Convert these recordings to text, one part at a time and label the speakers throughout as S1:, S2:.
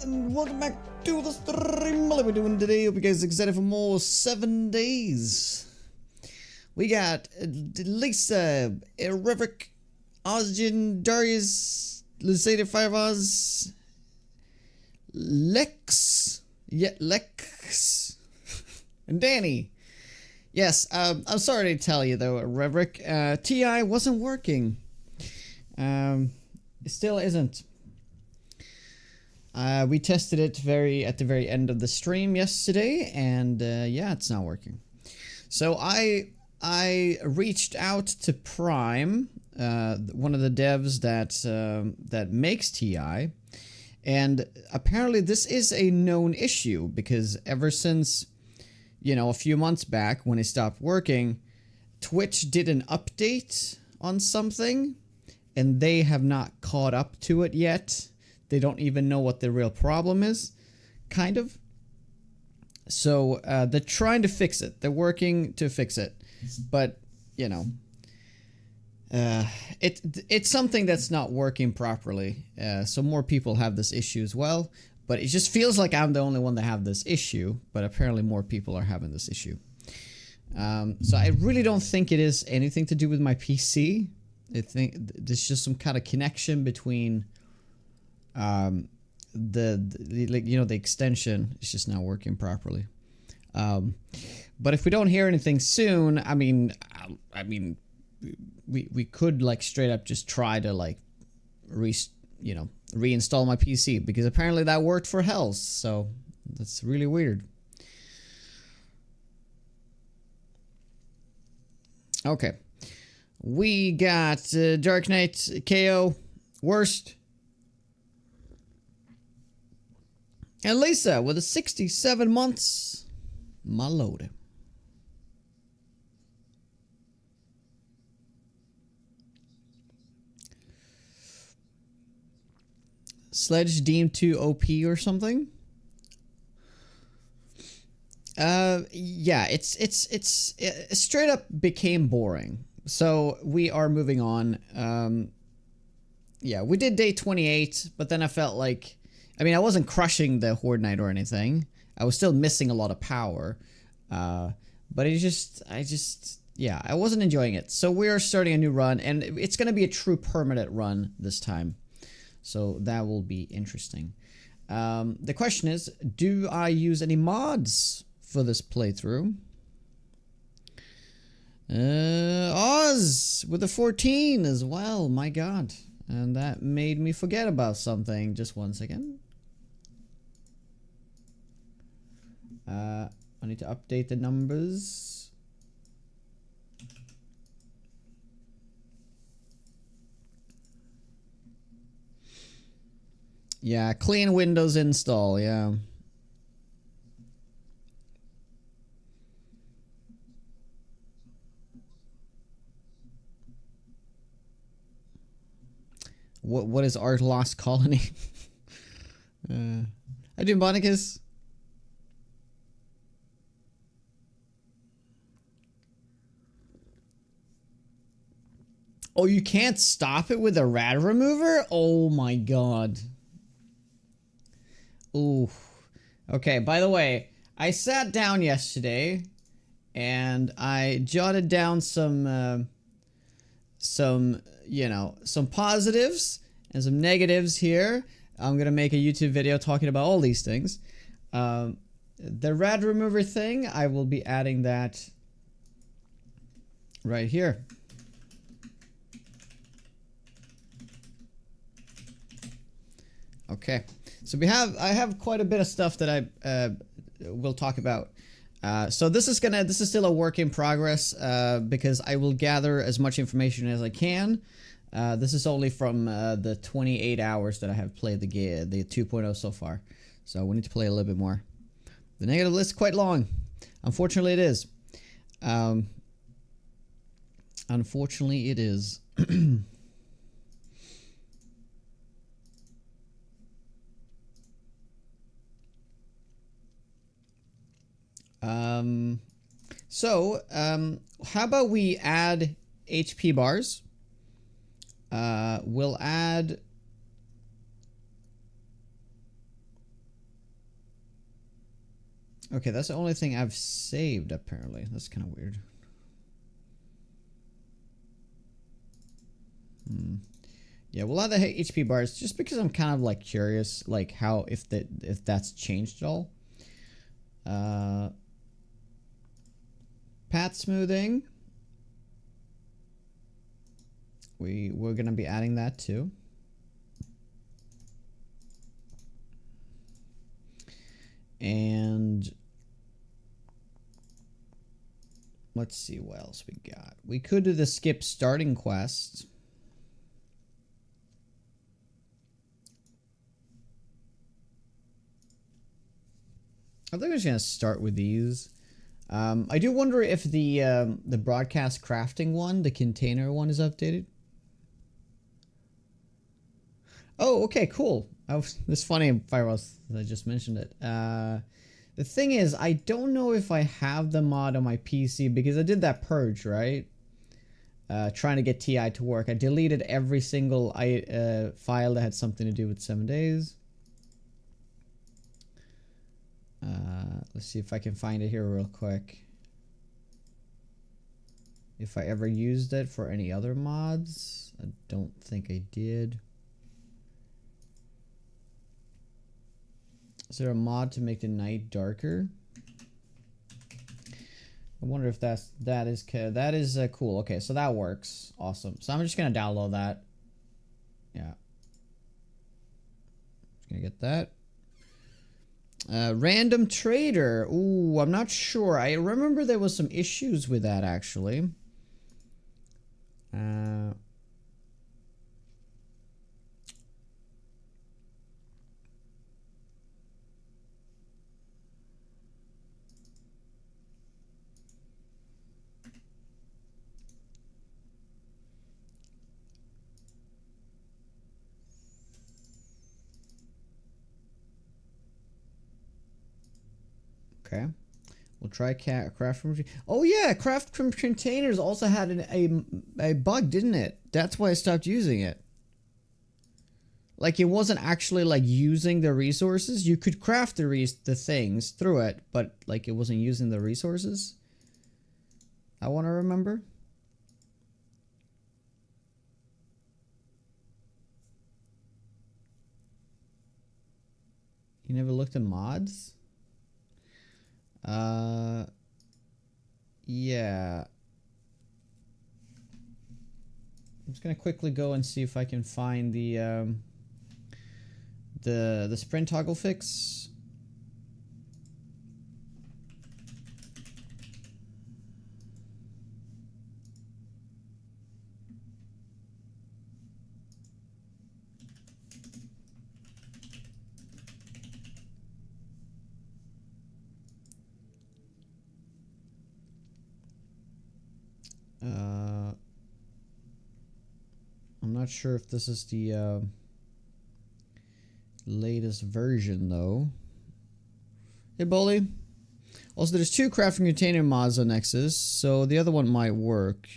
S1: and welcome back to the stream. What are we doing today? Hope you guys are excited for more 7 days. We got Lisa, Reverick, Ozgen, Darius, Lucida Firevaz, Lex, and Danny. Yes, I'm sorry to tell you though, Reverick, TI wasn't working. It still isn't. We tested it at the very end of the stream yesterday, and yeah, it's not working. So I reached out to Prime, one of the devs that makes TI, and apparently this is a known issue because ever since, you know, a few months back when it stopped working, Twitch did an update on something, and they have not caught up to it yet. They don't even know what the real problem is, kind of. So they're trying to fix it. They're working to fix it, but you know, it's something that's not working properly. So more people have this issue as well, but it just feels like I'm the only one that have this issue. But apparently more people are having this issue. So I really don't think it is anything to do with my PC. I think there's just some kind of connection between the extension is just not working properly. But if we don't hear anything soon, I mean we could like straight up just try to like reinstall my PC, because apparently that worked for Hells, so that's really weird. Okay, we got Dark Knight KO worst. And Lisa with a 67 months, my lord. Sledge deemed too OP or something. Yeah, it straight up became boring. So we are moving on. Yeah, we did day 28, but then I felt like, I mean, I wasn't crushing the Horde Knight or anything. I was still missing a lot of power. But yeah, I wasn't enjoying it. So we're starting a new run, and it's going to be a true permanent run this time. So that will be interesting. The question is, do I use any mods for this playthrough? Oz with a 14 as well, my god. And that made me forget about something. Just one second. I need to update the numbers. Yeah, clean Windows install, yeah. What is Art Lost Colony? I do Bonicus. Oh, you can't stop it with a rad remover? Oh my god. Ooh. Okay, by the way, I sat down yesterday and I jotted down some positives and some negatives here. I'm gonna make a YouTube video talking about all these things. The rad remover thing, I will be adding that right here. Okay, so I have quite a bit of stuff that I will talk about. So this is still a work in progress because I will gather as much information as I can. This is only from the 28 hours that I have played the 2.0 so far. So we need to play a little bit more. The negative list is quite long. Unfortunately, it is. Unfortunately, it is. How about we add HP bars? We'll add Okay, that's the only thing I've saved, apparently. That's kind of weird. Yeah, we'll add the HP bars just because I'm kind of like curious, like how if that's changed at all. Path smoothing. We're gonna be adding that too. And let's see what else we got. We could do the skip starting quest. I think I'm just gonna start with these. I do wonder if the broadcast crafting one, the container one, is updated. Oh, okay, cool. It's funny, Fireballs, I just mentioned it. The thing is, I don't know if I have the mod on my PC because I did that purge, right? Trying to get TI to work. I deleted every single file that had something to do with 7 days. Let's see if I can find it here real quick. If I ever used it for any other mods. I don't think I did. Is there a mod to make the night darker? I wonder if that is cool. Okay, so that works. Awesome. So I'm just gonna download that. Yeah. Just gonna get that. Random trader. Ooh, I'm not sure. I remember there was some issues with that actually. Okay. We'll try craft from. Oh yeah, craft from containers also had a bug, didn't it? That's why I stopped using it. Like it wasn't actually like using the resources. You could craft the things through it, but like it wasn't using the resources. I want to remember. You never looked at mods? Yeah. I'm just gonna quickly go and see if I can find the sprint toggle fix. I'm not sure if this is the latest version though. Hey, Bully. Also, there's 2 crafting container mods on Nexus, so the other one might work.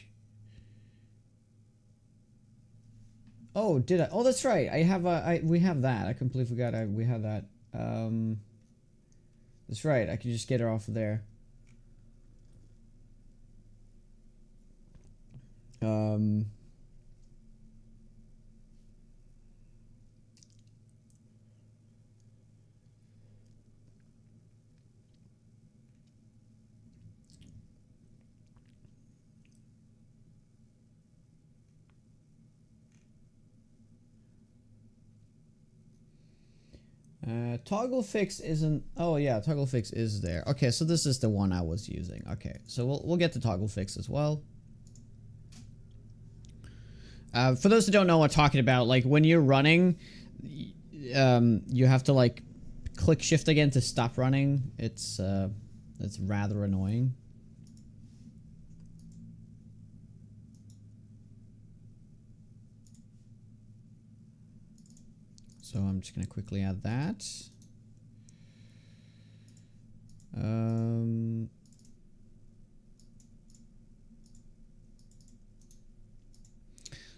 S1: Oh, did I? Oh, that's right. I have we have that. I completely forgot. We have that. That's right. I can just get her off of there. Toggle fix isn't. Oh yeah, toggle fix is there. Okay, so this is the one I was using. Okay, so we'll get the toggle fix as well. For those who don't know what I'm talking about, like when you're running, you have to like click shift again to stop running. It's rather annoying. So I'm just gonna quickly add that.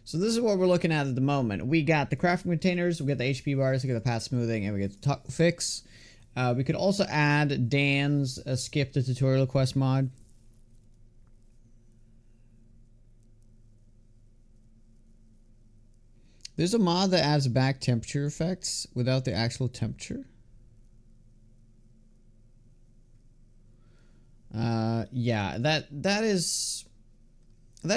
S1: So this is what we're looking at the moment. We got the crafting containers, we got the HP bars, we got the path smoothing, and we get the toggle fix. We could also add Dan's skip the tutorial quest mod. There's a mod that adds back temperature effects without the actual temperature. Yeah, that is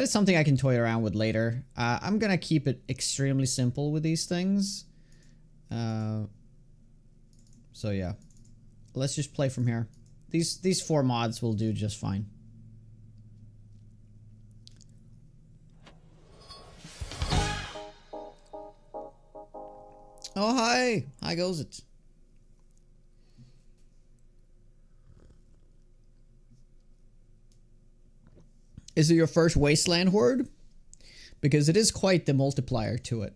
S1: something I can toy around with later. I'm gonna keep it extremely simple with these things. So yeah, let's just play from here. These 4 mods will do just fine. Oh hi, how goes it? Is it your first Wasteland Horde? Because it is quite the multiplier to it.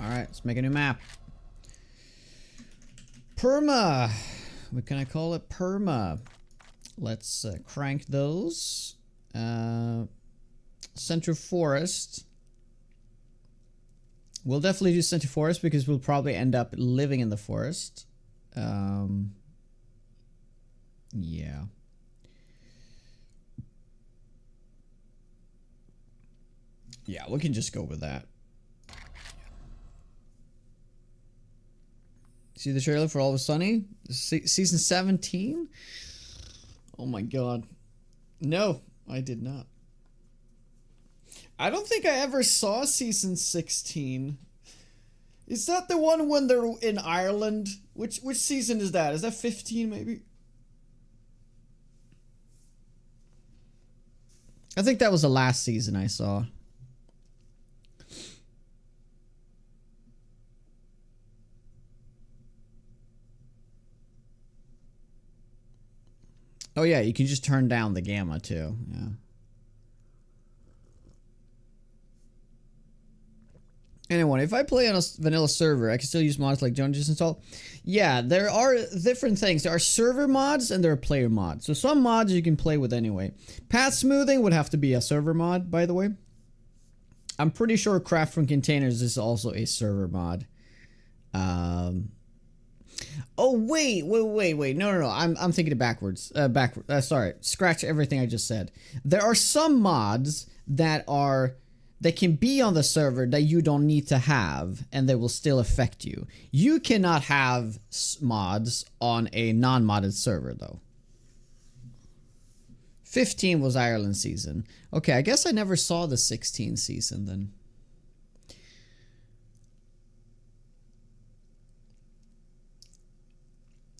S1: Alright, let's make a new map. Perma. What can I call it? Perma. Let's crank those. Central Forest. We'll definitely do Central Forest because we'll probably end up living in the forest. Yeah. Yeah, we can just go with that. See the trailer for Always Sunny? Season 17? Oh my god. No, I did not. I don't think I ever saw season 16. Is that the one when they're in Ireland? Which season is that? Is that 15 maybe? I think that was the last season I saw. Oh yeah, you can just turn down the gamma too. Yeah. Anyway, if I play on a vanilla server, I can still use mods like Jones just installed. Yeah, there are different things. There are server mods and there are player mods. So some mods you can play with anyway. Path smoothing would have to be a server mod, by the way. I'm pretty sure Craft from Containers is also a server mod. Oh wait. No. I'm thinking it backwards. Sorry. Scratch everything I just said. There are some mods that can be on the server that you don't need to have, and they will still affect you. You cannot have mods on a non-modded server, though. 15 was Ireland season. Okay, I guess I never saw the 16 season then.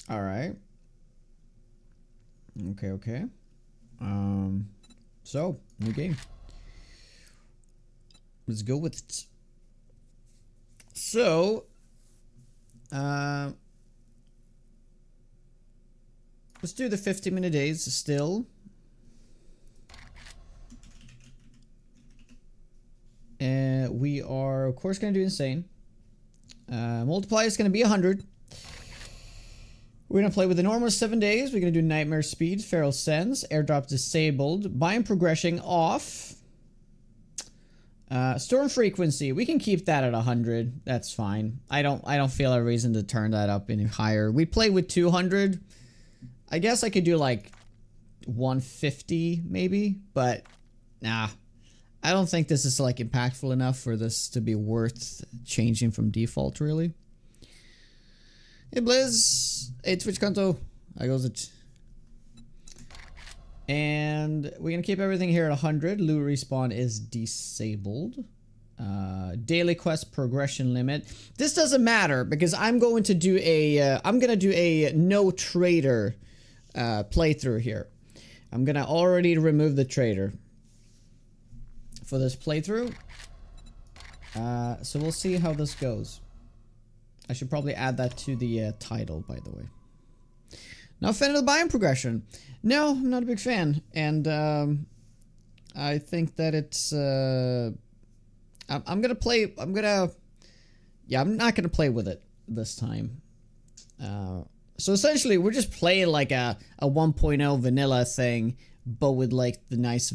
S1: All right. Okay. So, new game. Let's go with it. So, let's do the 50-minute days still. We are, of course, going to do insane. Multiplier is going to be 100. We're going to play with the normal 7 days. We're going to do Nightmare Speed, Feral Sense, Airdrop Disabled, Biome Progression off. Storm Frequency, we can keep that at 100. That's fine. I don't feel a reason to turn that up any higher. We play with 200. I guess I could do like 150 maybe, but nah. I don't think this is like impactful enough for this to be worth changing from default, really. Hey Blizz, hey Twitch Kanto, how goes it? And we're gonna keep everything here at 100. Loot respawn is disabled. Daily quest progression limit. This doesn't matter because I'm going to do a no trader playthrough here. I'm gonna already remove the trader for this playthrough. So we'll see how this goes. I should probably add that to the title, by the way. Now, fan of the biome progression. No, I'm not a big fan, and I think that it's. I'm gonna play. Yeah, I'm not gonna play with it this time. So essentially, we're just playing like a 1.0 vanilla thing, but with like the nice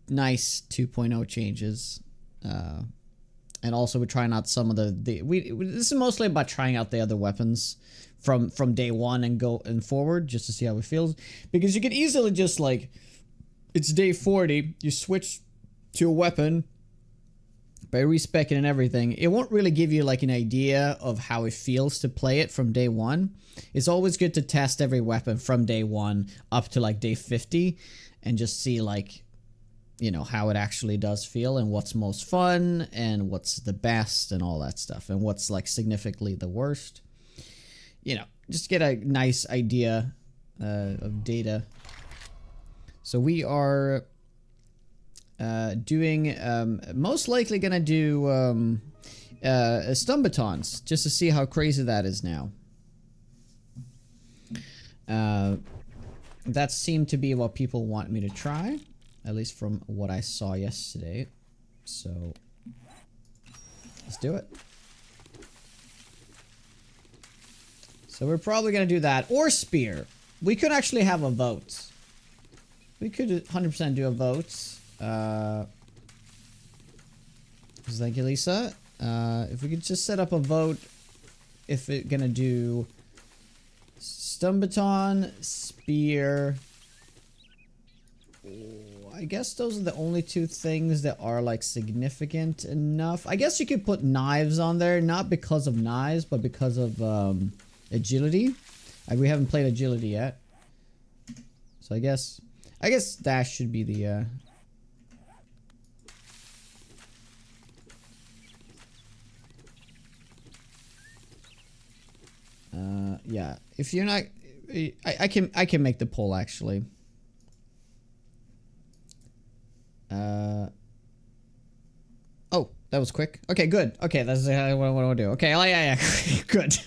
S1: nice 2.0 changes. And also we're trying out some of this is mostly about trying out the other weapons from day one and go and forward, just to see how it feels. Because you could easily just, like, it's day 40, you switch to a weapon by respecing and everything. It won't really give you, like, an idea of how it feels to play it from day one. It's always good to test every weapon from day one up to, like, day 50 and just see, like, you know, how it actually does feel and what's most fun and what's the best and all that stuff and what's, like, significantly the worst. You know, just get a nice idea of data. So we are doing, most likely gonna do stun batons, just to see how crazy that is now. That seemed to be what people want me to try, at least from what I saw yesterday. So let's do it. So we're probably gonna do that, or spear. We could actually have a vote. We could 100% do a vote. Thank you, Lisa. If we could just set up a vote, if it's gonna do stun baton, spear. I guess those are the only two things that are, like, significant enough. I guess you could put knives on there, not because of knives, but because of agility. We haven't played agility yet, so I guess dash should be the yeah. If you're not, I can make the poll actually. Oh, that was quick. Okay, good. Okay, that's what I want to do. Okay, oh, yeah, good.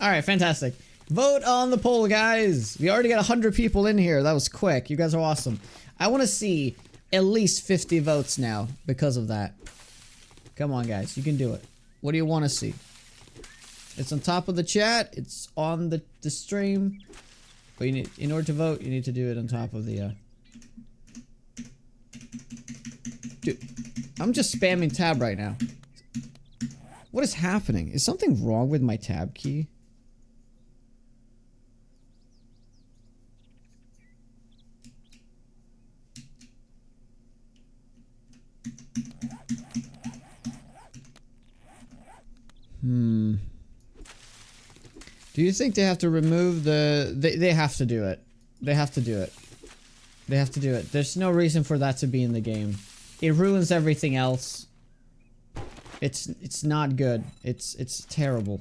S1: All right, fantastic. Vote on the poll, guys. We already got 100 people in here. That was quick. You guys are awesome. I want to see at least 50 votes now because of that. Come on, guys. You can do it. What do you want to see? It's on top of the chat. It's on the stream. But you need, in order to vote, you need to do it on top of the... Dude, I'm just spamming tab right now. What is happening? Is something wrong with my tab key? Do you think they have to remove the... They have to do it. They have to do it. They have to do it. There's no reason for that to be in the game. It ruins everything else. It's not good. It's terrible.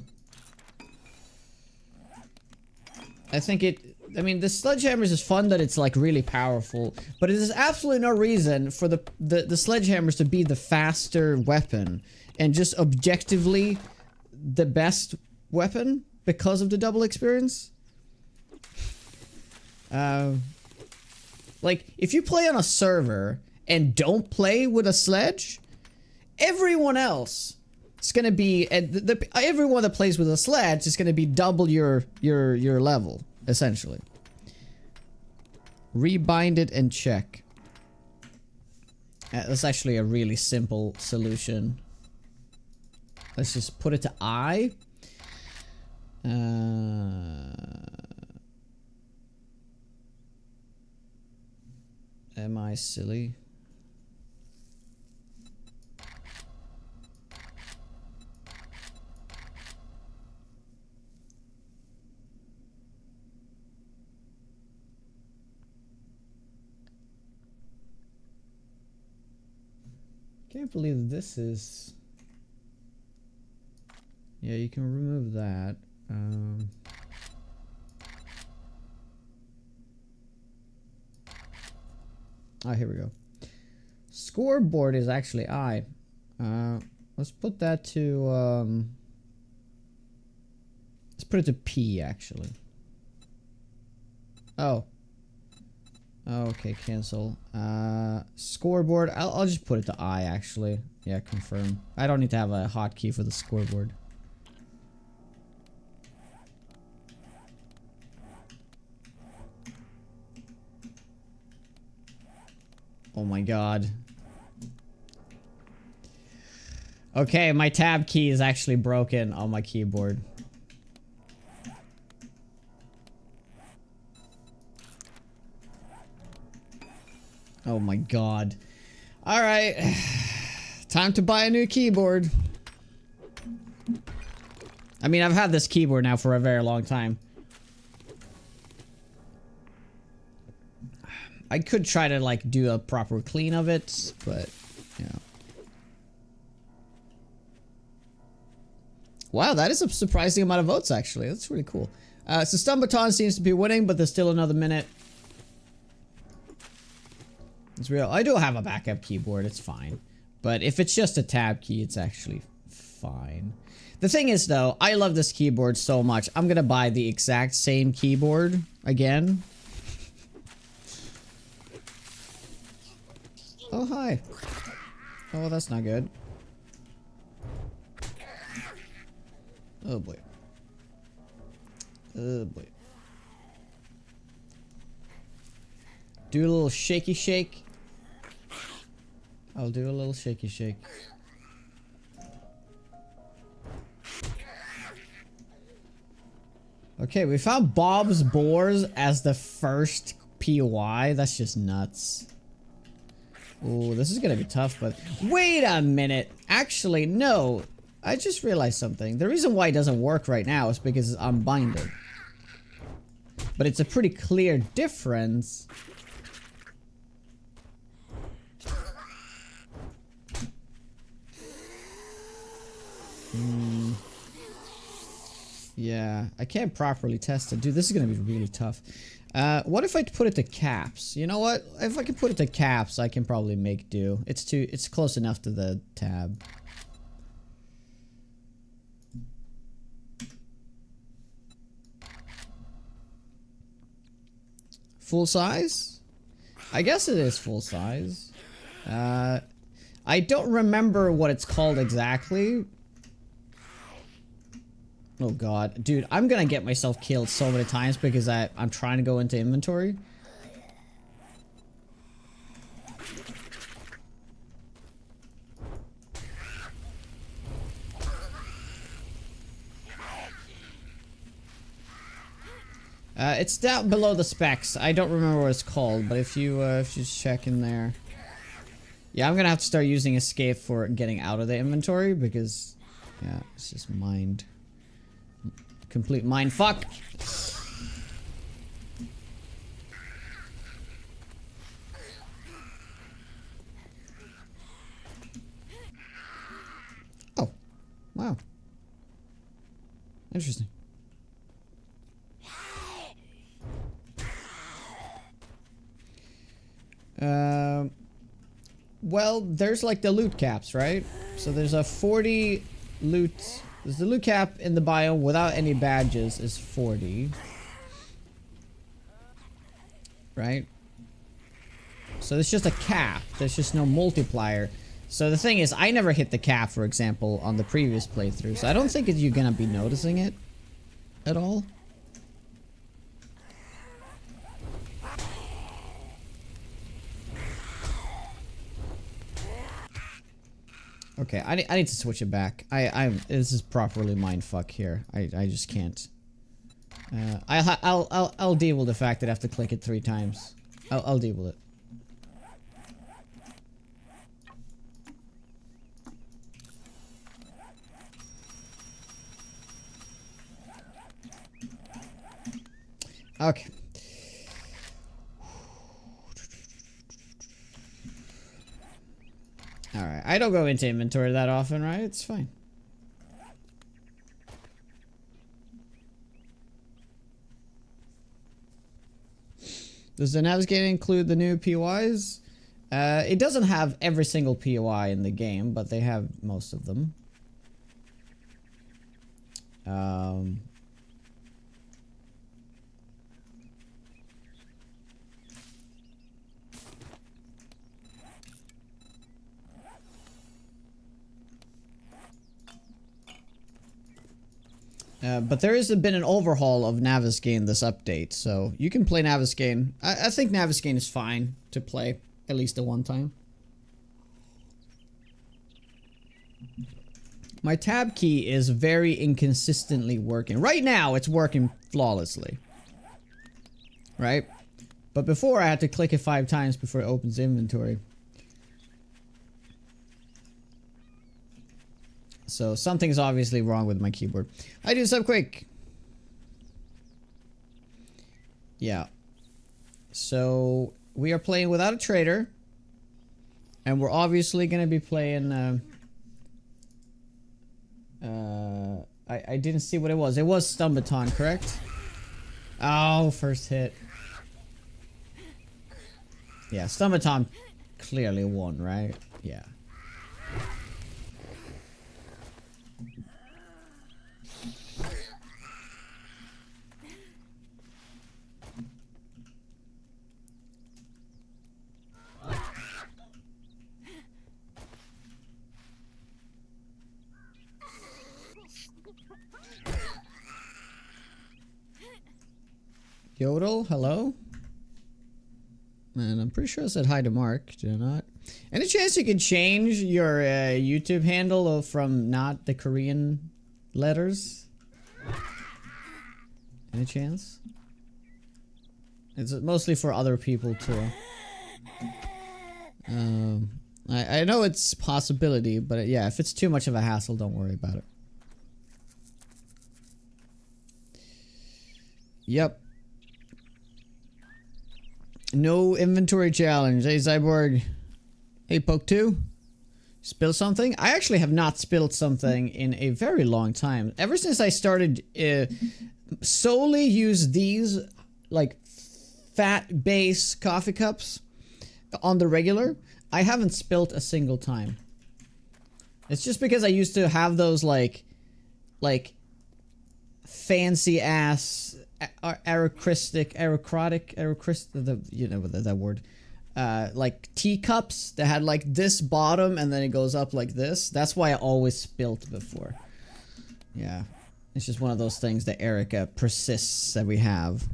S1: I think I mean, the sledgehammers is fun that it's, like, really powerful, but there's absolutely no reason for the sledgehammers to be the faster weapon and just objectively the best weapon because of the double experience. Like, if you play on a server and don't play with a sledge, everyone else is gonna be everyone that plays with a sledge is gonna be double your level, essentially. Rebind it and check. That's actually a really simple solution. Let's just put it to I. Am I silly? Can't believe this is... Yeah, you can remove that. Oh, here we go. Scoreboard is actually I. Let's put that to, let's put it to P, actually. Oh. Okay, cancel. Scoreboard, I'll just put it to I, actually. Yeah, confirm. I don't need to have a hotkey for the scoreboard. Oh my god. Okay, my tab key is actually broken on my keyboard. Oh my god. Alright. Time to buy a new keyboard. I mean, I've had this keyboard now for a very long time. I could try to, like, do a proper clean of it, but, yeah. Wow, that is a surprising amount of votes, actually. That's really cool. So Stun Baton seems to be winning, but there's still another minute. It's real. I do have a backup keyboard. It's fine. But if it's just a tab key, it's actually fine. The thing is, though, I love this keyboard so much. I'm gonna buy the exact same keyboard again. Oh, hi. Oh, well, that's not good. Oh, boy. Oh, boy. Do a little shaky shake. I'll do a little shaky shake. Okay, we found Bob's Boars as the first POI. That's just nuts. Ooh, this is gonna be tough, but... Wait a minute! Actually, no. I just realized something. The reason why it doesn't work right now is because it's unbinded. But it's a pretty clear difference. Yeah, I can't properly test it. Dude, this is gonna be really tough. What if I put it to caps? You know what? If I can put it to caps, I can probably make do. It's close enough to the tab. Full size? I guess it is full size. I don't remember what it's called exactly. Oh god. Dude, I'm gonna get myself killed so many times because I'm trying to go into inventory. It's down below the specs. I don't remember what it's called, but if you check in there. Yeah, I'm gonna have to start using escape for getting out of the inventory because, yeah, it's just mind. Complete mind fuck. Oh, wow. Interesting. Well, there's like the loot caps, right? So there's a 40 loot. There's the loot cap in the biome without any badges is 40. Right? So there's just a cap. There's just no multiplier. So the thing is, I never hit the cap, for example, on the previous playthrough. So I don't think you're gonna be noticing it at all. Okay, I need to switch it back. This is properly mindfuck here. I just can't. I'll deal with the fact that I have to click it 3 times. I'll deal with it. Okay. Alright, I don't go into inventory that often, right? It's fine. Does the navigate include the new POIs? It doesn't have every single POI in the game, but they have most of them. But there has been an overhaul of Navezgane this update, so you can play Navezgane. I think Navezgane is fine to play. At least the one time. My tab key is very inconsistently working. Right now, it's working flawlessly. Right? But before, I had to click it 5 times before it opens inventory. So, something's obviously wrong with my keyboard. I do Subquake! Yeah. So, we are playing without a trader. And we're obviously going to be playing... I didn't see what it was. It was Stumbaton, correct? Oh, first hit. Yeah, Stumbaton clearly won, right? Yeah. Yodel, hello? And I'm pretty sure I said hi to Mark, did I not? Any chance you could change your YouTube handle from not the Korean letters? Any chance? It's mostly for other people too. I know it's a possibility, but yeah, if it's too much of a hassle, don't worry about it. Yep. No inventory challenge. Hey, Cyborg. Hey, Poke2. Spill something? I actually have not spilled something in a very long time. Ever since I started solely use these, like, fat base coffee cups on the regular, I haven't spilt a single time. It's just because I used to have those, like fancy ass aristocratic, you know that word, like teacups that had like this bottom and then it goes up like this. That's why I always spilt before. Yeah, it's just one of those things that Erica persists that we have.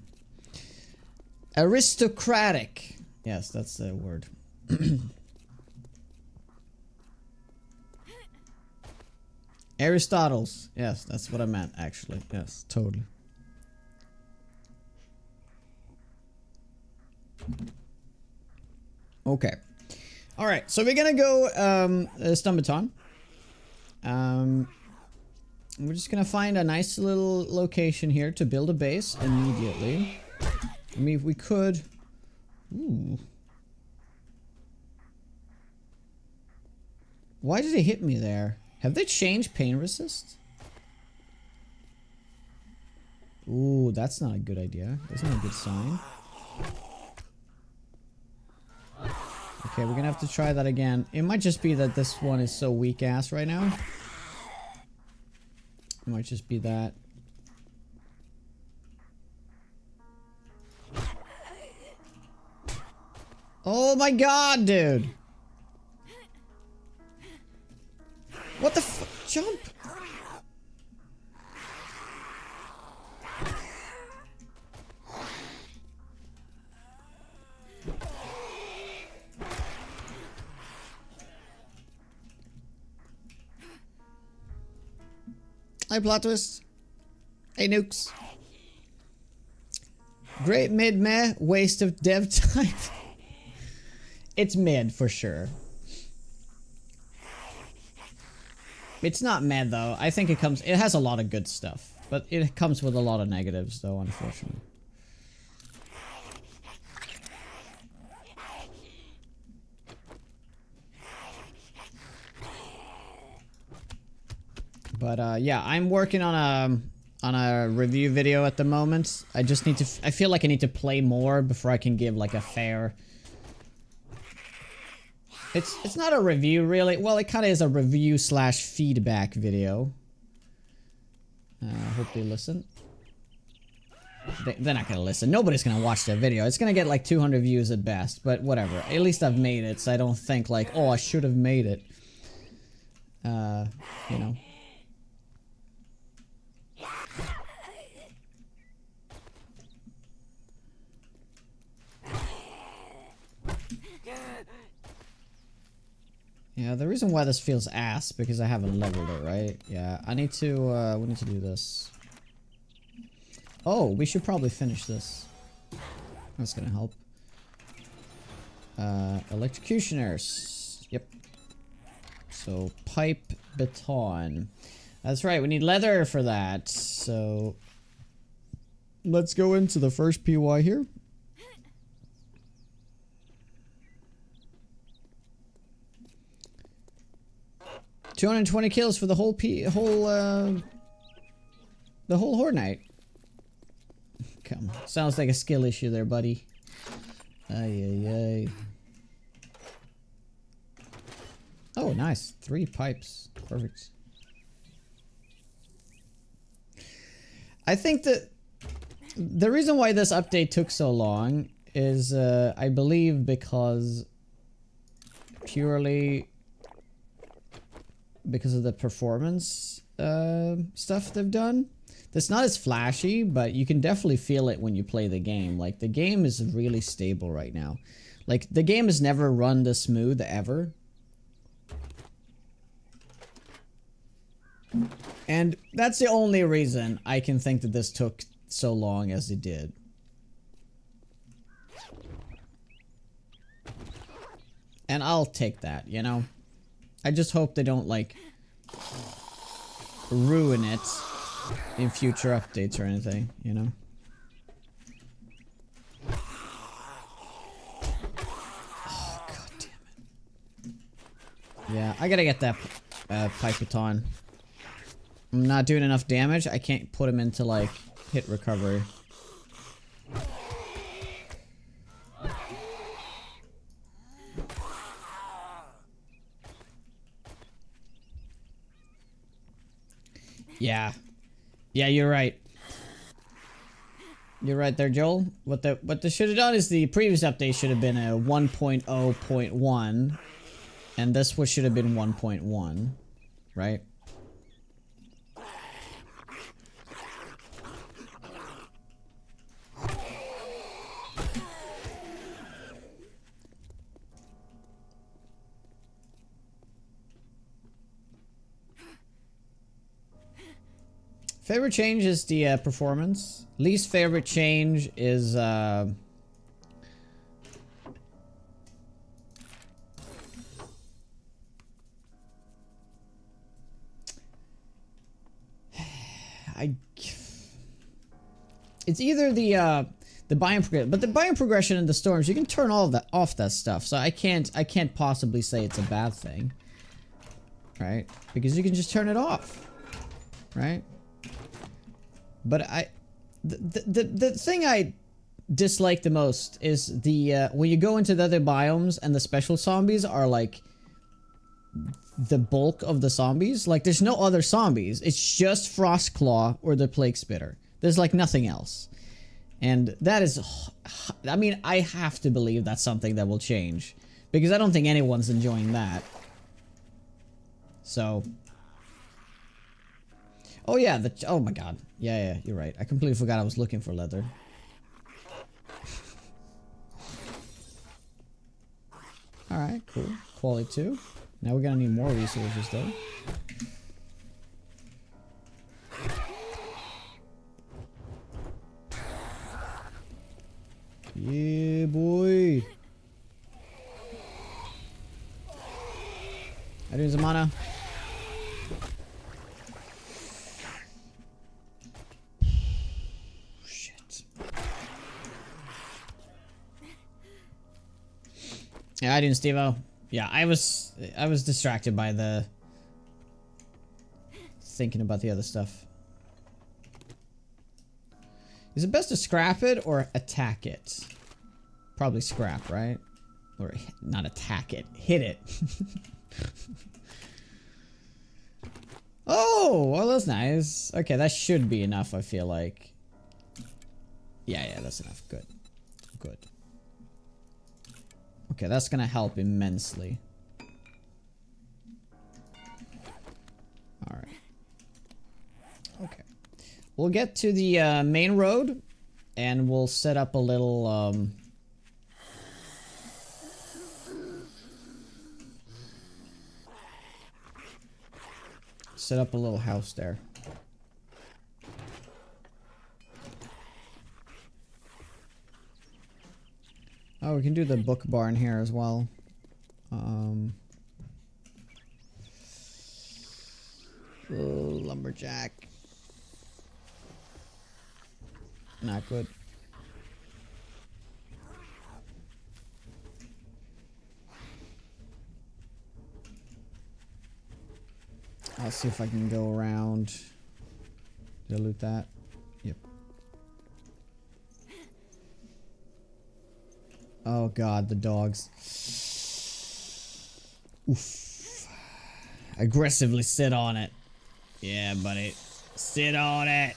S1: Aristocratic. Yes, that's the word. Aristotle's. Yes, that's what I meant actually. Yes, totally. Okay. Alright, so we're gonna go Stumbaton. We're just gonna find a nice little location here to build a base immediately. I mean, if we could... Ooh. Why did it hit me there? Have they changed pain resist? Ooh, that's not a good idea. That's not a good sign. Okay, we're gonna have to try that again. It might just be that this one is so weak ass right now. It might just be that. Oh my god, dude! What the f- jump! Hi, plot twist. Hey, nukes. Great mid meh, waste of dev time. It's mid for sure. It's not mad though. I think it has a lot of good stuff, but it comes with a lot of negatives though, unfortunately. But yeah, I'm working on a review video at the moment. I just need to I feel like I need to play more before I can give like a fair... It's not a review, really. Well, it kind of is a review slash feedback video. Hope they listen. They're not gonna listen. Nobody's gonna watch that video. It's gonna get like 200 views at best, but whatever. At least I've made it, so I don't think like, oh, I should have made it. You know. Yeah, the reason why this feels ass because I haven't leveled it, right? Yeah, I need to, we need to do this. Oh, we should probably finish this. That's gonna help. Electrocutioners. Yep. So, pipe baton. That's right, we need leather for that. So, let's go into the first PY here. $220 kills for the whole the whole Horde Night. Come, sounds like a skill issue there, buddy. Ay, ay, ay. Oh, nice. 3 pipes. Perfect. I think that the reason why this update took so long is, I believe, because purely because of the performance stuff they've done. It's not as flashy, but you can definitely feel it when you play the game. Like, the game is really stable right now. Like, the game has never run this smooth, ever. And that's the only reason I can think that this took so long as it did. And I'll take that, you know? I just hope they don't, like, ruin it in future updates or anything, you know? Oh, god damn it. Yeah, I gotta get that pipe baton. I'm not doing enough damage. I can't put him into, like, hit recovery. Yeah. Yeah, you're right. You're right there, Joel. What they should have done is the previous update should have been a 1.0.1, and this one should have been 1.1, right? Favorite change is the performance. Least favorite change is I it's either the biome progression, but the biome progression and the storms, you can turn all of that off, that stuff. So I can't possibly say it's a bad thing, right? Because you can just turn it off, right? But the thing I dislike the most is the when you go into the other biomes and the special zombies are like the bulk of the zombies. Like, there's no other zombies. It's just Frostclaw or the Plague Spitter. There's like nothing else. And that is, I mean, I have to believe that's something that will change, because I don't think anyone's enjoying that. So, oh yeah, oh my god. Yeah, you're right. I completely forgot I was looking for leather. Alright, cool. Quality 2. Now we're gonna need more resources though. Yeah, boy. I do some mana. Yeah, I didn't, Steve-O. Yeah, I was distracted by the thinking about the other stuff. Is it best to scrap it or attack it? Probably scrap, right? Or not attack it, hit it. Oh, well, that's nice. Okay, that should be enough, I feel like. Yeah, that's enough. Good. Good. Okay, that's gonna help immensely. Alright. Okay. We'll get to the main road, and we'll set up a little, set up a little house there. Oh, we can do the book barn here as well. Lumberjack. Not good. I'll see if I can go around. Did I loot that? Yep. Oh god, the dogs. Oof. Aggressively sit on it. Yeah, buddy. Sit on it.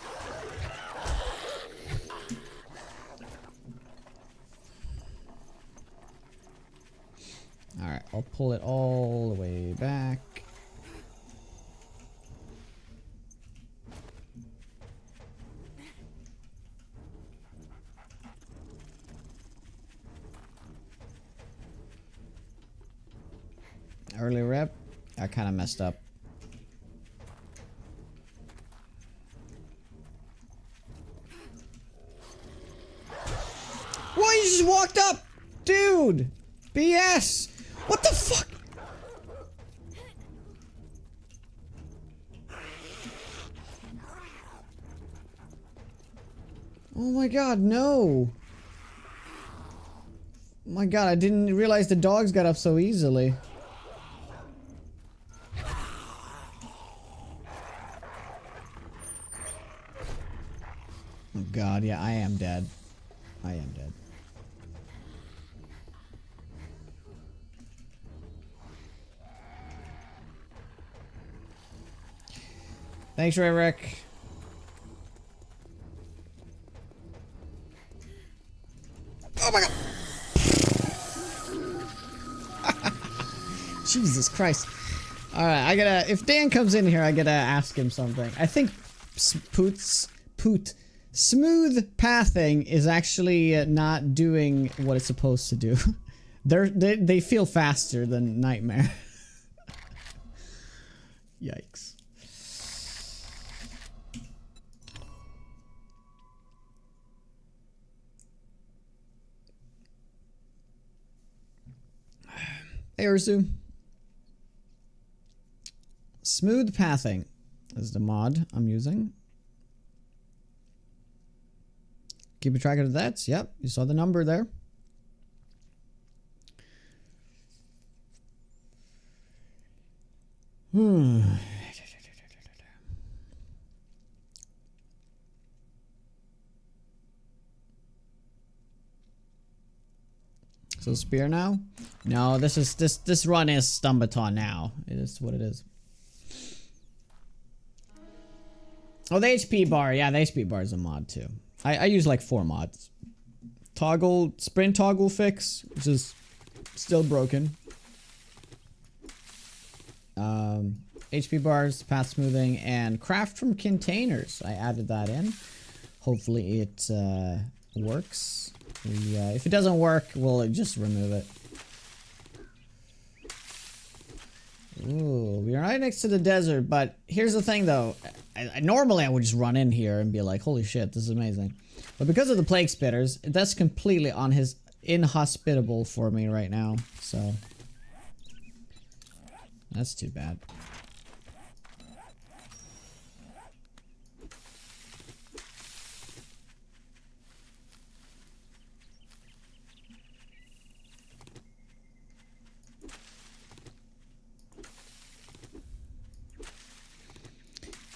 S1: Alright, I'll pull it all the way back. Early rep. I kind of messed up. Why you just walked up? Dude! BS! What the fuck? Oh my god, no! Oh my god, I didn't realize the dogs got up so easily. Oh god, yeah, I am dead. I am dead. Thanks, Rick. Oh my god! Jesus Christ. Alright, I gotta... If Dan comes in here, I gotta ask him something. I think smooth pathing is actually not doing what it's supposed to do. They feel faster than Nightmare. Yikes. Hey, Ursu. Smooth pathing is the mod I'm using. Keep a track of that. Yep, you saw the number there. So spear now? No, this run is Stumbaton now. It is what it is. Oh, the HP bar. Yeah, the HP bar is a mod too. I use like 4 mods. Toggle, sprint toggle fix, which is still broken. HP bars, path smoothing, and craft from containers. I added that in. Hopefully it works. If it doesn't work, we'll just remove it. Ooh, we're right next to the desert, but here's the thing though. Normally I would just run in here and be like, holy shit, this is amazing. But because of the plague spitters, that's completely inhospitable for me right now, so that's too bad.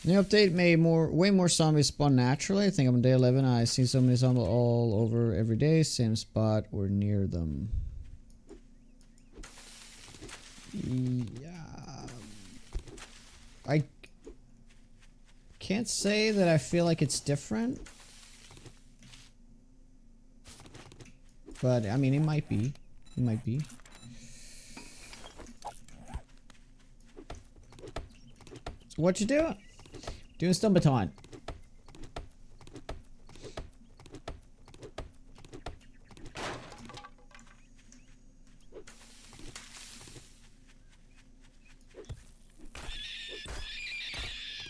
S1: New update made way more zombies spawn naturally. I think I'm on day 11. I see so many zombies all over every day. Same spot or near them. Yeah. I can't say that I feel like it's different. But, I mean, it might be. It might be. So what you doing? Doing Stumbaton.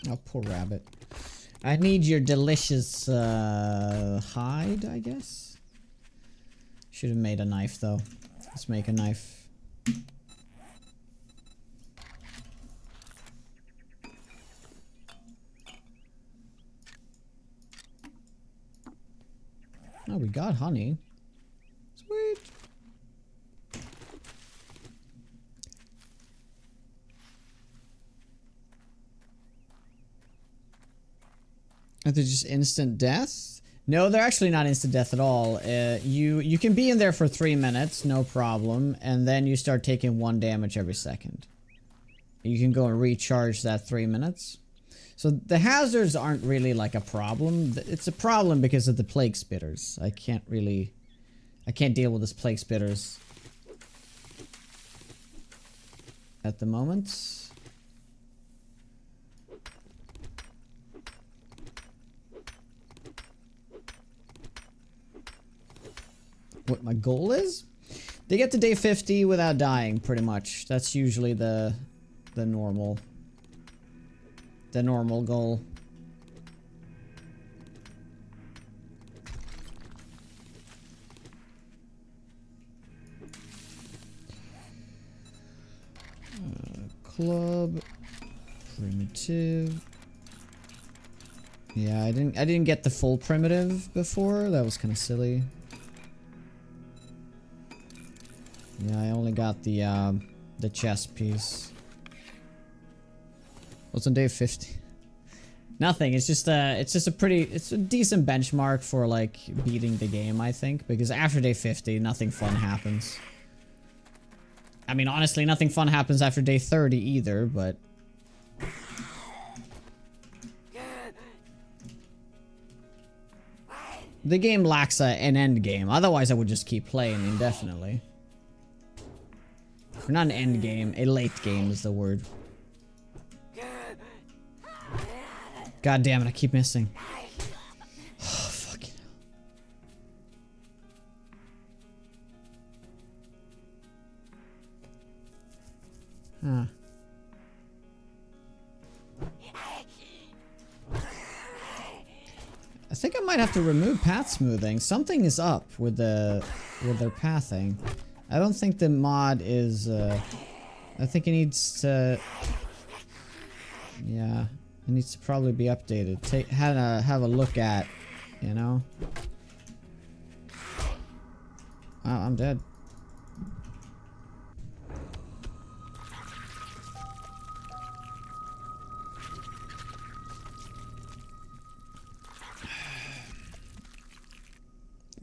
S1: Oh, poor rabbit. I need your delicious hide, I guess. Should have made a knife though. Let's make a knife. Oh, we got honey. Sweet. Are they just instant death? No, they're actually not instant death at all. You can be in there for 3 minutes, no problem, and then you start taking 1 damage every second. You can go and recharge that 3 minutes. So the hazards aren't really like a problem. It's a problem because of the plague spitters. I can't deal with this plague spitters at the moment. What my goal is? They get to day 50 without dying, pretty much. That's usually the normal goal. Club primitive. Yeah, I didn't get the full primitive before. That was kind of silly. Yeah, I only got the chest piece. What's on day 50? Nothing. It's just a decent benchmark for like beating the game, I think, because after day 50, nothing fun happens. I mean, honestly, nothing fun happens after day 30 either, but the game lacks an end game. Otherwise, I would just keep playing indefinitely. Or not an end game, a late game is the word. God damn it, I keep missing. Oh, fucking hell. Huh. I think I might have to remove path smoothing. Something is up with their pathing. I don't think the mod is, I think it needs to, yeah, it needs to probably be updated. Have a look at, you know? Oh, I'm dead.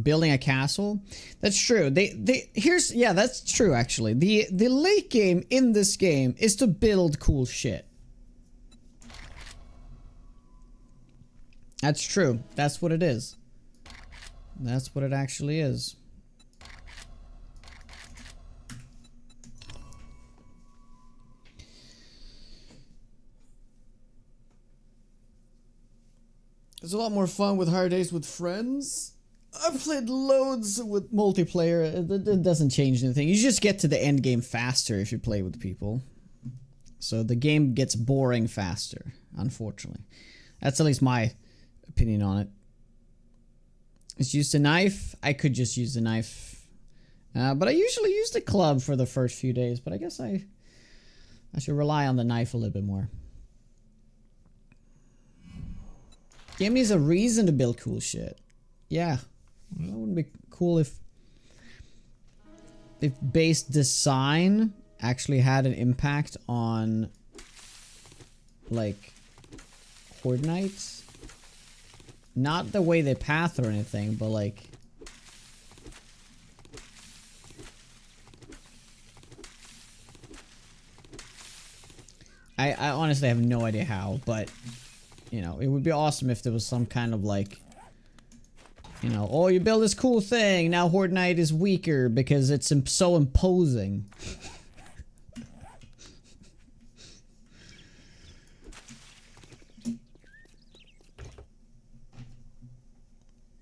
S1: Building a castle? That's true. Yeah, that's true actually. The late game in this game is to build cool shit. That's true. That's what it is. That's what it actually is. It's a lot more fun with Hard Days with friends. I've played loads with multiplayer. It doesn't change anything. You just get to the end game faster if you play with people. So the game gets boring faster, unfortunately. That's at least my opinion on it. It's used a knife. I could just use the knife. But I usually use the club for the first few days. But I guess I should rely on the knife a little bit more. Game needs a reason to build cool shit. Yeah. That wouldn't be cool if base design actually had an impact on like Horde Knights. Not the way they path or anything, but like I honestly have no idea how, but you know, it would be awesome if there was some kind of like, you know, oh, you build this cool thing, now Horde Knight is weaker because it's so imposing.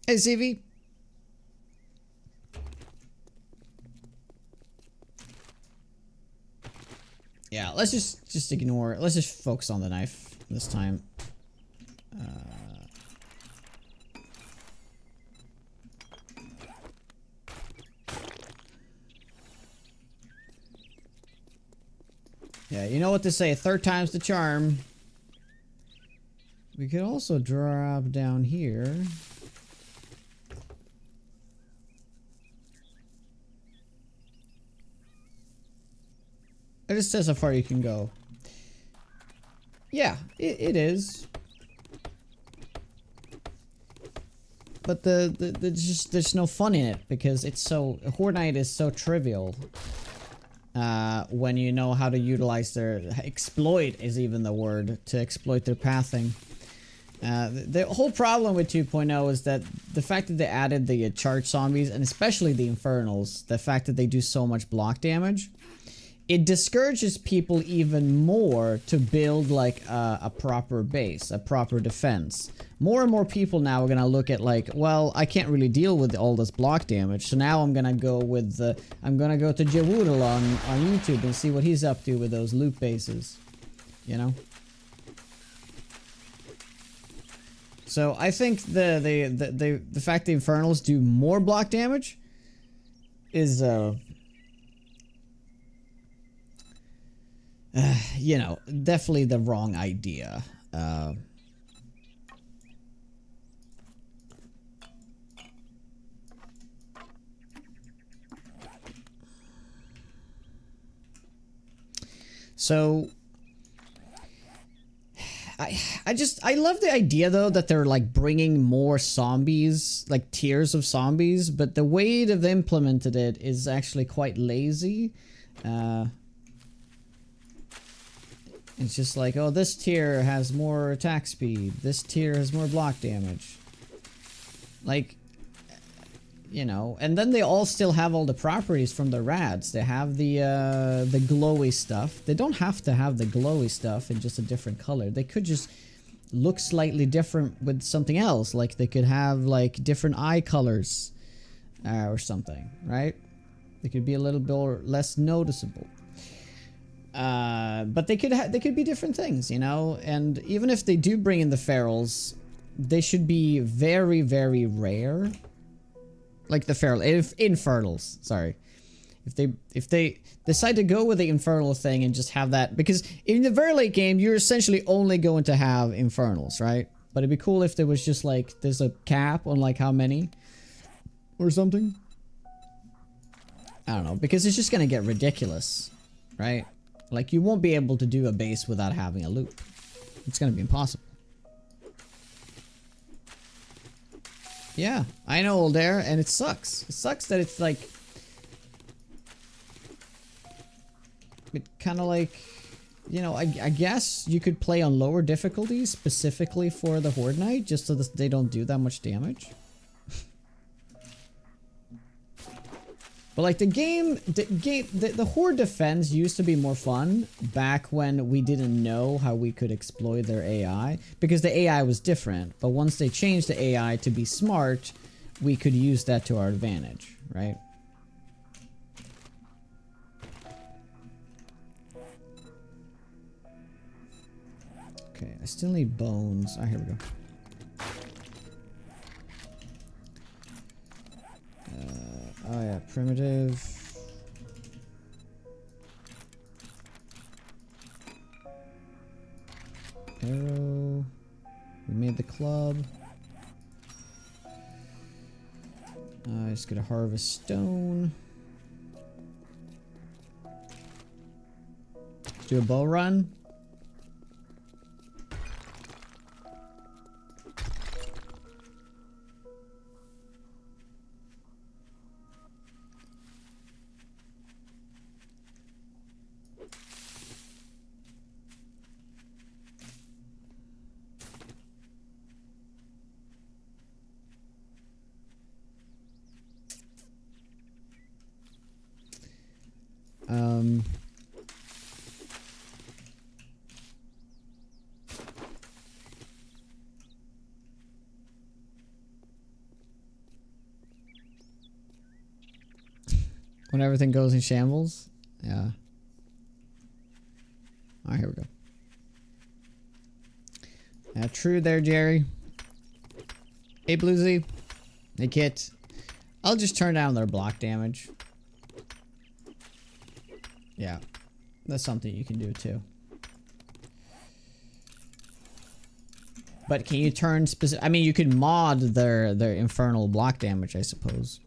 S1: Hey, CV. Yeah, let's just ignore. Let's just focus on the knife this time. Yeah, you know what to say. Third time's the charm. We could also drop down here. It just says how far you can go. Yeah, it is. But there's no fun in it because it's so Horde Night is so trivial. When you know how to utilize their exploit is even the word to exploit their pathing. The whole problem with 2.0 is that the fact that they added the charged zombies and especially the infernals, the fact that they do so much block damage, it discourages people even more to build like a proper base, a proper defense. More and more people now are gonna look at like, well, I can't really deal with all this block damage, so now I'm gonna go with I'm gonna go to Jawoodle on YouTube and see what he's up to with those loot bases, you know. So I think the fact the infernals do more block damage is you know, definitely the wrong idea. So I love the idea though that they're like bringing more zombies, like tiers of zombies, but the way they've implemented it is actually quite lazy. It's just like, oh, this tier has more attack speed. This tier has more block damage. Like, you know, and then they all still have all the properties from the rads. They have the glowy stuff. They don't have to have the glowy stuff in just a different color. They could just look slightly different with something else. Like they could have like different eye colors or something, right? They could be a little bit less noticeable. But they could be different things, you know. And even if they do bring in the ferals, they should be very, very rare. Like the feral infernals. Sorry, if they decide to go with the infernal thing and just have that, because in the very late game you're essentially only going to have infernals, right? But it'd be cool if there was just like there's a cap on like how many or something. I don't know, because it's just gonna get ridiculous, right? Like, you won't be able to do a base without having a loop. It's gonna be impossible. Yeah, I know, Oldair, and it sucks. It sucks that it's like... It kind of like... You know, I guess you could play on lower difficulties specifically for the Horde Night, just so that they don't do that much damage. But like the Horde defense used to be more fun back when we didn't know how we could exploit their AI, because the AI was different. But once they changed the AI to be smart, we could use that to our advantage, right? Okay, I still need bones. Ah, here we go. Oh yeah, primitive. Arrow. We made the club. I just gotta harvest stone. Let's do a bow run. When everything goes in shambles, yeah. Alright, here we go. True there, Jerry. Hey, Bluesy. Hey, Kit. I'll just turn down their block damage. Yeah. That's something you can do, too. But can you turn specific? I mean, you could mod their infernal block damage, I suppose.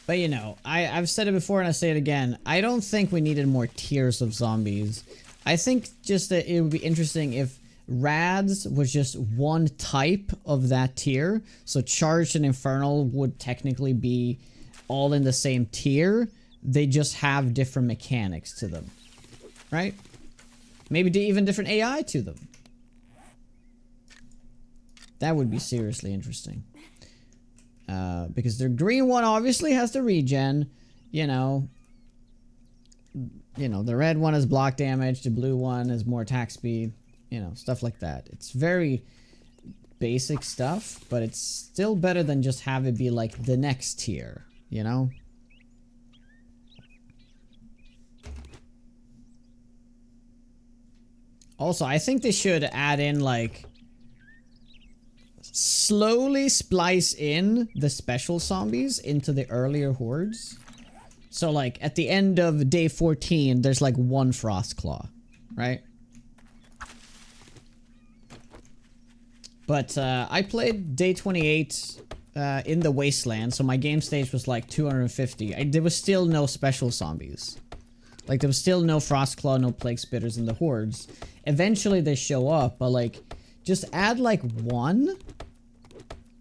S1: But you know, I've said it before and I say it again. I don't think we needed more tiers of zombies. I think just that it would be interesting if Rads was just one type of that tier. So Charged and Infernal would technically be all in the same tier. They just have different mechanics to them. Right? Maybe even different AI to them. That would be seriously interesting. Because the green one obviously has the regen. You know, the red one has block damage. The blue one has more attack speed. You know, stuff like that. It's very basic stuff, but it's still better than just have it be like the next tier, you know? Also, I think they should add in like slowly splice in the special zombies into the earlier hordes. So like at the end of day 14, there's like one Frostclaw, right? But I played day 28 in the Wasteland, so my game stage was like 250. There was still no special zombies. Like there was still no Frostclaw, no Plague Spitters in the hordes. Eventually they show up, but like just add like one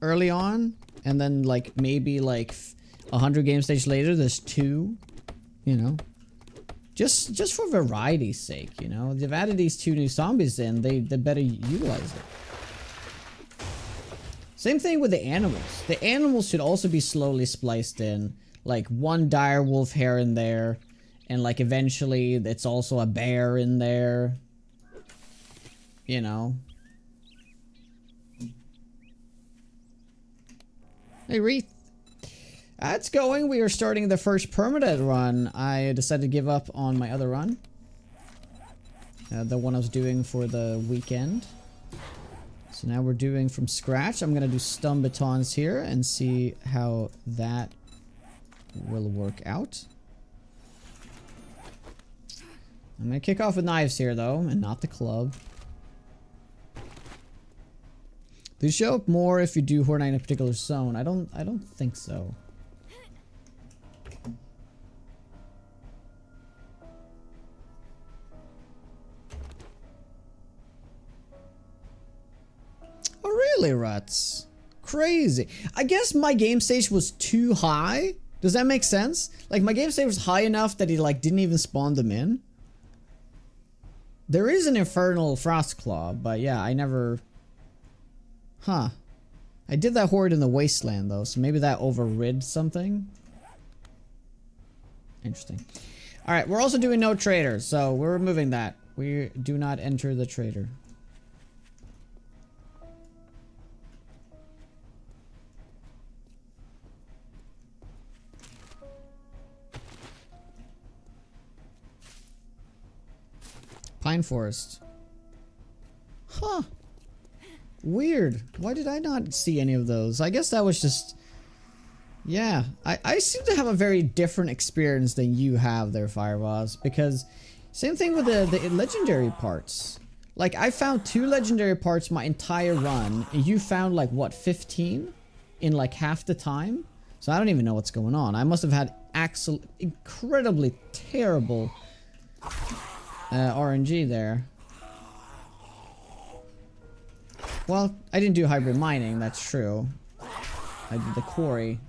S1: early on, and then like maybe like 100 game stage later there's two, you know, just for variety's sake, you know. They've added these two new zombies in, they better utilize it. Same thing with the animals. The animals should also be slowly spliced in, like one dire wolf here and there, and like eventually it's also a bear in there, you know. Hey, Wreath. It's going. We are starting the first permanent run. I decided to give up on my other run. The one I was doing for the weekend. So now we're doing from scratch. I'm going to do stun batons here and see how that will work out. I'm going to kick off with knives here though, and not the club. Do you show up more if you do Horde Night in a particular zone? I don't think so. Oh really, Ruts? Crazy. I guess my game stage was too high. Does that make sense? Like my game stage was high enough that he like didn't even spawn them in. There is an Infernal Frostclaw, but yeah, I never... Huh. I did that horde in the Wasteland though, so maybe that overrid something. Interesting. Alright, we're also doing no trader, so we're removing that. We do not enter the trader. Pine Forest. Huh. Weird. Why did I not see any of those? I guess that was just... Yeah. I seem to have a very different experience than you have there, Fireboss. Because... Same thing with the legendary parts. Like, I found 2 legendary parts my entire run. And you found, like, what, 15? In, like, half the time? So I don't even know what's going on. I must have had incredibly terrible... RNG there. Well, I didn't do hybrid mining, that's true. I did the quarry.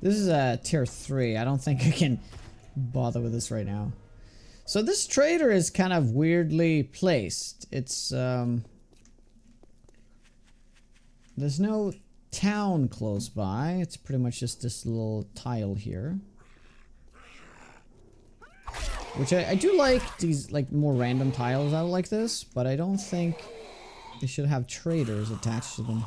S1: This is a tier 3. I don't think I can bother with this right now. So this trader is kind of weirdly placed. It's, there's no town close by. It's pretty much just this little tile here. Which I do like these like more random tiles out like this, but I don't think they should have traders attached to them.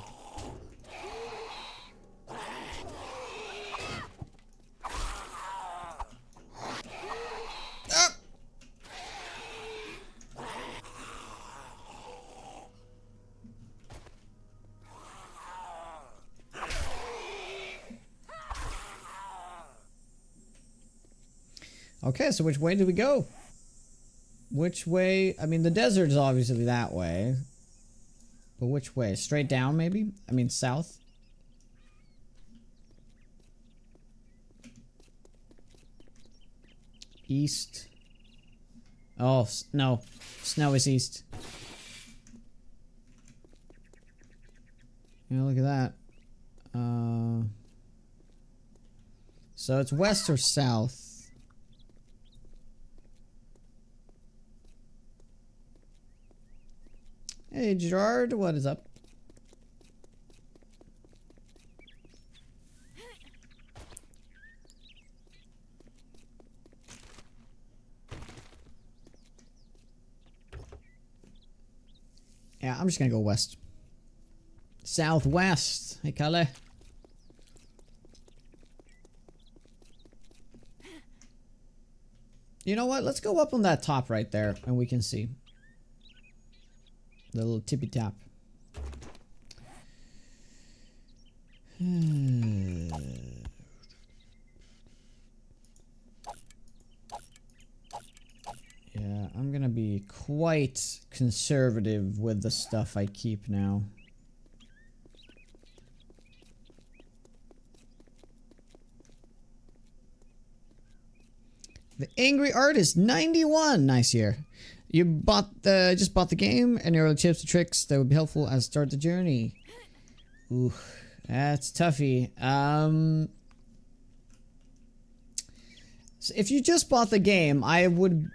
S1: Okay, so which way do we go? Which way? I mean, the desert is obviously that way. But which way? Straight down, maybe? I mean, south? East? Oh, no. Snow is east. Yeah, look at that. So it's west or south? Hey Gerard, what is up? Yeah, I'm just gonna go west. Southwest. Hey Kalle. You know what? Let's go up on that top right there and we can see. The little tippy tap. Yeah, I'm gonna be quite conservative with the stuff I keep now. The Angry Artist 91. Nice year. You bought the just bought the game. Any early tips or tricks that would be helpful as start the journey? Ooh, that's toughy. So if you just bought the game, I would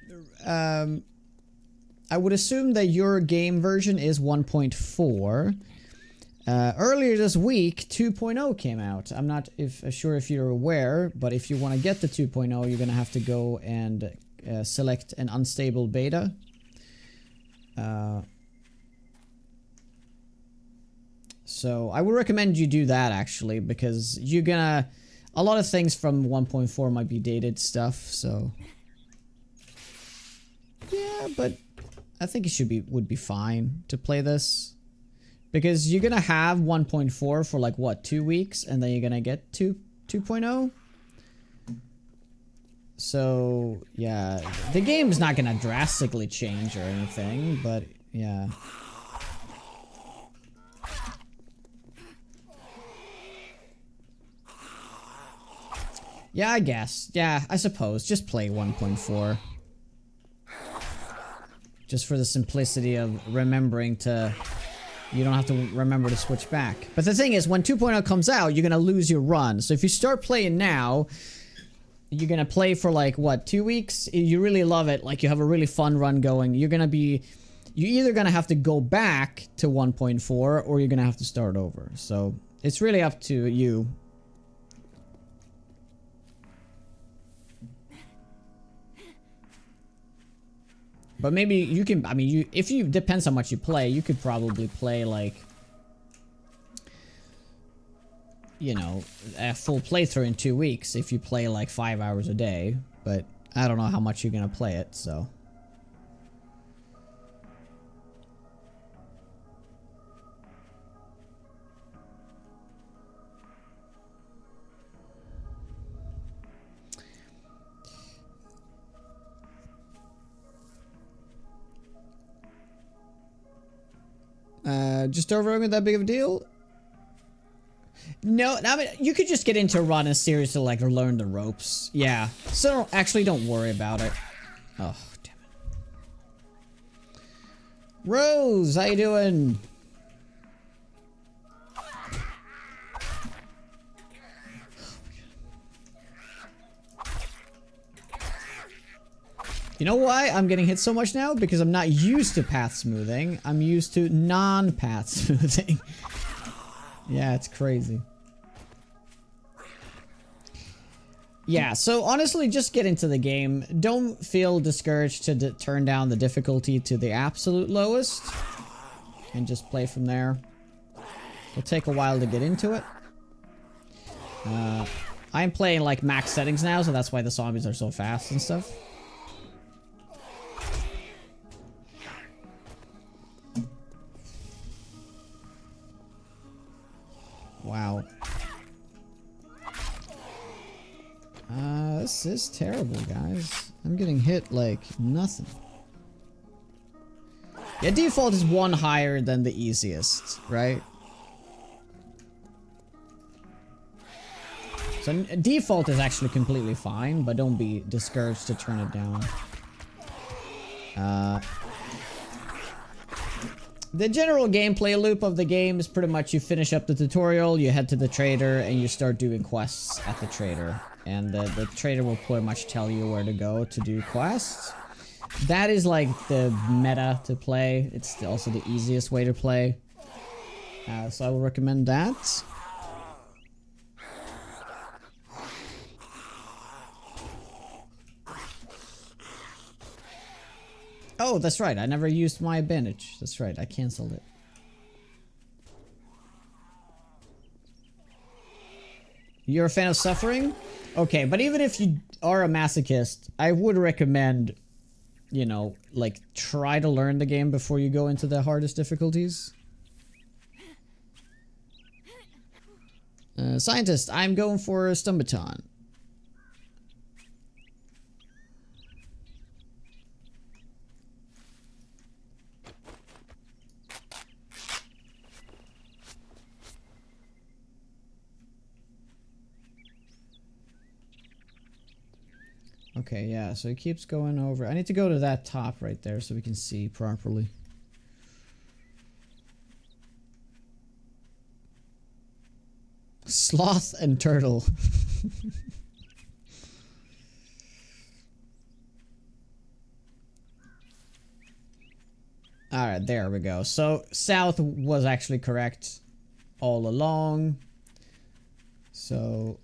S1: assume that your game version is 1.4. Earlier this week, 2.0 came out. I'm not sure if you're aware, but if you want to get the 2.0, you're gonna have to go and select an unstable beta. So I would recommend you do that actually, because you're gonna a lot of things from 1.4 might be dated stuff. So yeah, but I think it would be fine to play this, because you're gonna have 1.4 for like what, 2 weeks, and then you're gonna get 2.0. So yeah, the game's not gonna drastically change or anything, but yeah. Yeah, I guess. Yeah, I suppose. Just play 1.4. Just for the simplicity of remembering to... You don't have to remember to switch back. But the thing is, when 2.0 comes out, you're gonna lose your run. So if you start playing now, you're gonna play for like, what, 2 weeks? You really love it, like you have a really fun run going. You're either gonna have to go back to 1.4 or you're gonna have to start over. So it's really up to you. But maybe you can, I mean, depends how much you play, you could probably play like, you know, a full playthrough in 2 weeks if you play like 5 hours a day. But I don't know how much you're gonna play it, so. Just overrunning that big of a deal? No, I mean, you could just get into a run and seriously like learn the ropes. Yeah. So actually don't worry about it. Oh, damn it. Rose, how you doing? You know why I'm getting hit so much now? Because I'm not used to path smoothing. I'm used to non-path smoothing. Yeah, it's crazy. Yeah, so honestly, just get into the game. Don't feel discouraged to turn down the difficulty to the absolute lowest. And just play from there. It'll take a while to get into it. I'm playing like max settings now, so that's why the zombies are so fast and stuff. Wow. This is terrible, guys. I'm getting hit like nothing. Yeah, default is one higher than the easiest, right? So default is actually completely fine, but don't be discouraged to turn it down. The general gameplay loop of the game is pretty much you finish up the tutorial, you head to the trader, and you start doing quests at the trader. And the trader will pretty much tell you where to go to do quests. That is like the meta to play. It's also the easiest way to play. So I will recommend that. Oh, that's right. I never used my bandage. That's right. I canceled it. You're a fan of suffering? Okay, but even if you are a masochist, I would recommend, you know, like, try to learn the game before you go into the hardest difficulties. Scientist, I'm going for a Stumbaton. Okay, yeah, so it keeps going over. I need to go to that top right there so we can see properly. Sloth and turtle. Alright, there we go. So, south was actually correct all along. So,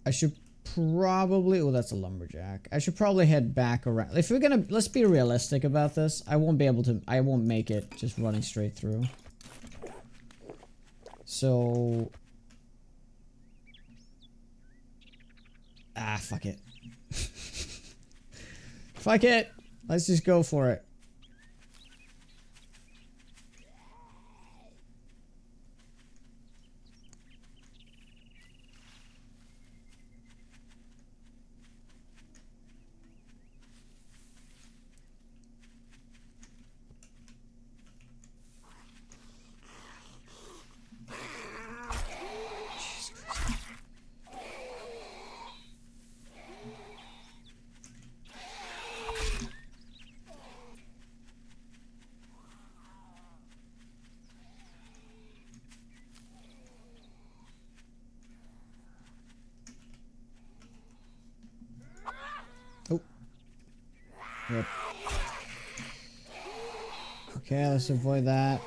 S1: I should probably... Oh, that's a lumberjack. I should probably head back around. If we're gonna... Let's be realistic about this. I won't be able to... I won't make it just running straight through. So... Ah, fuck it. Fuck it! Let's just go for it. Oh. Yep. Okay, let's avoid that.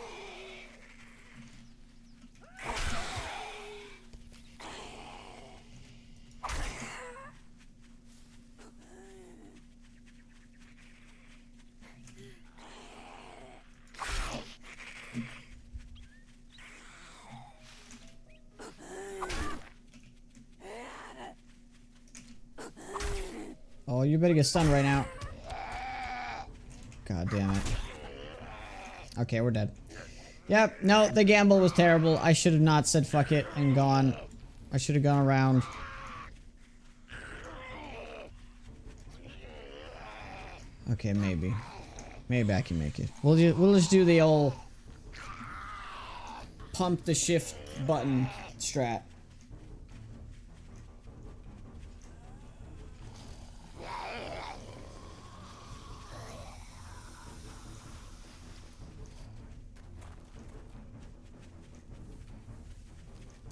S1: Oh, you better get stunned right now. God damn it. Okay, we're dead. Yep, no, the gamble was terrible. I should have not said fuck it and gone. I should have gone around. Okay, maybe. Maybe I can make it. We'll just do the old pump the shift button strat.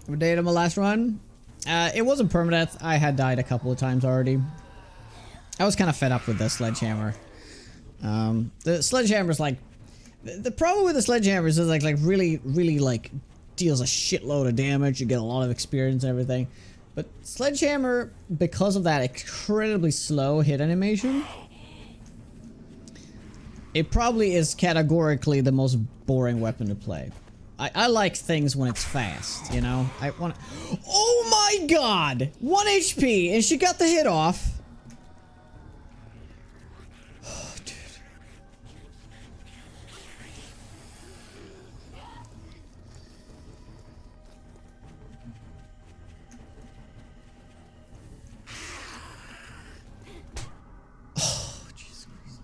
S1: What date on my last run? It wasn't permadeath. I had died a couple of times already. I was kind of fed up with the sledgehammer. The sledgehammer's like... The problem with the sledgehammers is like really like deals a shitload of damage. You get a lot of experience and everything. But Sledgehammer, because of that incredibly slow hit animation, it probably is categorically the most boring weapon to play. I like things when it's fast, you know? I want. Oh my god! 1 HP, and she got the hit off. Oh, dude. Oh, Jesus Christ.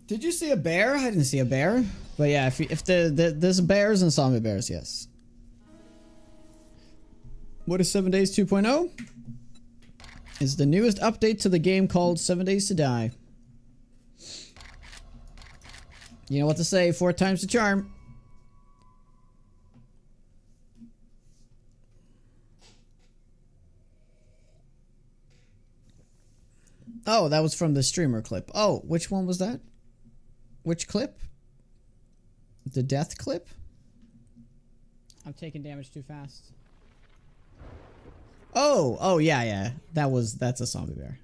S1: Did you see a bear? I didn't see a bear. But yeah, if there's bears and zombie bears, yes. What is 7 Days 2.0? It's the newest update to the game called 7 Days to Die. You know what to say, 4 times the charm. Oh, that was from the streamer clip. Oh, which one was that? Which clip? The death clip? I'm taking damage too fast. Oh, yeah. That's a zombie bear.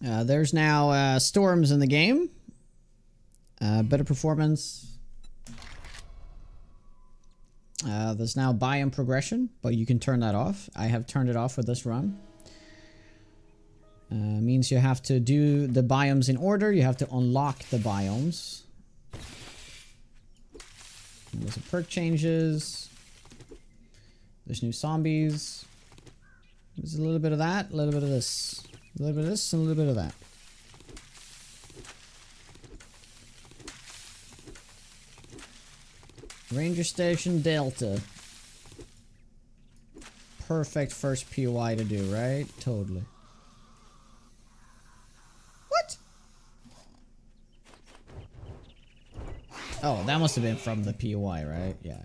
S1: There's now storms in the game. Better performance. There's now biome progression, but you can turn that off. I have turned it off for this run. Means you have to do the biomes in order. You have to unlock the biomes. There's some perk changes. There's new zombies. There's a little bit of that, a little bit of this. A little bit of this, and a little bit of that. Ranger Station Delta. Perfect first POI to do, right? Totally. What? Oh, that must have been from the POI, right? Yeah.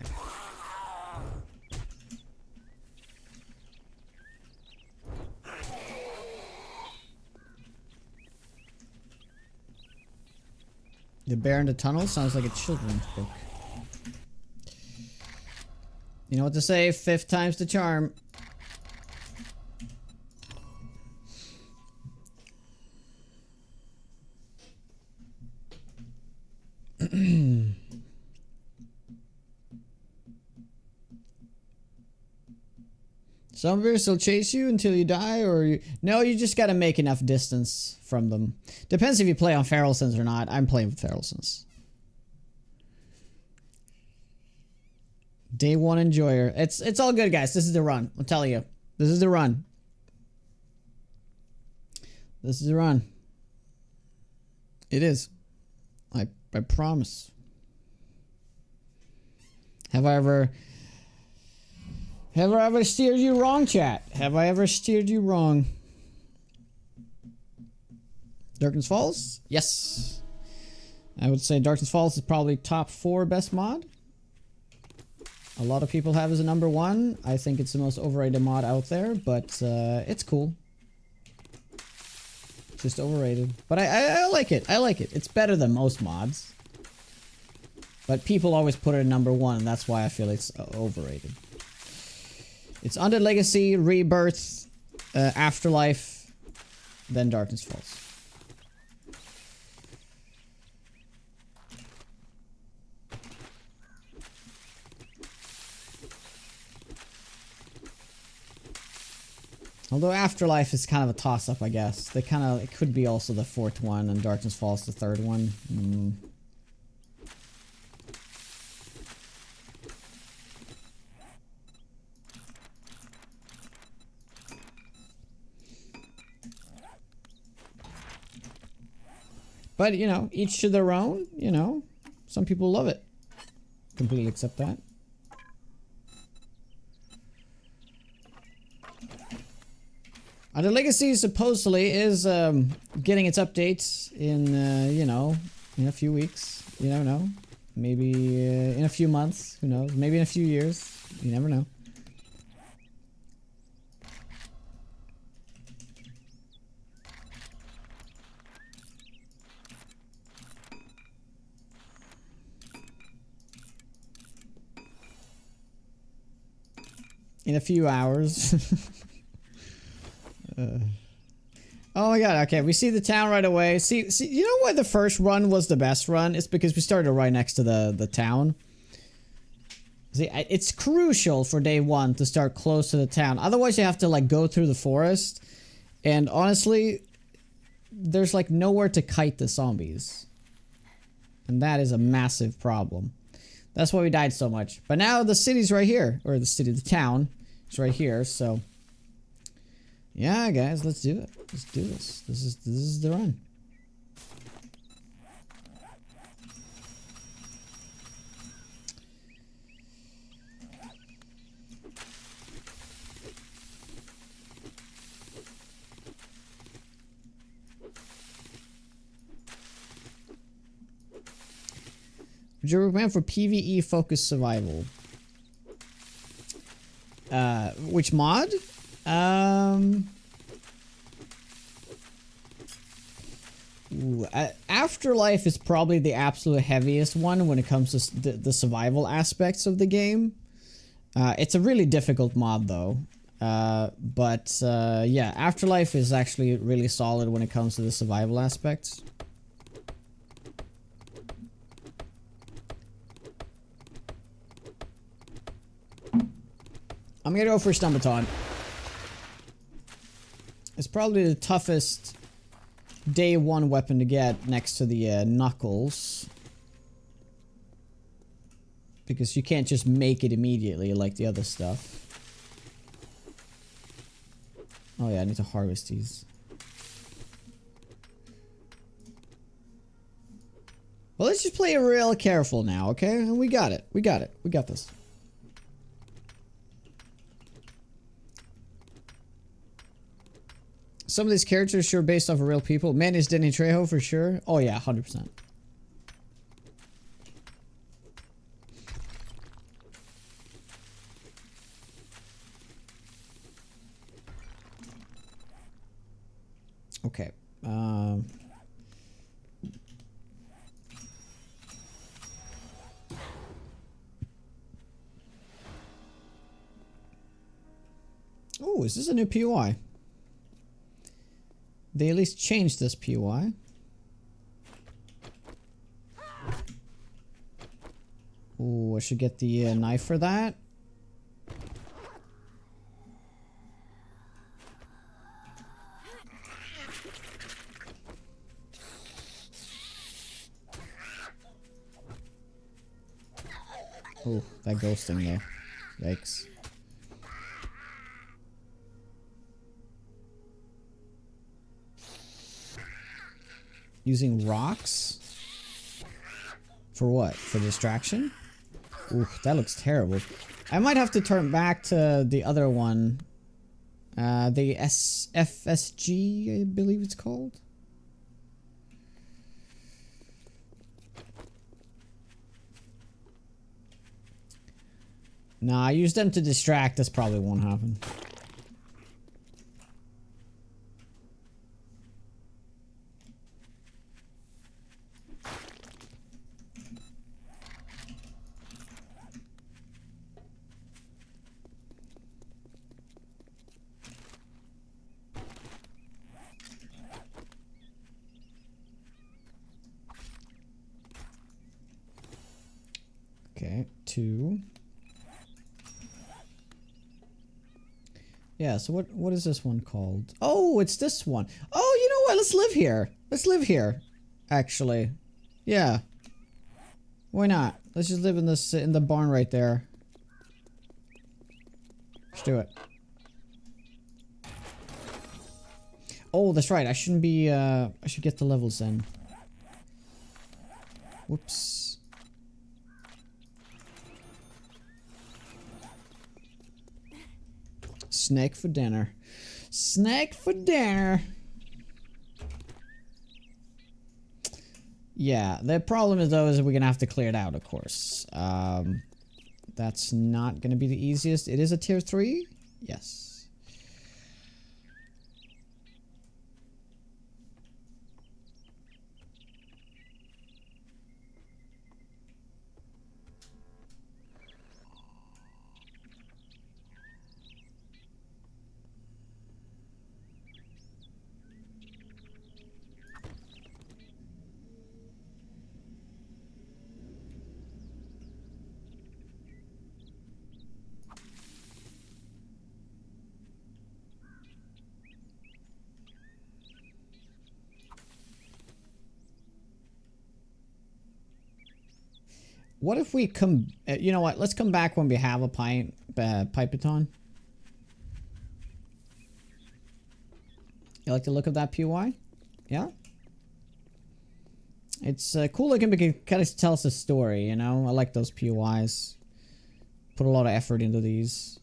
S1: The Bear in the Tunnel sounds like a children's book. You know what to say, 5th time's the charm. Some bears will chase you until you die, or you... No, you just gotta make enough distance from them. Depends if you play on Feral Sense or not. I'm playing with Feral Sense. Day 1 enjoyer. It's all good, guys. This is the run. I'm telling you. This is the run. This is the run. It is. I promise. Have I ever steered you wrong, chat? Have I ever steered you wrong? Darkness Falls? Yes. I would say Darkness Falls is probably top 4 best mod. A lot of people have as a number 1. I think it's the most overrated mod out there, but it's cool. Just overrated. But I like it. I like it. It's better than most mods. But people always put it at number 1, and that's why I feel it's overrated. It's Undead Legacy, Rebirth, Afterlife, then Darkness Falls. Although Afterlife is kind of a toss-up, I guess. It could be also the 4th one, and Darkness Falls the 3rd one. But, you know, each to their own, you know. Some people love it. Completely accept that. The Legacy supposedly is getting its updates in, you know, in a few weeks. You never know. Maybe in a few months. Who knows? Maybe in a few years. You never know. In a few hours. Oh my god, okay, we see the town right away. See, you know why the first run was the best run? It's because we started right next to the town. See, it's crucial for day one to start close to the town. Otherwise, you have to, like, go through the forest. And honestly, there's, like, nowhere to kite the zombies. And that is a massive problem. That's why we died so much. But now the city's right here. Or the town is right here, so... Yeah, guys, let's do it. Let's do this. This is the run. Would you recommend for PvE focused survival? Which mod? Afterlife is probably the absolute heaviest one when it comes to the survival aspects of the game. It's a really difficult mod though. Yeah, Afterlife is actually really solid when it comes to the survival aspects. I'm gonna go for Stumbaton. It's probably the toughest day one weapon to get next to the Knuckles. Because you can't just make it immediately like the other stuff. Oh yeah, I need to harvest these. Well, let's just play it real careful now, okay? And we got it. We got it. We got this. Some of these characters sure based off of real people. Man is Danny Trejo for sure. Oh yeah, 100%. Okay. Oh, is this a new POI? They at least changed this POI. Oh, I should get the knife for that. Oh, that ghosting though. Yikes. Using rocks? For what? For distraction? Ooh, that looks terrible. I might have to turn back to the other one. The FSG, I believe it's called. Nah, I use them to distract. This probably won't happen. Okay, 2. Yeah, so what is this one called? Oh, it's this one. Oh, you know what? Let's live here. Let's live here. Actually. Yeah. Why not? Let's just live in this in the barn right there. Let's do it. Oh, that's right. I shouldn't be I should get the levels then. Whoops. Snake for dinner. Snack for dinner. Yeah, the problem is though is we're gonna have to clear it out, of course. That's not gonna be the easiest. It is a tier 3? Yes. What if we come... you know what? Let's come back when we have a Pipeton. You like the look of that POI? Yeah? It's cool looking because it kind of tells a story, you know? I like those POIs. Put a lot of effort into these.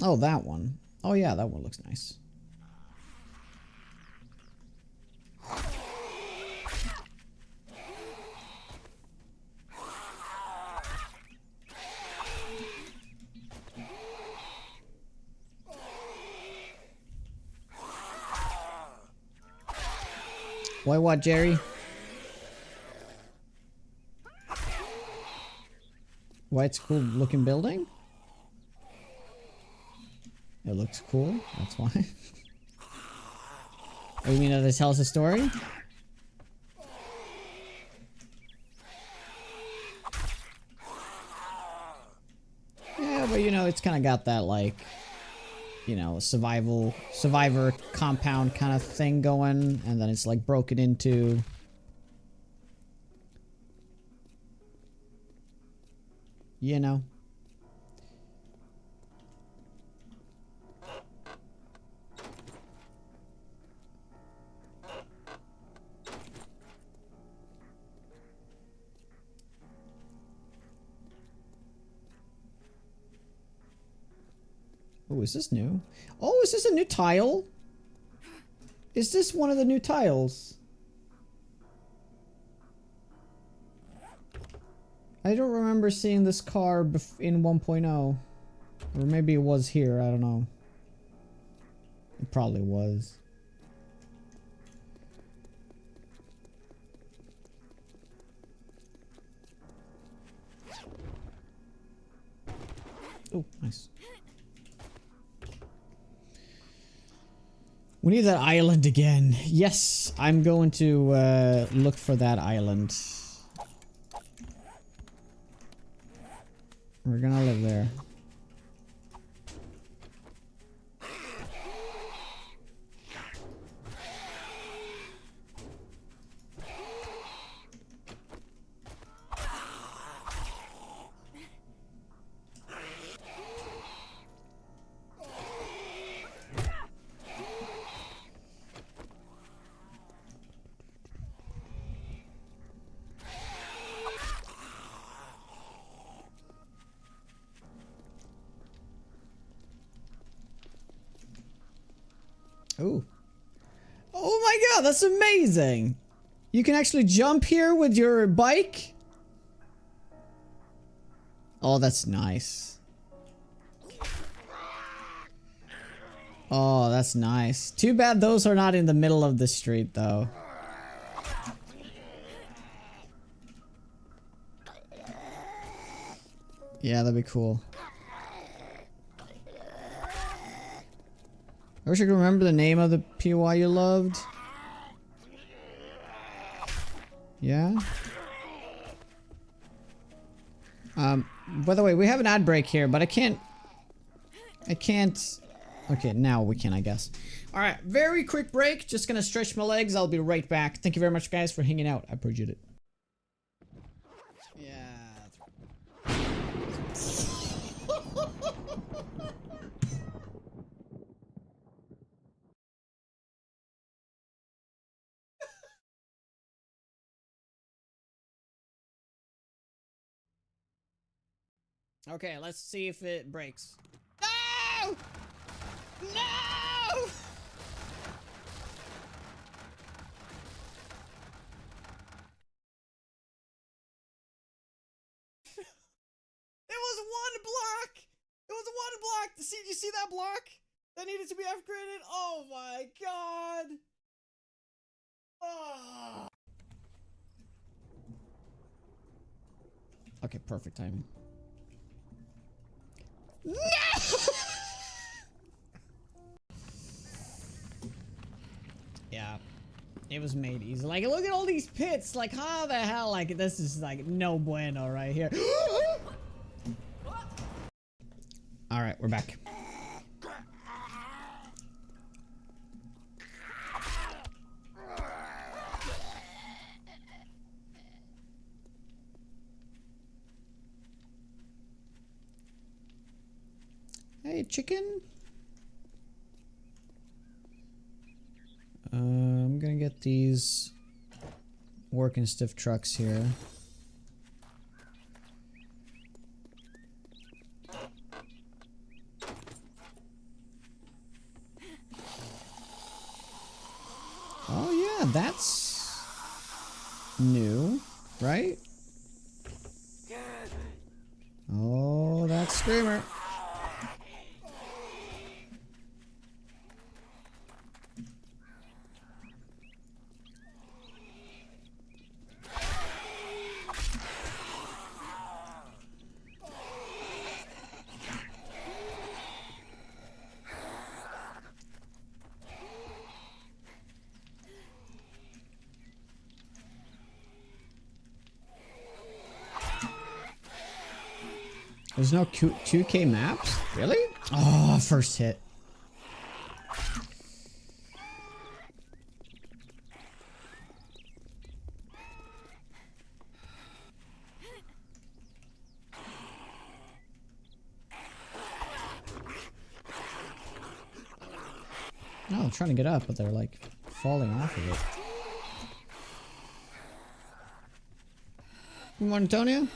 S1: Oh, that one. Oh yeah, that one looks nice. Why what, Jerry? Why it's a cool looking building? It looks cool, that's why. Oh, you mean that it tells a story? Yeah, but you know, it's kind of got that like, you know, survivor compound kind of thing going, and then it's like broken into. You know. Oh, is this new? Oh, is this a new tile? Is this one of the new tiles? I don't remember seeing this car in 1.0. Or maybe it was here, I don't know. It probably was. Oh, nice. We need that island again. Yes, I'm going to look for that island. We're gonna live there. Ooh. Oh my god, that's amazing! You can actually jump here with your bike? Oh, that's nice. Oh, that's nice. Too bad those are not in the middle of the street, though. Yeah, that'd be cool. I wish I could remember the name of the POI you loved. Yeah? By the way, we have an ad break here, but I can't... Okay, now we can, I guess. Alright, very quick break. Just gonna stretch my legs. I'll be right back. Thank you very much, guys, for hanging out. I appreciate it. Yeah. Okay, let's see if it breaks. Ah! No! It was one block! It was one block! See, did you see that block? That needed to be upgraded? Oh my god! Oh. Okay, perfect timing. No! Yeah. It was made easy. Like, look at all these pits. Like, how the hell? Like, this is like no bueno right here. Alright, we're back. Hey, chicken. I'm gonna get these working stiff trucks here. Oh yeah, that's new, right? Oh, that screamer. There's no 2K maps? Really? Oh, first hit. No, I'm trying to get up, but they're like falling off of it. Good morning, Antonio.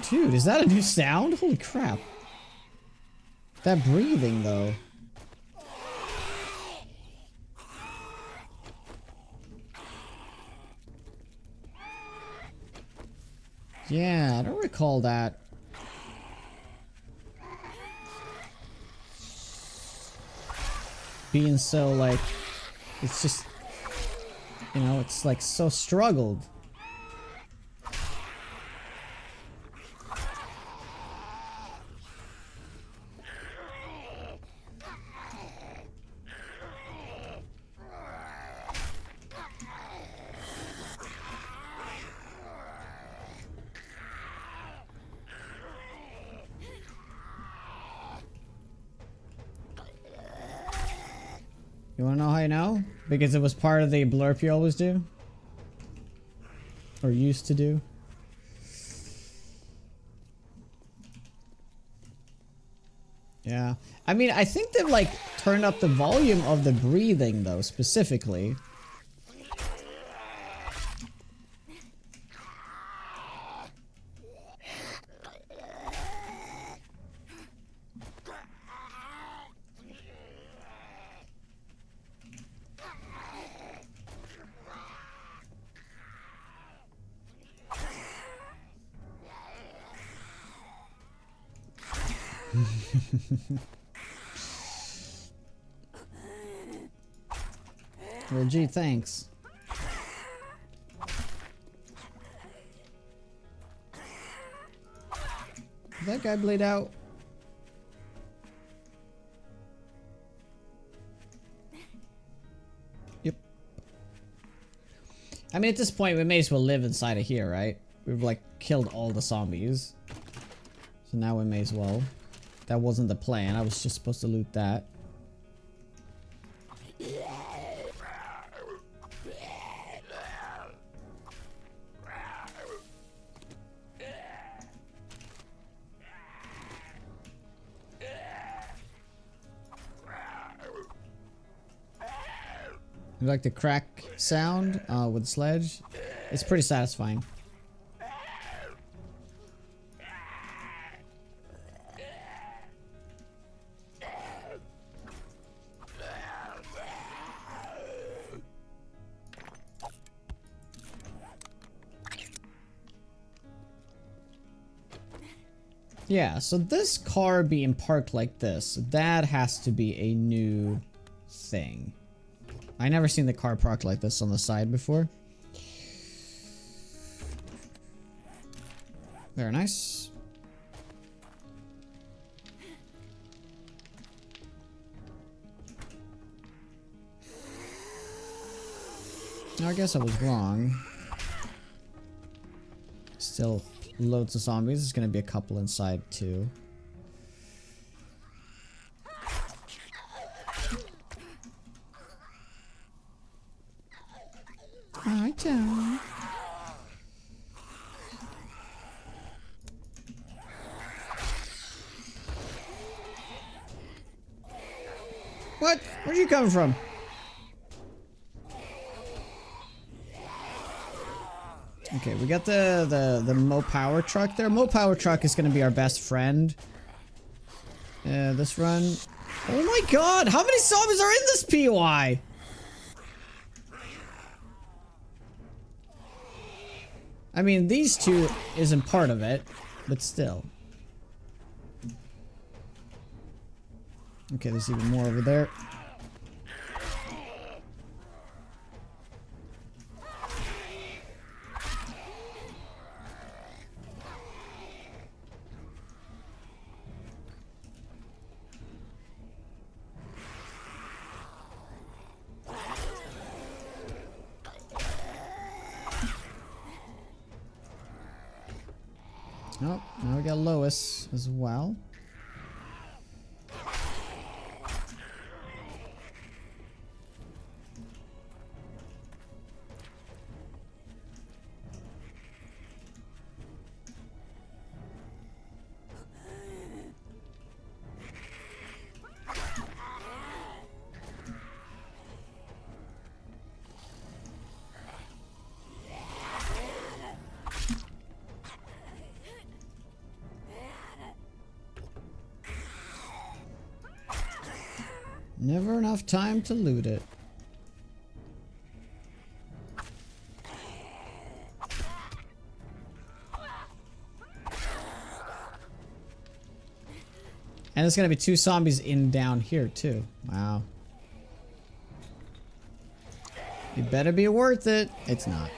S1: Dude, is that a new sound? Holy crap. That breathing, though. Yeah, I don't recall that. Being so, like, it's just, you know, it's like so struggled. You wanna know how I know? Because it was part of the blurb you always do? Or used to do? Yeah. I mean, I think they've like turned up the volume of the breathing though, specifically. Well, gee, thanks. Did that guy bleed out? Yep. I mean, at this point, we may as well live inside of here, right? We've, like, killed all the zombies. So now we may as well. That wasn't the plan. I was just supposed to loot that. You like the crack sound with the sledge? It's pretty satisfying. Yeah, so this car being parked like this, that has to be a new thing. I never seen the car parked like this on the side before. Very nice. I guess I was wrong. Still loads of zombies. There's gonna be a couple inside too. Hi, Tom. What? Where'd you come from? Okay, we got the Mo Power Truck there. Mo Power Truck is gonna be our best friend. This run. Oh my god, how many zombies are in this POI? I mean, these two isn't part of it, but still. Okay, there's even more over there. Oh, now we got Lois as well. Never enough time to loot it. And there's gonna be two zombies in down here too. Wow. It better be worth it. It's not.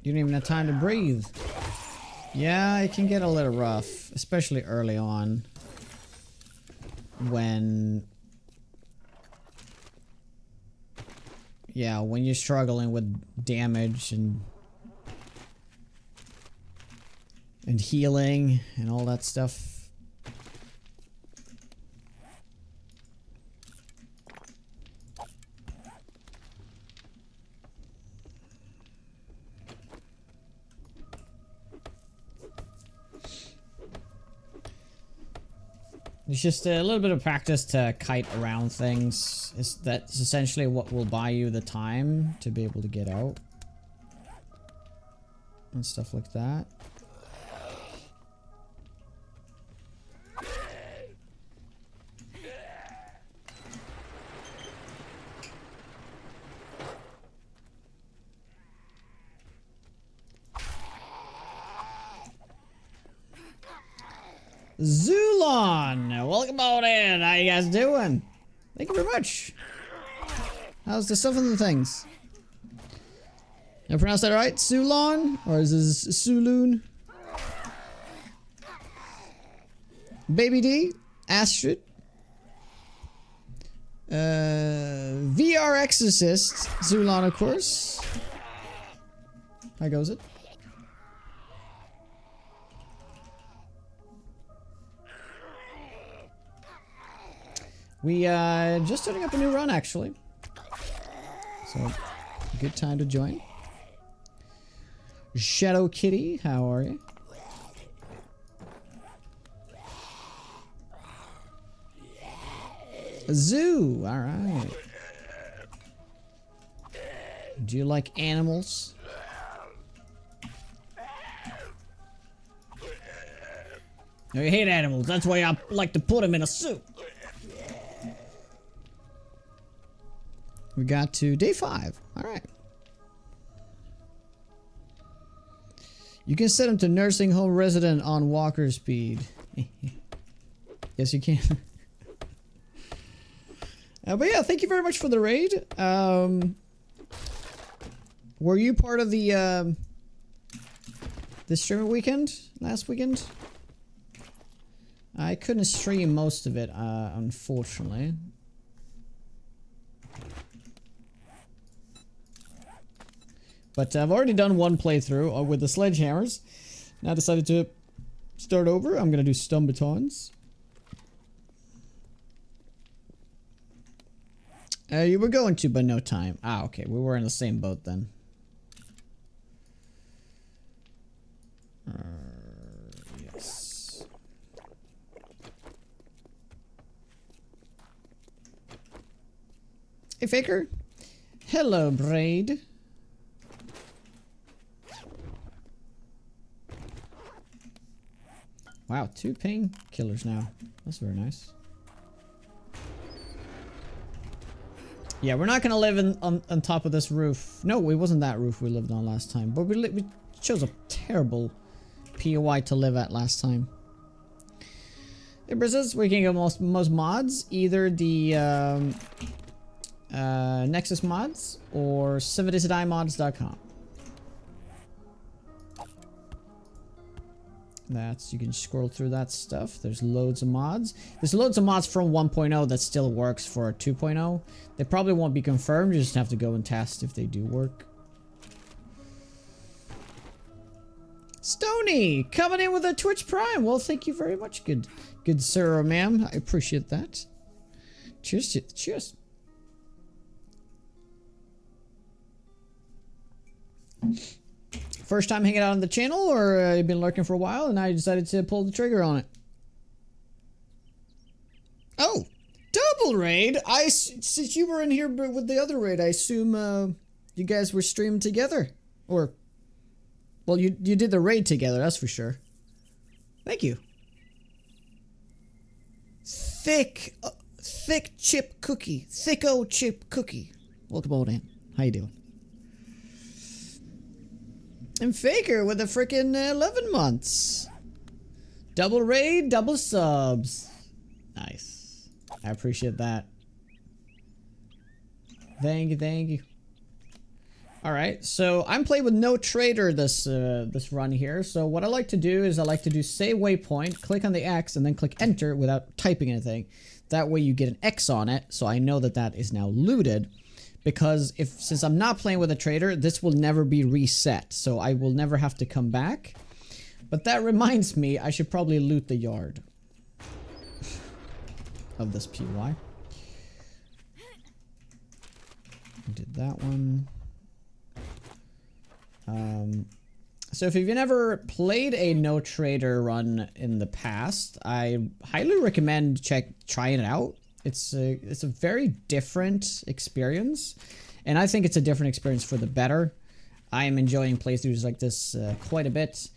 S1: You don't even have time to breathe. Yeah, it can get a little rough, especially early on. When... Yeah, when you're struggling with damage and healing and all that stuff. It's just a little bit of practice to kite around things. That's essentially what will buy you the time to be able to get out. And stuff like that. Zulon! Welcome on in! How you guys doing? Thank you very much. How's the stuff and the things? Did I pronounce that right? Zulon? Or is this Suloon? Baby D? Astrid? VR Exorcist. Zulon, of course. How goes it? We just starting up a new run actually. So good time to join. Shadow Kitty, how are you? Zoo, alright. Do you like animals? I hate animals. That's why I like to put them in a soup. We got to day 5. All right. You can set him to nursing home resident on walker speed. Yes, you can. But yeah, thank you very much for the raid. Were you part of the streaming weekend last weekend? I couldn't stream most of it, unfortunately. But I've already done one playthrough with the sledgehammers. Now I decided to start over. I'm gonna do stun batons. You were going to, but no time. Ah, okay. We were in the same boat then. Yes. Hey, Faker. Hello, Braid. Wow, 2 painkillers now. That's very nice. Yeah, we're not gonna live on top of this roof. No, it wasn't that roof we lived on last time. But we chose a terrible POI to live at last time. Hey, Brizzes, we can get most mods. Either the Nexus mods or civilizedimods.com. You can scroll through that stuff. There's loads of mods. There's loads of mods from 1.0 that still works for 2.0. They probably won't be confirmed. You just have to go and test if they do work. Stony coming in with a Twitch Prime. Well, thank you very much, good sir or ma'am. I appreciate that. Cheers. Cheers. First time hanging out on the channel, or you've been lurking for a while and I decided to pull the trigger on it? Oh, double raid. Since you were in here with the other raid, I assume you guys were streamed together, or well, you did the raid together, that's for sure. Thank you. Thick chip cookie, thicko chip cookie. Welcome on in. How you doing? And Faker with a freaking 11 months. Double raid, double subs. Nice. I appreciate that. Thank you. Alright, so I'm playing with no trader this run here. So what I like to do is I like to do say waypoint, click on the X, and then click enter without typing anything. That way you get an X on it, so I know that that is now looted. Because since I'm not playing with a trader, this will never be reset. So I will never have to come back. But that reminds me, I should probably loot the yard of this PY. I did that one. So if you've never played a no trader run in the past, I highly recommend trying it out. It's a very different experience, and I think it's a different experience for the better. I am enjoying playthroughs like this quite a bit.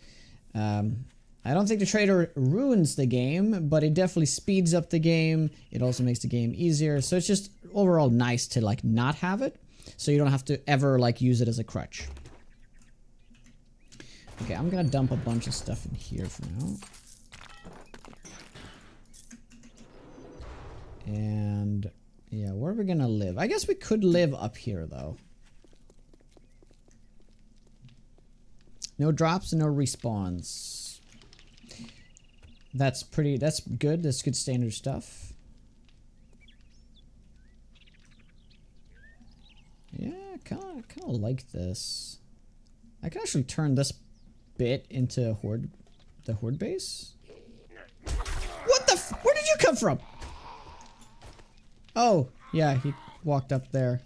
S1: I don't think the trader ruins the game, but it definitely speeds up the game. It also makes the game easier, so it's just overall nice to like not have it, so you don't have to ever like use it as a crutch. Okay, I'm gonna dump a bunch of stuff in here for now. And yeah, where are we gonna live? I guess we could live up here though. No drops and no respawns. That's good. That's good standard stuff. Yeah, kinda like this. I can actually turn this bit into the horde base. What the where did you come from? Oh, yeah, he walked up there.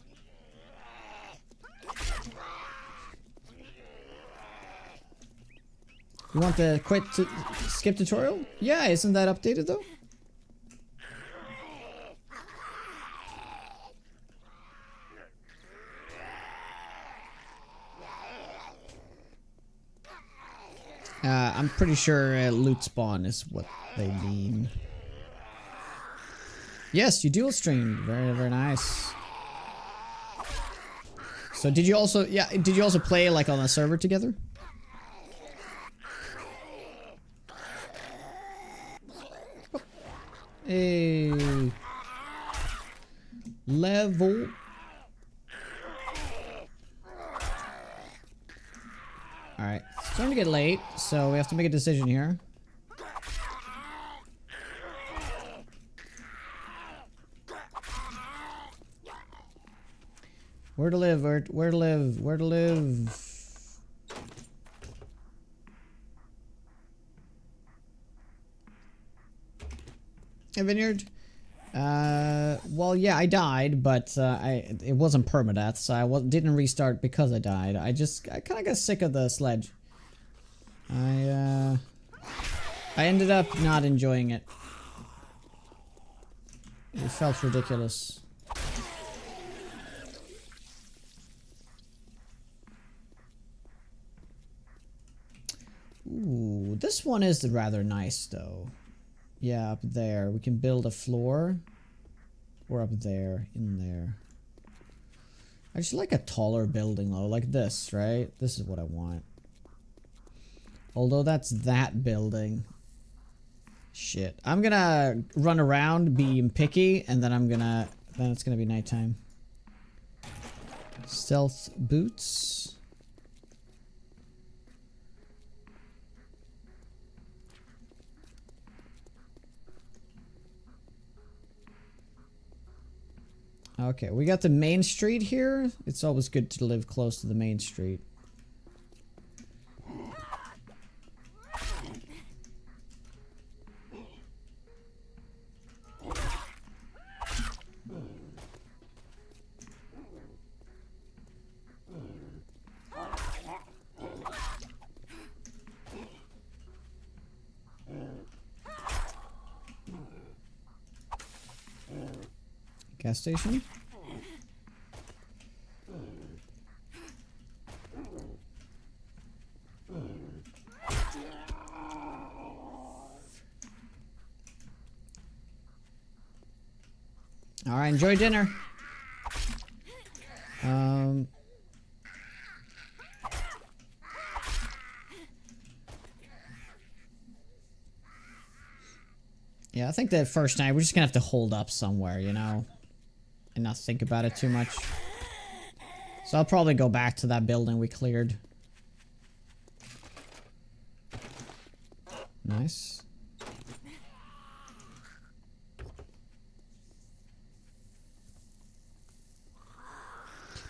S1: You want the skip tutorial? Yeah, isn't that updated though? I'm pretty sure loot spawn is what they mean. Yes, you dual streamed. Very, very nice. So did you also, did you also play like on a server together? Hey. Level. Alright, it's starting to get late, so we have to make a decision here. Where to live, where to live, where to live. A vineyard? Well, yeah, I died, but it wasn't permadeath, so I didn't restart because I died. I kind of got sick of the sledge. I ended up not enjoying it. It felt ridiculous. Ooh, this one is rather nice, though. Yeah, up there. We can build a floor. Or up there, in there. I just like a taller building, though, like this, right? This is what I want. Although that's that building. Shit. I'm gonna run around, being picky, and then then it's gonna be nighttime. Stealth boots. Okay, we got the main street here. It's always good to live close to the main street. Gas station. All right, enjoy dinner. Yeah, I think that first night we're just gonna have to hold up somewhere, you know, and not think about it too much. So I'll probably go back to that building we cleared. Nice.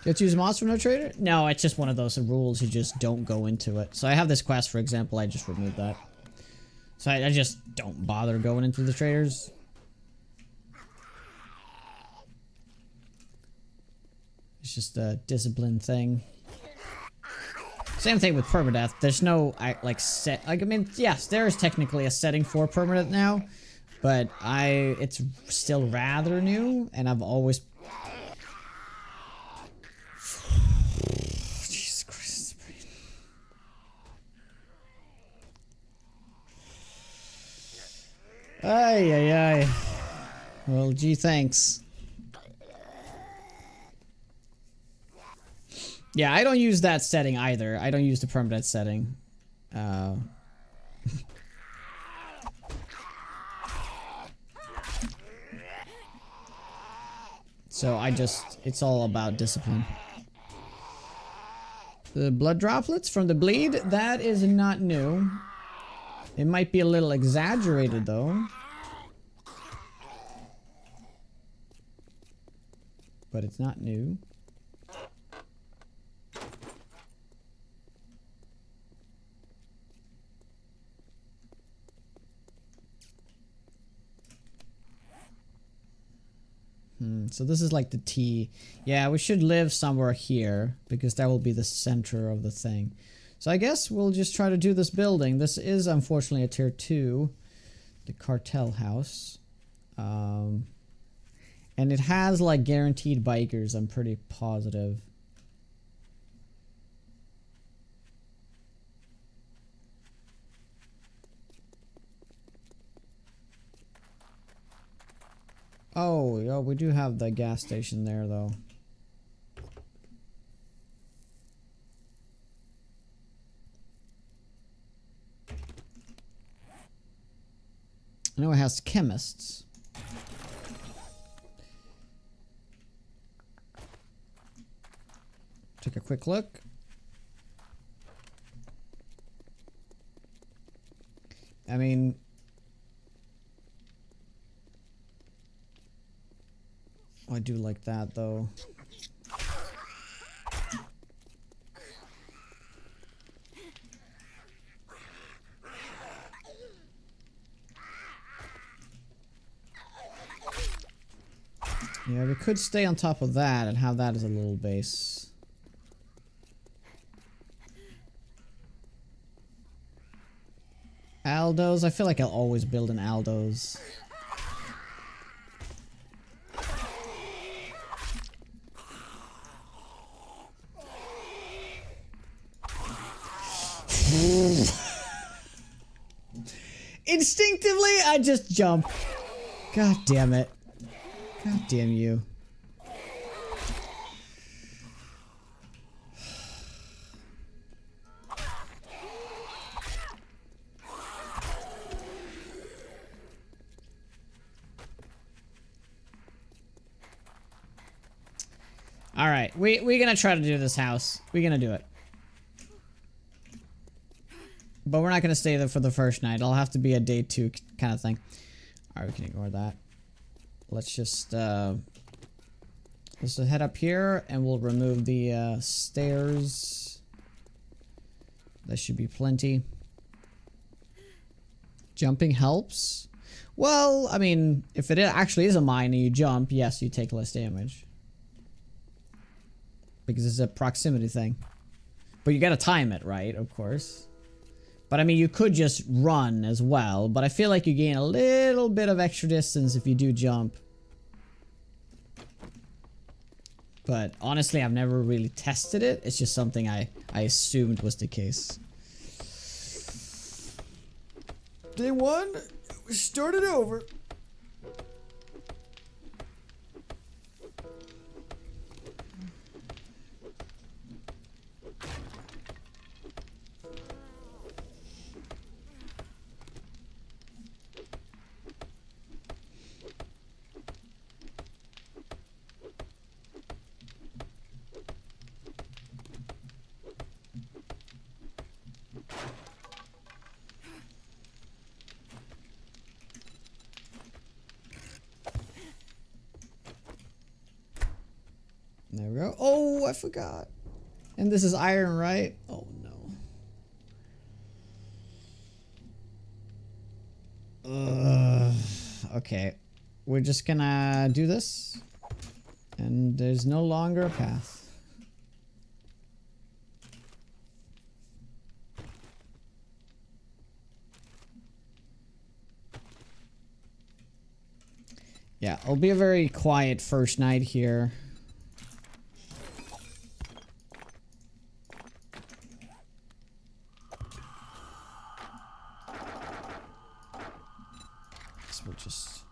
S1: Do you have to use Monster No Trader? No, it's just one of those rules, you just don't go into it. So I have this quest, for example, I just removed that. So I just don't bother going into the traders. It's just a discipline thing. Same thing with permadeath. There's no like set. Like I mean, yes, there is technically a setting for permadeath now, but it's still rather new, and I've always. Jesus Christ. Ay ay ay. Well, gee, thanks. Yeah, I don't use that setting either. I don't use the permadeath setting. So it's all about discipline. The blood droplets from the bleed, that is not new. It might be a little exaggerated though. But it's not new. So this is like the T. Yeah, we should live somewhere here because that will be the center of the thing. So I guess we'll just try to do this building. This is unfortunately a tier 2, the cartel house. And it has like guaranteed bikers, I'm pretty positive. Oh, yeah, we do have the gas station there, though. I know it has chemists. Take a quick look. I mean... I do like that, though. Yeah, we could stay on top of that and have that as a little base. Aldos? I feel like I'll always build an Aldos. Instinctively, I just jump. God damn it. God damn you. Alright, we're gonna try to do this house. We're gonna do it. But we're not gonna stay there for the first night. It'll have to be a day 2 kind of thing. Alright, we can ignore that. Let's just let's head up here and we'll remove the stairs. That should be plenty. Jumping helps. Well, I mean, if it actually is a mine and you jump, yes, you take less damage. Because it's a proximity thing. But you gotta time it, right? Of course. But I mean, you could just run as well. But I feel like you gain a little bit of extra distance if you do jump. But honestly, I've never really tested it. It's just something I assumed was the case. Day 1, we started over. There we go. Oh, I forgot. And this is iron, right? Oh, no. Okay. We're just gonna do this. And there's no longer a path. Yeah, it'll be a very quiet first night here. We'll just,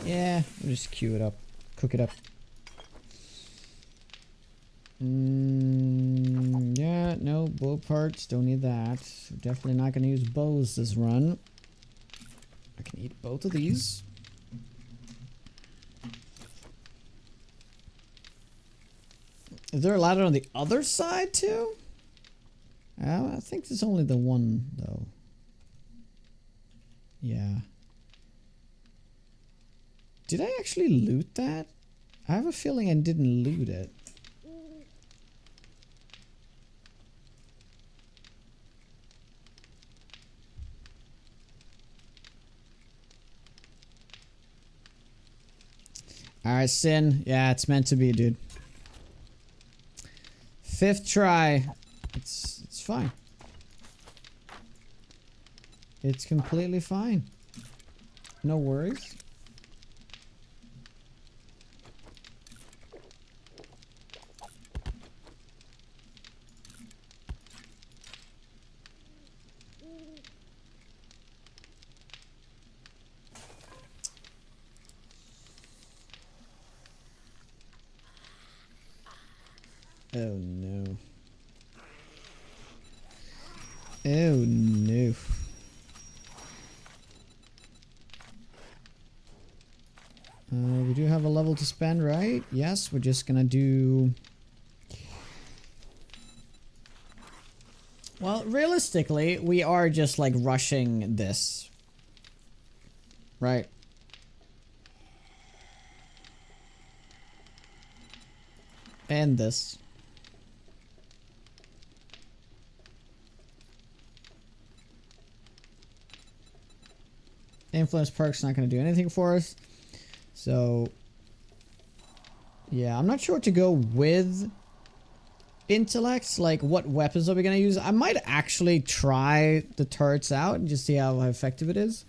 S1: yeah, we'll just queue it up, cook it up. Yeah, no, bow parts, don't need that. Definitely not gonna use bows this run. I can eat both of these. Is there a ladder on the other side too? I think there's only the one though. Yeah. Did I actually loot that? I have a feeling I didn't loot it. Alright, Sin. Yeah, it's meant to be, dude. 5th try. It's fine. It's completely fine. No worries. Oh no. Oh no. We do have a level to spend, right? Yes, we're just gonna do... Well, realistically, we are just like rushing this. Right? And this. Influence perk's not going to do anything for us. So, yeah, I'm not sure what to go with intellect. Like, what weapons are we going to use? I might actually try the turrets out and just see how effective it is.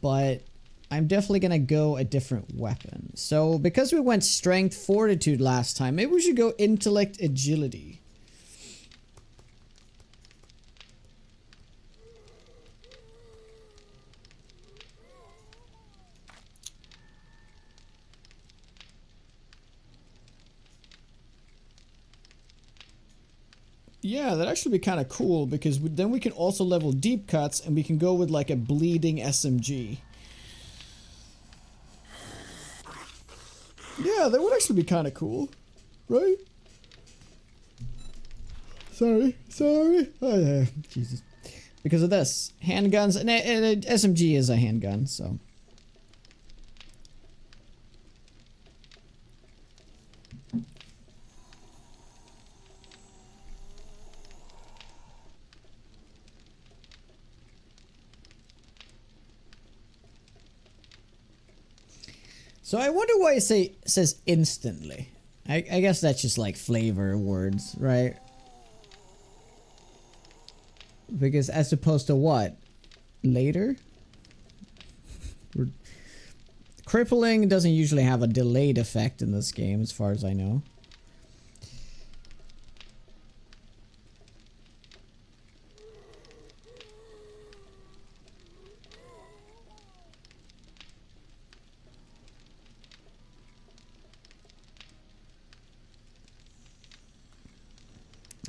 S1: But I'm definitely going to go a different weapon. So, because we went strength, fortitude last time, maybe we should go intellect, agility. Yeah, that'd actually be kind of cool because then we can also level deep cuts and we can go with like a bleeding SMG. Yeah, that would actually be kind of cool, right? Sorry. Oh yeah, Jesus. Because of this, handguns, and SMG is a handgun, so. So I wonder why it says instantly. I guess that's just like flavor words, right? Because as opposed to what? Later? Crippling doesn't usually have a delayed effect in this game as far as I know.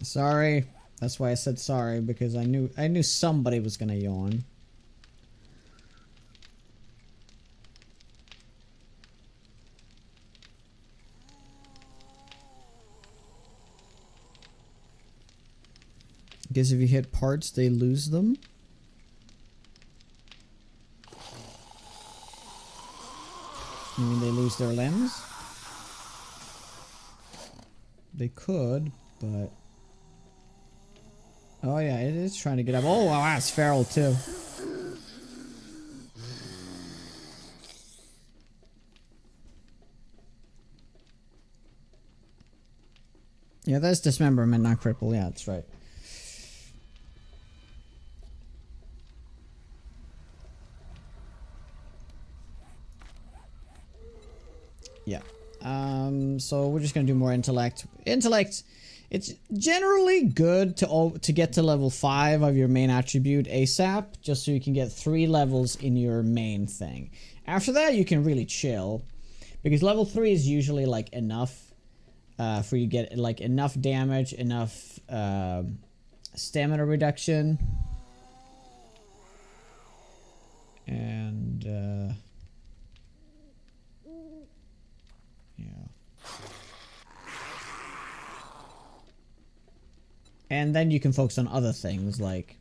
S1: Sorry. That's why I said sorry, because I knew somebody was gonna yawn. Guess if you hit parts, they lose them. You mean they lose their limbs? They could, but... Oh yeah, it is trying to get up. Oh wow, that's feral too. Yeah, that's dismemberment, not cripple. Yeah, that's right. Yeah. So we're just gonna do more intellect. Intellect, it's generally good to get to level 5 of your main attribute ASAP, just so you can get 3 levels in your main thing. After that, you can really chill, because level 3 is usually like enough for you to get like enough damage, enough stamina reduction, and yeah. And then you can focus on other things like,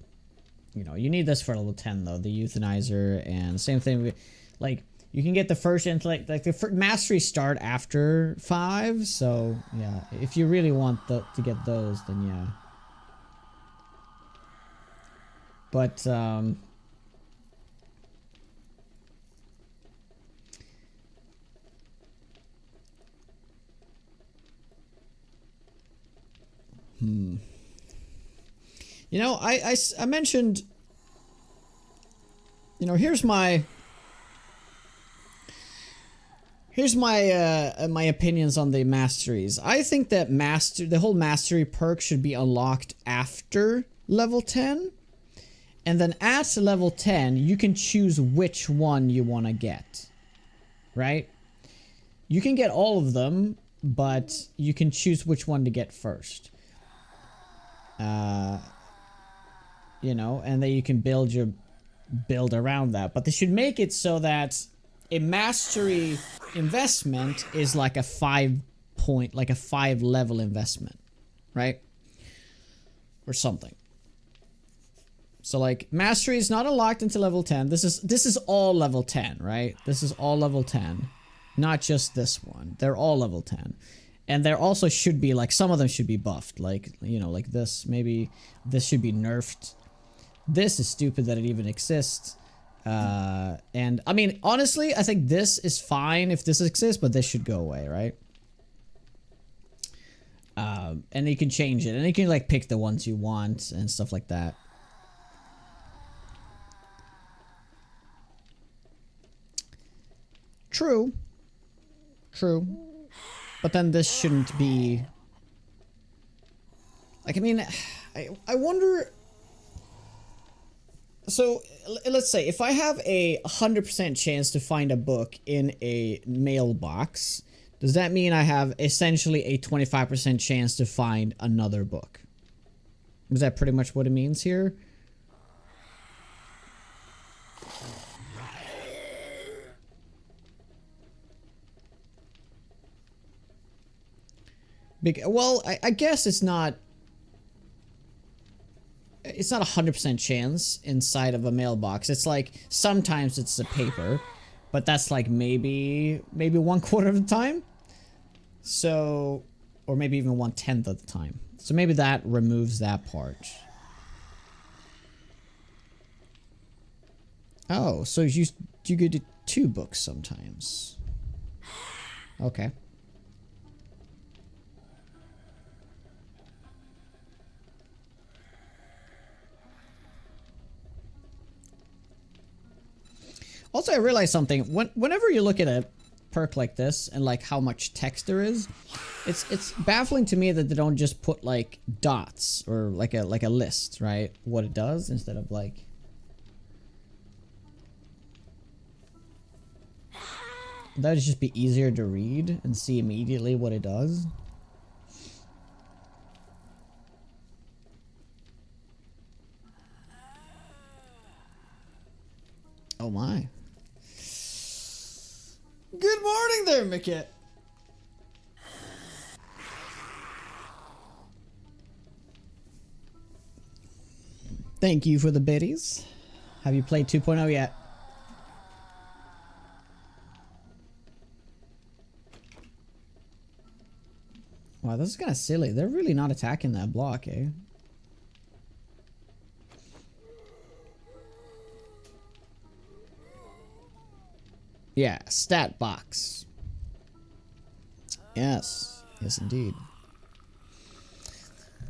S1: you know, you need this for level 10 though, the euthanizer, and same thing with, like, you can get the first intellect, like the first mastery start after 5, so yeah, if you really want to get those, then yeah. But, you know, I mentioned, you know, here's my my opinions on the masteries. I think that the whole mastery perk should be unlocked after level 10. And then at level 10, you can choose which one you want to get. Right? You can get all of them, but you can choose which one to get first. You know, and then you can build around that. But they should make it so that a mastery investment is like a 5 level investment, right? Or something. So like mastery is not unlocked until level 10. This is all level 10, right? This is all level 10. Not just this one. They're all level 10. And there also should be like some of them should be buffed, like, you know, like this. Maybe this should be nerfed. This is stupid that it even exists. And I mean, honestly, I think this is fine if this exists, but this should go away, right? And you can change it, and you can like pick the ones you want and stuff like that. True. True. But then this shouldn't be... Like, I mean, I wonder... So, let's say, if I have a 100% chance to find a book in a mailbox, does that mean I have essentially a 25% chance to find another book? Is that pretty much what it means here? Well, I guess it's not... It's not a 100% chance inside of a mailbox. It's like, sometimes it's a paper, but that's like maybe 1/4 of the time. So, or maybe even 1/10 of the time. So maybe that removes that part. Oh, so you get to 2 books sometimes. Okay. Also, I realized something. Whenever you look at a perk like this and like how much text there is, it's baffling to me that they don't just put like dots or like a list, right? What it does instead of like. That would just be easier to read and see immediately what it does. Oh my. Good morning there, Mickey. Thank you for the biddies. Have you played 2.0 yet? Wow, this is kind of silly. They're really not attacking that block, eh? Yeah, stat box. Yes. Yes, indeed.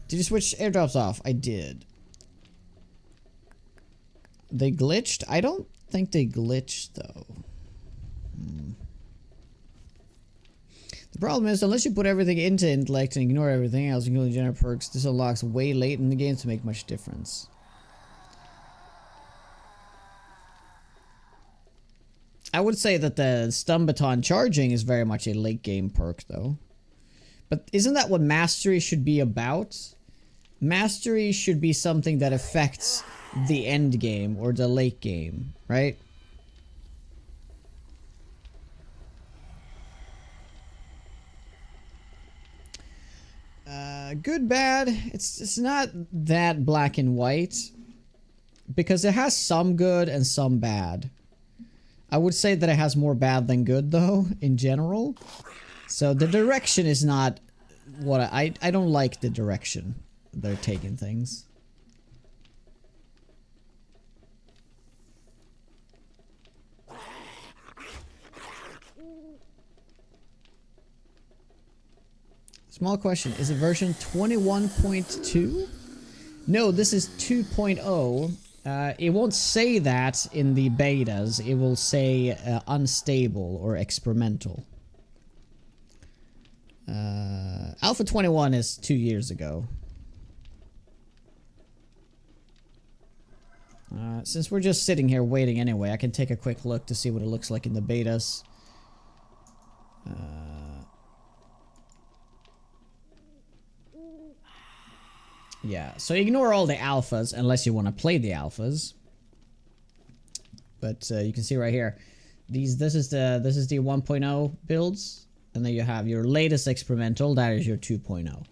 S1: Did you switch airdrops off? I did. They glitched? I don't think they glitched, though. The problem is, unless you put everything into intellect and ignore everything else, including general perks, this unlocks way late in the game to make much difference. I would say that the stun baton charging is very much a late game perk, though. But isn't that what mastery should be about? Mastery should be something that affects the end game or the late game, right? Good, bad. It's not that black and white, because it has some good and some bad. I would say that it has more bad than good, though, in general. So the direction is not what I don't like the direction they're taking things. Small question, is it version 21.2? No, this is 2.0. It won't say that in the betas. It will say unstable or experimental. Alpha 21 is 2 years ago. Since we're just sitting here waiting anyway, I can take a quick look to see what it looks like in the betas. Yeah, so ignore all the alphas unless you want to play the alphas. But you can see right here, this is the 1.0 builds, and then you have your latest experimental. That is your 2.0.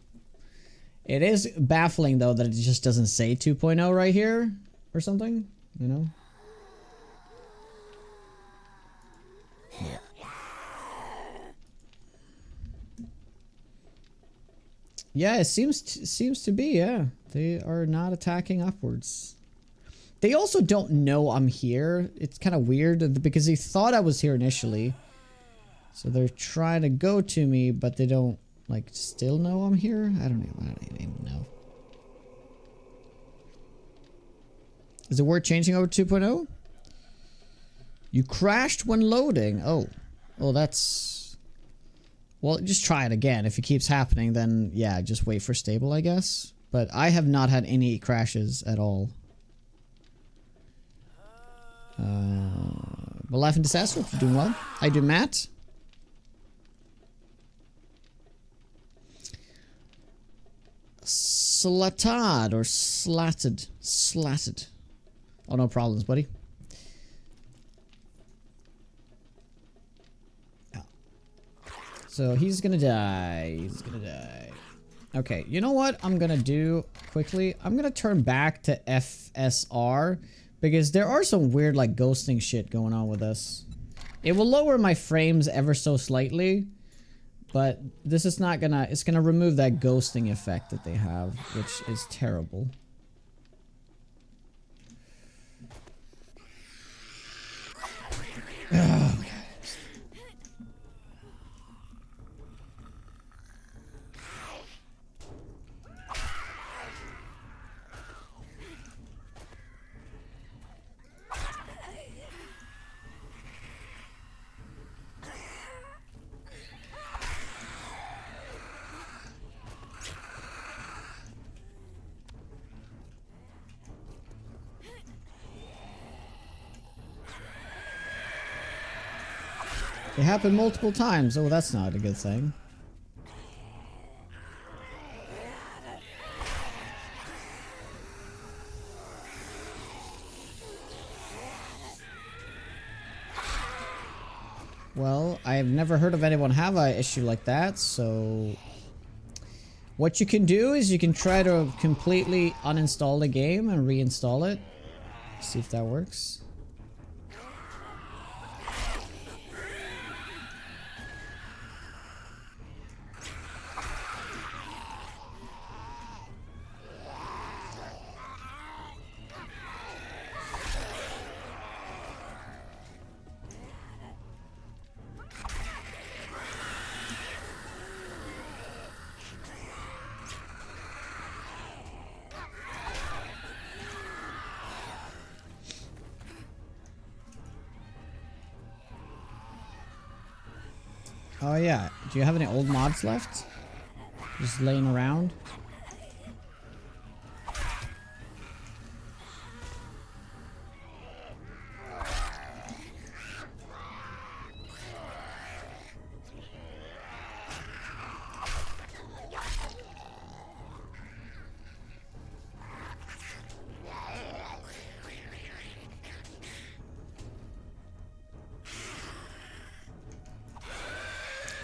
S1: It is baffling though that it just doesn't say 2.0 right here or something, you know. Yeah. Yeah, it seems to be. Yeah, they are not attacking upwards. They also don't know I'm here. It's kind of weird because they thought I was here initially. So they're trying to go to me, but they don't, like, still know I'm here? I don't even know. Is it worth changing over to 2.0? You crashed when loading. Oh. Oh, that's... Well, just try it again. If it keeps happening, then, yeah, just wait for stable, I guess. But I have not had any crashes at all. Well, Life and Disaster, if you're doing well. I do Matt. Slatad or slatted. Slatted. Oh, no problems, buddy. Oh. So he's gonna die. He's gonna die. Okay, you know what I'm gonna do quickly? I'm gonna turn back to FSR. Because there are some weird, like, ghosting shit going on with this. It will lower my frames ever so slightly. But this is not gonna... It's gonna remove that ghosting effect that they have. Which is terrible. Oh, God. It happened multiple times. Oh, that's not a good thing. Well, I've never heard of anyone have an issue like that, so... What you can do is you can try to completely uninstall the game and reinstall it. See if that works. Oh yeah, do you have any old mods left? Just laying around?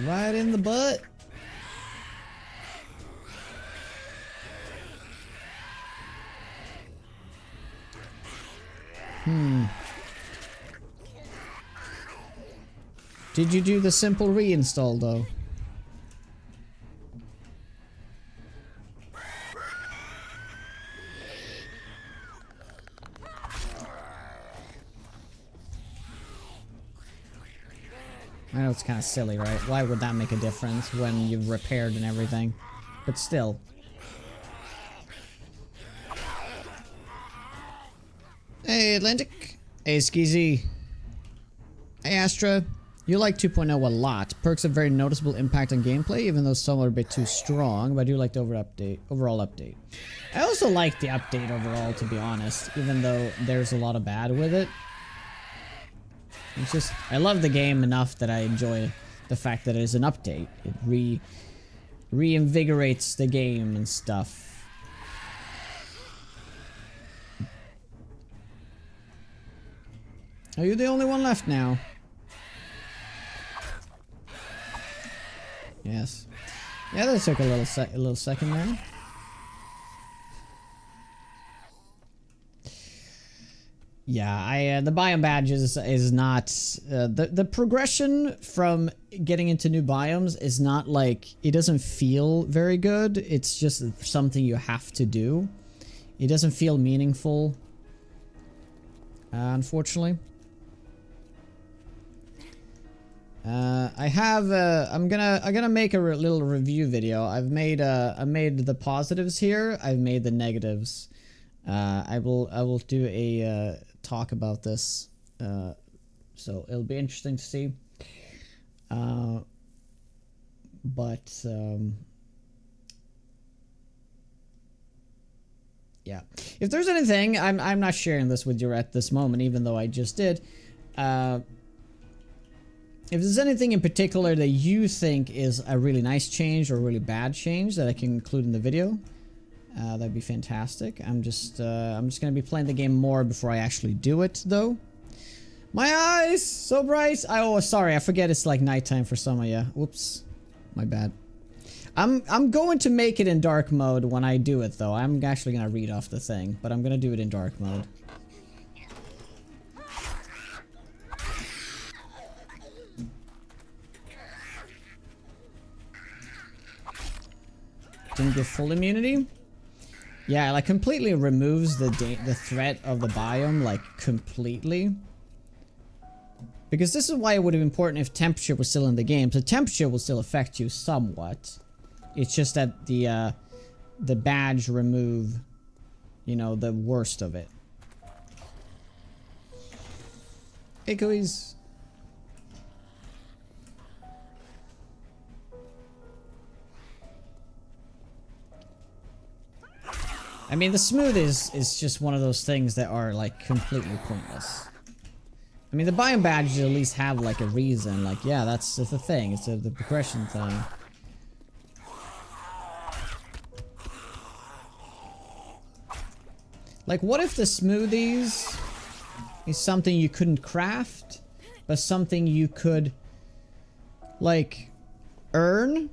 S1: Right in the butt. Did you do the simple reinstall though? I know it's kind of silly, right? Why would that make a difference when you've repaired and everything? But still. Hey, Atlantic. Hey, Skeezy. Hey, Astra. You like 2.0 a lot. Perks have very noticeable impact on gameplay, even though some are a bit too strong, but I do like the overall update. I also like the update overall, to be honest, even though there's a lot of bad with it. It's just, I love the game enough that I enjoy the fact that it is an update. It reinvigorates the game and stuff. Are you the only one left now? Yes. Yeah, that took a little second there. Yeah, the biome badges is not the progression from getting into new biomes is not like, it doesn't feel very good. It's just something you have to do. It doesn't feel meaningful, unfortunately. I have I'm gonna make a little review video. I made the positives here. I've made the negatives. I will do a talk about this, so it'll be interesting to see. Yeah, if there's anything, I'm not sharing this with you at this moment, even though I just did. If there's anything in particular that you think is a really nice change or a really bad change that I can include in the video, that'd be fantastic. I'm just gonna be playing the game more before I actually do it, though. My eyes, so bright. Oh, sorry, I forget it's like nighttime for some of you. Whoops, my bad. I'm going to make it in dark mode when I do it, though. I'm actually gonna read off the thing, but I'm gonna do it in dark mode. Didn't get full immunity. Yeah, like completely removes the threat of the biome, like completely. Because this is why it would have been important if temperature was still in the game. So temperature will still affect you somewhat. It's just that the badge remove, you know, the worst of it. Hey, Koiz. I mean, the smooth is just one of those things that are like completely pointless. I mean, the biome badges at least have like a reason. Like, yeah, that's the thing. It's the progression thing. Like, what if the smoothies is something you couldn't craft, but something you could, like, earn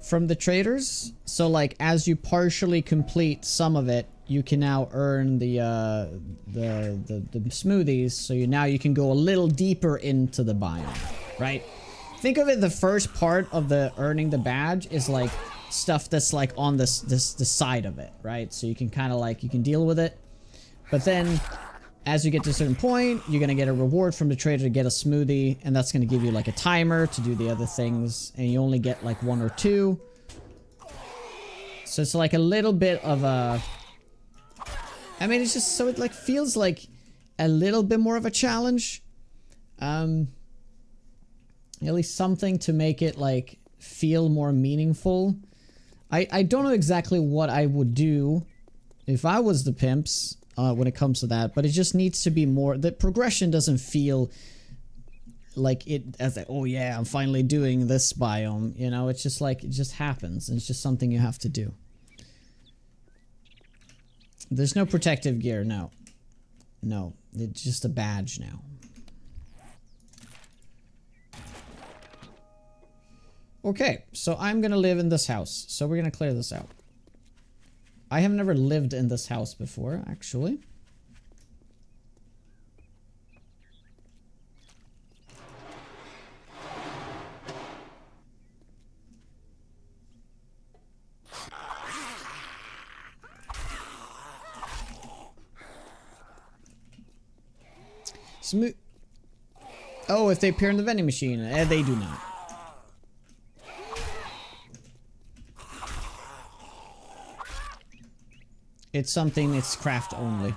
S1: from the traders? So, like, as you partially complete some of it, you can now earn the smoothies. So now you can go a little deeper into the biome, right? Think of it, the first part of the earning the badge is like stuff that's like on the side of it, right? So you can kind of like, you can deal with it. But then as you get to a certain point, you're going to get a reward from the trader to get a smoothie. And that's going to give you like a timer to do the other things. And you only get like 1 or 2. So it's like a little bit of a... I mean, it's just so it like feels like a little bit more of a challenge. At least something to make it like feel more meaningful. I don't know exactly what I would do if I was the pimps when it comes to that, but it just needs to be more. The progression doesn't feel like it as like, oh yeah, I'm finally doing this biome. You know, it's just like it just happens. And it's just something you have to do. There's no protective gear, no. No, it's just a badge now. Okay, so I'm gonna live in this house. So we're gonna clear this out. I have never lived in this house before, actually. Smooth. Oh, if they appear in the vending machine. They do not. It's something that's craft only.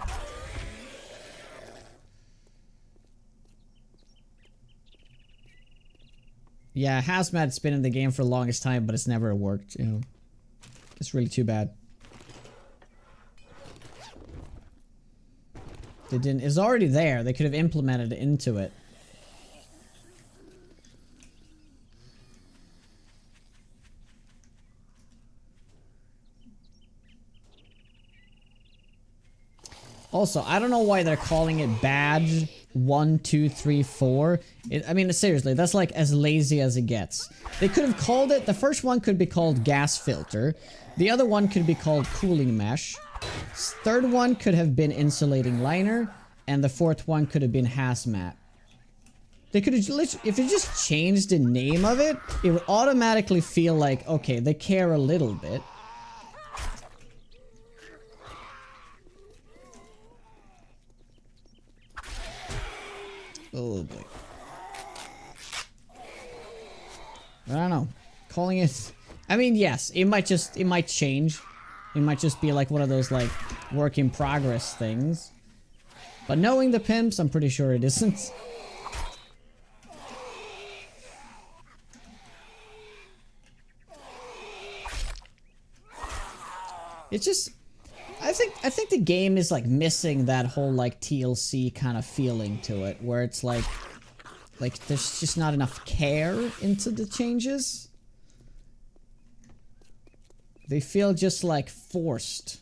S1: Yeah, Hazmat's been in the game for the longest time, but it's never worked, you know. It's really too bad. They didn't. It's already there. They could have implemented it into it. Also, I don't know why they're calling it badge 1, 2, 3, 4. I mean, seriously, that's like as lazy as it gets. They could have called it, the first one could be called gas filter. The other one could be called cooling mesh. Third one could have been insulating liner. And the fourth one could have been hazmat. They could have, if they just changed the name of it, it would automatically feel like, okay, they care a little bit. Oh boy. I don't know. Calling it... I mean, yes, it might change. It might just be like one of those, like, work in progress things. But knowing the pimps, I'm pretty sure it isn't. It's just... I think the game is like missing that whole like TLC kind of feeling to it, where it's like there's just not enough care into the changes. They feel just like forced.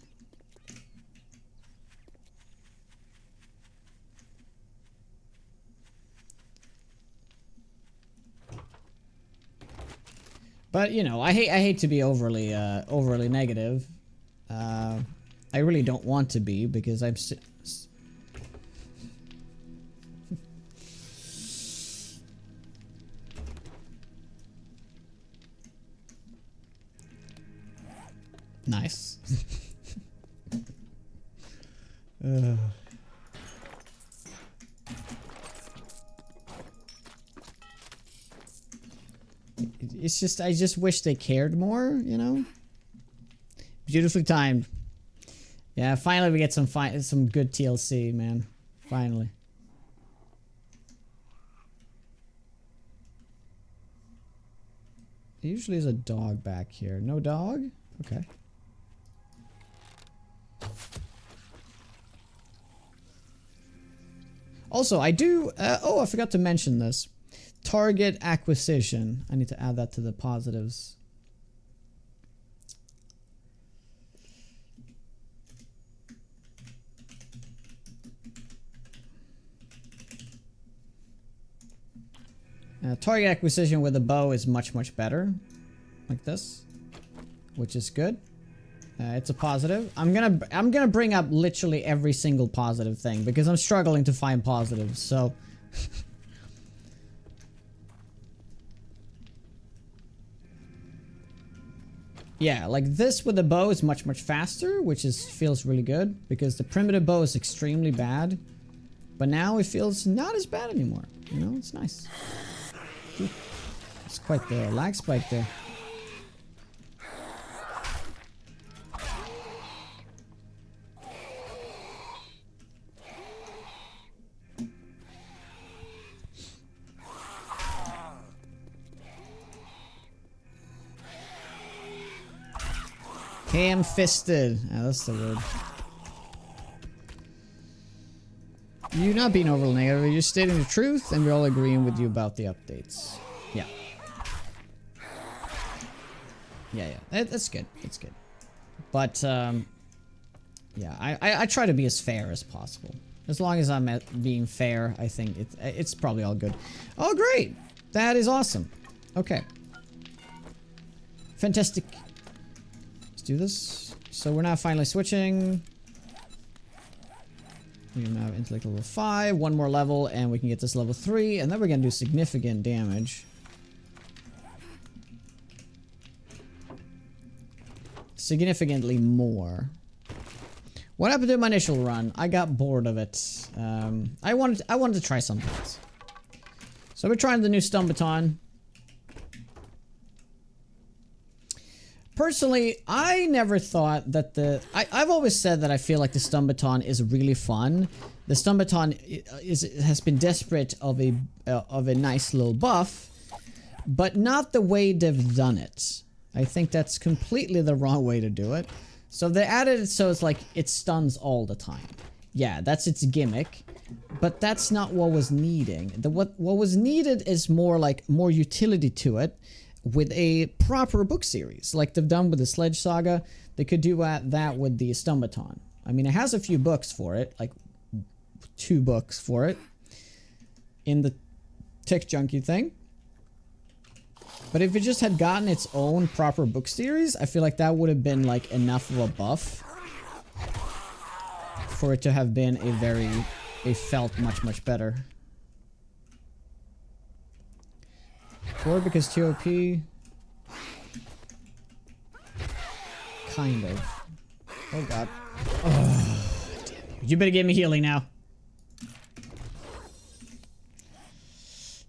S1: But you know, I hate to be overly negative. I really don't want to be, because I'm nice. It's just, I just wish they cared more, you know? Beautifully timed. Yeah, finally we get some good TLC, man. Finally. There usually is a dog back here. No dog? Okay. Also, I do... oh, I forgot to mention this. Target acquisition. I need to add that to the positives. Target acquisition with a bow is much better, like this, which is good. It's a positive. I'm gonna bring up literally every single positive thing because I'm struggling to find positives. So, yeah, like this with the bow is much faster, which feels really good because the primitive bow is extremely bad, but now it feels not as bad anymore. You know, it's nice. It's quite the lag spike there. Ham-fisted. Oh, that's the word. You're not being overly negative, you're stating the truth, and we're all agreeing with you about the updates. Yeah. Yeah. That's good. That's good. But, yeah, I try to be as fair as possible. As long as I'm being fair, I think it's probably all good. Oh, great! That is awesome. Okay. Fantastic. Let's do this. So we're now finally switching. We now have intellect level 5, one more level, and we can get this level 3, and then we're gonna do significant damage. Significantly more. What happened to my initial run? I got bored of it. I wanted to try something else. So we're trying the new stun baton. Personally, I never thought that I've always said that I feel like the stun baton is really fun. The stun baton has been desperate of a nice little buff, but not the way they've done it. I think that's completely the wrong way to do it. So they added it so it's like it stuns all the time. Yeah, that's its gimmick, but that's not what was needing. What was needed is more utility to it. With a proper book series, like they've done with the Sledge Saga, they could do that with the stun baton. I mean, it has a few books for it, like 2 books for it. in the Tech Junkie thing. But if it just had gotten its own proper book series, I feel like that would have been like enough of a buff for it to have been it felt much better. Or because TOP kind of. Oh god. Oh, damn you. You better give me healing now.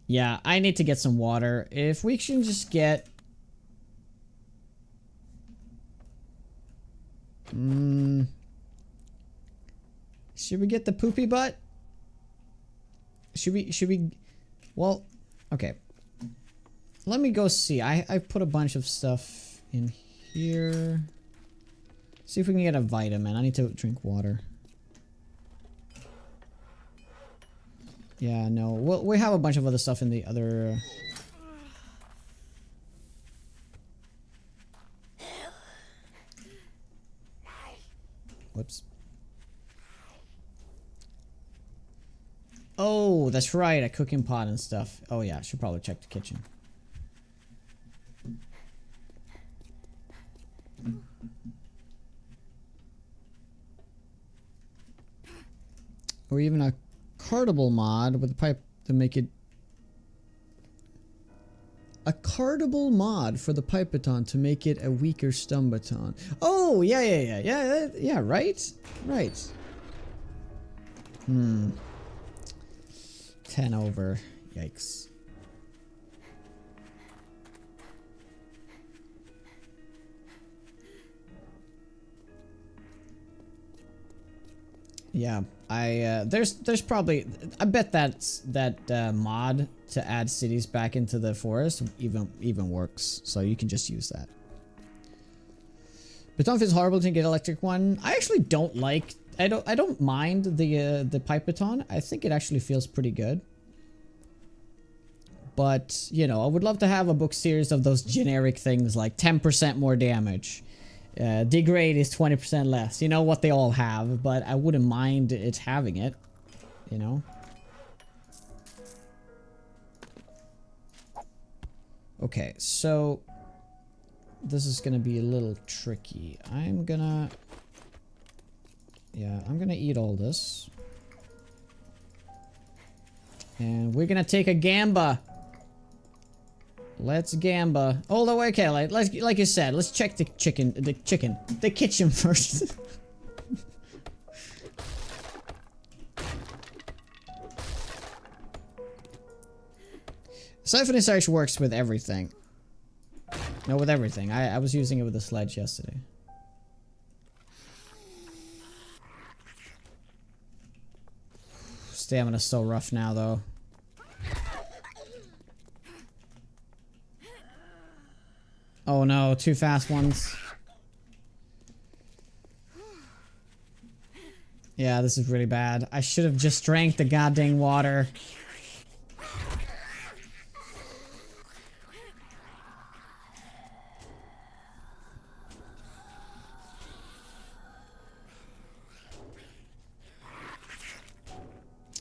S1: Yeah, I need to get some water. If we can just get... Should we get the poopy butt? Should we... Well, okay. Let me go see. I put a bunch of stuff in here. See if we can get a vitamin. I need to drink water. Yeah, no. Well, we have a bunch of other stuff in the other... Whoops. Oh, that's right. A cooking pot and stuff. Oh yeah, I should probably check the kitchen. Or even a cartable mod with a pipe to make it... A cartable mod for the pipe baton to make it a weaker stun baton. Oh, yeah, right? Right. 10 over. Yikes. Yeah, there's probably, I bet that mod to add cities back into the forest even works, so you can just use that. Baton feels horrible to get electric one. I actually don't like, I don't mind the pipe baton. I think it actually feels pretty good. But, you know, I would love to have a book series of those generic things like 10% more damage. Degrade is 20% less. You know what they all have, but I wouldn't mind it having it. You know? Okay, so this is gonna be a little tricky. I'm gonna eat all this. And we're gonna take a gamba. Let's gamba. Although, okay, like you said, let's check the kitchen first. Siphoning Sarge works with everything. No, with everything. I was using it with the sledge yesterday. Stamina's so rough now, though. Oh no, 2 fast ones. Yeah, this is really bad. I should have just drank the goddamn water.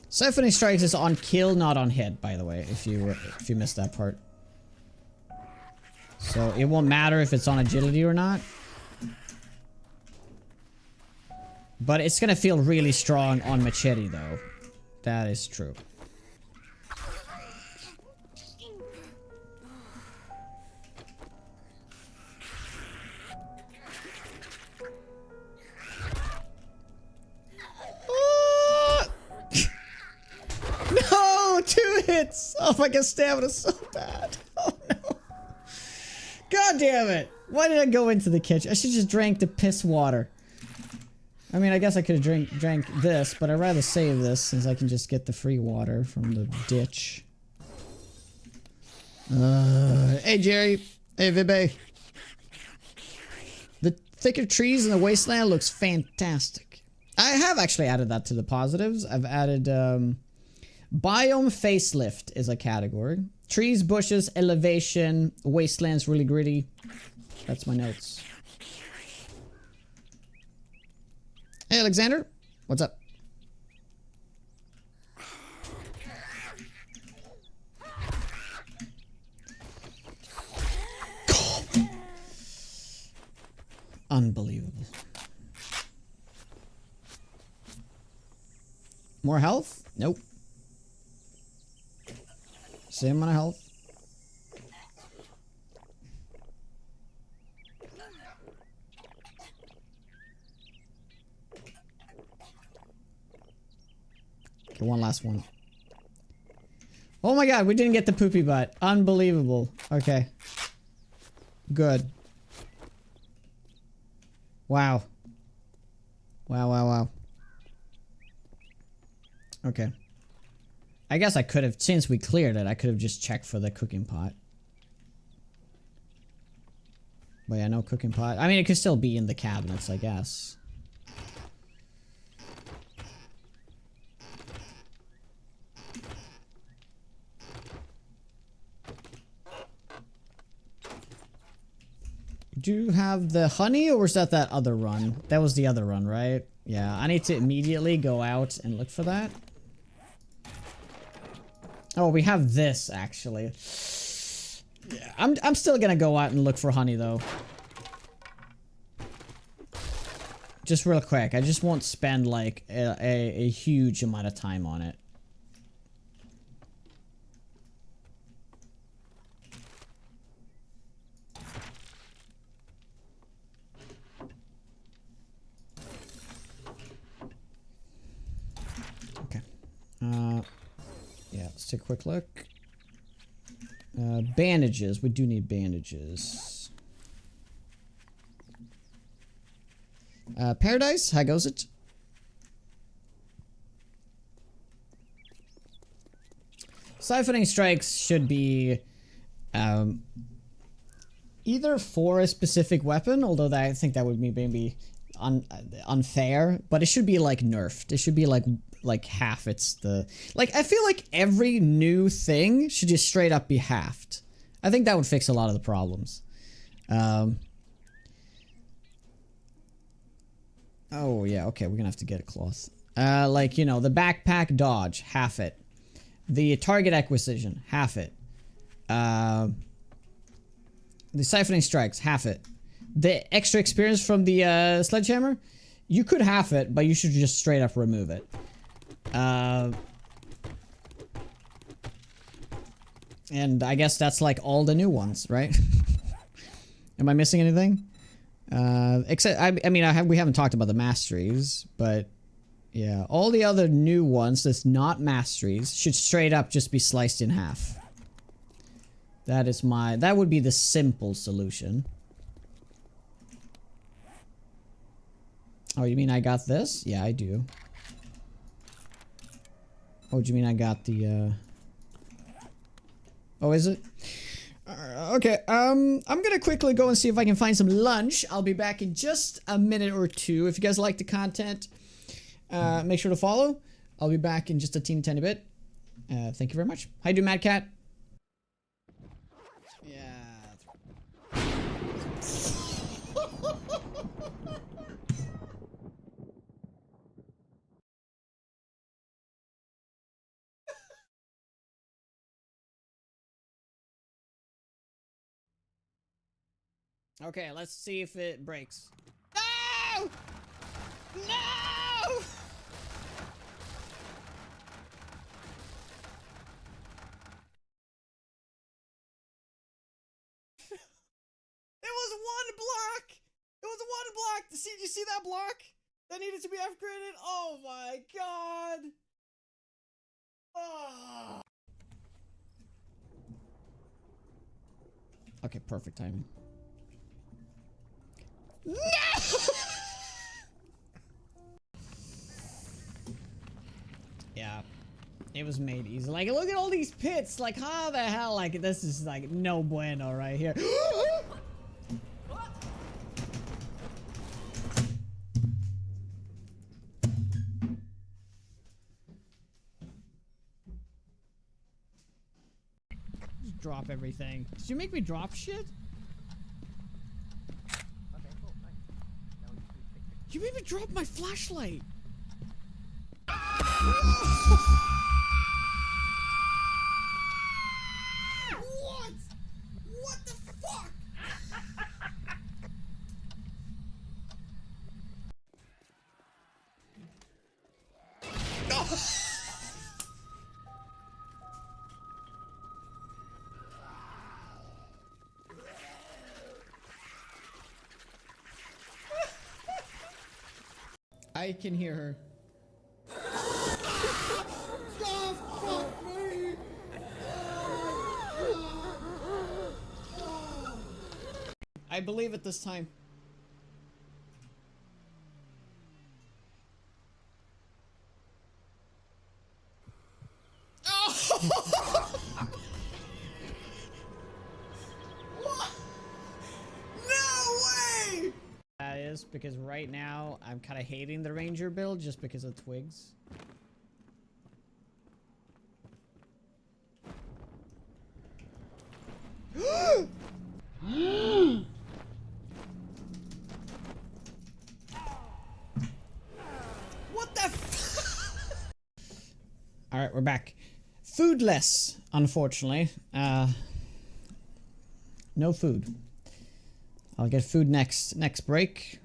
S1: Siphoning Strikes is on kill, not on hit, by the way, if you missed that part. So it won't matter if it's on agility or not. But it's gonna feel really strong on machete though. That is true. No! 2 hits! Oh my god, stamina's so bad. Oh no. God damn it! Why did I go into the kitchen? I should just drank the piss water. I mean, I guess I could have drank this, but I'd rather save this since I can just get the free water from the ditch. Hey Jerry. Hey Vibe. The thicker trees in the wasteland looks fantastic. I have actually added that to the positives. I've added biome facelift is a category. Trees, bushes, elevation, wastelands really gritty. That's my notes. Hey Alexander, what's up? Unbelievable. More health? Nope. Same amount of health. Okay, one last one. Oh my god, we didn't get the poopy butt. Unbelievable. Okay. Good. Wow. Wow, wow, wow. Okay. I guess I could have, since we cleared it, I could have just checked for the cooking pot. But yeah, no cooking pot. I mean, it could still be in the cabinets, I guess. Do you have the honey, or was that other run? That was the other run, right? Yeah, I need to immediately go out and look for that. Oh, we have this, actually. Yeah, I'm still gonna go out and look for honey, though. Just real quick. I just won't spend, like, a huge amount of time on it. Okay. Yeah, let's take a quick look. Bandages. We do need bandages. Paradise, how goes it? Siphoning strikes should be either for a specific weapon, although I think that would be maybe unfair, but it should be like nerfed. It should be like half. It's the like I feel like every new thing should just straight up be halved. I think that would fix a lot of the problems. Oh yeah, okay, we're gonna have to get a cloth. Like, you know, the backpack dodge, half it. The target acquisition, half it. The siphoning strikes, half it. The extra experience from the sledgehammer, you could half it, but you should just straight up remove it. And I guess that's like all the new ones, right? Am I missing anything? Except, I mean, we haven't talked about the masteries, but yeah, all the other new ones that's not masteries should straight up just be sliced in half. That would be the simple solution. Oh, you mean I got this? Yeah, I do. Oh, do you mean I got the, Oh, is it? Okay, I'm gonna quickly go and see if I can find some lunch. I'll be back in just a minute or two. If you guys like the content, make sure to follow. I'll be back in just a teeny tiny bit. Thank you very much. How you doing, Mad Cat? Yeah. Okay, let's see if it breaks. No! No! It was one block! It was one block! See, did you see that block? That needed to be upgraded? Oh my god! Oh. Okay, perfect timing. No! Yeah. It was made easy. Like, look at all these pits. Like, how the hell? Like, this is like no bueno right here. Just drop everything. Did you make me drop shit? You made me drop my flashlight. What? What the fuck? I can hear her. I believe it this time. Oh! What? No way! That is because right now I'm kind of hating the ranger build just because of twigs. What the f— Alright, we're back. Foodless, unfortunately. No food. I'll get food next break.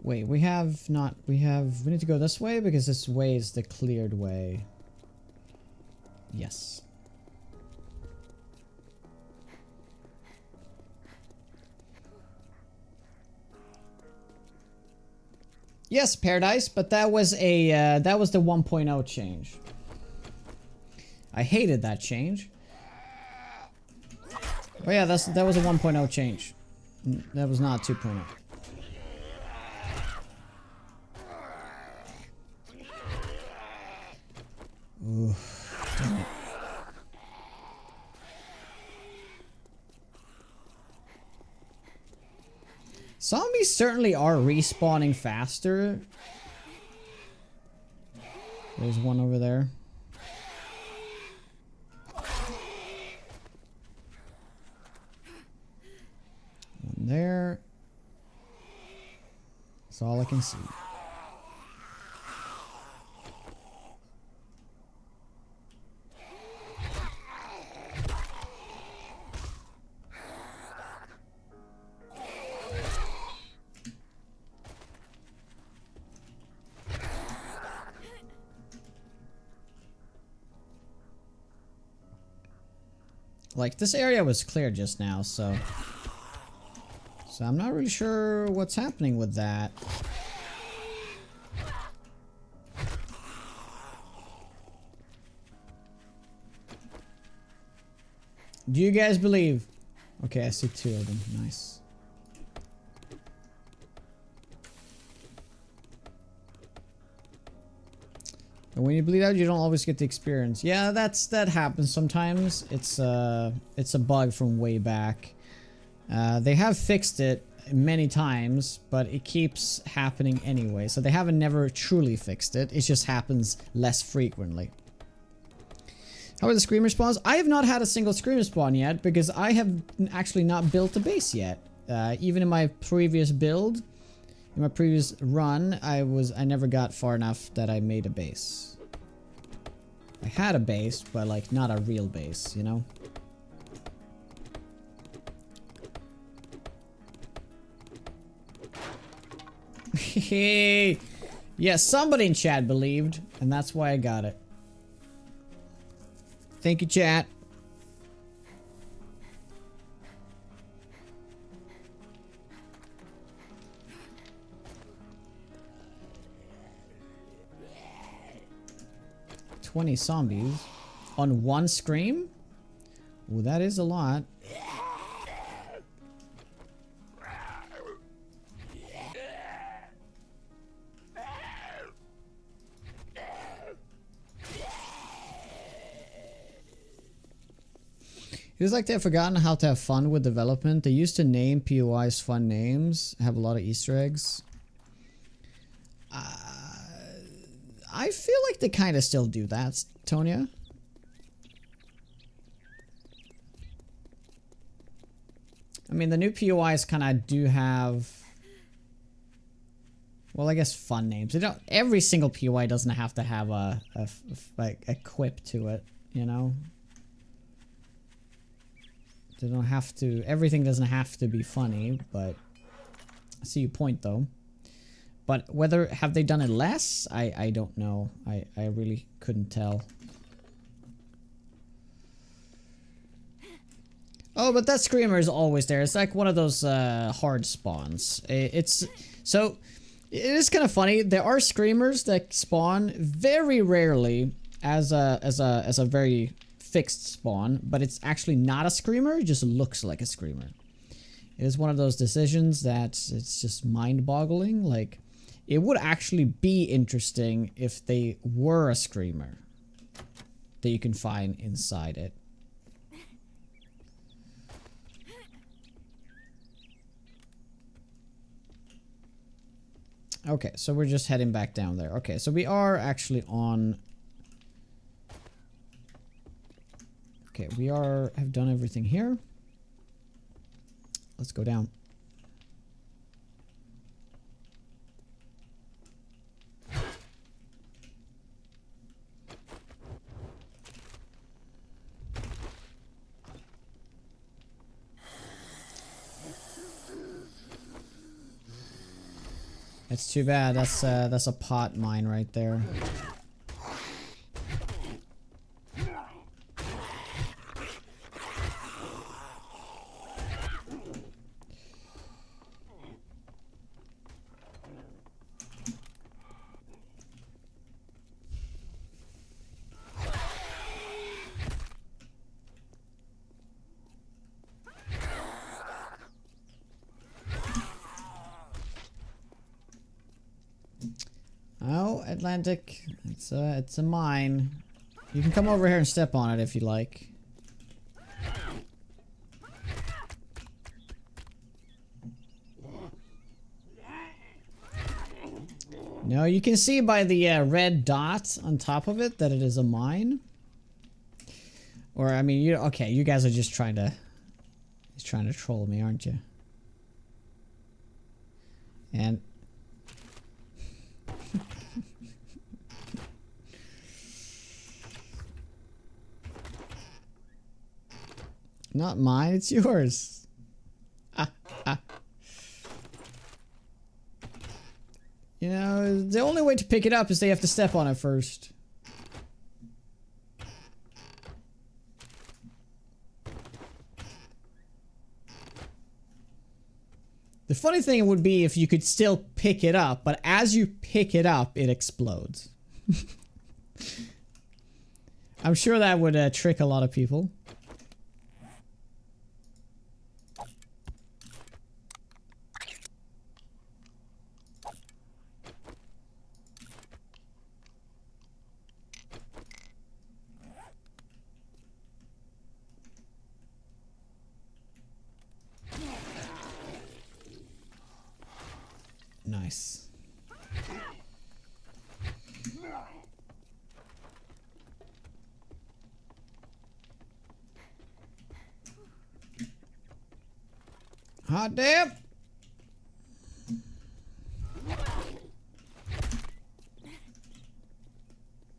S1: Wait, we need to go this way because this way is the cleared way. Yes. Yes, Paradise, but that was a that was the 1.0 change. I hated that change. Oh yeah, that was a 1.0 change. That was not 2.0. Ooh, damn it. Zombies certainly are respawning faster. There's one over there. One there. That's all I can see. Like, this area was clear just now, so I'm not really sure what's happening with that. Do you guys believe? Okay, I see two of them. Nice. And when you bleed out, you don't always get the experience. Yeah, that happens sometimes. It's a bug from way back. They have fixed it many times, but it keeps happening anyway. So they haven't never truly fixed it. It just happens less frequently. How are the screamer spawns? I have not had a single screamer spawn yet because I have actually not built a base yet. Even in my previous build, in my previous run, I never got far enough that I made a base. I had a base, but like not a real base, you know? Hey, yeah, somebody in chat believed, and that's why I got it. Thank you, chat. "20 zombies on one scream? Well, that is a lot. It is like they've forgotten how to have fun with development. They used to name POIs fun names, have a lot of Easter eggs. I feel like they kind of still do that, Tonya. I mean, the new POIs kind of do have, well, I guess fun names. They don't. Every single POI doesn't have to have a quip to it, you know. They don't have to. Everything doesn't have to be funny, but I see your point though. But whether have they done it less? I don't know. I really couldn't tell. Oh, but that screamer is always there. It's like one of those hard spawns. It's so it is kind of funny. There are screamers that spawn very rarely as a very fixed spawn, but it's actually not a screamer. It just looks like a screamer. It is one of those decisions that it's just mind-boggling. Like, it would actually be interesting if they were a screamer that you can find inside it. Okay, so we're just heading back down there. Okay, so we are actually on... Okay, we have done everything here. Let's go down. It's too bad. That's a pot mine right there. Oh, Atlantic. It's a mine. You can come over here and step on it if you like. No, you can see by the red dot on top of it that it is a mine. Or I mean, okay, you guys are just trying to troll me, aren't you? And not mine, it's yours. You know, the only way to pick it up is they have to step on it first. The funny thing would be if you could still pick it up, but as you pick it up, it explodes. I'm sure that would trick a lot of people. Nice. Hot damn.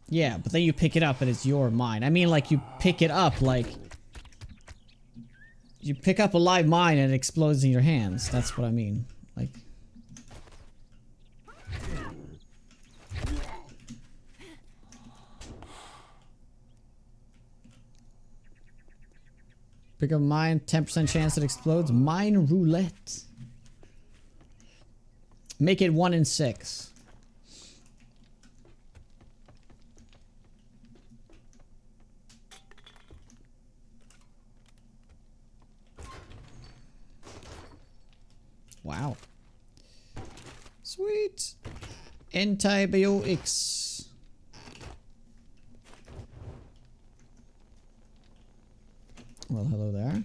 S1: Yeah, but then you pick it up and it's your mine. I mean, like, you pick it up, like... You pick up a live mine and it explodes in your hands. That's what I mean. Like... Pick up mine, 10% chance it explodes. Mine roulette. Make it 1 in 6. Wow. Sweet. Antibiotics. Well, hello there.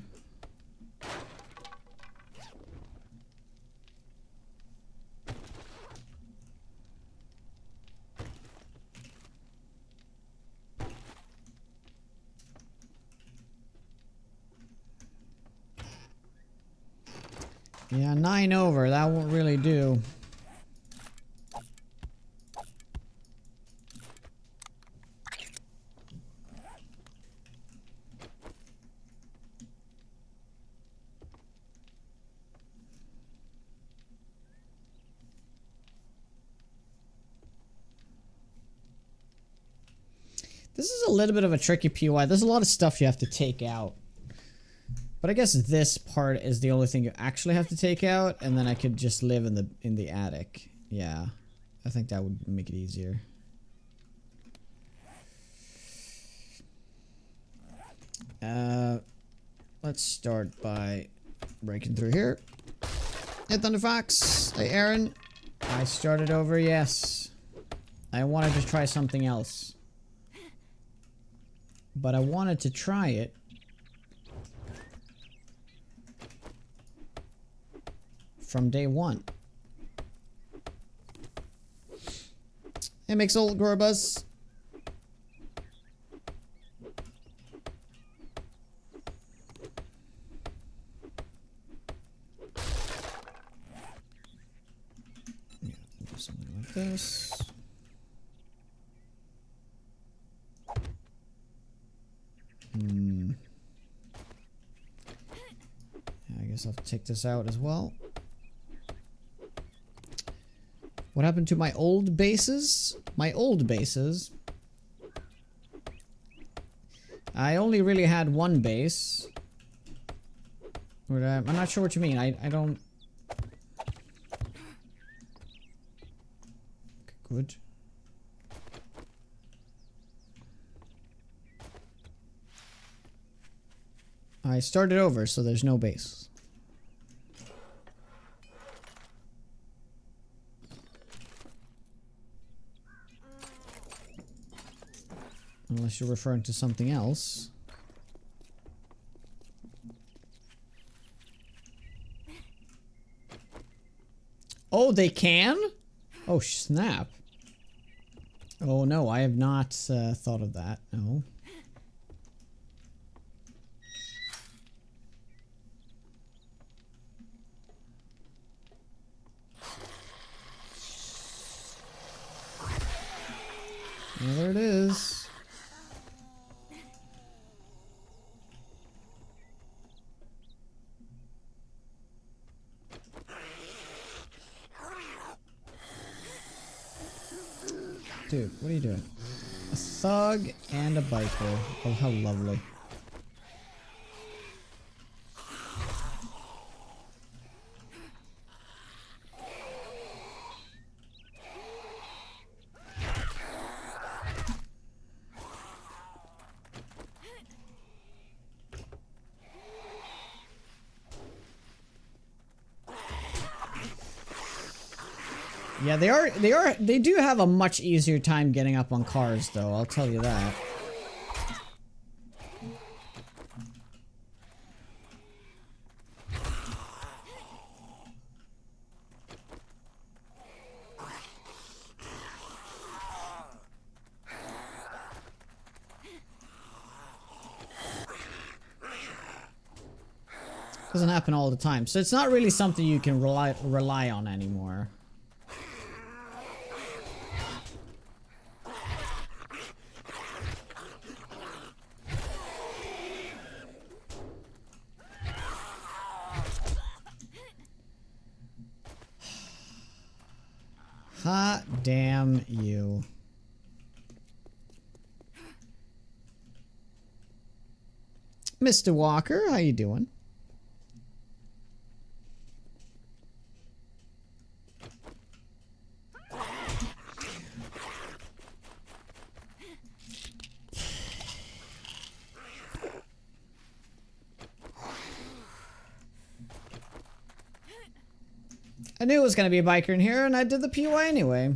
S1: Yeah, 9 over. That won't really do. This is a little bit of a tricky POI. There's a lot of stuff you have to take out. But I guess this part is the only thing you actually have to take out, and then I could just live in the attic. Yeah, I think that would make it easier. Let's start by breaking through here. Hey, Thunderfox. Hey, Aaron. I started over, yes. I wanted to try something else. But I wanted to try it from day one. Hey, Mixel, Gorbus. Something like this. I guess I'll take this out as well. What happened to my old bases? My old bases. I only really had one base. I'm not sure what you mean. I don't... Good. I started over, so there's no base. Unless you're referring to something else. Oh, they can? Oh, snap. Oh, no, I have not thought of that. No. Well, there it is. Dude, what are you doing? A thug and a biker. Oh, how lovely. Yeah, they do have a much easier time getting up on cars, though, I'll tell you that. Doesn't happen all the time, so it's not really something you can rely on anymore. Hot damn you. Mr. Walker, how you doing? I knew it was going to be a biker in here, and I did the POI anyway.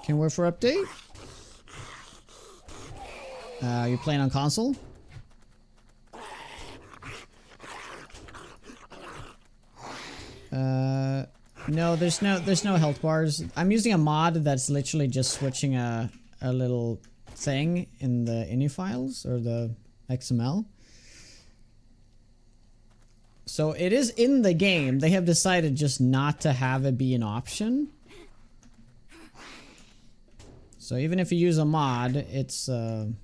S1: Can wait for update? You playing on console? No, there's no health bars. I'm using a mod that's literally just switching a little thing in the ini files or the XML. So it is in the game. They have decided just not to have it be an option. So even if you use a mod, it's a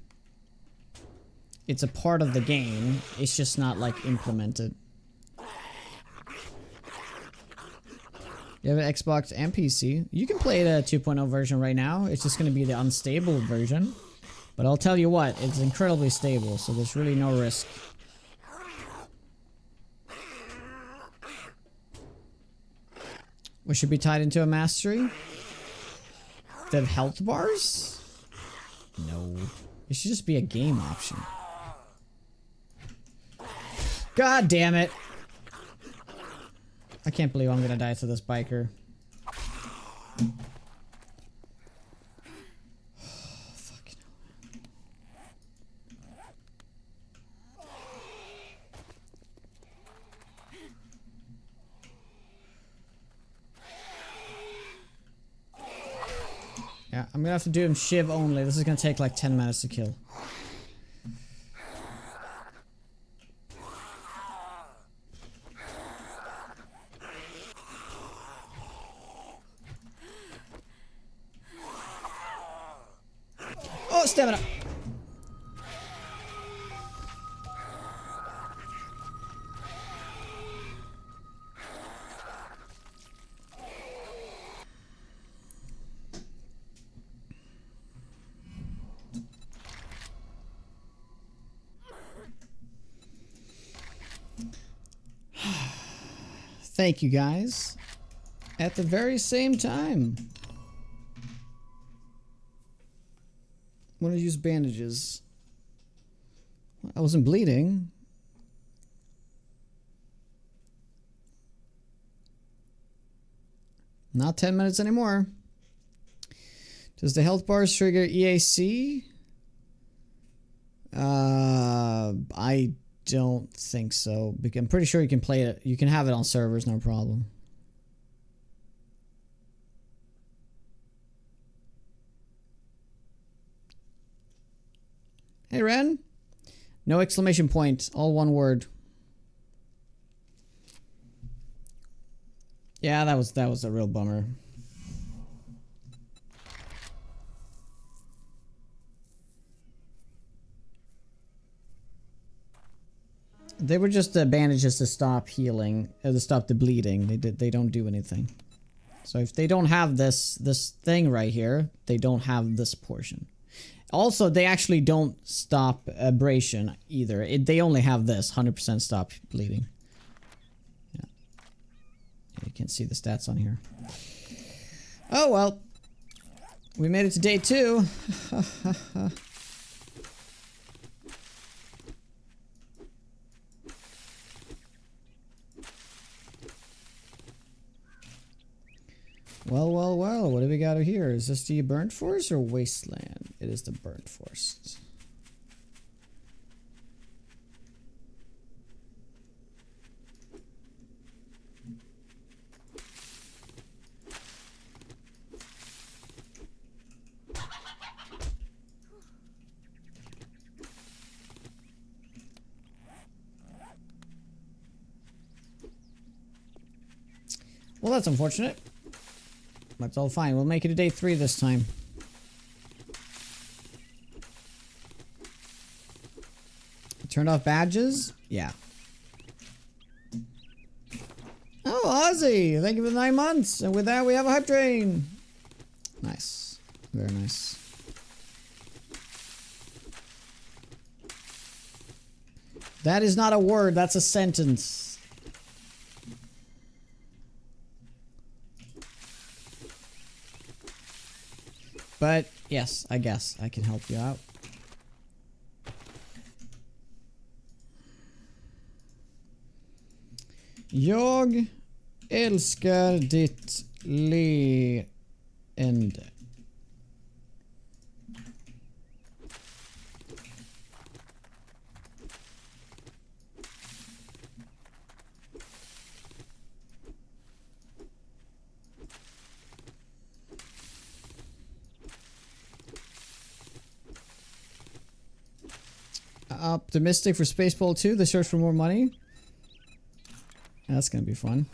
S1: part of the game. It's just not like implemented. You have an Xbox and PC. You can play the 2.0 version right now. It's just going to be the unstable version. But I'll tell you what, it's incredibly stable, so there's really no risk. We should be tied into a mastery. They have health bars? No. It should just be a game option. God damn it. I can't believe I'm gonna die to this biker. Fucking hell. Yeah, I'm gonna have to do him Shiv only. This is gonna take like 10 minutes to kill. Oh, stamina! Thank you guys. At the very same time. I'm gonna use bandages. I wasn't bleeding. Not 10 minutes anymore. Does the health bars trigger EAC? I don't think so. I'm pretty sure you can play it. You can have it on servers, no problem. Hey, Ren. No exclamation point. All one word. Yeah, that was a real bummer. They were just bandages to stop healing, to stop the bleeding. They don't do anything. So if they don't have this thing right here, they don't have this portion. Also, they actually don't stop abrasion either. They only have this 100% stop bleeding. Yeah. You can see the stats on here. Oh well, we made it to day 2. Well, well, well, what do we got here? Is this the Burnt Forest or Wasteland? It is the Burnt Forest. Well, that's unfortunate. That's all fine. We'll make it a day 3 this time. Turned off badges? Yeah. Oh, Ozzy! Thank you for the 9 months. And with that, we have a hype train. Nice. Very nice. That is not a word. That's a sentence. But, yes, I guess I can help you out. Jag älskar ditt leende. Optimistic for Spaceball 2, the search for more money. That's gonna be fun.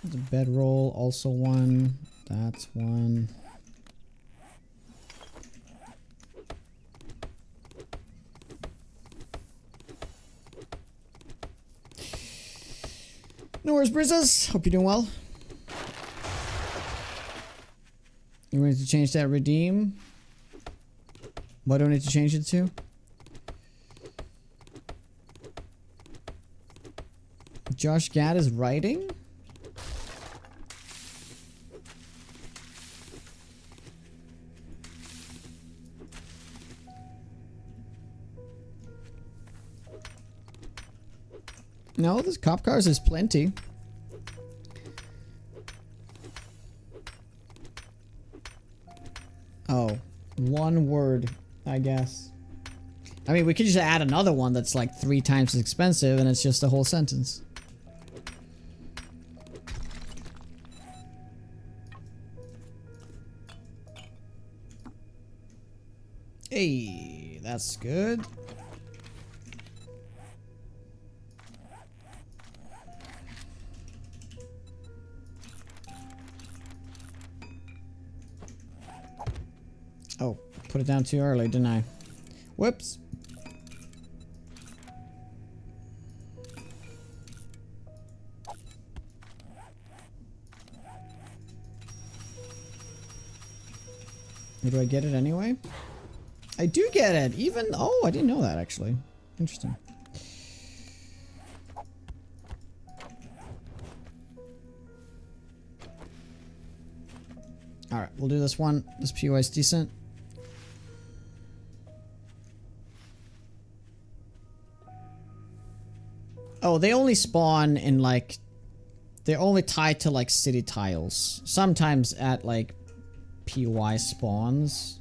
S1: There's a bedroll, also one. That's one. No worries, Brizzas. Hope you're doing well. You want to change that redeem? What do I need to change it to? Josh Gad is writing? No, there's cop cars is plenty. Oh, one word, I guess. I mean, we could just add another one that's like 3 times as expensive and it's just a whole sentence. Hey, that's good. Oh, put it down too early, didn't I? Whoops. Do I get it anyway? I do get it, even... Oh, I didn't know that, actually. Interesting. Alright, we'll do this one. This POI is decent. Oh, they only spawn in, like... They're only tied to, like, city tiles. Sometimes at, like, POI spawns.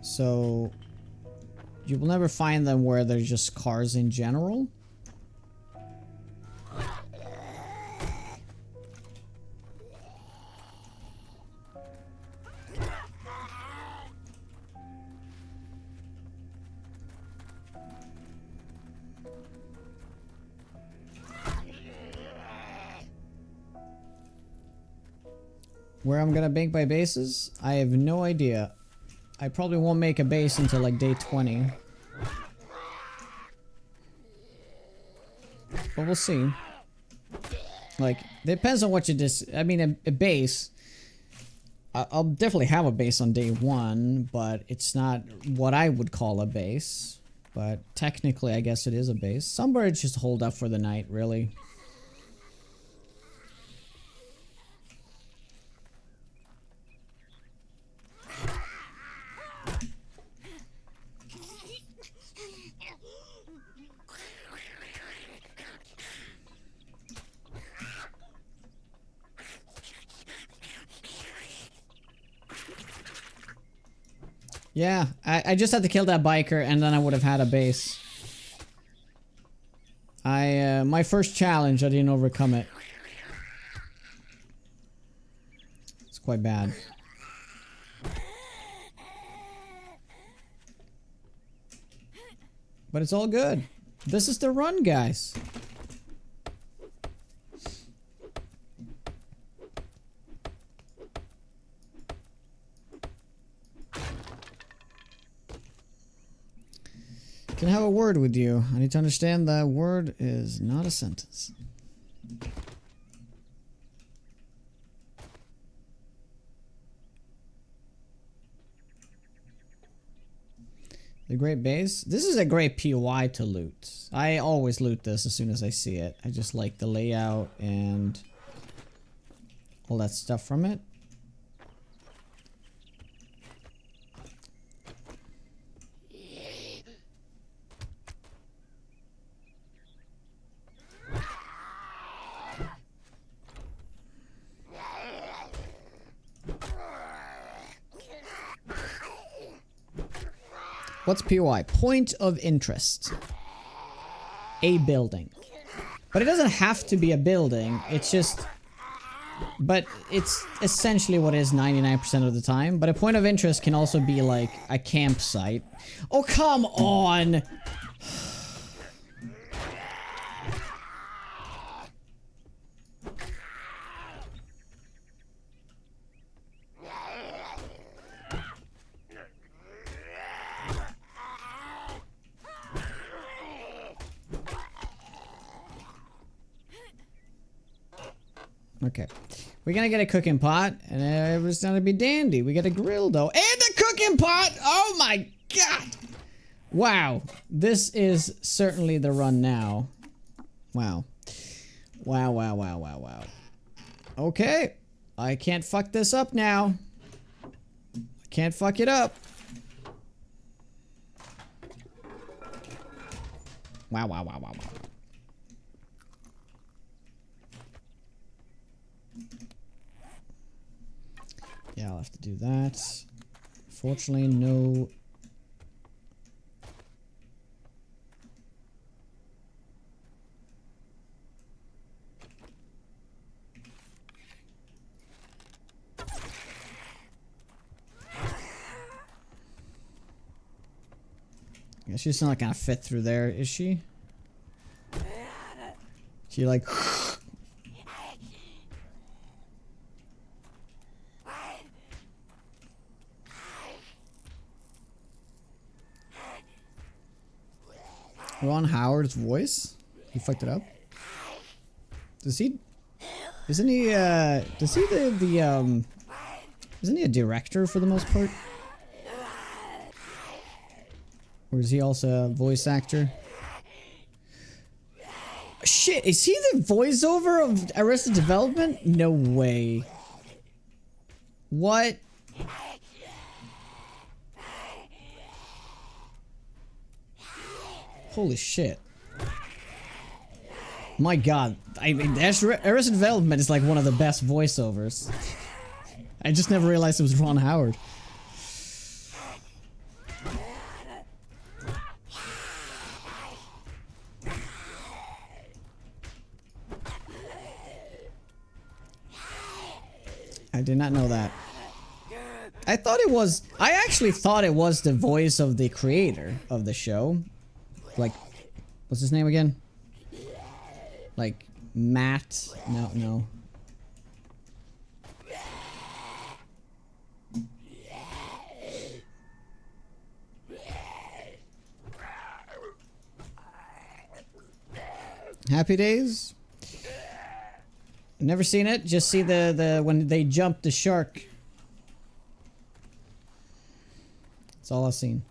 S1: So, you will never find them where there's just cars in general. Where I'm gonna make my bases? I have no idea. I probably won't make a base until like day 20. But we'll see. Like, depends on what you just... I mean, a base... I'll definitely have a base on day 1, but it's not what I would call a base. But technically, I guess it is a base. Some birds just hold up for the night, really. Yeah, I just had to kill that biker and then I would have had a base. My first challenge, I didn't overcome it. It's quite bad. But it's all good. This is the run, guys. Can I have a word with you? I need to understand that word is not a sentence. The great base? This is a great POI to loot. I always loot this as soon as I see it. I just like the layout and all that stuff from it. What's POI? Point of interest. A building. But it doesn't have to be a building. It's just... But it's essentially what it is 99% of the time. But a point of interest can also be like a campsite. Oh, come on! Okay. We're gonna get a cooking pot, and it's gonna be dandy. We get a grill, though. And a cooking pot! Oh my god! Wow. This is certainly the run now. Wow. Wow, wow, wow, wow, wow. Okay. I can't fuck this up now. I can't fuck it up. Wow, wow, wow, wow, wow. Yeah, I'll have to do that. Fortunately, no... Yeah, she's not gonna fit through there, is she? She like... Ron Howard's voice? He fucked it up? Does he... Isn't he, does he isn't he a director for the most part? Or is he also a voice actor? Shit, is he the voiceover of Arrested Development? No way. What? Holy shit. My god. I mean, Arrested Development is like one of the best voiceovers. I just never realized it was Ron Howard. I did not know that. I thought it was... I actually thought it was the voice of the creator of the show. Like, what's his name again? Like, Matt... No. Happy Days? Never seen it. Just see the when they jump the shark. That's all I've seen.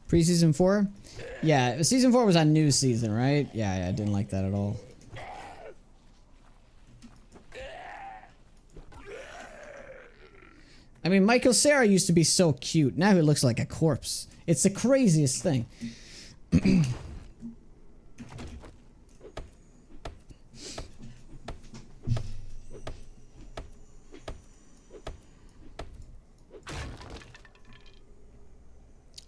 S1: Pre-season 4? Yeah, season 4 was on new season, right? Yeah, I didn't like that at all. I mean, Michael Cera used to be so cute. Now he looks like a corpse. It's the craziest thing.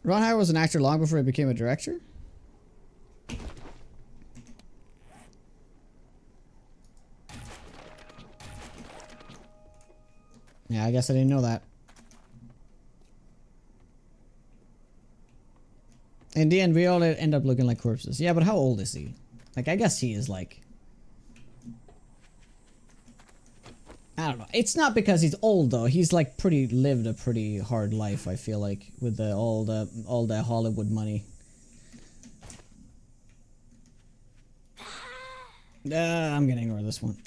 S1: Ron Howard was an actor long before he became a director? Yeah, I guess I didn't know that. In the end, we all end up looking like corpses. Yeah, but how old is he? Like, I guess he is like... I don't know. It's not because he's old, though. He's like lived a pretty hard life, I feel like, with all the Hollywood money. I'm gonna ignore this one.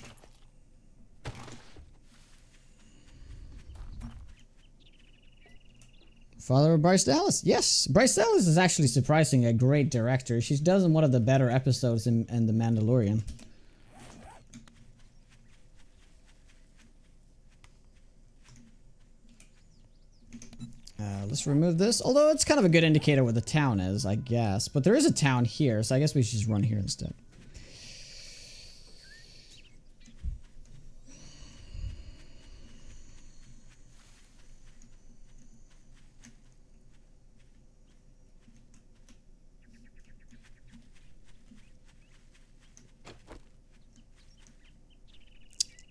S1: Father of Bryce Dallas. Yes, Bryce Dallas is actually surprisingly a great director. She's done one of the better episodes in The Mandalorian. Let's remove this. Although it's kind of a good indicator where the town is, I guess. But there is a town here, so I guess we should just run here instead.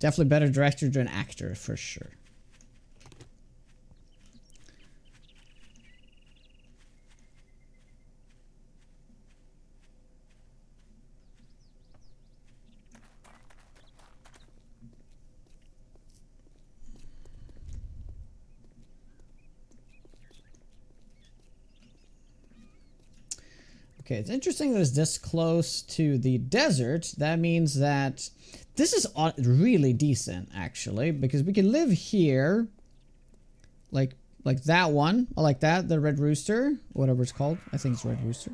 S1: Definitely better director than actor, for sure. Okay, it's interesting that it's this close to the desert. That means that this is really decent, actually, because we can live here, like that one. I like that, the Red Rooster, whatever it's called. I think it's Red Rooster.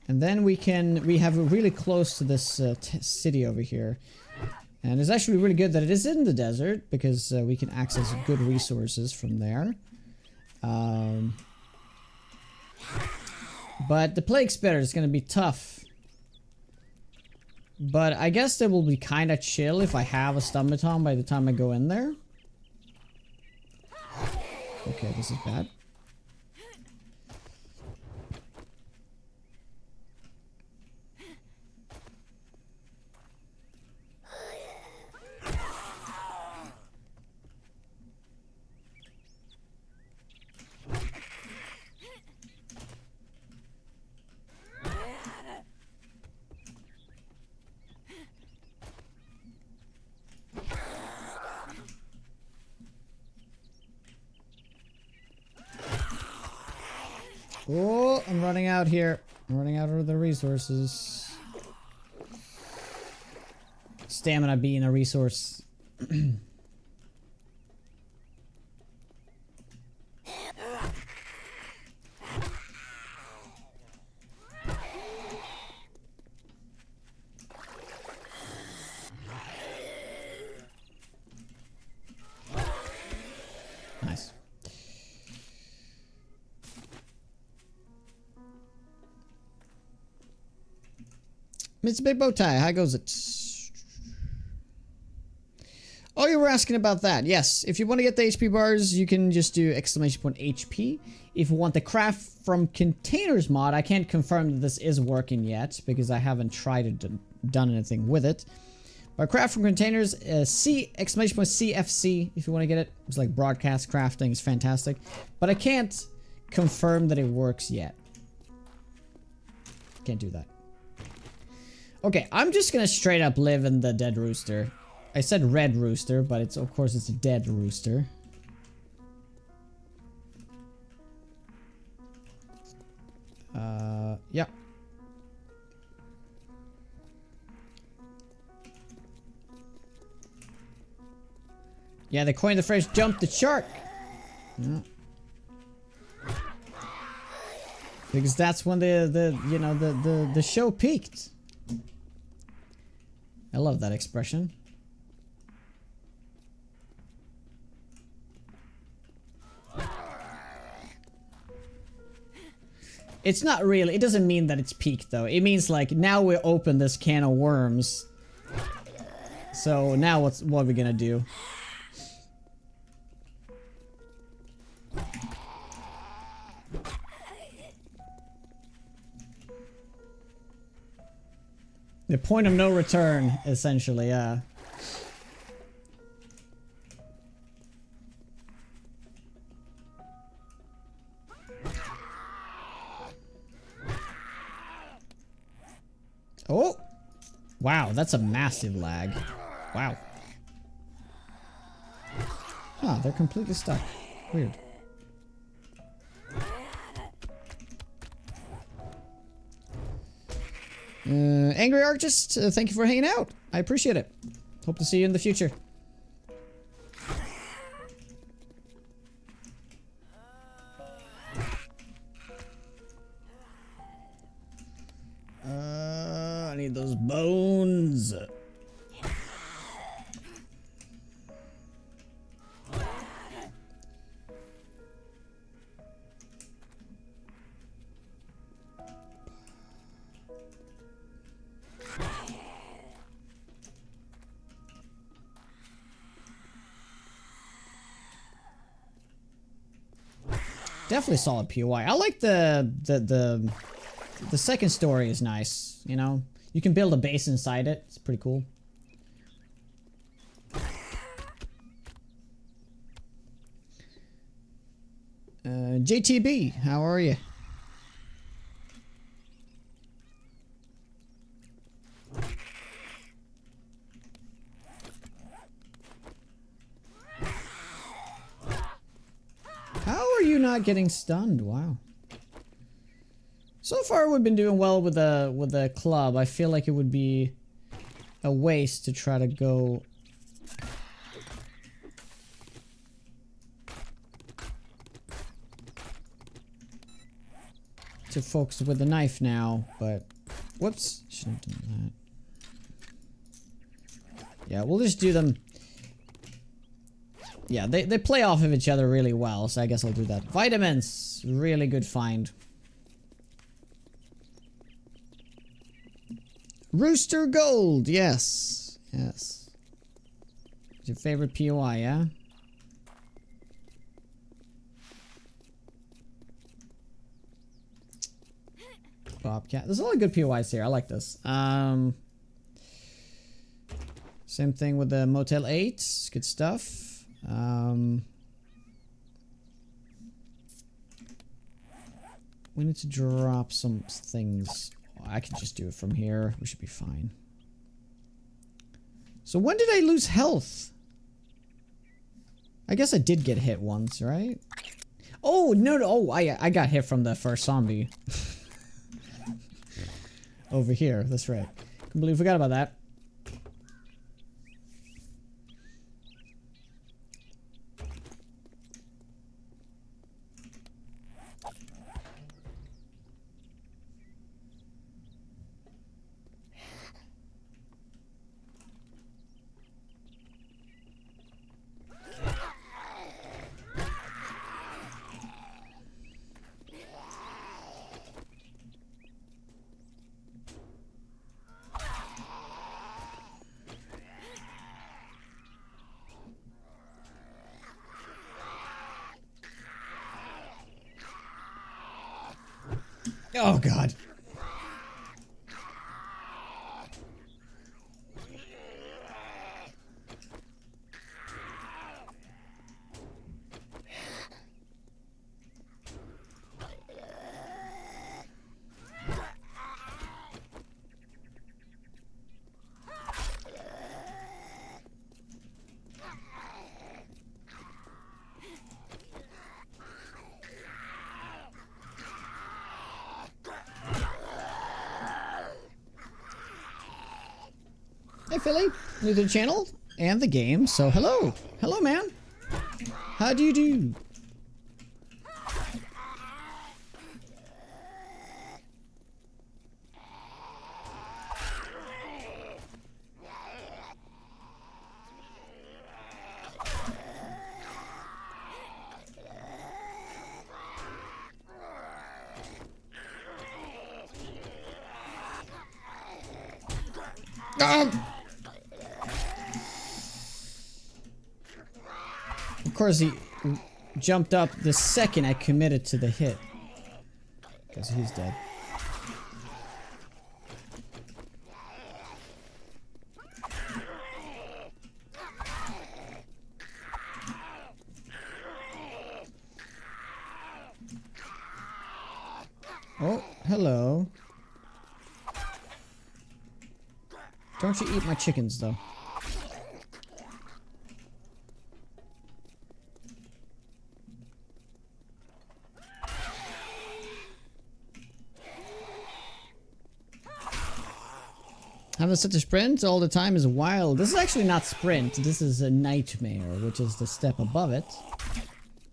S1: And then we have it really close to this city over here. And it's actually really good that it is in the desert, because we can access good resources from there. But the Plague Spitter is going to be tough. But I guess they will be kind of chill if I have a Stombaton by the time I go in there. Okay, this is bad. Oh, I'm running out here. I'm running out of the resources. Stamina being a resource. Nice. Mr. Big Bow Tie, how goes it? Oh, you were asking about that. Yes, if you want to get the HP bars, you can just do !HP. If you want the craft from containers mod, I can't confirm that this is working yet because I haven't tried it, done anything with it. But craft from containers, !CFC if you want to get it. It's like broadcast crafting, it's fantastic. But I can't confirm that it works yet. Can't do that. Okay, I'm just gonna straight up live in the dead rooster. I said red rooster, but it's of course it's a dead rooster. Yeah. Yeah, they coined the phrase "jump the shark." Yeah. Because that's when the show peaked. I love that expression. It's not really, it doesn't mean that it's peaked though. It means like now we open this can of worms. So now what are we gonna do? The point of no return, essentially, yeah. Oh! Wow, that's a massive lag. Wow. Huh, they're completely stuck. Weird. Angry Archist, thank you for hanging out. I appreciate it. Hope to see you in the future. I need those bones. Definitely solid POI. I like the second story is nice, you know? You can build a base inside it. It's pretty cool. JTB, how are you? How are you not getting stunned? Wow. So far we've been doing well with the club. I feel like it would be a waste to try to go to focus with the knife now, but whoops, shouldn't have done that. Yeah, we'll just do them. Yeah, they play off of each other really well, so I guess I'll do that. Vitamins, really good find. Rooster Gold, yes. Yes. It's your favorite POI, yeah? Bobcat. There's a lot of good POIs here. I like this. Same thing with the Motel 8. Good stuff. We need to drop some things. I can just do it from here. We should be fine. So when did I lose health? I guess I did get hit once, right? Oh, no. Oh, I got hit from the first zombie. Over here. That's right. Completely forgot about that. Oh, God. Hey Philly, new to the channel and the game, so hello. Hello man. How do you do? Of course, he jumped up the second I committed to the hit. Because he's dead. Oh, hello. Don't you eat my chickens, though. Having such a sprint all the time is wild. This is actually not sprint. This is a nightmare, which is the step above it.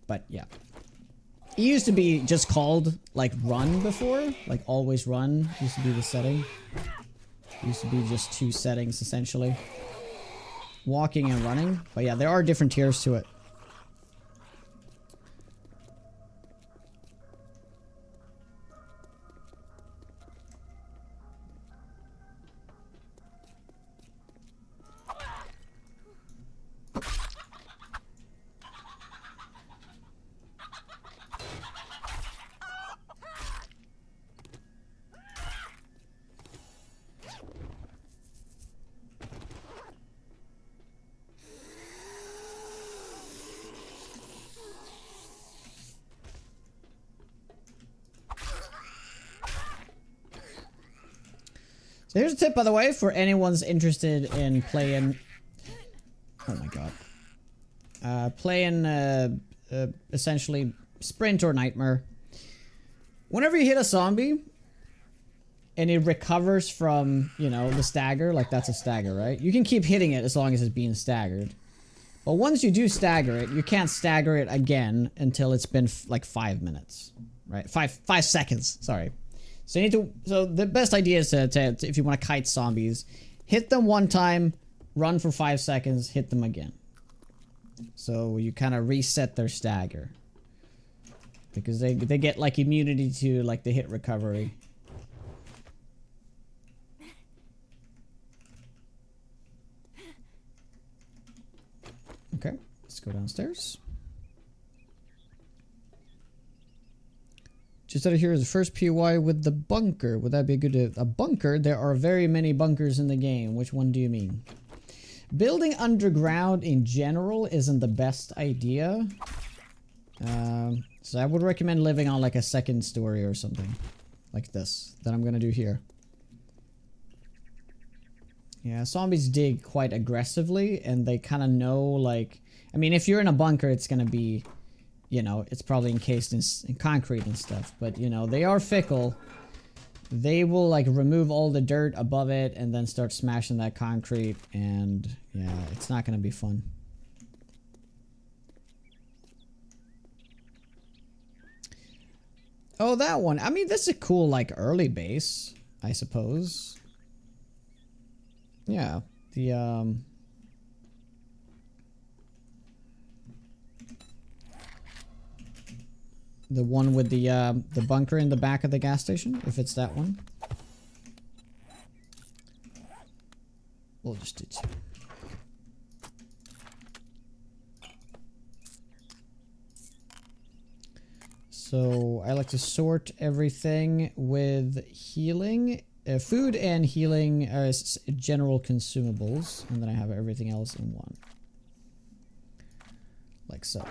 S1: But yeah. It used to be just called, like, run before. Like, always run used to be the setting. It used to be just two settings, essentially. Walking and running. But yeah, there are different tiers to it. So here's a tip, by the way, for anyone's interested in playing... Oh my god. Playing, essentially, Sprint or Nightmare. Whenever you hit a zombie, and it recovers from, you know, the stagger, like that's a stagger, right? You can keep hitting it as long as it's being staggered. But once you do stagger it, you can't stagger it again until it's been like 5 minutes, right? 5 seconds, sorry. So you need to, so the best idea is to if you want to kite zombies, hit them one time, run for 5 seconds, hit them again. So you kind of reset their stagger. Because they get like immunity to like the hit recovery. Okay, let's go downstairs. Just out of here is the first POI with the bunker. Would that be a good... a bunker? There are very many bunkers in the game. Which one do you mean? Building underground in general isn't the best idea. So I would recommend living on like a second story or something. Like this. That I'm gonna do here. Yeah, zombies dig quite aggressively, and they kind of know, like... I mean, if you're in a bunker, it's gonna be... You know, it's probably encased in concrete and stuff. But, you know, they are fickle. They will, like, remove all the dirt above it and then start smashing that concrete. And, yeah, it's not gonna be fun. Oh, that one. I mean, that's a cool, like, early base, I suppose. Yeah, the one with the bunker in the back of the gas station, if it's that one. We'll just do 2. So I like to sort everything with healing. Food and healing as general consumables, and then I have everything else in one. Like so.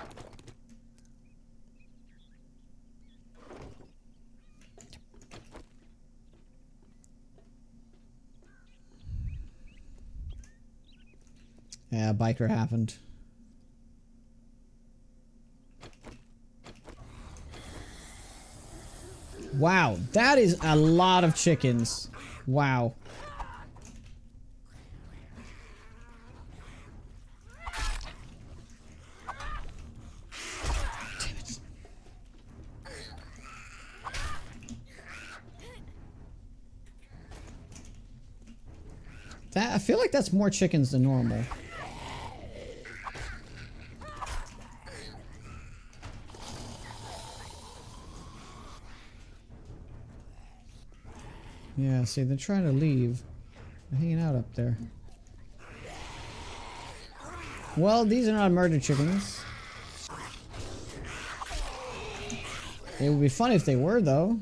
S1: Yeah, biker happened. Wow, that is a lot of chickens. Wow. Damn it. I feel like that's more chickens than normal. Yeah, see, they're trying to leave. They're hanging out up there. Well, these are not murder chickens. It would be fun if they were, though.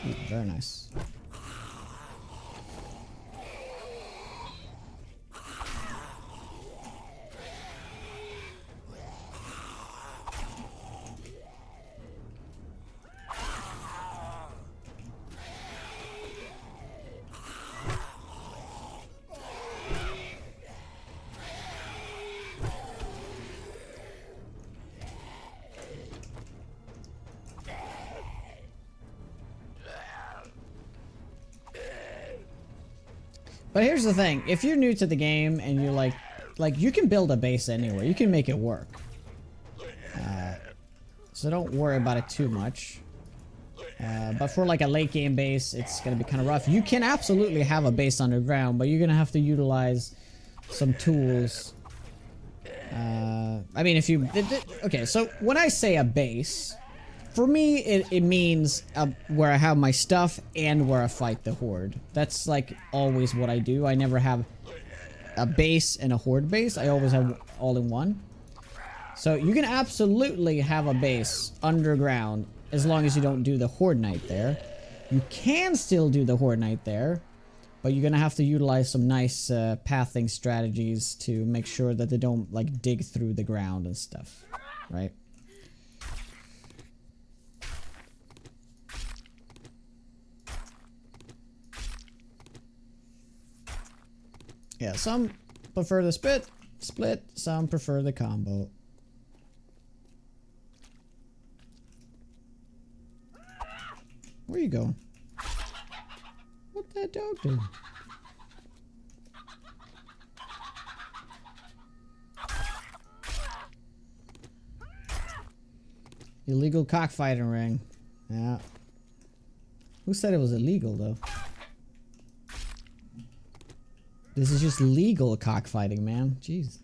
S1: Ooh, very nice. But here's the thing, if you're new to the game and you're like you can build a base anywhere, you can make it work. So don't worry about it too much. But for like a late game base, it's gonna be kind of rough. You can absolutely have a base underground, but you're gonna have to utilize some tools. I mean, if you... Okay, so when I say a base... For me, it means where I have my stuff and where I fight the horde. That's like always what I do. I never have a base and a horde base. I always have all in one. So you can absolutely have a base underground as long as you don't do the horde night there. You can still do the horde night there, but you're gonna have to utilize some nice pathing strategies to make sure that they don't like dig through the ground and stuff, right? Yeah, some prefer the split, some prefer the combo. Where you going? What that dog do? Illegal cockfighting ring. Yeah. Who said it was illegal though? This is just legal cockfighting, man. Jeez.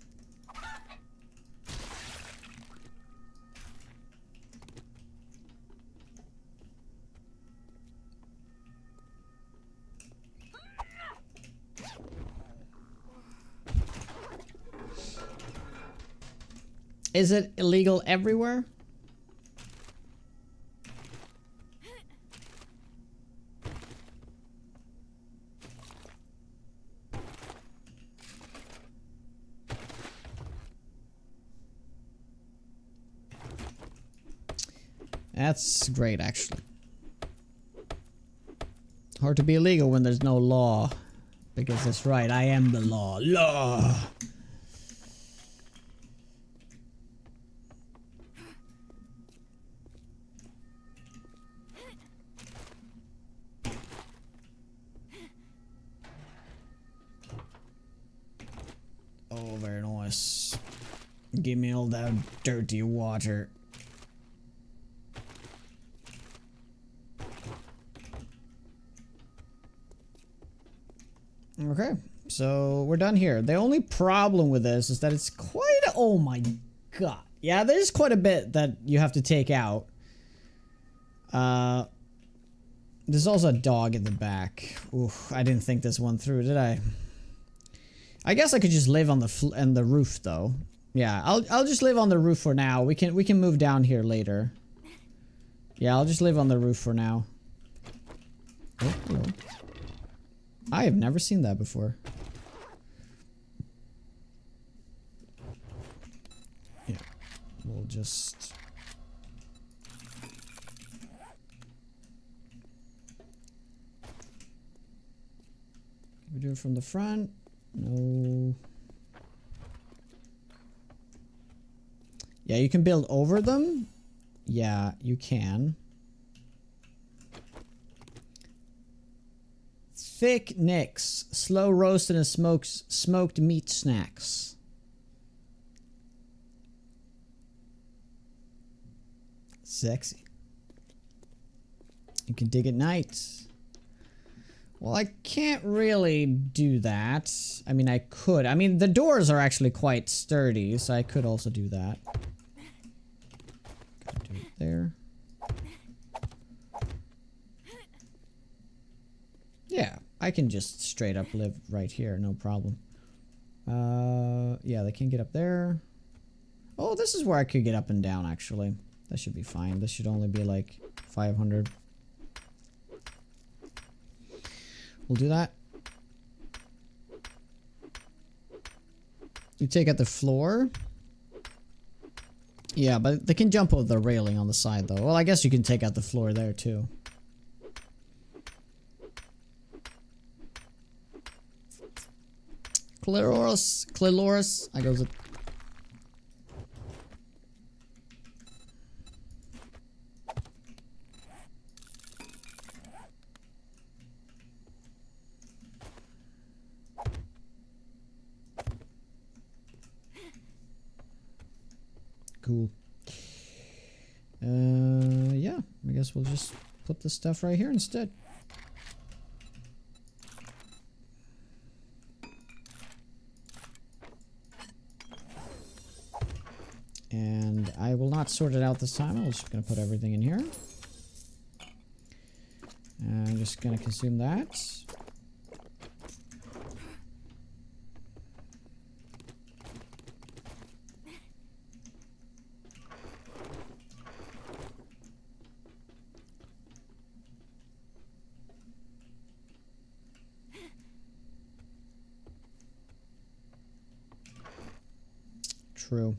S1: Is it illegal everywhere? That's great, actually. Hard to be illegal when there's no law. Because that's right, I am the law. Law! Oh, very nice. Give me all that dirty water. Okay, so we're done here. The only problem with this is that it's quite a, oh my god. Yeah, there's quite a bit that you have to take out. There's also a dog in the back. Oof, I didn't think this one through, did I? I guess I could just live on the roof though. Yeah, I'll just live on the roof for now. We can move down here later. Yeah, I'll just live on the roof for now. Oh, hello. I have never seen that before. Yeah, we'll just... Can we do it from the front? No. Yeah, you can build over them. Yeah, you can. Thick nicks, slow roasted and smoked meat snacks. Sexy. You can dig at night. Well, I can't really do that. I mean, I could. I mean, the doors are actually quite sturdy, so I could also do that. Gotta do it there. Yeah, I can just straight up live right here, no problem. Yeah, they can get up there. Oh, this is where I could get up and down, actually. That should be fine. This should only be like 500. We'll do that. You take out the floor. Yeah, but they can jump over the railing on the side, though. Well, I guess you can take out the floor there, too. Cliloris. I goes it. Cool. Yeah, I guess we'll just put this stuff right here instead. And I will not sort it out this time. I'm just going to put everything in here. And I'm just going to consume that. True.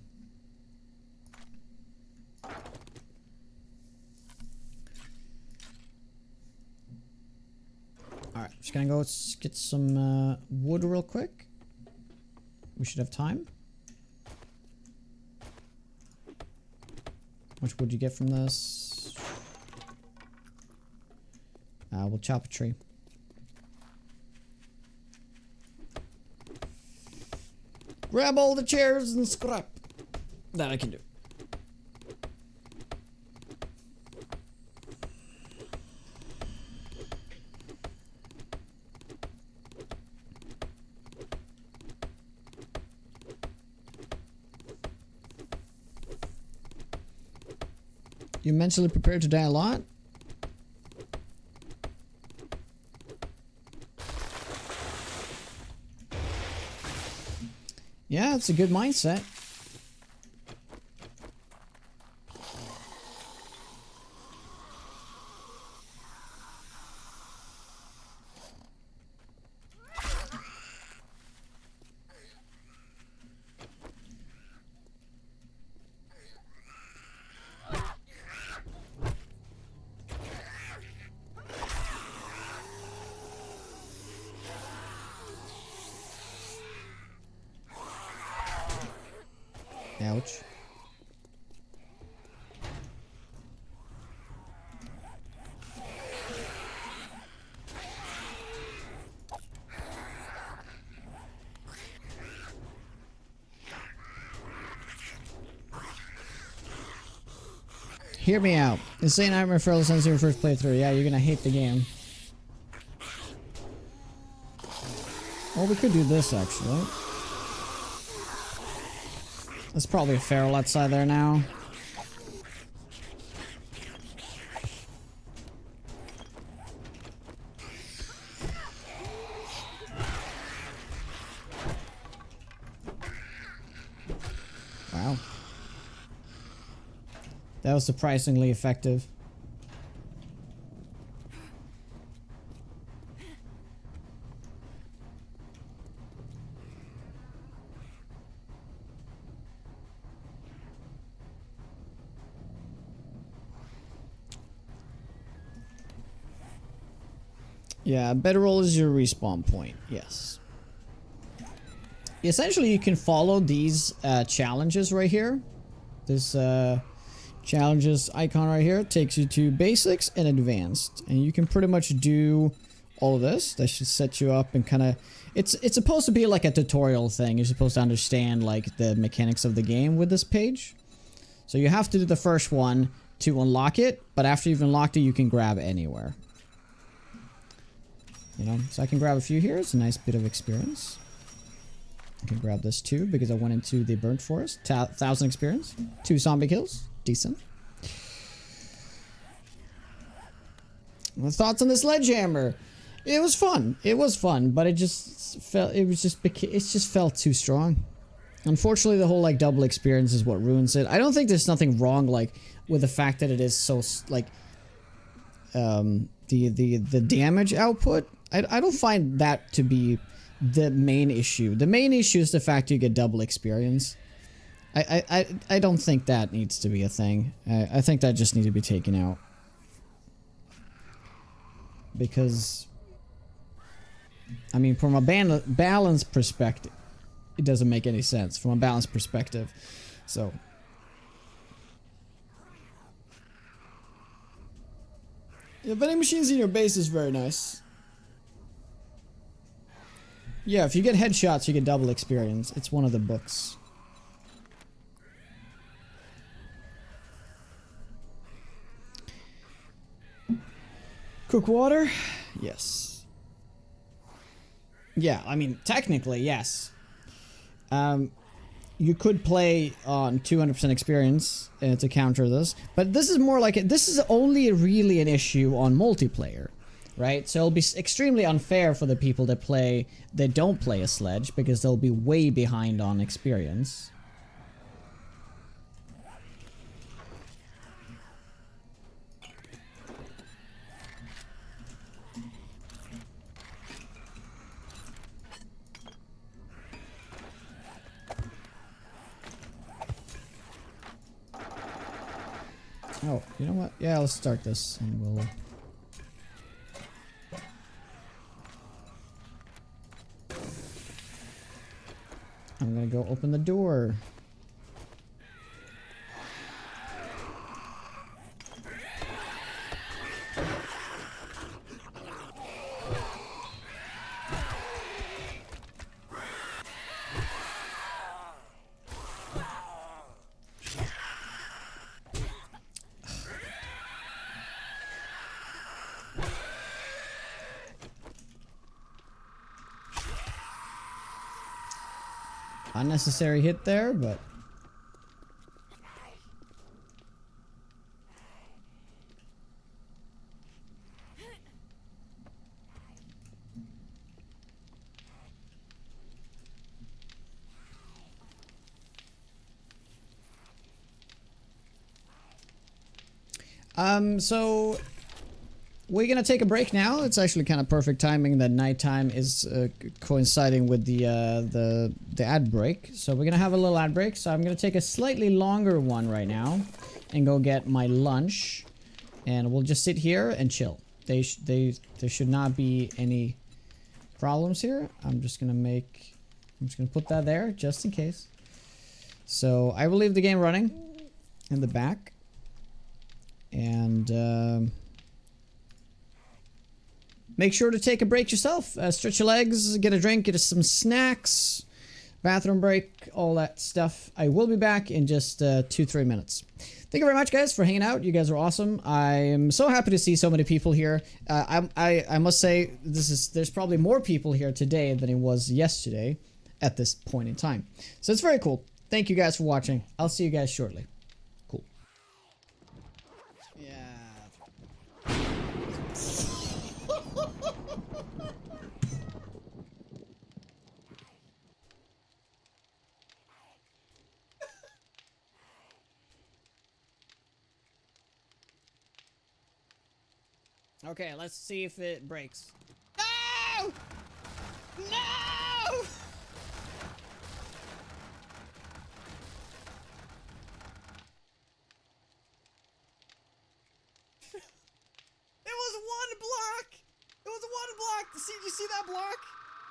S1: Alright, just gonna go get some wood real quick. We should have time. How much wood you get from this? We'll chop a tree. Grab all the chairs and scrap. That I can do. You mentally prepared to die a lot? Yeah, it's a good mindset. Ouch. Hear me out. Insane Nightmare Feral since your first playthrough. Yeah, you're gonna hate the game. Well, we could do this actually. There's probably a feral outside there now. Wow. That was surprisingly effective. Yeah, bedroll is your respawn point. Yes. Essentially, you can follow these challenges right here. This challenges icon right here takes you to basics and advanced, and you can pretty much do all of this. That should set you up and kind of. It's supposed to be like a tutorial thing. You're supposed to understand like the mechanics of the game with this page. So you have to do the first one to unlock it, but after you've unlocked it, you can grab anywhere. You know, so I can grab a few here. It's a nice bit of experience. I can grab this too because I went into the burnt forest. 1,000 experience. 2 zombie kills. Decent. My thoughts on the sledgehammer. It was fun. It was fun, but it just felt. It just felt too strong. Unfortunately, the whole like double experience is what ruins it. I don't think there's nothing wrong like with the fact that it is so like the damage output. I don't find that to be the main issue. The main issue is the fact you get double experience. I don't think that needs to be a thing. I think that just needs to be taken out. Because, I mean, from a balance perspective, it doesn't make any sense from a balance perspective. So, yeah, vending machines in your base is very nice. Yeah, if you get headshots, you get double experience. It's one of the books. Cook water? Yes. Yeah, I mean, technically, yes. You could play on 200% experience to counter this, but this is more like this is only really an issue on multiplayer, right? So it'll be extremely unfair for the people that don't play a sledge because they'll be way behind on experience. Oh, you know what? Yeah, let's start this and we'll... I'm gonna go open the door. Unnecessary hit there, but... So we're gonna take a break now. It's actually kind of perfect timing that nighttime is coinciding with the ad break. So we're gonna have a little ad break. So I'm gonna take a slightly longer one right now and go get my lunch, and we'll just sit here and chill. There should not be any problems here. I'm just gonna put that there just in case. So I will leave the game running in the back. And make sure to take a break yourself. Stretch your legs, get a drink, get some snacks, bathroom break, all that stuff. I will be back in just 2-3 minutes. Thank you very much, guys, for hanging out. You guys are awesome. I am so happy to see so many people here. I must say there's probably more people here today than it was yesterday at this point in time. So it's very cool. Thank you guys for watching. I'll see you guys shortly. Okay, let's see if it breaks. No! No! It was one block! It was one block! See, did you see that block?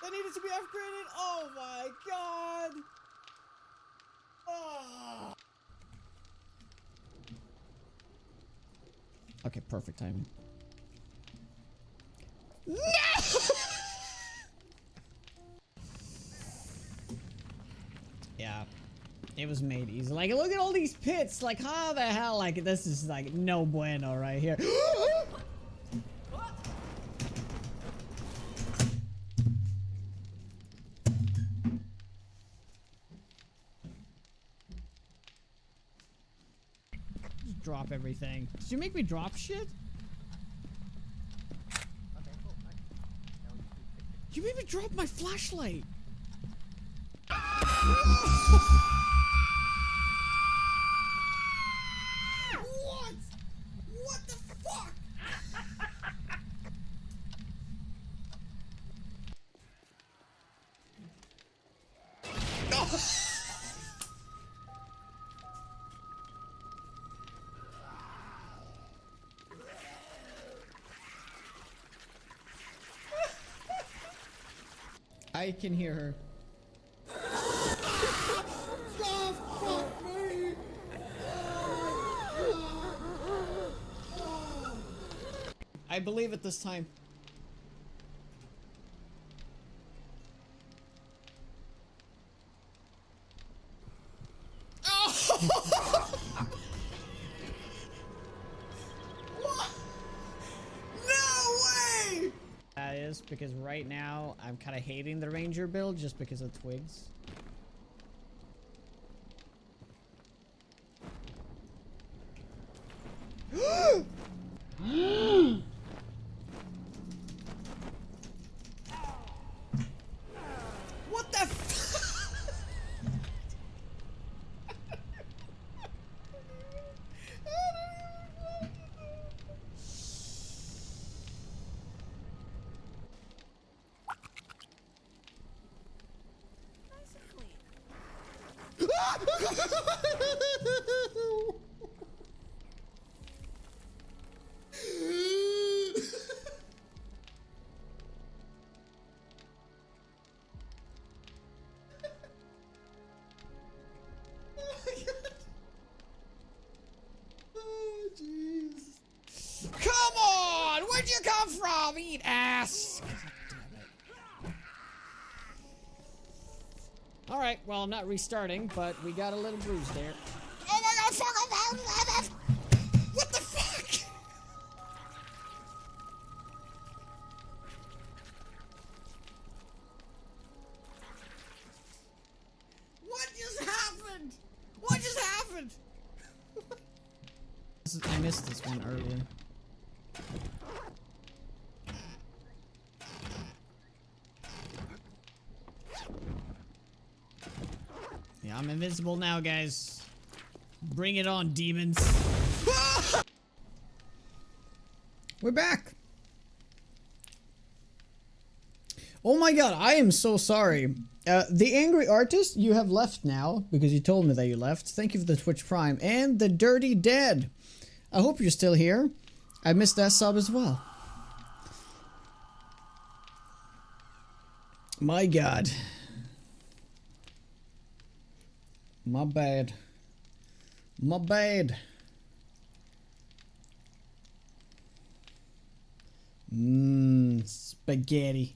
S1: That needed to be upgraded? Oh my god! Oh. Okay, perfect timing. No! Yeah, it was made easy. Like, look at all these pits. Like, how the hell? Like, this is like no bueno right here. Just drop everything. Did you make me drop shit? You made me drop my flashlight. What? What the fuck? I can hear her. Oh, fuck me. I believe it this time. Because right now I'm kind of hating the ranger build just because of twigs. What the f- Oh, jeez. Come on! Where'd you come from? Eat ass! Alright, well, I'm not restarting, but we got a little bruise there. Oh my god, fuck! What the fuck? missed this one earlier. Yeah, I'm invincible now, guys. Bring it on, demons. We're back. Oh my god, I am so sorry. The Angry Artist, you have left now, because you told me that you left. Thank you for the Twitch Prime. And the Dirty Dead. I hope you're still here. I missed that sub as well. My god. My bad. My bad. Spaghetti.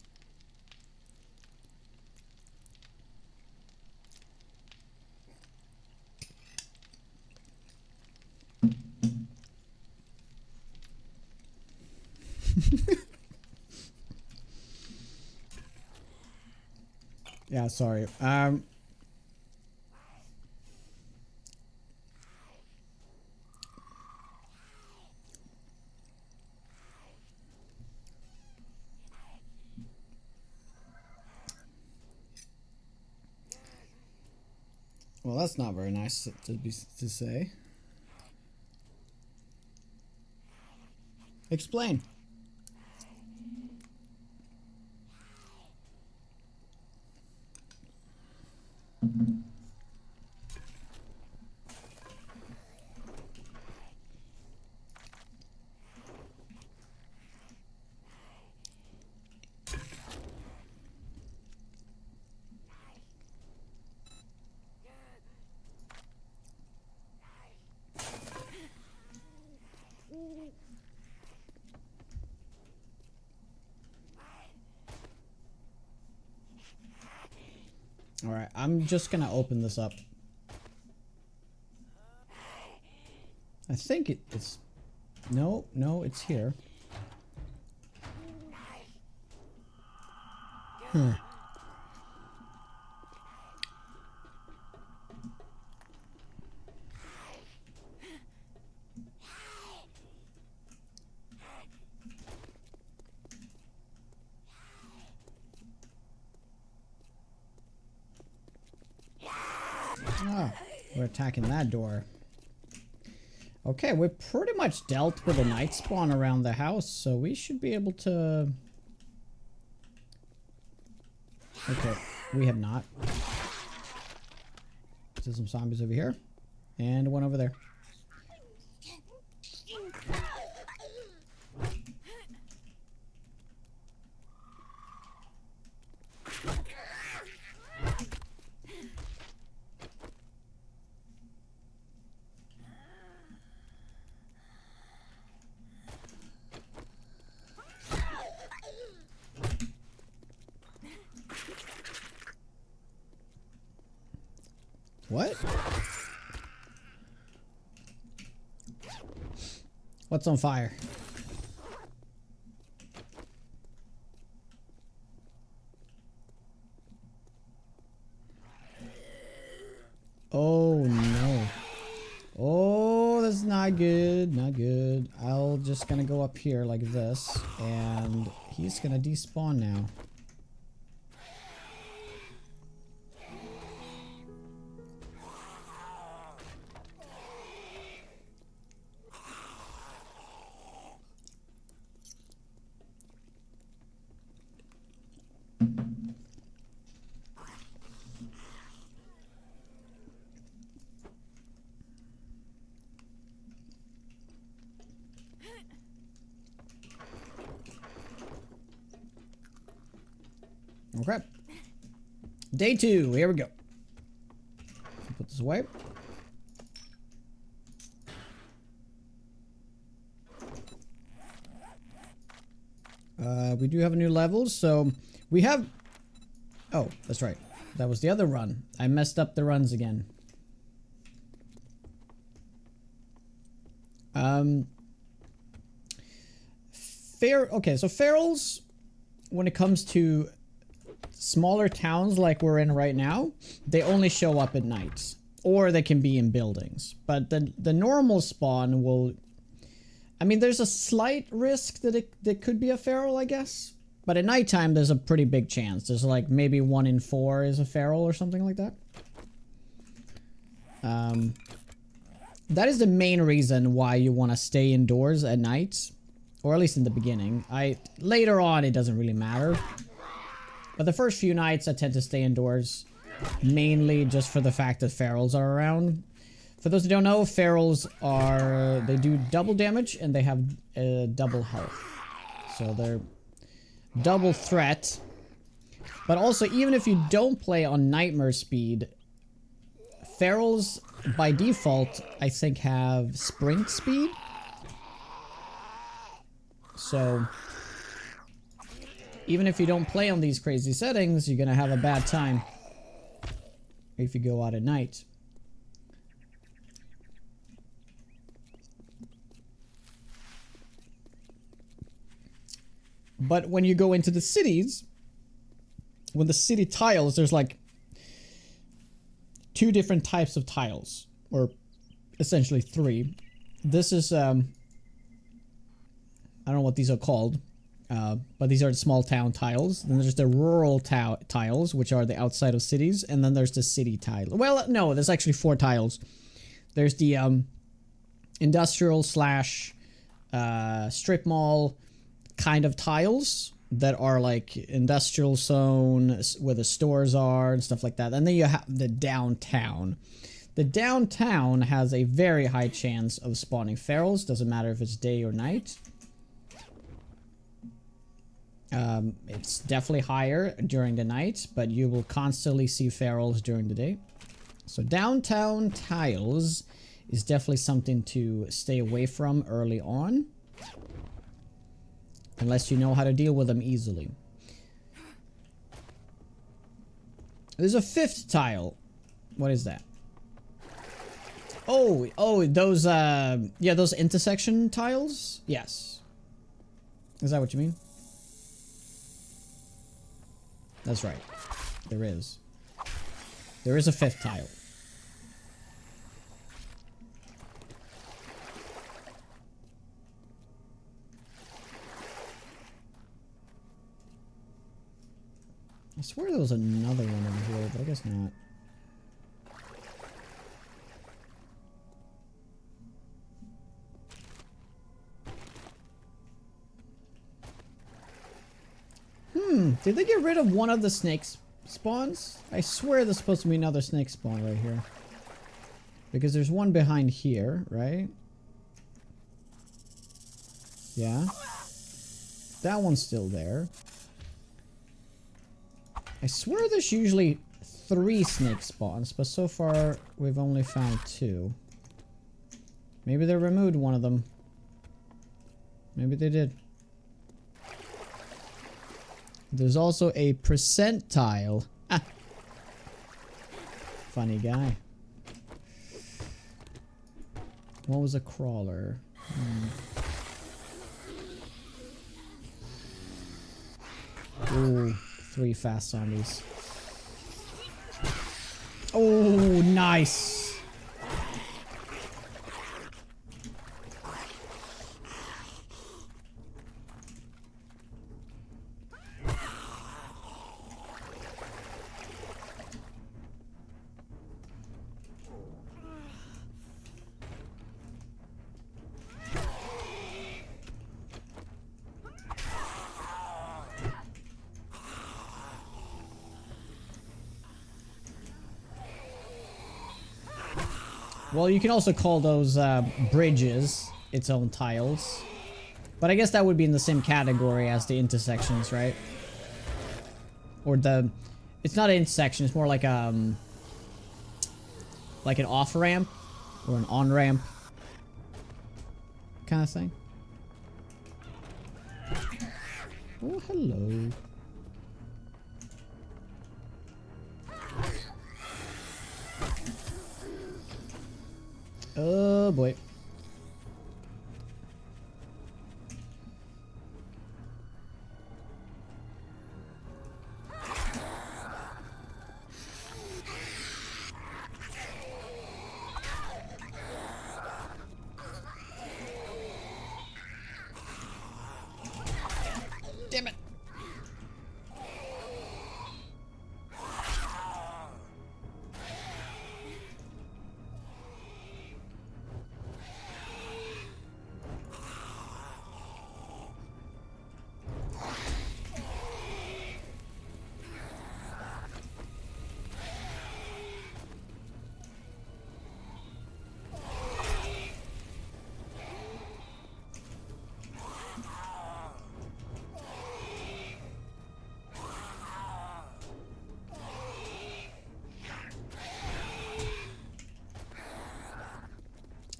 S1: Yeah, sorry. Well, that's not very nice to say. Explain. Alright, I'm just gonna open this up. I think it's... No, it's here. Huh. Ah, we're attacking that door. Okay, we've pretty much dealt with the night spawn around the house, so we should be able to... Okay, we have not. There's some zombies over here. And one over there. What? What's on fire? Oh no. Oh, that's not good. Not good. I'll just gonna go up here like this, and he's gonna despawn now. Okay. Day 2. Here we go. Put this away. We do have a new level, so we have... Oh, that's right. That was the other run. I messed up the runs again. Okay, so ferals, when it comes to smaller towns like we're in right now, they only show up at night, or they can be in buildings. But the normal spawn will I mean, there's a slight risk that it could be a feral, I guess. But at nighttime, there's a pretty big chance. There's like maybe 1 in 4 is a feral or something like that. That is the main reason why you want to stay indoors at night. Or at least in the beginning. Later on, it doesn't really matter. But the first few nights, I tend to stay indoors. Mainly just for the fact that ferals are around. For those who don't know, ferals are... They do double damage and they have double health. So they're double threat. But also, even if you don't play on nightmare speed, ferals by default, I think, have sprint speed. So even if you don't play on these crazy settings, you're gonna have a bad time if you go out at night. But when you go into the cities, when the city tiles, there's like 2 different types of tiles, or essentially 3. This is I don't know what these are called, but these are the small town tiles. Then there's the rural tiles, which are the outside of cities, and then there's the city tile. Well, no, there's actually 4 tiles. There's the industrial slash strip mall kind of tiles that are like industrial zone where the stores are and stuff like that. And then you have the downtown. The downtown has a very high chance of spawning ferals. Doesn't matter if it's day or night. It's definitely higher during the night, but you will constantly see ferals during the day. So downtown tiles is definitely something to stay away from early on. Unless you know how to deal with them easily. There's a 5th tile. What is that? Oh, those, yeah, those intersection tiles? Yes. Is that what you mean? That's right. There is. There is a 5th tile. I swear there was another one over here, but I guess not. Did they get rid of one of the snake spawns? I swear there's supposed to be another snake spawn right here. Because there's one behind here, right? Yeah. That one's still there. I swear there's usually 3 snake spawns, but so far we've only found 2. Maybe they removed one of them. Maybe they did. There's also a percentile. Ah. Funny guy. What was a crawler? Ooh, 3 fast zombies. Oh, nice. Well, you can also call those bridges its own tiles. But I guess that would be in the same category as the intersections, right? Or the... It's not an intersection, it's more like an off-ramp. Or an on-ramp. Kind of thing. Oh, hello. Oh boy. Damn it.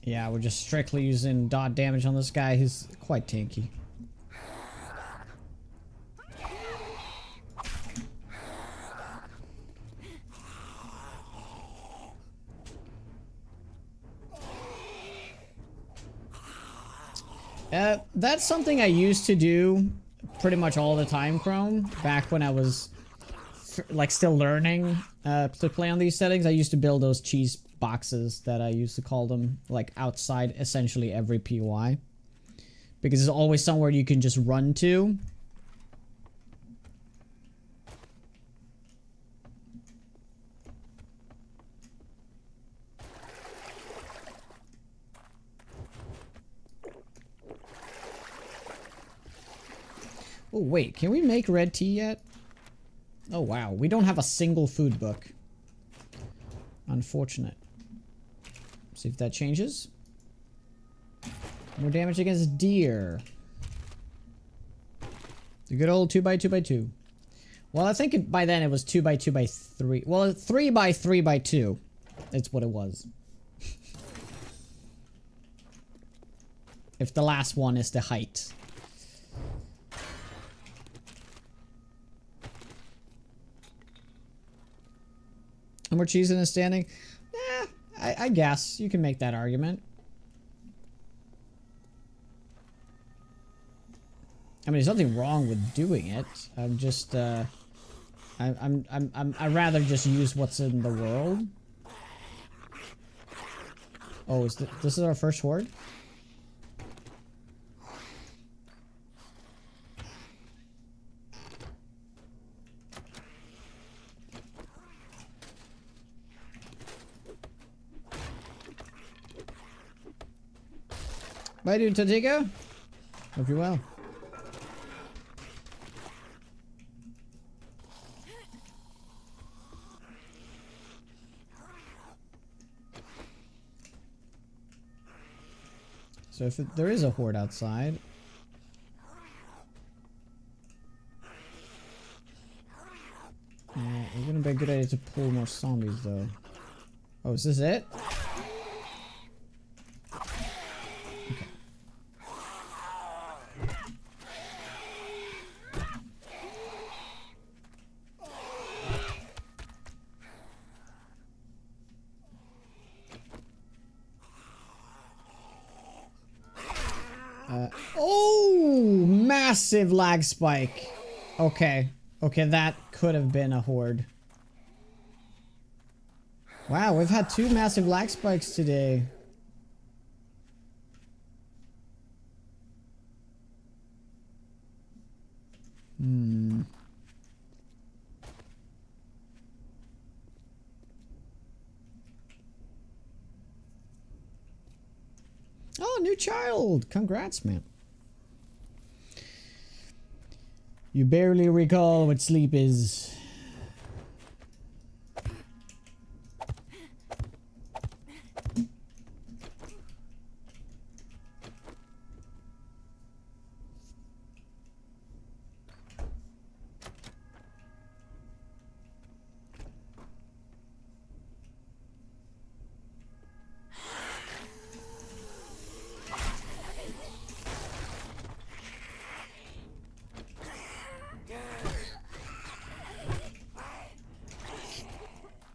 S1: Yeah, we're just strictly using dot damage on this guy. He's quite tanky. That's something I used to do pretty much all the time, Chrome. Back when I was like still learning to play on these settings, I used to build those cheese boxes that I used to call them, like outside essentially every POI, because there's always somewhere you can just run to. Oh wait, can we make red tea yet? Oh wow, we don't have a single food book. Unfortunate. See if that changes. More damage against deer. The good old 2x2x2. Well, I think by then it was 2x2x3. Well, 3x3x2. It's what it was. If the last one is the height. And more cheese in a standing? I guess you can make that argument. I mean, there's nothing wrong with doing it. I'm just, I'd rather just use what's in the world. Oh, this is our first horde? Bye, dude, Tadiga. Hope you're well. So if there is a horde outside, it's gonna be a good idea to pull more zombies, though. Oh, is this it? Oh, massive lag spike. Okay. Okay, that could have been a horde. Wow, we've had 2 massive lag spikes today. Oh, new child! Congrats, man. You barely recall what sleep is.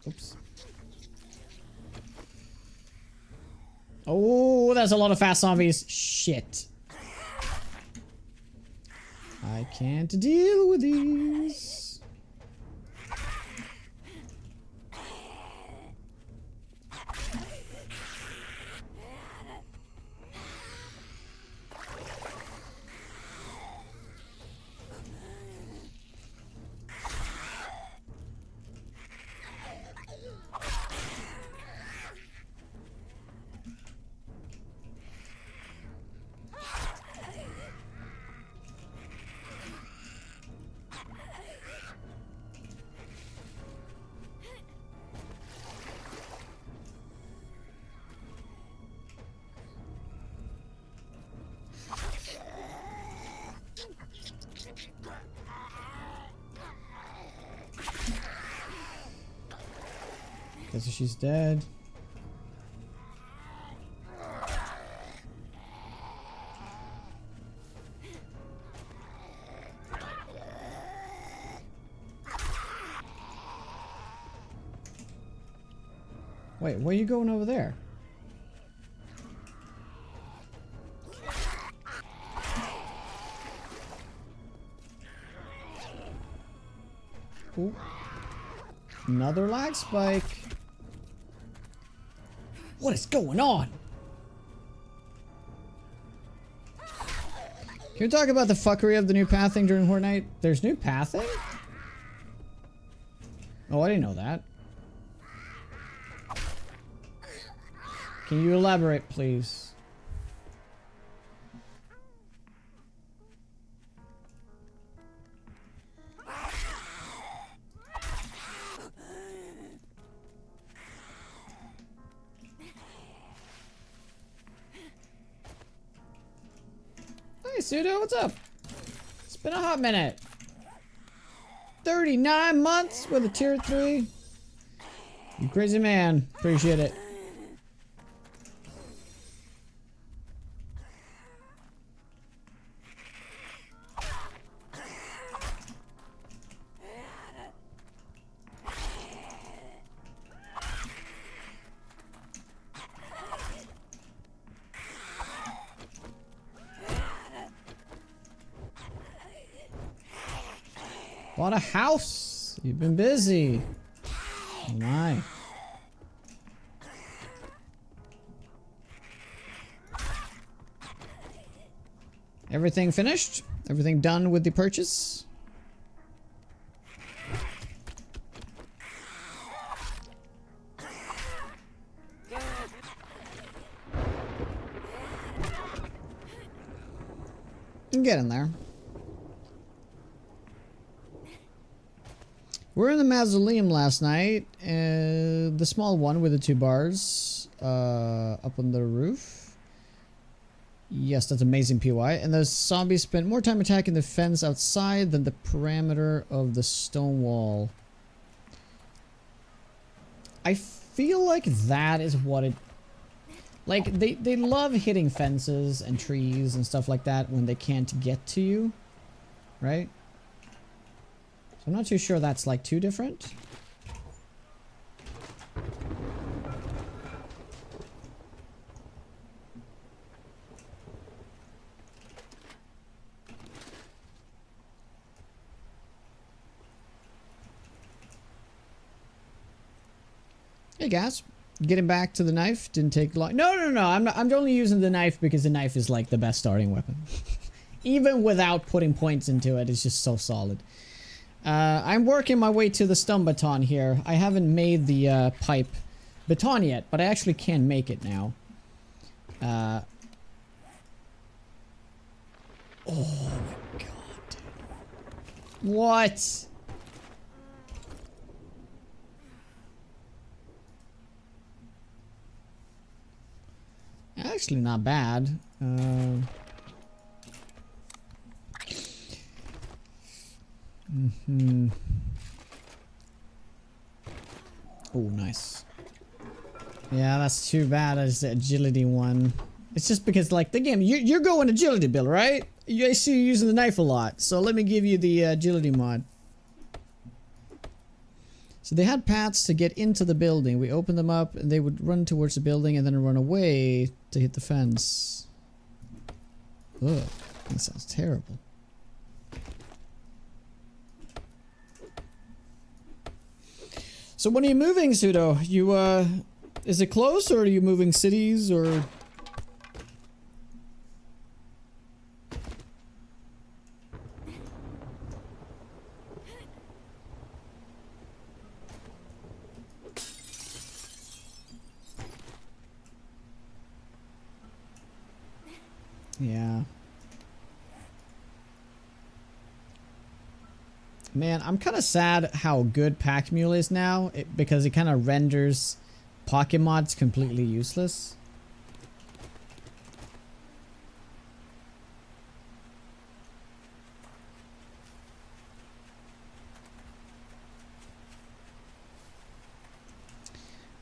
S1: Oops. Oh, that's a lot of fast zombies. Shit. I can't deal with these. Guess she's dead. Wait, where are you going over there? Ooh. Another lag spike. What is going on? Can we talk about the fuckery of the new pathing during Horde Night? There's new pathing? Oh, I didn't know that. Can you elaborate, please? Hey, Pseudo, what's up? It's been a hot minute. 39 months with a tier 3. You crazy man. Appreciate it. Bought a house. You've been busy. Oh my. Everything finished? Everything done with the purchase? Get in there. We're in the mausoleum last night. The small one with the 2 bars up on the roof. Yes, that's amazing PY. And those zombies spent more time attacking the fence outside than the perimeter of the stone wall. I feel like that is what it... Like, they love hitting fences and trees and stuff like that when they can't get to you. Right? I'm not too sure that's like too different. Hey guys, getting back to the knife didn't take long. No, I'm only using the knife because the knife is like the best starting weapon. Even without putting points into it, it's just so solid. I'm working my way to the stun baton here. I haven't made the pipe baton yet, but I actually can make it now. Oh my god, dude. What? Actually not bad. Oh, nice. Yeah, that's too bad as the agility one. It's just because, like, the game, you're going agility build, right? I see you using the knife a lot, so let me give you the agility mod. So they had paths to get into the building. We opened them up, and they would run towards the building and then run away to hit the fence. Ugh, that sounds terrible. So when are you moving, Pseudo? You, is it close, or are you moving cities, or... Yeah. Man, I'm kind of sad how good Pack Mule is now, because it kind of renders Pocket Mods completely useless.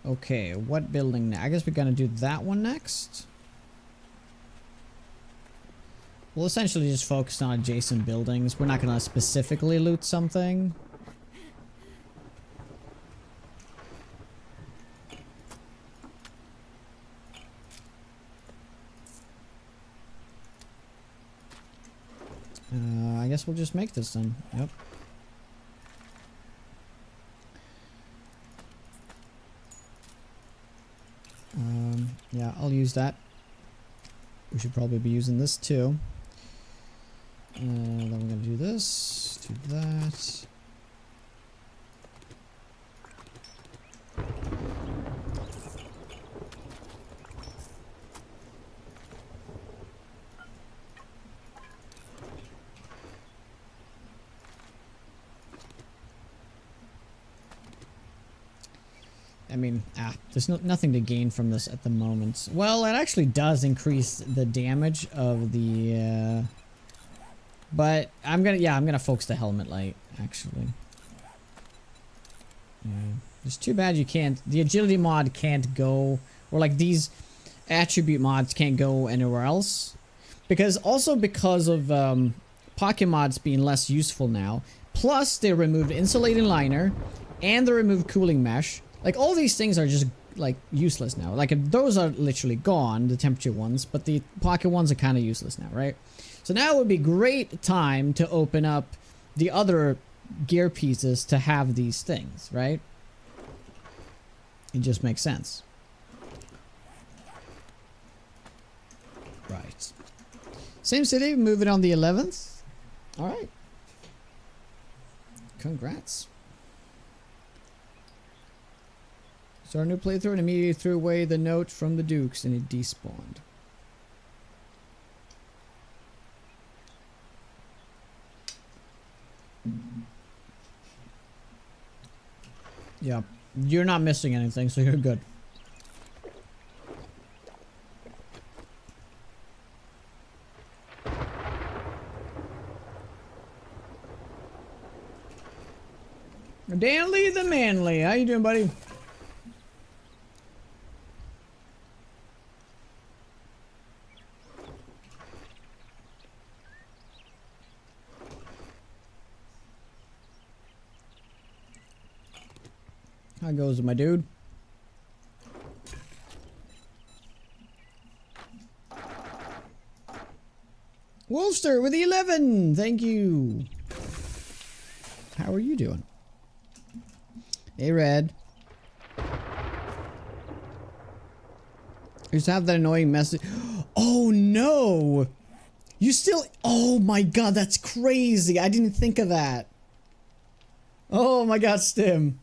S1: Okay, what building now? I guess we're gonna do that one next. We'll essentially just focus on adjacent buildings. We're not gonna specifically loot something. I guess we'll just make this then. Yep. Yeah, I'll use that. We should probably be using this too. Then we're gonna do this, do that. I mean, there's nothing to gain from this at the moment. Well, it actually does increase the damage of the, but I'm gonna focus the helmet light, actually. Yeah. It's too bad you can't, the agility mod can't go, or like these attribute mods can't go anywhere else. Because of, pocket mods being less useful now, plus they removed insulating liner, and they removed cooling mesh. Like, all these things are just, like, useless now. Like, those are literally gone, the temperature ones, but the pocket ones are kind of useless now, right? So now would be great time to open up the other gear pieces to have these things, right? It just makes sense. Right. Same city, moving on the 11th. Alright. Congrats. Start a new playthrough and immediately threw away the note from the Dukes and it despawned. Yeah, you're not missing anything, so you're good. Danley the Manly, how you doing, buddy? How goes it, my dude? Wolfster with the 11! Thank you! How are you doing? Hey, Red. You just have that annoying message. Oh, no! You still... Oh, my God, that's crazy! I didn't think of that. Oh, my God, Stim.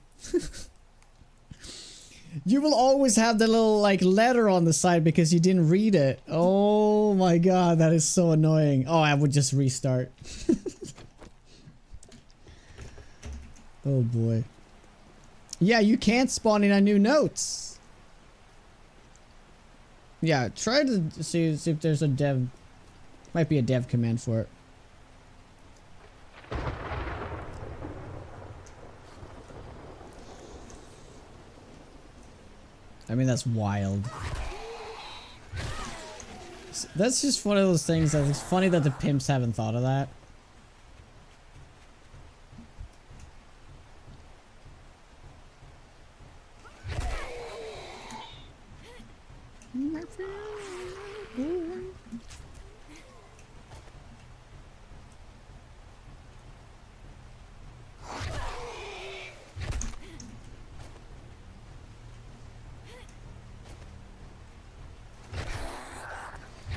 S1: You will always have the little, like, letter on the side because you didn't read it. Oh my god, that is so annoying. Oh, I would just restart. Oh boy. Yeah, you can't spawn in a new notes. Yeah, try to see if there's a dev... Might be a dev command for it. I mean, that's wild. That's just one of those things that it's funny that the pimps haven't thought of that.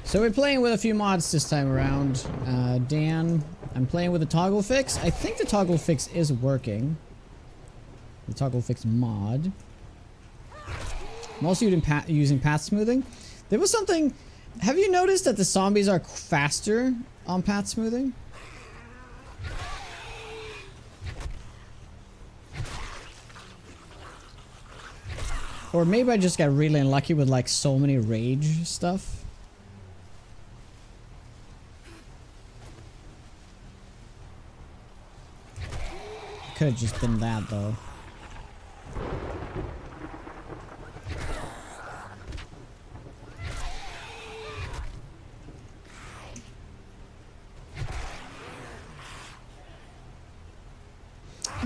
S1: So we're playing with a few mods this time around. Dan, I'm playing with the toggle fix. I think the toggle fix is working. The toggle fix mod. I'm also using path smoothing. There was something... Have you noticed that the zombies are faster on path smoothing? Or maybe I just got really unlucky with like so many rage stuff. Could have just been that though.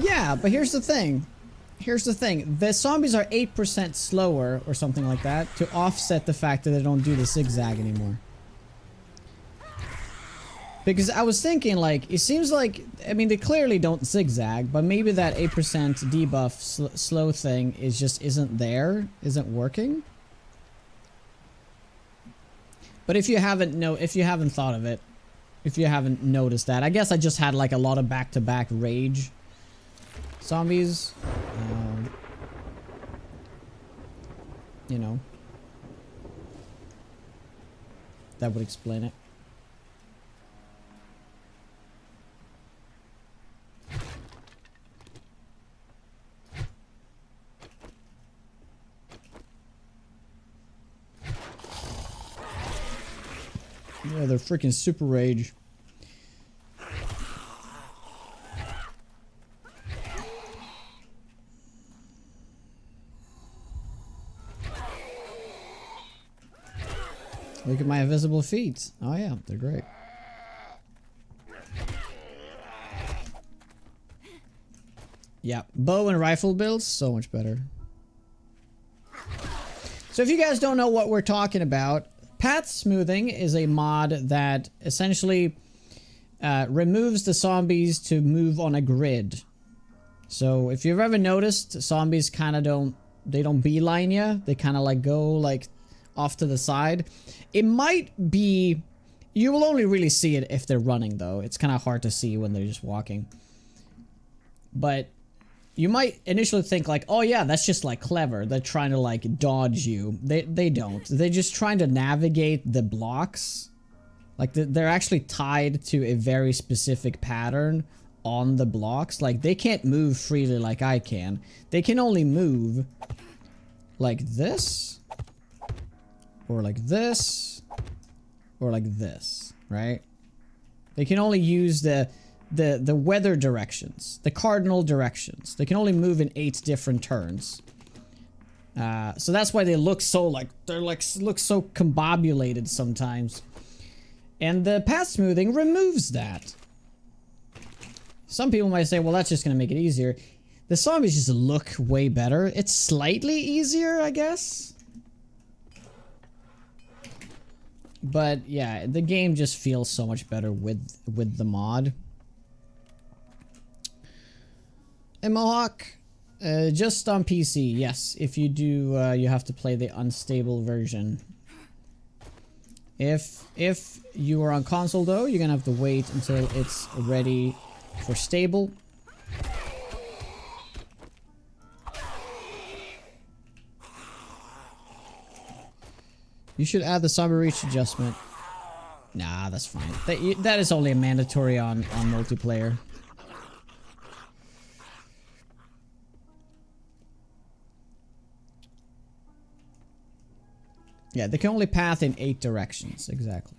S1: Yeah, but here's the thing. Here's the thing. The zombies are 8% slower or something like that to offset the fact that they don't do the zigzag anymore. Because I was thinking, like, it seems like, I mean, they clearly don't zigzag, but maybe that 8% debuff slow thing is just isn't there, isn't working. But if you haven't thought of it, if you haven't noticed that, I guess I just had like a lot of back-to-back rage zombies. You know, that would explain it. Yeah, they're freaking super rage. Look at my invisible feet. Oh yeah, they're great. Yeah, bow and rifle builds, so much better. So if you guys don't know what we're talking about, path smoothing is a mod that essentially removes the zombies to move on a grid. So if you've ever noticed, zombies kind of don't beeline you. They kind of like go like off to the side. It might be, you will only really see it if they're running though. It's kind of hard to see when they're just walking. But you might initially think like, oh yeah, that's just like clever. They're trying to like dodge you. They don't. They're just trying to navigate the blocks. Like they're actually tied to a very specific pattern on the blocks. Like they can't move freely like I can. They can only move like this, or like this, or like this, right? They can only use the weather directions, the cardinal directions. They can only move in 8 different turns. So that's why they look so like, look so combobulated sometimes. And the path smoothing removes that. Some people might say, well, that's just going to make it easier. The zombies just look way better. It's slightly easier, I guess. But yeah, the game just feels so much better with the mod. And Mohawk, just on PC, yes. If you do, you have to play the unstable version. If you are on console though, you're gonna have to wait until it's ready for stable. You should add the zombie reach adjustment. Nah, that's fine. That is only a mandatory on multiplayer. Yeah, they can only path in 8 directions, exactly.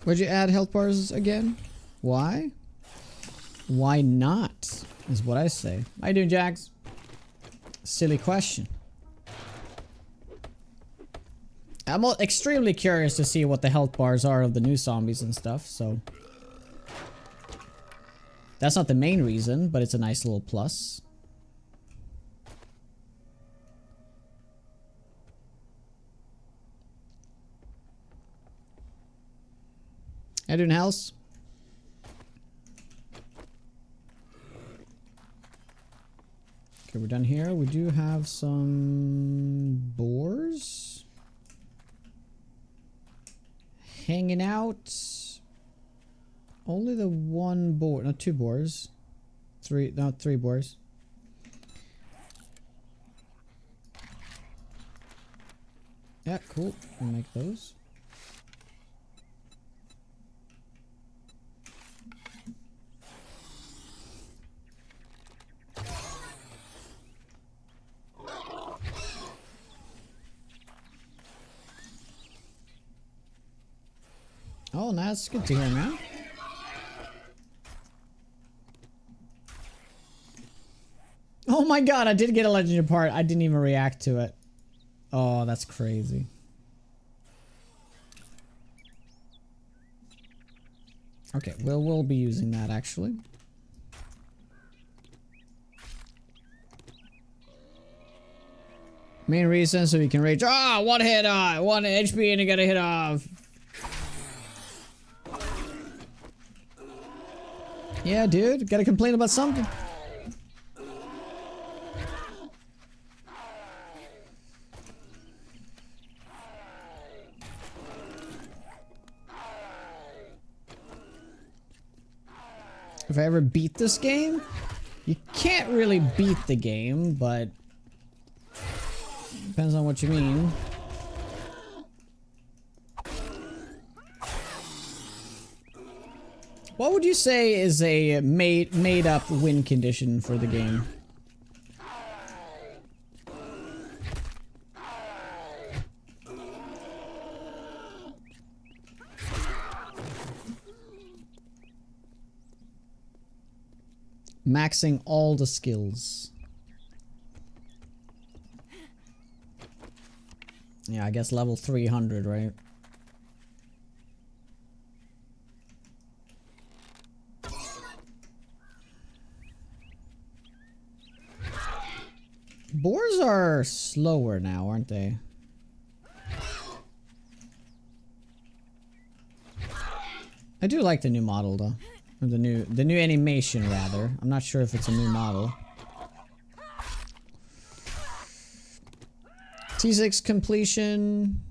S1: Would you add health bars again? Why? Why not? Is what I say. How you doing, Jags? Silly question. I'm extremely curious to see what the health bars are of the new zombies and stuff, so... That's not the main reason, but it's a nice little plus. How you doing, House? Okay, we're done here. We do have some boars hanging out. Only the one boar, no, 2 boars. 3 boars. Yeah, cool. We'll make those. Oh, that's good to hear, man. Oh my god, I did get a legendary part. I didn't even react to it. Oh, that's crazy. Okay, we'll be using that actually. Main reason so we can rage. Ah, one hit off, 1 HP and you gotta hit off. Yeah, dude, gotta complain about something. If I ever beat this game, you can't really beat the game, but depends on what you mean. What would you say is a made up win condition for the game? Maxing all the skills. Yeah, I guess level 300, right? Boars are slower now, aren't they? I do like the new model though. Or the new animation rather. I'm not sure if it's a new model. T6 completion.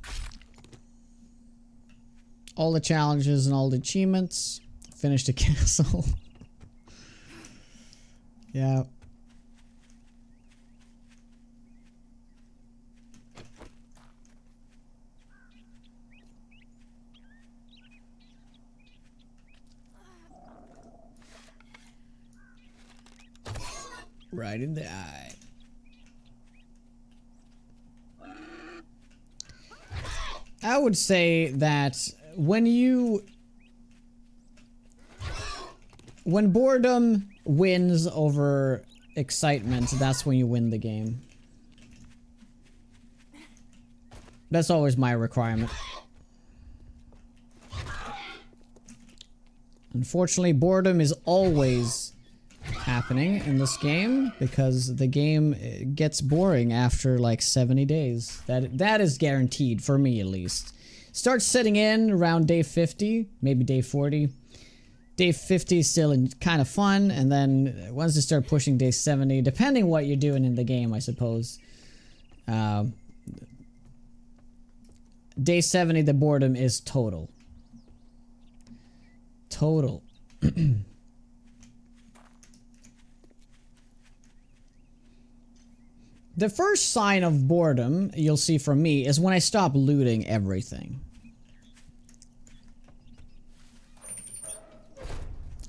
S1: All the challenges and all the achievements. Finished a castle. Yeah. Right in the eye. I would say that when boredom wins over excitement, that's when you win the game. That's always my requirement. Unfortunately, boredom is always happening in this game because the game gets boring after like 70 days. That is guaranteed for me at least. Starts setting in around day 50, maybe day 40. Day 50 is still kind of fun, and then once you start pushing day 70, depending what you're doing in the game, I suppose. Day 70, the boredom is total. Total. The first sign of boredom you'll see from me is when I stop looting everything.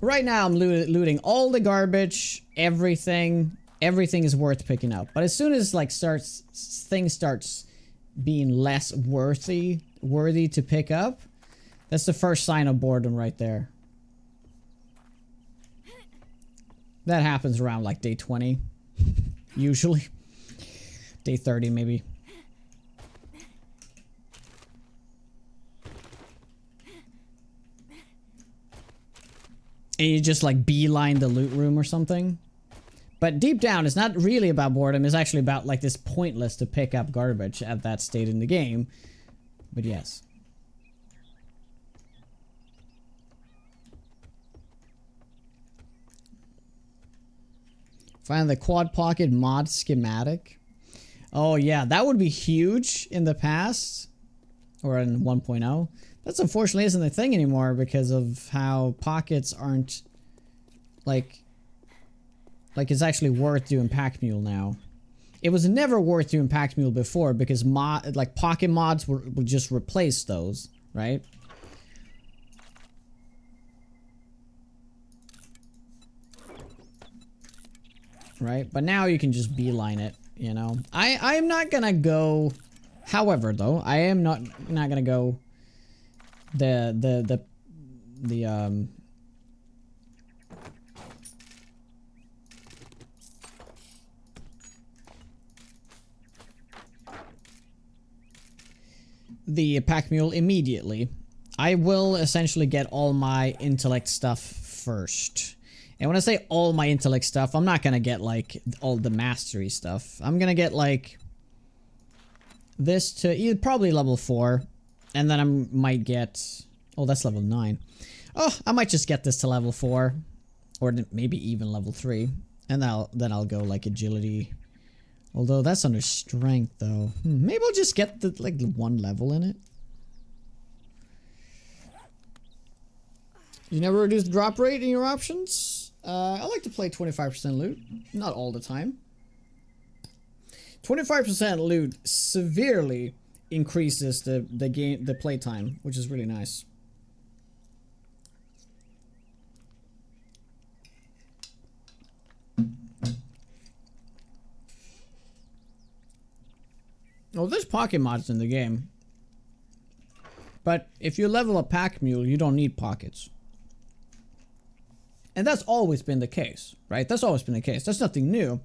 S1: Right now I'm looting all the garbage, everything. Everything is worth picking up. But as soon as like things starts being less worthy to pick up, that's the first sign of boredom right there. That happens around like day 20 usually. Day 30 maybe. And you just like beeline the loot room or something. But deep down, it's not really about boredom. It's actually about like this pointless to pick up garbage at that state in the game. But yes. Find the quad pocket mod schematic. Oh yeah, that would be huge in the past. Or in 1.0. That's unfortunately isn't a thing anymore because of how pockets aren't like it's actually worth doing Pack Mule now. It was never worth doing Pack Mule before because pocket mods would just replace those, right? Right? But now you can just beeline it, you know. I am not gonna go. However, though, I am not gonna go the Pack Mule immediately. I will essentially get all my intellect stuff first. And when I say all my intellect stuff, I'm not gonna get like all the mastery stuff. I'm gonna get like this to probably level 4. And then I might get... Oh, that's level 9. Oh, I might just get this to level 4. Or maybe even level 3. And then I'll go like agility. Although that's under strength though. Maybe I'll just get the like 1 level in it. You never reduce the drop rate in your options? I like to play 25% loot. Not all the time. 25% loot severely increases the playtime, which is really nice. Well, there's pocket mods in the game. But if you level a pack mule, you don't need pockets. And that's always been the case, right? That's always been the case. That's nothing new.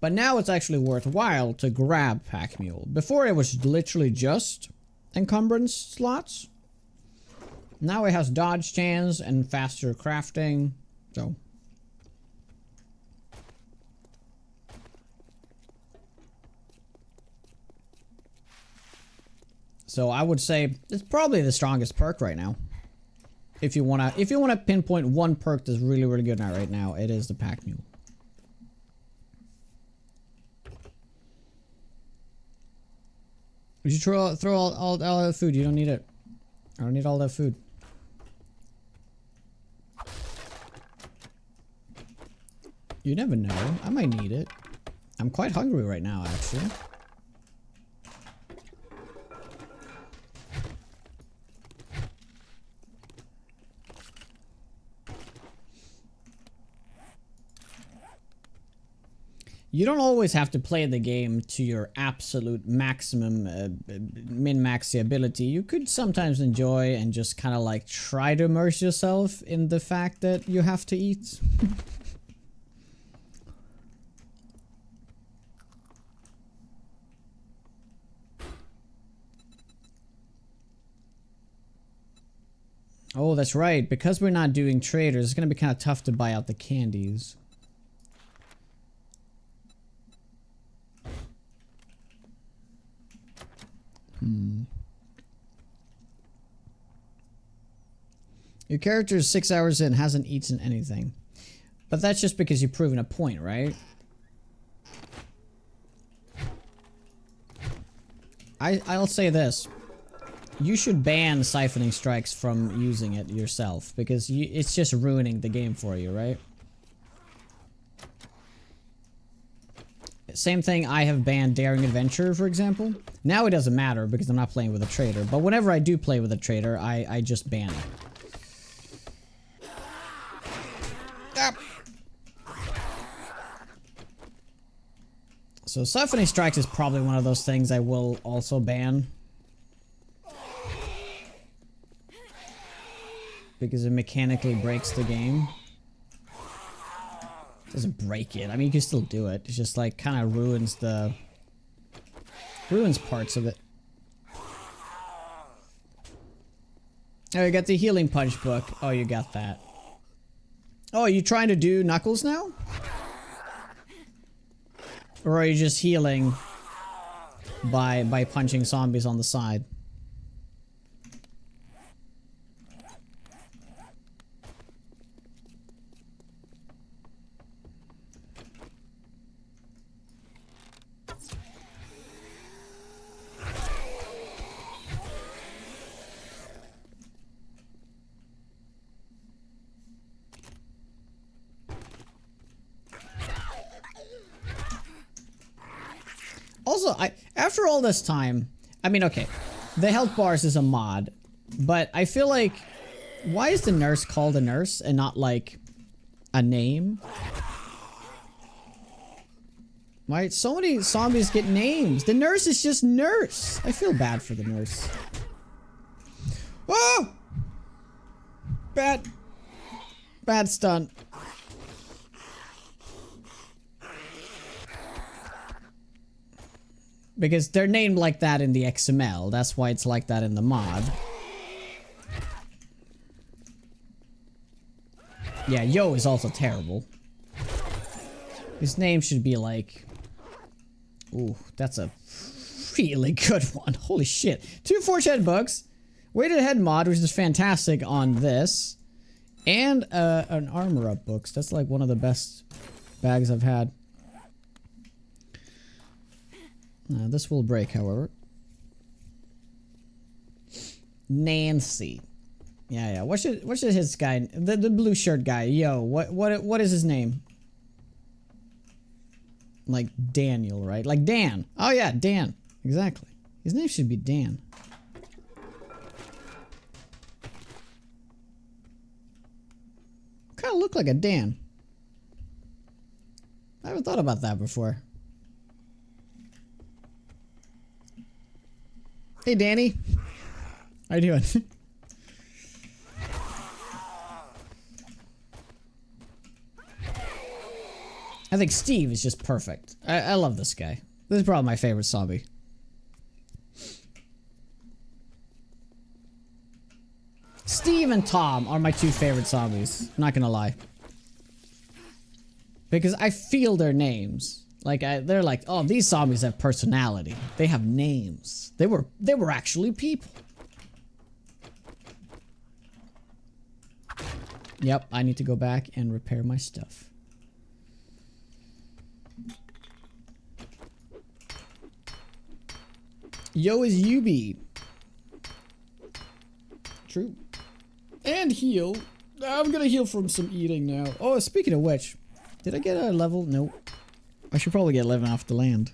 S1: But now it's actually worthwhile to grab pack mule. Before it was literally just encumbrance slots. Now it has dodge chance and faster crafting. So I would say it's probably the strongest perk right now. If you wanna pinpoint one perk that's really, really good right now, it is the pack mule. Would you throw all that food? You don't need it. I don't need all that food. You never know. I might need it. I'm quite hungry right now, actually. You don't always have to play the game to your absolute maximum min-max ability. You could sometimes enjoy and just kind of like try to immerse yourself in the fact that you have to eat. Oh, that's right. Because we're not doing traders, it's going to be kind of tough to buy out the candies. Your character is 6 hours in, hasn't eaten anything. But that's just because you've proven a point, right? I'll say this. You should ban siphoning strikes from using it yourself, because it's just ruining the game for you, right? Same thing, I have banned Daring Adventure, for example. Now it doesn't matter because I'm not playing with a trader, but whenever I do play with a trader, I just ban it. Ah. So siphoning strikes is probably one of those things I will also ban. Because it mechanically breaks the game. Doesn't break it. I mean, you can still do it. It's just like kind of ruins parts of it. Oh, you got the healing punch book. Oh, you got that. Oh, are you trying to do Knuckles now? Or are you just healing by punching zombies on the side? Also, after all this time, I mean, okay, the health bars is a mod, but I feel like, why is the nurse called a nurse and not like a name? Why so many zombies get names? The nurse is just nurse. I feel bad for the nurse. Oh! Bad stunt. Because they're named like that in the XML. That's why it's like that in the mod. Yeah, Yo is also terrible. His name should be like... Ooh, that's a really good one. Holy shit. 2 Forge Head Bugs. Weighted Head mod, which is fantastic on this. And an Armor Up books. That's like one of the best bags I've had. This will break, however. Nancy. Yeah. What should his guy, the blue shirt guy? Yo, what is his name? Like Daniel, right? Like Dan. Oh yeah, Dan. Exactly. His name should be Dan. Kind of look like a Dan. I haven't thought about that before. Hey, Danny. How you doing? I think Steve is just perfect. I love this guy. This is probably my favorite zombie. Steve and Tom are my 2 favorite zombies. Not gonna lie. Because I feel their names. Like, they're like, oh, these zombies have personality. They have names. They were actually people. Yep, I need to go back and repair my stuff. Yo is UB. True. And heal. I'm gonna heal from some eating now. Oh, speaking of which, did I get a level? Nope. I should probably get 11 off the land.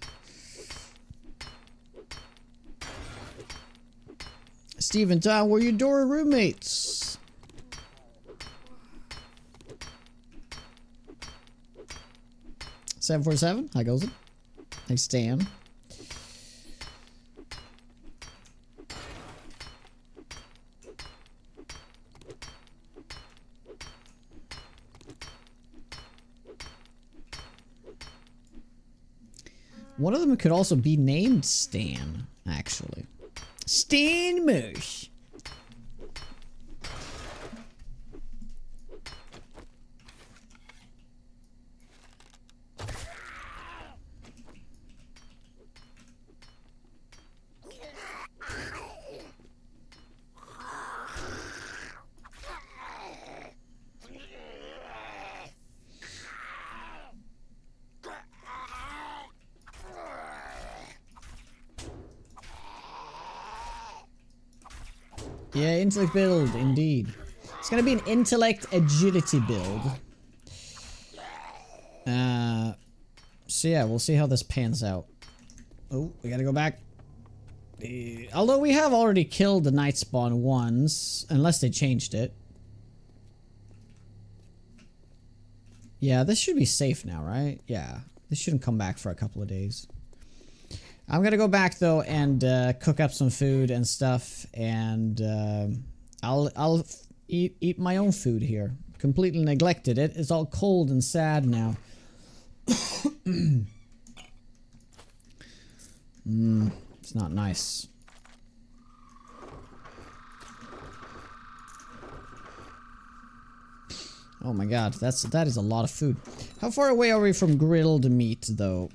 S1: Steve and Tom were your Dora roommates. $747. How goes it? Hey, Stan. One of them could also be named Stan, actually. Stan Mush. Yeah, intellect build, indeed. It's gonna be an intellect agility build. So yeah, we'll see how this pans out. Oh, we gotta go back. Although we have already killed the night spawn once, unless they changed it. Yeah, this should be safe now, right? Yeah, this shouldn't come back for a couple of days. I'm gonna go back though and cook up some food and stuff, and I'll eat my own food here. Completely neglected it. It's all cold and sad now. It's not nice. Oh my god, that is a lot of food. How far away are we from grilled meat though?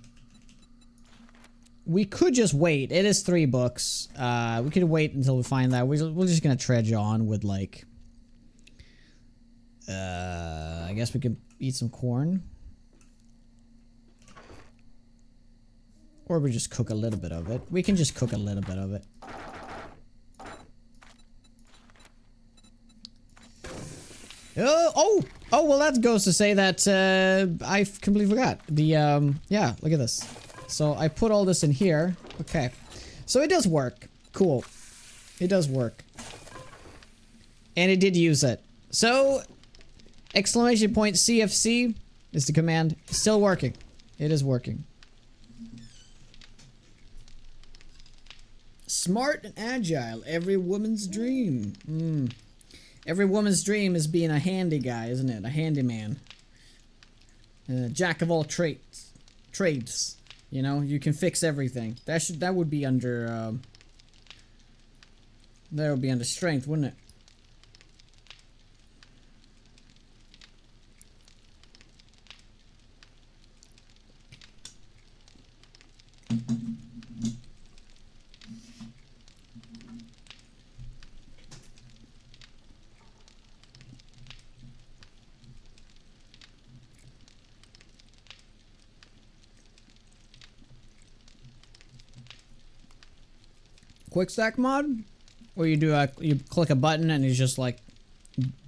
S1: We could just wait. It is 3 books. We could wait until we find that. We're just gonna trudge on with like... I guess we could eat some corn. Or we just cook a little bit of it. We can just cook a little bit of it. Oh, well that goes to say that, I completely forgot. Yeah, look at this. So I put all this in here. Okay. So it does work. Cool. It does work. And it did use it. So, exclamation point CFC is the command. Still working. It is working. Smart and agile. Every woman's dream. Every woman's dream is being a handy guy, isn't it? A handyman. Jack of all trades. You know, you can fix everything. That would be under that would be under strength, wouldn't it? quick stack mod, where you do you click a button and it just like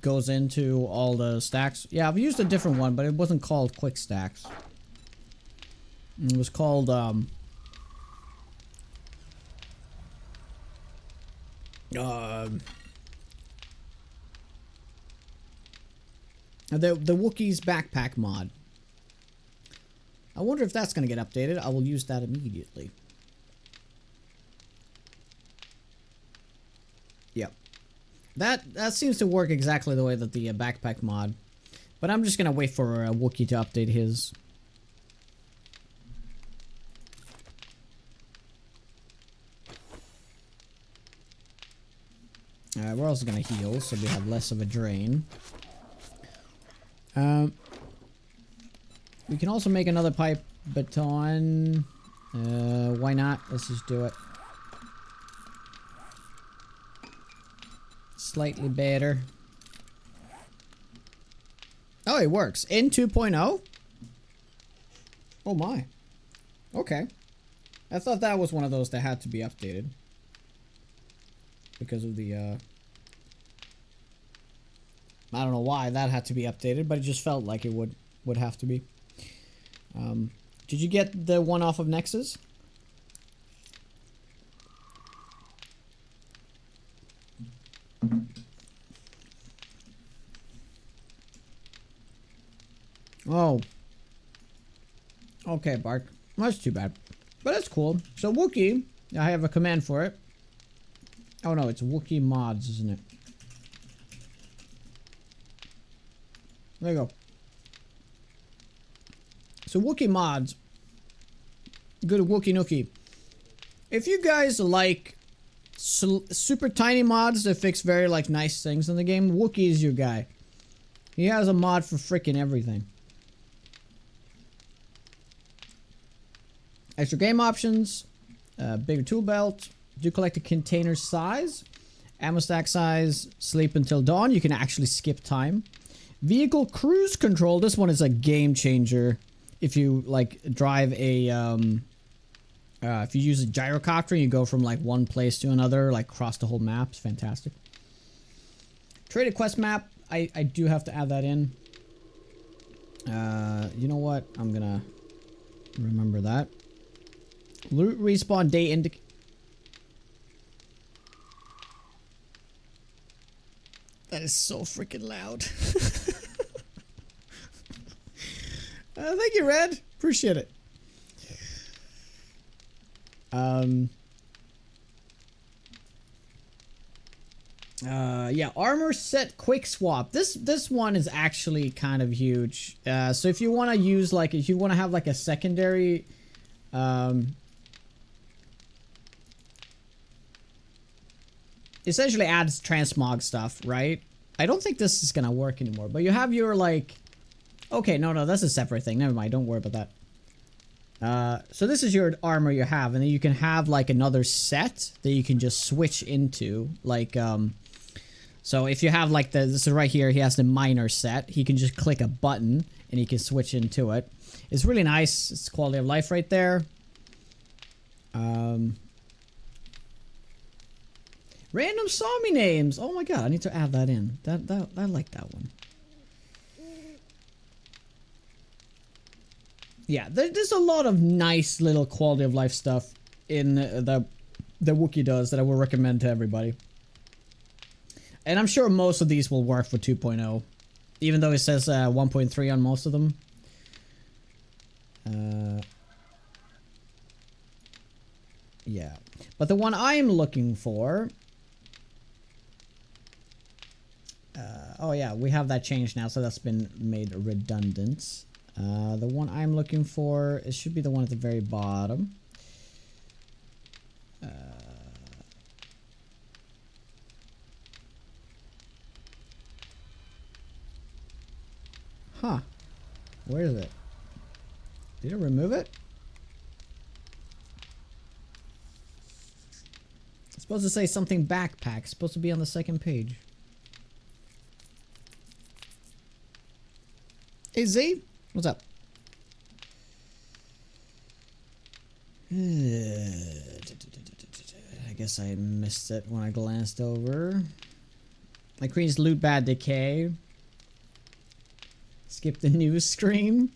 S1: goes into all the stacks. Yeah, I've used a different one, but it wasn't called quick stacks. It was called the Wookiees backpack mod. I wonder if that's going to get updated. I will use that immediately. Yep. That seems to work exactly the way that the backpack mod. But I'm just going to wait for Wookiee to update his. We're also going to heal, so we have less of a drain. We can also make another pipe baton. Why not? Let's just do it. Slightly better. Oh, it works. In 2.0? Oh my. Okay. I thought that was one of those that had to be updated. Because of the, I don't know why that had to be updated, but it just felt like it would have to be. Did you get the one off of Nexus? Oh. Okay, Bark. That's too bad. But that's cool. So Wookiee, I have a command for it. Oh no, it's Wookiee mods, isn't it? There you go. So Wookiee mods. Go to Wookie Nookie. If you guys like super tiny mods that fix very like nice things in the game, Wookiee is your guy. He has a mod for freaking everything. Extra game options, bigger tool belt, do collect a container size, ammo stack size, sleep until dawn. You can actually skip time. Vehicle cruise control. This one is a game changer. If you like drive a, if you use a gyrocopter, you go from like one place to another, like across the whole map. It's fantastic. Traded quest map. I do have to add that in. You know what? I'm gonna remember that. Loot respawn day indic. That is so freaking loud. Thank you, Red. Appreciate it. Yeah, armor set quick swap. This one is actually kind of huge. So if you want to use like, if you want to have like a secondary, essentially adds transmog stuff, right? I don't think this is gonna work anymore, but you have your like, okay, no, that's a separate thing. Never mind, don't worry about that. So this is your armor you have, and then you can have like another set that you can just switch into, like, so if you have like this is right here, he has the miner set. He can just click a button and he can switch into it. It's really nice. It's quality of life right there. Random Sami names. Oh my god, I need to add that in. I like that one. Yeah, there's a lot of nice little quality of life stuff in the Wookiee does that I will recommend to everybody. And I'm sure most of these will work for 2.0, even though it says 1.3 on most of them. Yeah, but the one I'm looking for. Oh yeah, we have that changed now, so that's been made redundant. The one I'm looking for, it should be the one at the very bottom. Huh. Where is it? Did it remove it? It's supposed to say something backpack. It's supposed to be on the second page. Hey Z, what's up? guess I missed it when I glanced over. My queen's loot bad decay. Skip the news screen.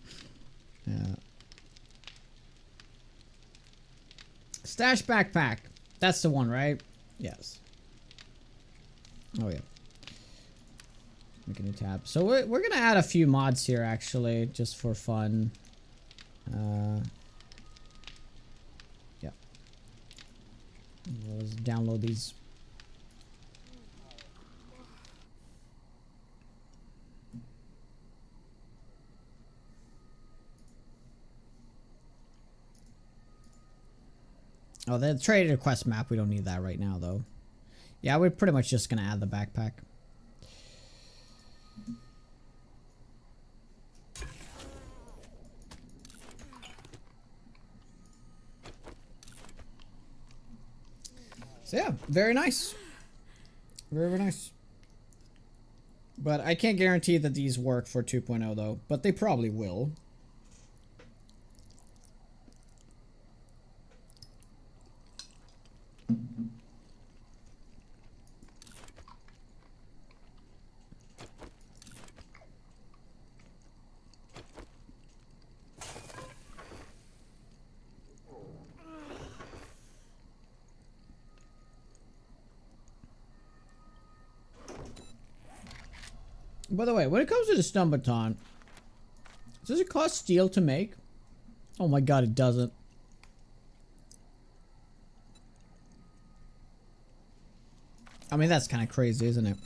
S1: Yeah. Stash backpack. That's the one, right? Yes. Oh yeah. Make a new tab. So we're gonna add a few mods here actually, just for fun. Yeah. Let's download these. Oh, the trade request map, we don't need that right now though. Yeah, we're pretty much just gonna add the backpack. So yeah, very nice. Very, very nice. But I can't guarantee that these work for 2.0 though, but they probably will. By the way, when it comes to the stun baton, does it cost steel to make? Oh my god, it doesn't. I mean, that's kind of crazy, isn't it?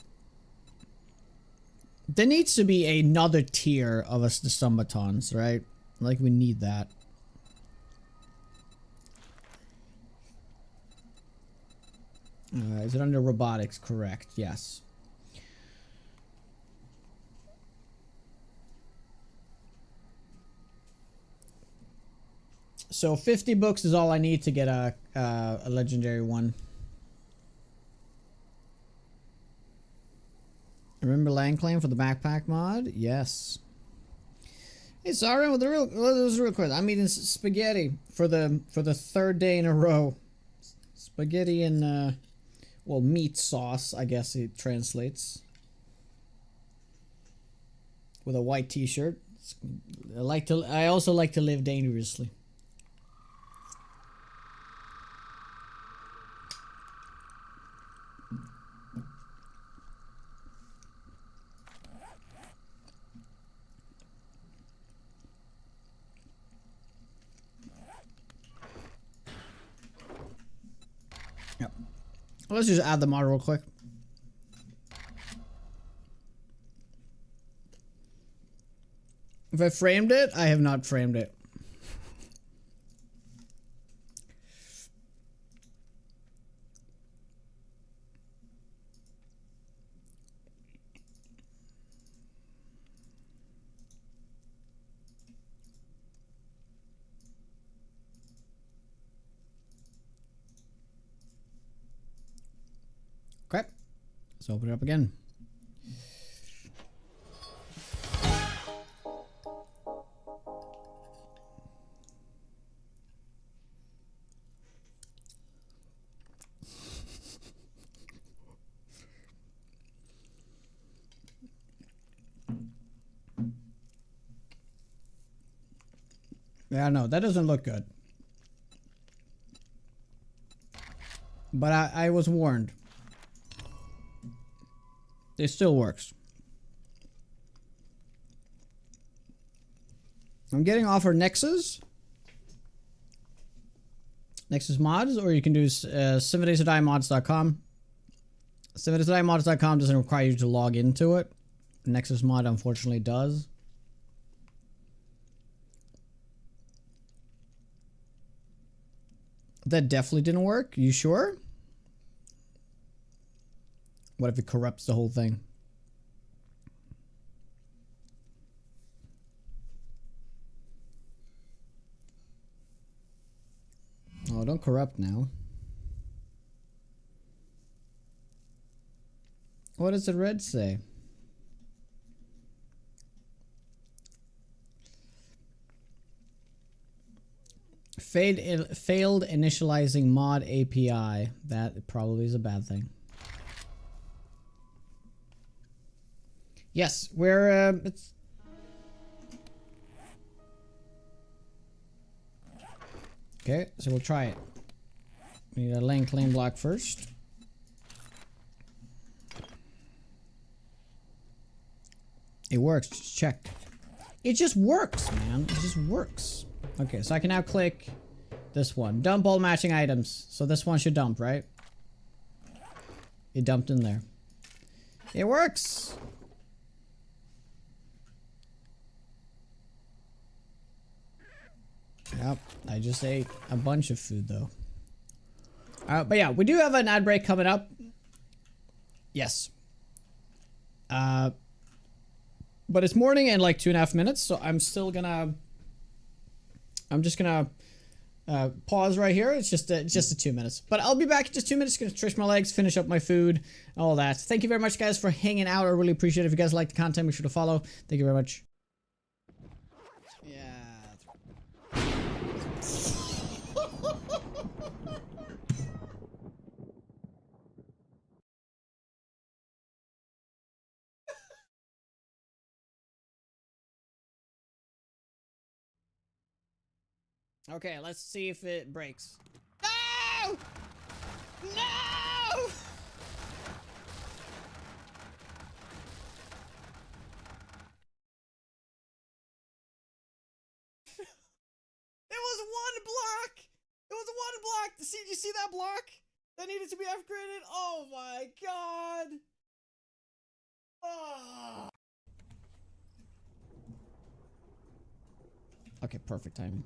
S1: There needs to be another tier of the stun batons, right? Like, we need that. Is it under robotics? Correct, yes. So 50 books is all I need to get a legendary one. Remember Land Claim for the backpack mod? Yes. Hey, sorry, with the real, this was real quick. I'm eating spaghetti for the third day in a row. Spaghetti and well, meat sauce, I guess it translates. With a white T-shirt. I also like to live dangerously. Yep. Let's just add the mod real quick. If I framed it, I have not framed it. Okay, let's open it up again. Yeah, no, that doesn't look good. But I was warned. It still works. I'm getting offered Nexus. Nexus mods, or you can do 7daystodiemods.com. 7daystodiemods.com doesn't require you to log into it. Nexus mod unfortunately does. That definitely didn't work. You sure? What if it corrupts the whole thing? Oh, don't corrupt now. What does the red say? Failed initializing mod API. That probably is a bad thing. Yes, we're it's okay, so we'll try it. We need a lane claim block first. It works, just check. It just works, man. It just works. Okay, so I can now click this one. Dump all matching items. So this one should dump, right? It dumped in there. It works! Yep, I just ate a bunch of food though. But yeah, we do have an ad break coming up. Yes. But it's morning and like 2.5 minutes, so I'm just gonna pause right here. It's just a 2 minutes, but I'll be back in just 2 minutes. Gonna stretch my legs, finish up my food, all that. Thank you very much, guys, for hanging out. I really appreciate it. If you guys like the content, make sure to follow. Thank you very much. Yeah. Okay, let's see if it breaks. No! No! It was one block! It was one block! Did you see that block? That needed to be upgraded? Oh my god! Oh. Okay, perfect timing.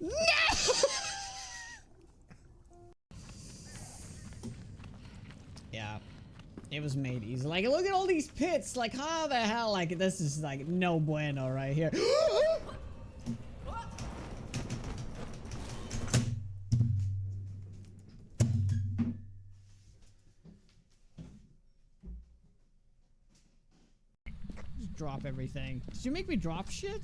S1: No! Yeah. It was made easy. Like, look at all these pits. Like, how the hell? Like, this is like no bueno right here. Just drop everything. Did you make me drop shit?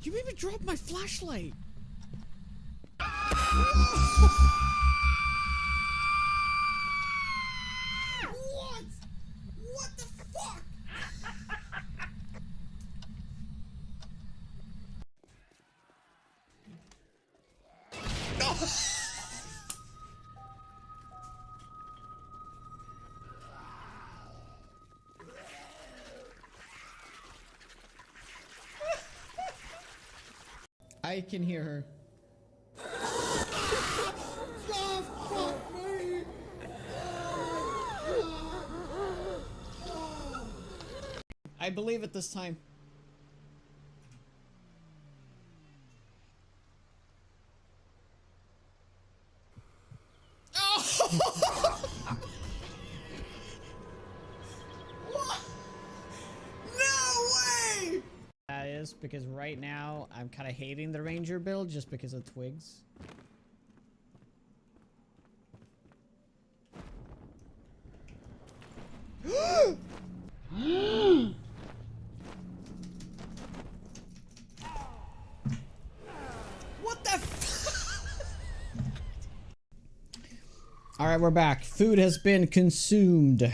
S1: You made me drop my flashlight. What? What the fuck? I can hear her. I believe it this time. Oh! What? No way! That is because right now I'm kind of hating the ranger build just because of twigs. What the f- Alright, we're back. Food has been consumed.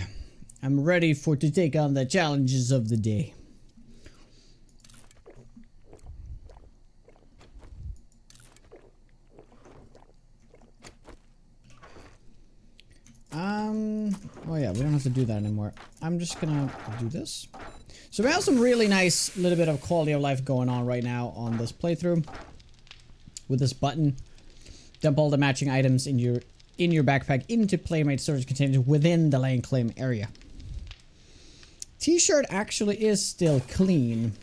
S1: I'm ready to take on the challenges of the day. Oh yeah, we don't have to do that anymore. I'm just gonna do this. So we have some really nice little bit of quality of life going on right now on this playthrough. With this button, dump all the matching items in your backpack into Playmate storage containers within the lane claim area. T-shirt actually is still clean.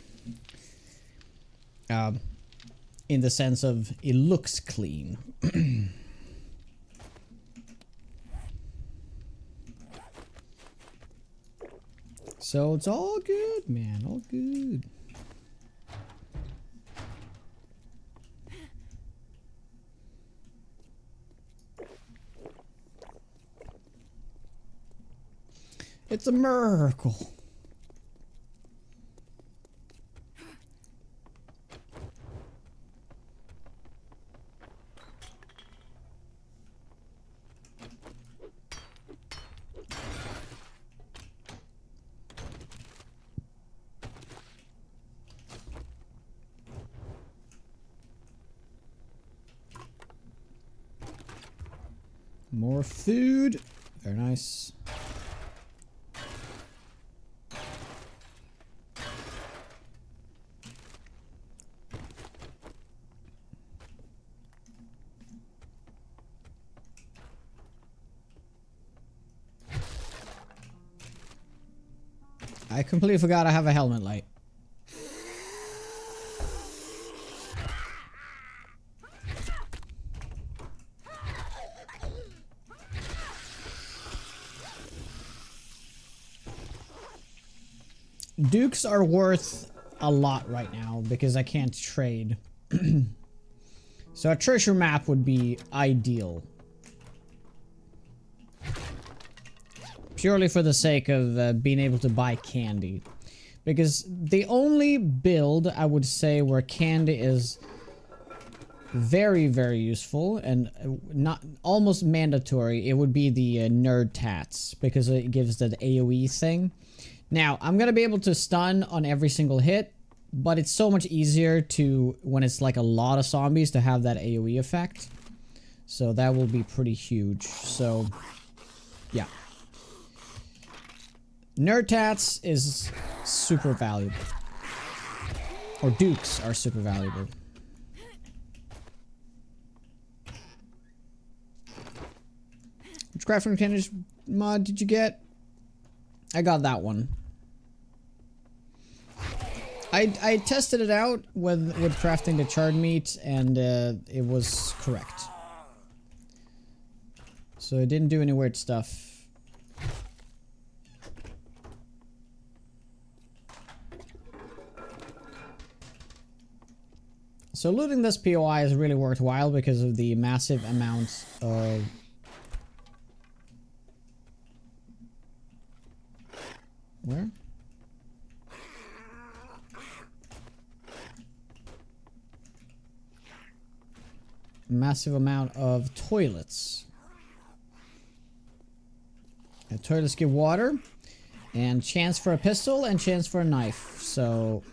S1: In the sense of it looks clean. So it's all good, man. All good. It's a miracle. More food. Very nice. I completely forgot I have a helmet light. Dukes are worth a lot right now because I can't trade. So a treasure map would be ideal. Purely for the sake of being able to buy candy. Because the only build I would say where candy is very, very useful and not almost mandatory, it would be the nerd tats. Because it gives the AoE thing. Now, I'm going to be able to stun on every single hit. But it's so much easier to, when it's like a lot of zombies, to have that AoE effect. So that will be pretty huge. So, yeah. Nerd tats is super valuable. Or dukes are super valuable. Which crafting containers mod did you get? I got that one. I tested it out with crafting the charred meat, and it was correct. So it didn't do any weird stuff. So looting this POI is really worthwhile because of the massive amount of... Where? Massive amount of toilets. And toilets give water, and chance for a pistol, and chance for a knife. So,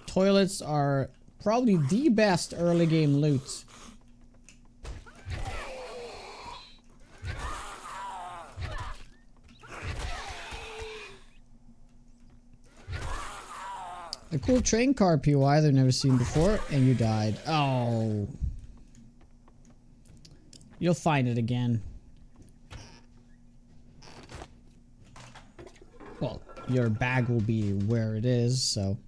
S1: toilets are probably the best early game loot. A cool train car POI they've never seen before, and you died. Oh. You'll find it again. Well, your bag will be where it is, so...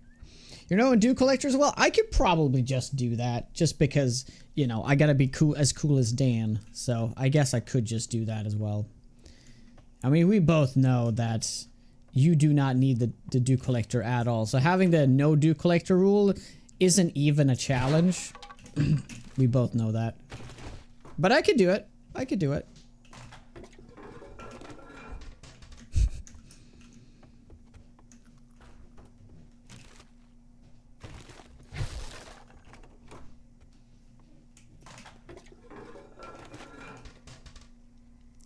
S1: You're no Duke collector as well? I could probably just do that, just because, you know, I gotta be cool as Dan. So, I guess I could just do that as well. I mean, we both know that you do not need the Duke collector at all. So, having the no Duke collector rule isn't even a challenge. We both know that. But I could do it. I could do it.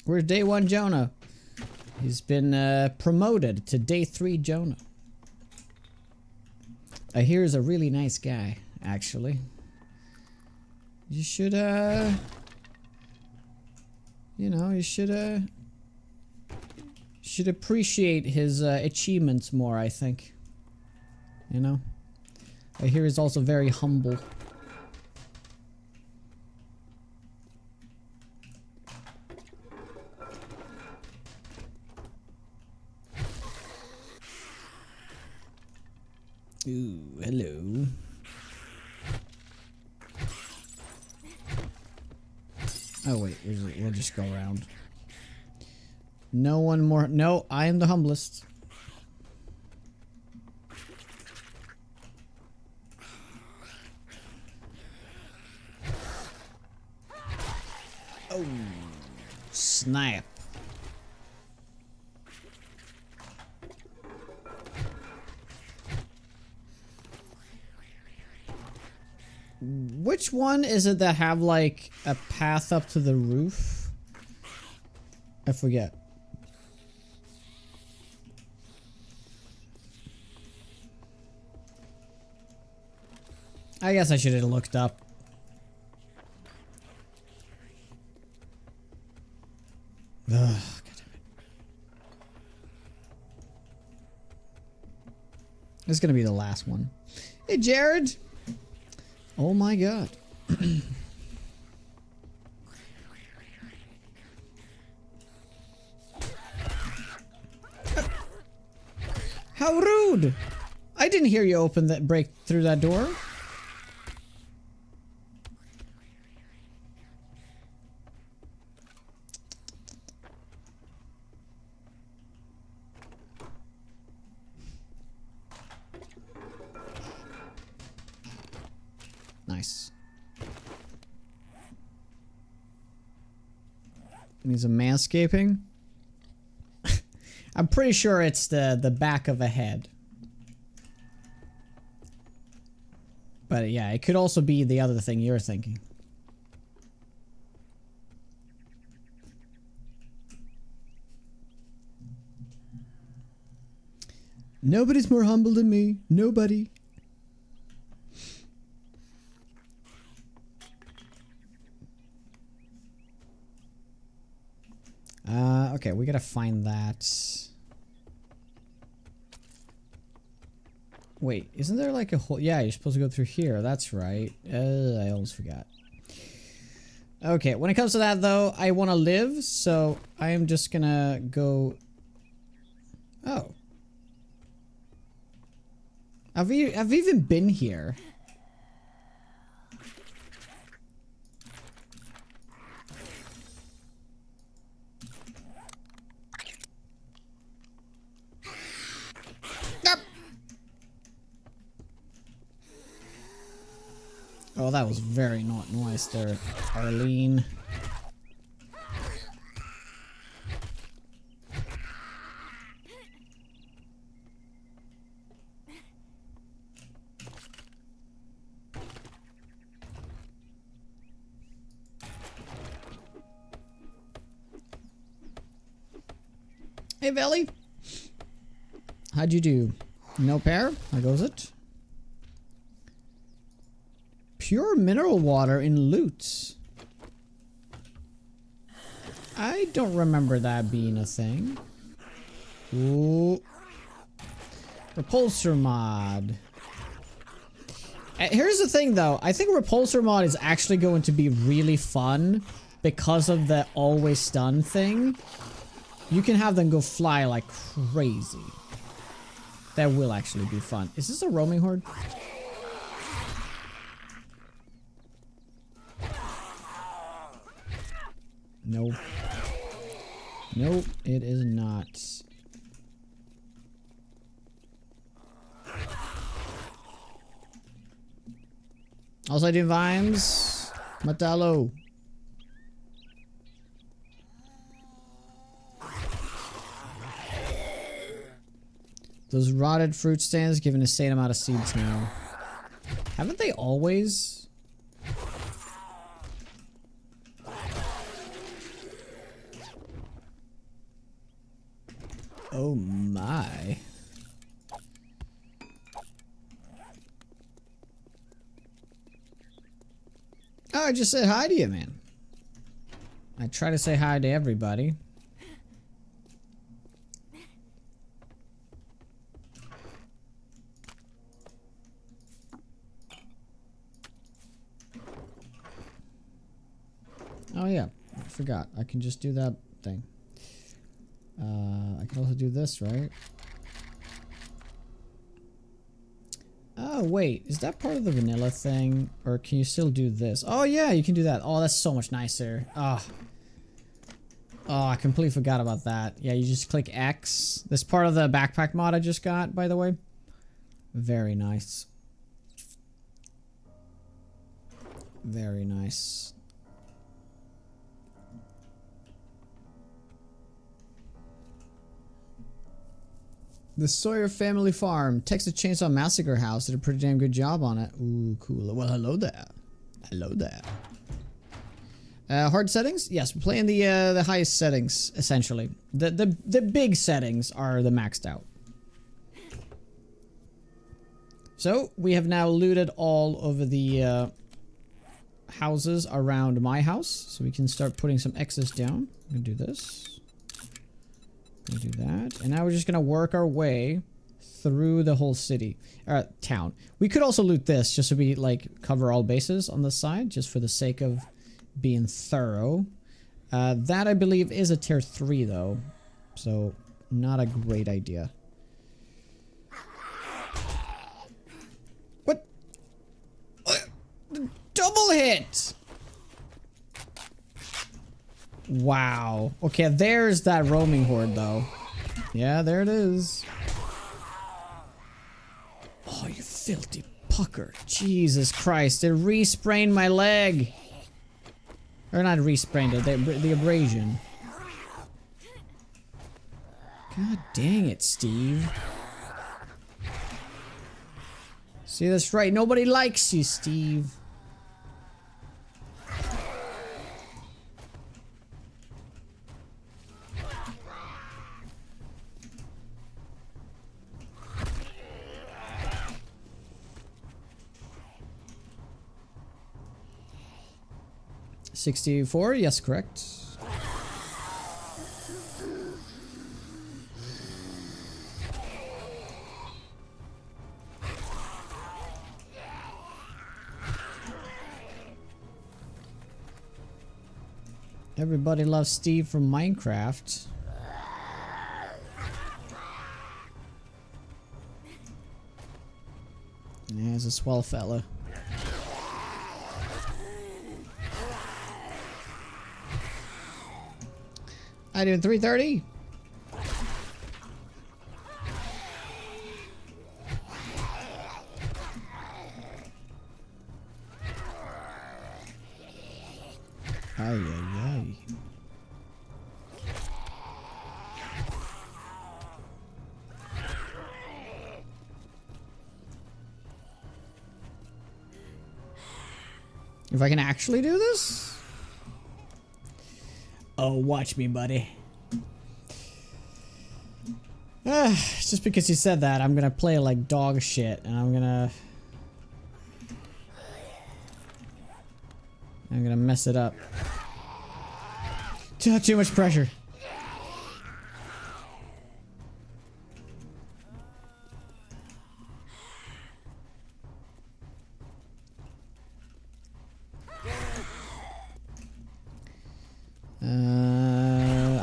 S1: Where's day 1 Jonah? He's been promoted to day 3 Jonah. I hear he's a really nice guy, actually. You should, you know, you should appreciate his achievements more, I think. You know? I hear he's also very humble. Ooh, hello. Oh wait, we'll just go around. No one more. No, I am the humblest. Oh, snap. Which one is it that have like a path up to the roof? I forget. I guess I should have looked up. God damn it. This is gonna be the last one. Hey, Jared. Oh my god. How rude! I didn't hear you open that, break through that door. Nice. Needs a manscaping. I'm pretty sure it's the back of a head. But yeah, it could also be the other thing you're thinking. Nobody's more humble than me. Nobody. Okay, we gotta find that. Wait, isn't there like a hole? Yeah, you're supposed to go through here. That's right. I almost forgot. Okay, when it comes to that though, I want to live, so I am just gonna go... Oh. I've even been here. Oh, that was very not nice there, Arlene. Hey, Velly. How'd you do? No pair? How goes it? Pure mineral water in loot. I don't remember that being a thing. Ooh. Repulsor mod. Here's the thing though. I think Repulsor mod is actually going to be really fun because of the always stun thing. You can have them go fly like crazy. That will actually be fun. Is this a roaming horde? Nope. Nope, it is not. Also, I do vines. Matalo. Those rotted fruit stands give an insane amount of seeds now. Haven't they always? Oh my. Oh, I just said hi to you, man. I try to say hi to everybody. Oh yeah, I forgot. I can just do that thing. I can also do this, right? Oh, wait. Is that part of the vanilla thing? Or can you still do this? Oh, yeah, you can do that. Oh, that's so much nicer. Oh. Oh, I completely forgot about that. Yeah, you just click X. This part of the backpack mod I just got, by the way. Very nice. Very nice. The Sawyer Family Farm. Texas Chainsaw Massacre House did a pretty damn good job on it. Ooh, cool. Well, hello there. Hello there. Hard settings? Yes, we're playing the highest settings, essentially. The big settings are the maxed out. So, we have now looted all of the houses around my house. So we can start putting some X's down. I'm gonna do this. Gonna do that. And now we're just gonna work our way through the whole city. Town. We could also loot this just so we like cover all bases on this side, just for the sake of being thorough. That I believe is a tier 3 though. So not a great idea. What? Double hit! Wow. Okay, there's that roaming horde though. Yeah, there it is. Oh, you filthy pucker. Jesus Christ, it re-sprained my leg. Or not re-sprained it, the abrasion. God dang it, Steve. See, that's right, nobody likes you, Steve. $64, yes, correct. Everybody loves Steve from Minecraft. Yeah, he's a swell fella. I doing 330. Ay, ay, ay. If I can actually do this? Oh, watch me, buddy. Just because you said that, I'm gonna play like dog shit, and I'm gonna mess it up. Too much pressure.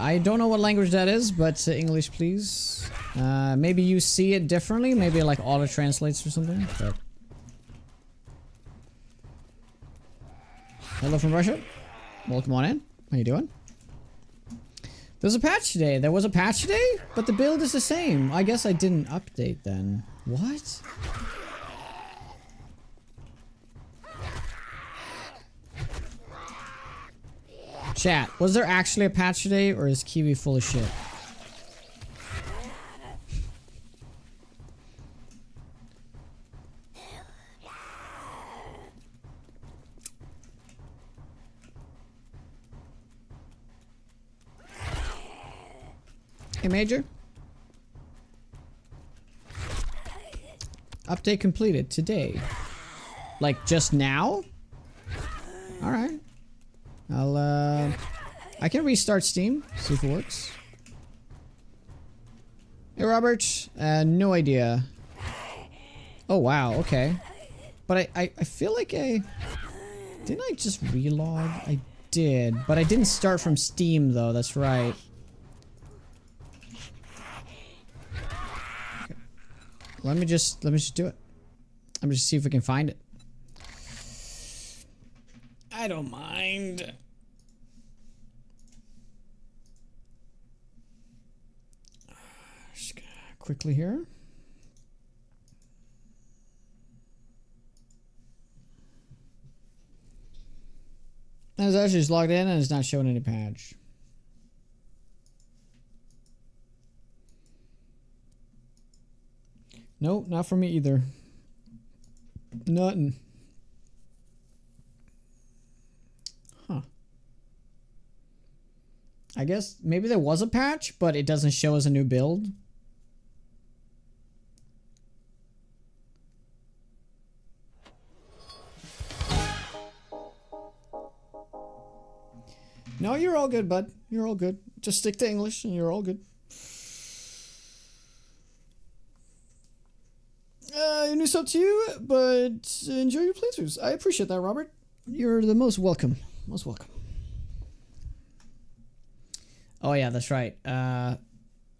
S1: I don't know what language that is, but English, please. Maybe you see it differently. Maybe it like auto translates or something. But... Hello from Russia. Welcome on in. How you doing? There's a patch today. There was a patch today, but the build is the same. I guess I didn't update then. What? Chat, was there actually a patch today, or is Kiwi full of shit? Hey, Major. Update completed today. Like, just now? Alright. I can restart Steam, see if it works. Hey, Robert. No idea. Oh, wow, okay. But I feel like didn't I just relog? I did, but I didn't start from Steam, though, that's right. Okay. Let me just do it. Let me just see if we can find it. I don't mind. Just gonna quickly here. And it's actually just logged in and it's not showing any patch. Nope, not for me either. Nothing. Huh. I guess maybe there was a patch, but it doesn't show as a new build. No, you're all good, bud. You're all good. Just stick to English and you're all good. up to you, but enjoy your playthroughs. I appreciate that, Robert. You're the most welcome. Most welcome. Oh yeah, that's right.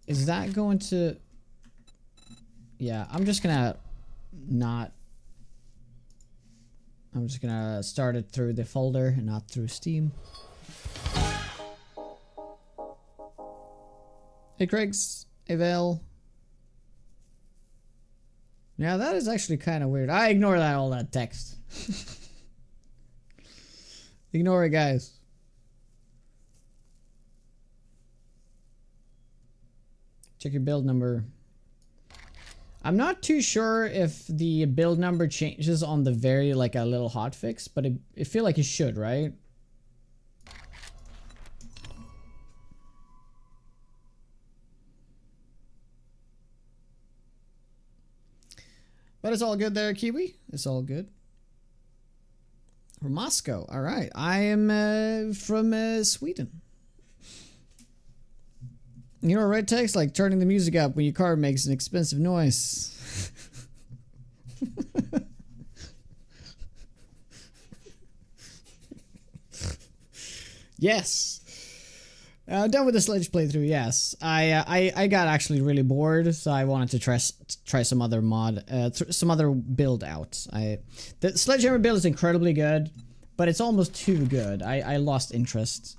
S1: Is that going to... Yeah, I'm just gonna not... I'm just gonna start it through the folder and not through Steam. Hey Craigs. Hey Vale. Yeah, that is actually kind of weird. I ignore that, all that text. Ignore it, guys. Check your build number. I'm not too sure if the build number changes on the very, like, a little hotfix, but I feel like it should, right? But it's all good there, Kiwi. It's all good. From Moscow. All right. I am from Sweden. You know, red text, like turning the music up when your car makes an expensive noise. Yes. Done with the Sledge playthrough, yes. I got actually really bored, so I wanted to try some other mod, some other build out. The Sledgehammer build is incredibly good, but it's almost too good. I lost interest.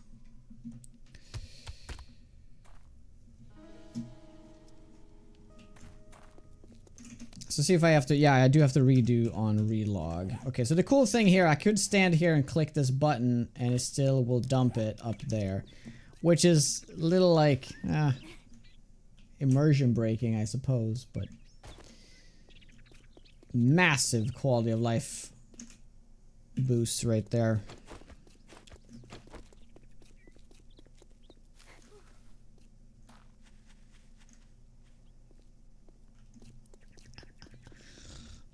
S1: So see if I have to, yeah, I do have to redo on relog. Okay, so the cool thing here, I could stand here and click this button and it still will dump it up there. Which is a little like, immersion breaking, I suppose, but massive quality of life boost right there.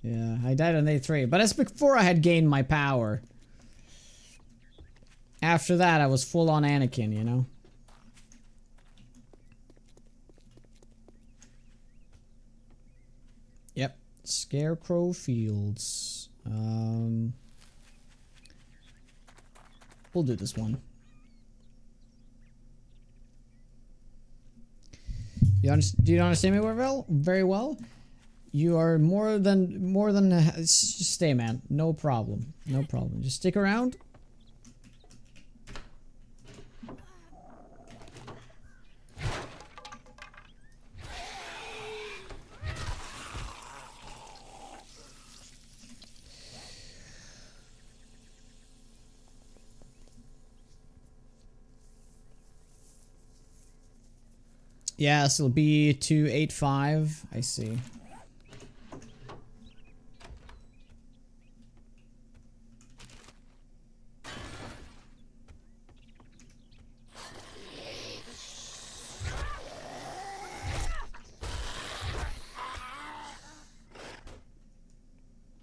S1: Yeah, I died on day 3, but that's before I had gained my power. After that, I was full on Anakin, you know? Yep. Scarecrow Fields. We'll do this one. Do you understand me very well? You are more than just stay, man. No problem. No problem. Just stick around. Yes, it'll be 285. I see.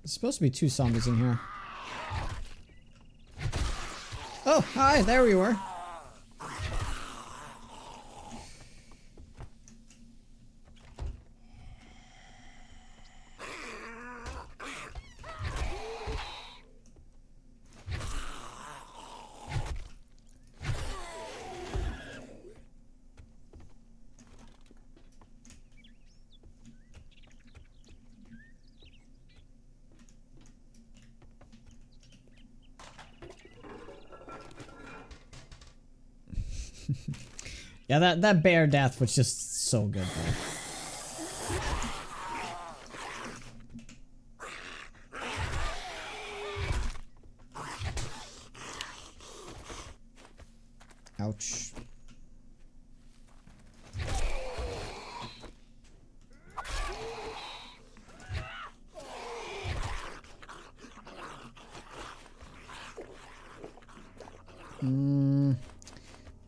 S1: There's supposed to be 2 zombies in here. Oh, hi, there we were. Yeah, that bear death was just so good, bro. Ouch.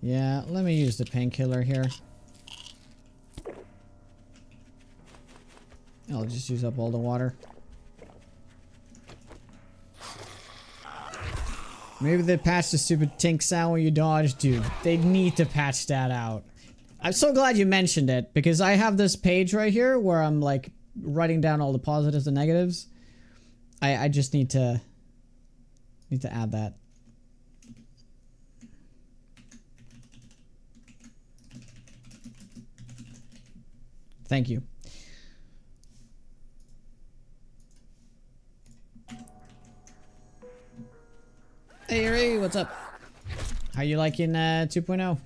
S1: Yeah, let me use the painkiller here. I'll just use up all the water. Maybe they patched the stupid tink sound when you dodge, dude. They need to patch that out. I'm so glad you mentioned it, because I have this page right here where I'm like writing down all the positives and negatives. I just need to add that. Thank you. Hey Ray, what's up? How you liking 2.0?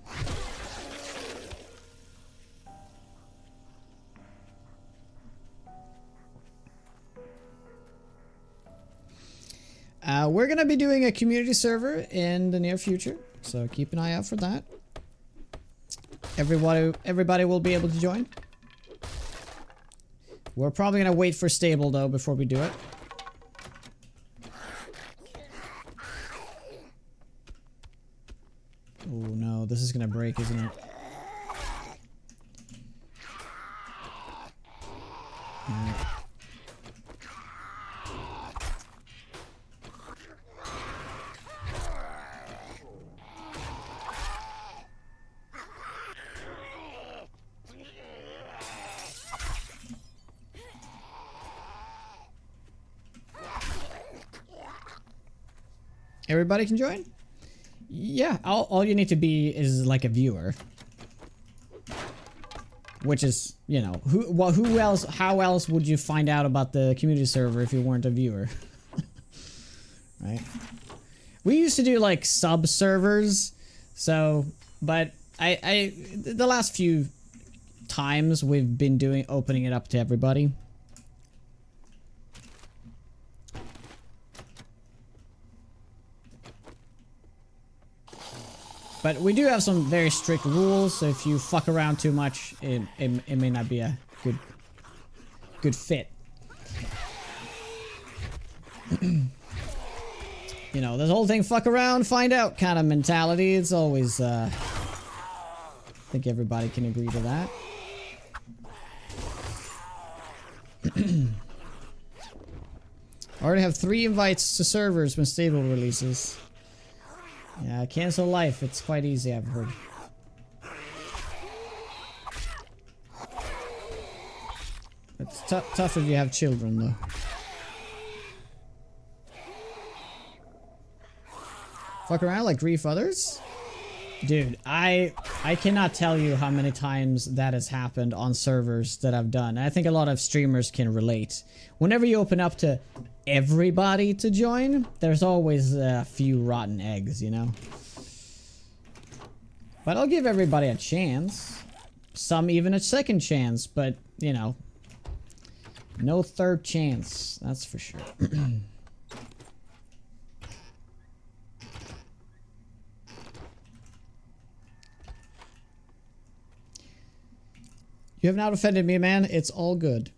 S1: We're gonna be doing a community server in the near future, so keep an eye out for that. Everybody will be able to join. We're probably gonna wait for stable though before we do it. Oh no, this is gonna break, isn't it? Everybody can join? Yeah, all you need to be is like a viewer. Which is, you know, who else, how else would you find out about the community server if you weren't a viewer? Right? We used to do like sub servers, so, but the last few times we've been opening it up to everybody. But we do have some very strict rules, so if you fuck around too much, it may not be a good fit. You know, this whole thing fuck around, find out kind of mentality, it's always, I think everybody can agree to that. I already have 3 invites to servers when stable releases. Yeah, cancel life. It's quite easy, I've heard. It's tough if you have children, though. Fuck around like grief others? Dude, I cannot tell you how many times that has happened on servers that I've done. I think a lot of streamers can relate. Whenever you open up to everybody to join, there's always a few rotten eggs, you know? But I'll give everybody a chance. Some even a second chance, but, you know, no third chance, that's for sure. You have not offended me, man. It's all good.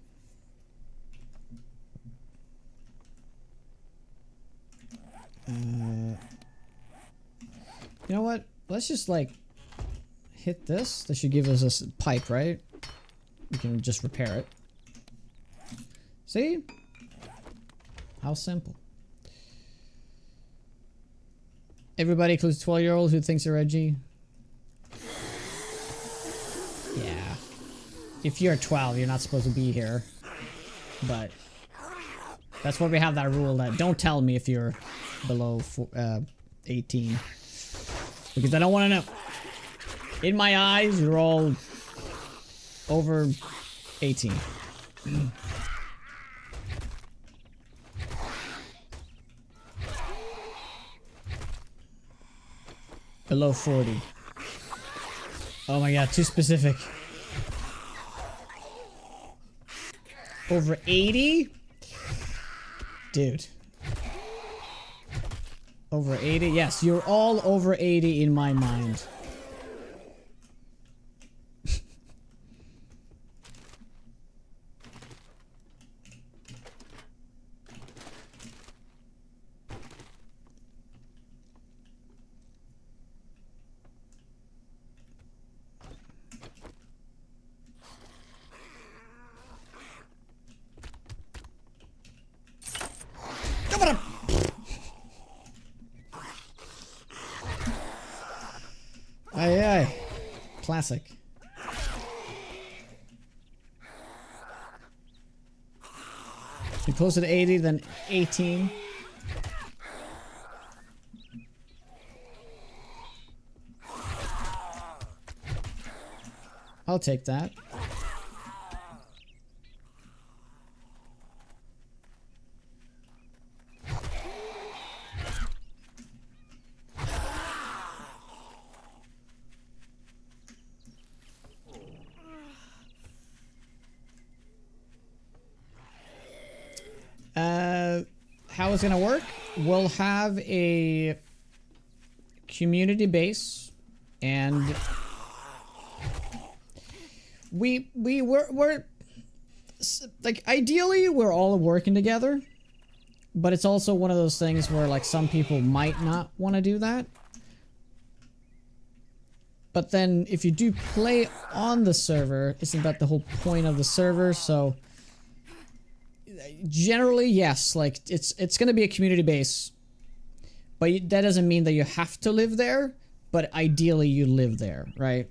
S1: You know what? Let's just like hit this. This should give us a pipe, right? We can just repair it. See? How simple. Everybody includes 12-year-olds who thinks they're edgy. Yeah. If you're 12, you're not supposed to be here. But that's why we have that rule that don't tell me if you're below 18. Because I don't want to know. In my eyes, you're all over 18. Below 40. Oh my god, too specific. Over 80? Dude. Over 80? Yes, you're all over 80 in my mind. Aye, aye. Classic. We posted 80, then 18. I'll take that. How it's gonna work? We'll have a community base, and we're like, ideally we're all working together, but it's also one of those things where like some people might not want to do that. But then if you do play on the server, isn't that the whole point of the server? So generally, yes, like it's going to be a community base, but that doesn't mean that you have to live there, but ideally you live there, right?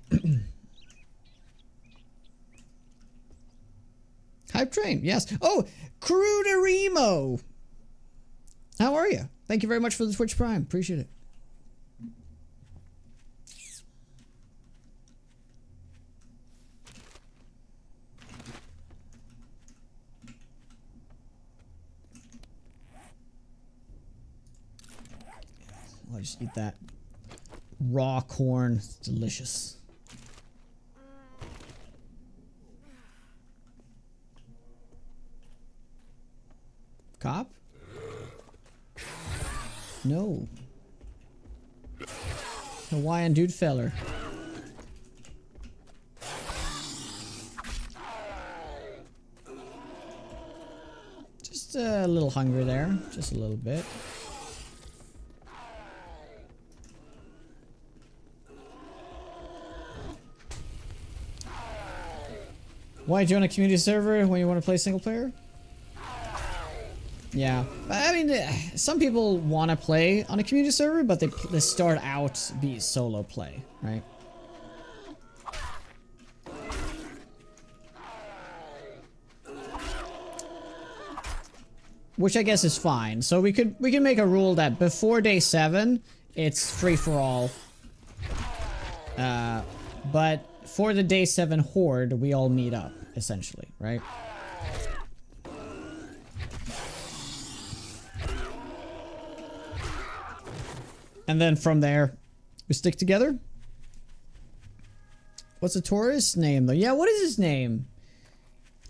S1: Hype Train, yes. Oh, Cruderemo! How are you? Thank you very much for the Twitch Prime. Appreciate it. I'll just eat that raw corn. It's delicious. Cop? No. Hawaiian dude feller. Just a little hungry there. Just a little bit. Why join a community server when you want to play single player? Yeah, I mean, some people want to play on a community server, but they start out be solo play, right? Which I guess is fine. So we can make a rule that before day 7, it's free for all. But for the day 7 horde, we all meet up, essentially, right? And then from there, we stick together. What's a tourist's name, though? Yeah, what is his name?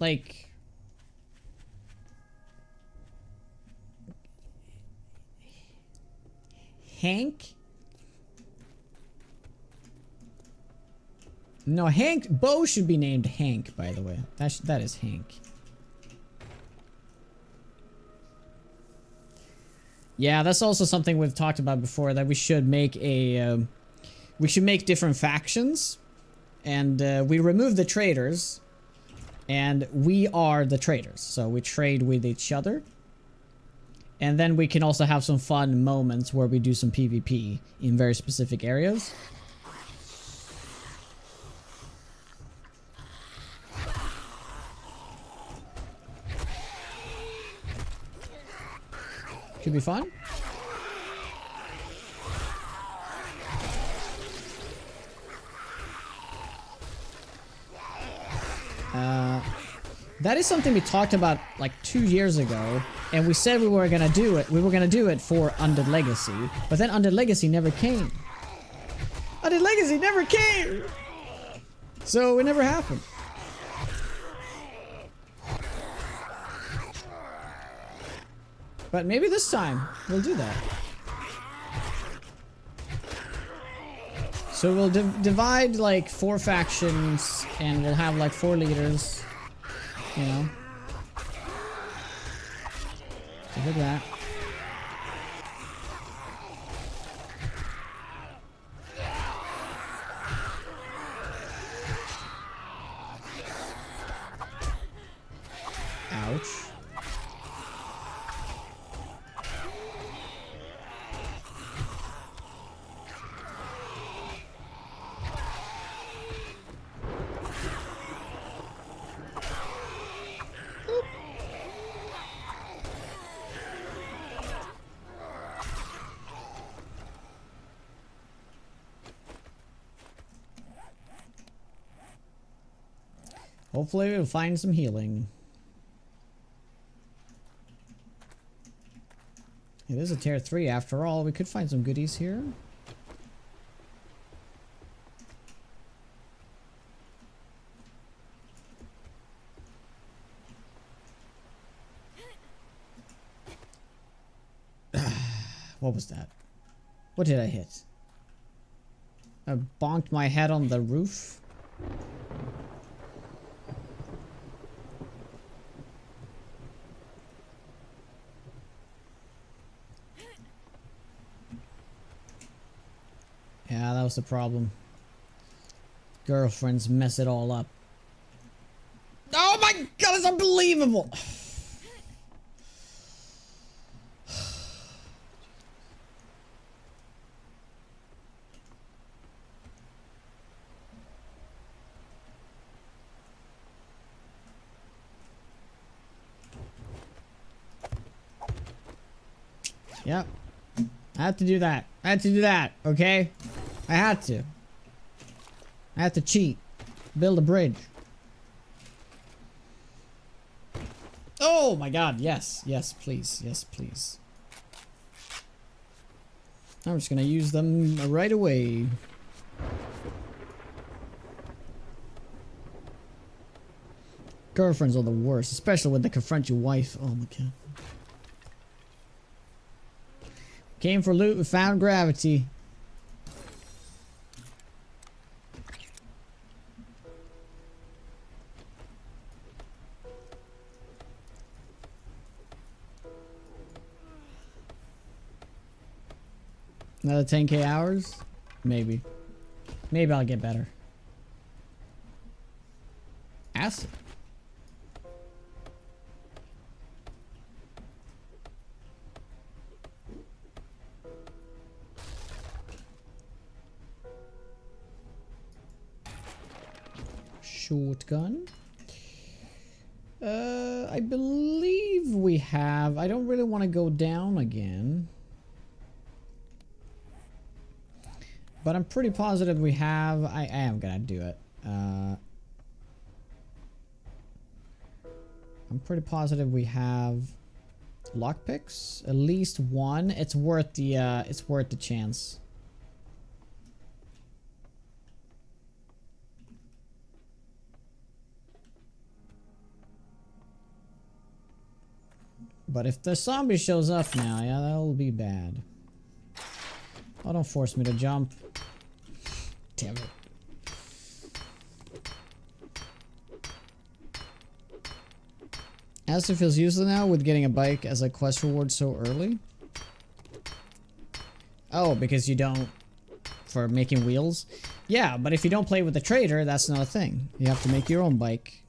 S1: Like... Hank? No, Hank... Bo should be named Hank, by the way. That is Hank. Yeah, that's also something we've talked about before, that we should make a... we should make different factions. And we remove the traders. And we are the traders. So we trade with each other. And then we can also have some fun moments where we do some PvP in very specific areas. Could be fun. That is something we talked about like 2 years ago, and we said we were gonna do it. We were gonna do it for Undead Legacy, but then Undead Legacy never came. Undead Legacy never came! So it never happened. But maybe this time we'll do that. So we'll divide like 4 factions, and we'll have like 4 leaders. You know. So look at that. Ouch. Hopefully we'll find some healing. It is a tier 3 after all. We could find some goodies here. What was that? What did I hit? I bonked my head on the roof. Yeah, that was the problem. Girlfriends mess it all up. Oh my god, it's unbelievable! Yep. I had to do that. I had to do that, okay? I had to. I had to cheat. Build a bridge. Oh my god, yes. Yes, please. Yes, please. I'm just gonna use them right away. Girlfriends are the worst, especially when they confront your wife. Oh my god. Came for loot, we found gravity. Another 10k hours? Maybe. Maybe I'll get better. Acid. Shotgun. I believe we have. I don't really want to go down again. But I'm pretty positive we have. I am gonna do it. I'm pretty positive we have lockpicks. At least one. It's worth the chance. But if the zombie shows up now, yeah, that'll be bad. Oh, don't force me to jump. Damn it. As it feels useless now with getting a bike as a quest reward so early. Oh, because you don't... For making wheels? Yeah, but if you don't play with the trader, that's not a thing. You have to make your own bike.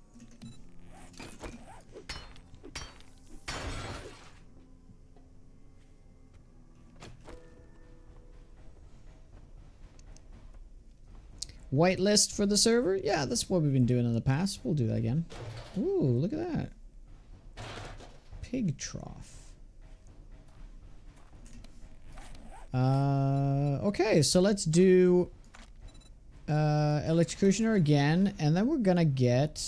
S1: Whitelist for the server? Yeah, that's what we've been doing in the past. We'll do that again. Ooh, look at that. Pig trough. Okay, so let's do Electrocutioner again, and then we're gonna get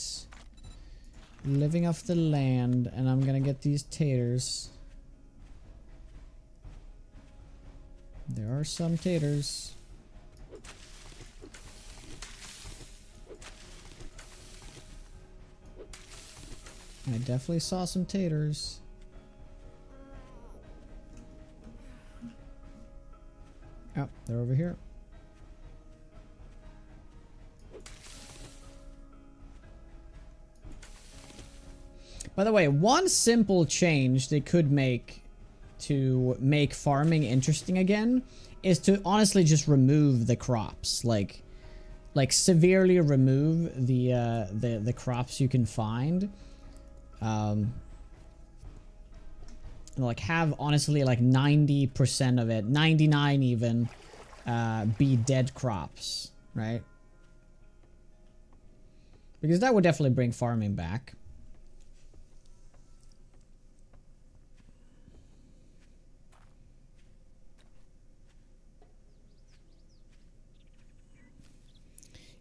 S1: Living Off the Land, and I'm gonna get these taters. There are some taters. I definitely saw some taters. Oh, they're over here. By the way, one simple change they could make to make farming interesting again is to honestly just remove the crops. Like severely remove the crops you can find. Like have honestly like 90% of it, 99 even, be dead crops, right? Because that would definitely bring farming back.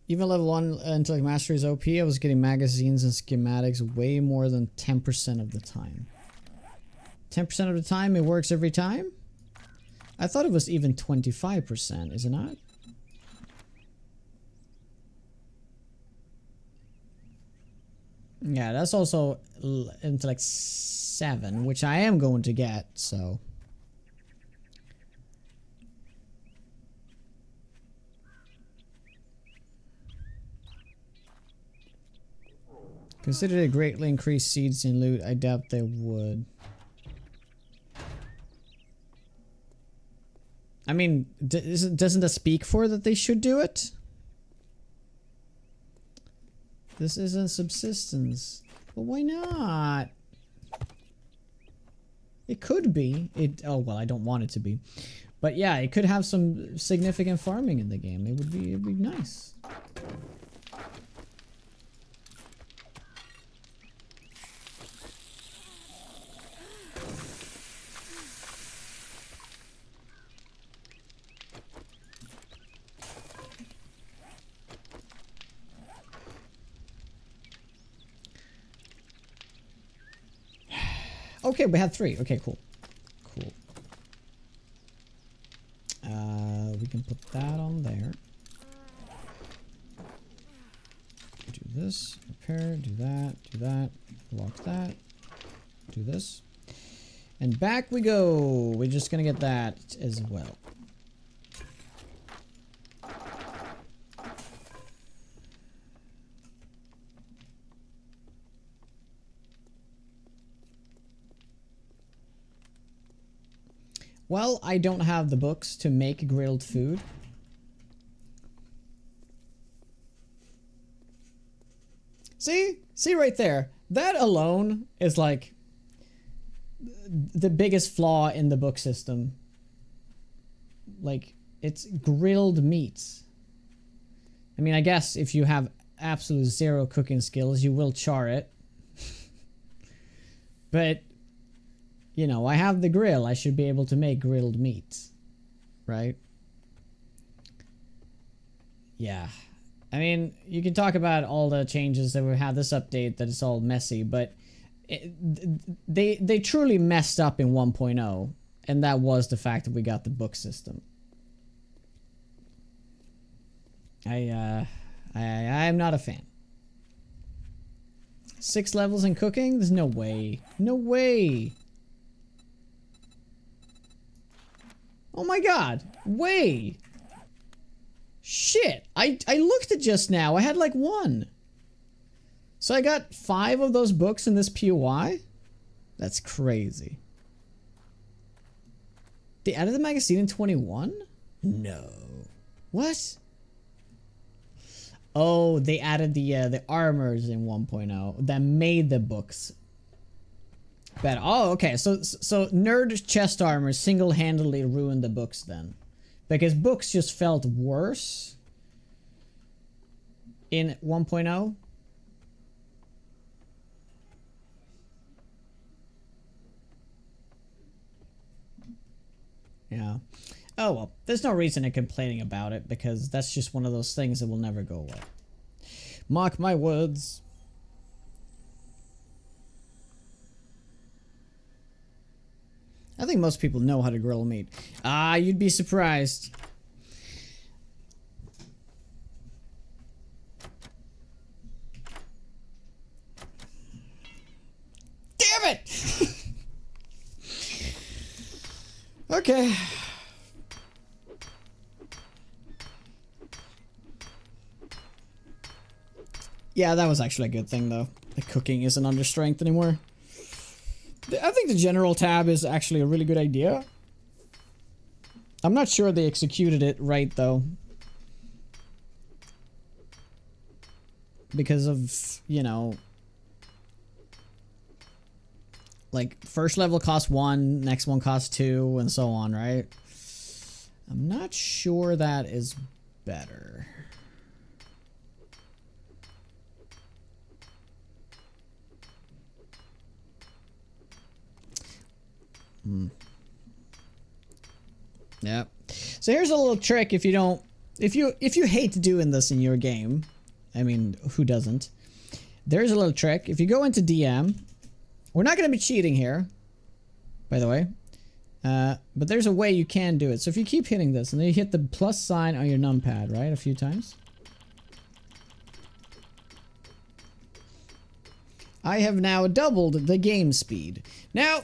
S1: Even level 1 intellect mastery is OP. I was getting magazines and schematics way more than 10% of the time. 10% of the time it works every time? I thought it was even 25%, is it not? Yeah, that's also intellect 7, which I am going to get, so... Consider it greatly increased seeds in loot. I doubt they would. I mean, doesn't that speak for that they should do it? This isn't subsistence. But why not? It could be. Oh well, I don't want it to be. But yeah, it could have some significant farming in the game. It'd be nice. Okay, we have 3. Okay, cool. Cool. We can put that on there. Do this, repair, do that, lock that, do this. And back we go. We're just gonna get that as well. Well, I don't have the books to make grilled food. See? See right there. That alone is like the biggest flaw in the book system. Like, it's grilled meats. I mean, I guess if you have absolute 0 cooking skills, you will char it. But... you know, I have the grill. I should be able to make grilled meats. Right? Yeah. I mean, you can talk about all the changes that we had this update, that it's all messy, but they truly messed up in 1.0, and that was the fact that we got the book system. I'm not a fan. 6 levels in cooking? There's no way. No way! Oh my god! Way! Shit! I looked at just now. I had like 1. So I got 5 of those books in this POI? That's crazy. They added the magazine in 21? No. What? Oh, they added the armors in 1.0 that made the books better. Oh, okay. So nerd chest armor single-handedly ruined the books then, because books just felt worse in 1.0. Yeah. Oh well, there's no reason in complaining about it, because that's just one of those things that will never go away. Mark my words. I think most people know how to grill meat. Ah, you'd be surprised. Damn it! Okay. Yeah, that was actually a good thing, though. The cooking isn't under strength anymore. I think the general tab is actually a really good idea. I'm not sure they executed it right, though. Because of, you know... like, first level costs 1, next one costs 2, and so on, right? I'm not sure that is better. Yep. So here's a little trick if you don't if you hate doing this in your game, I mean, who doesn't? There's a little trick. If you go into DM, we're not going to be cheating here, by the way. But there's a way you can do it. So if you keep hitting this and then you hit the plus sign on your numpad, right? A few times. I have now doubled the game speed. Now,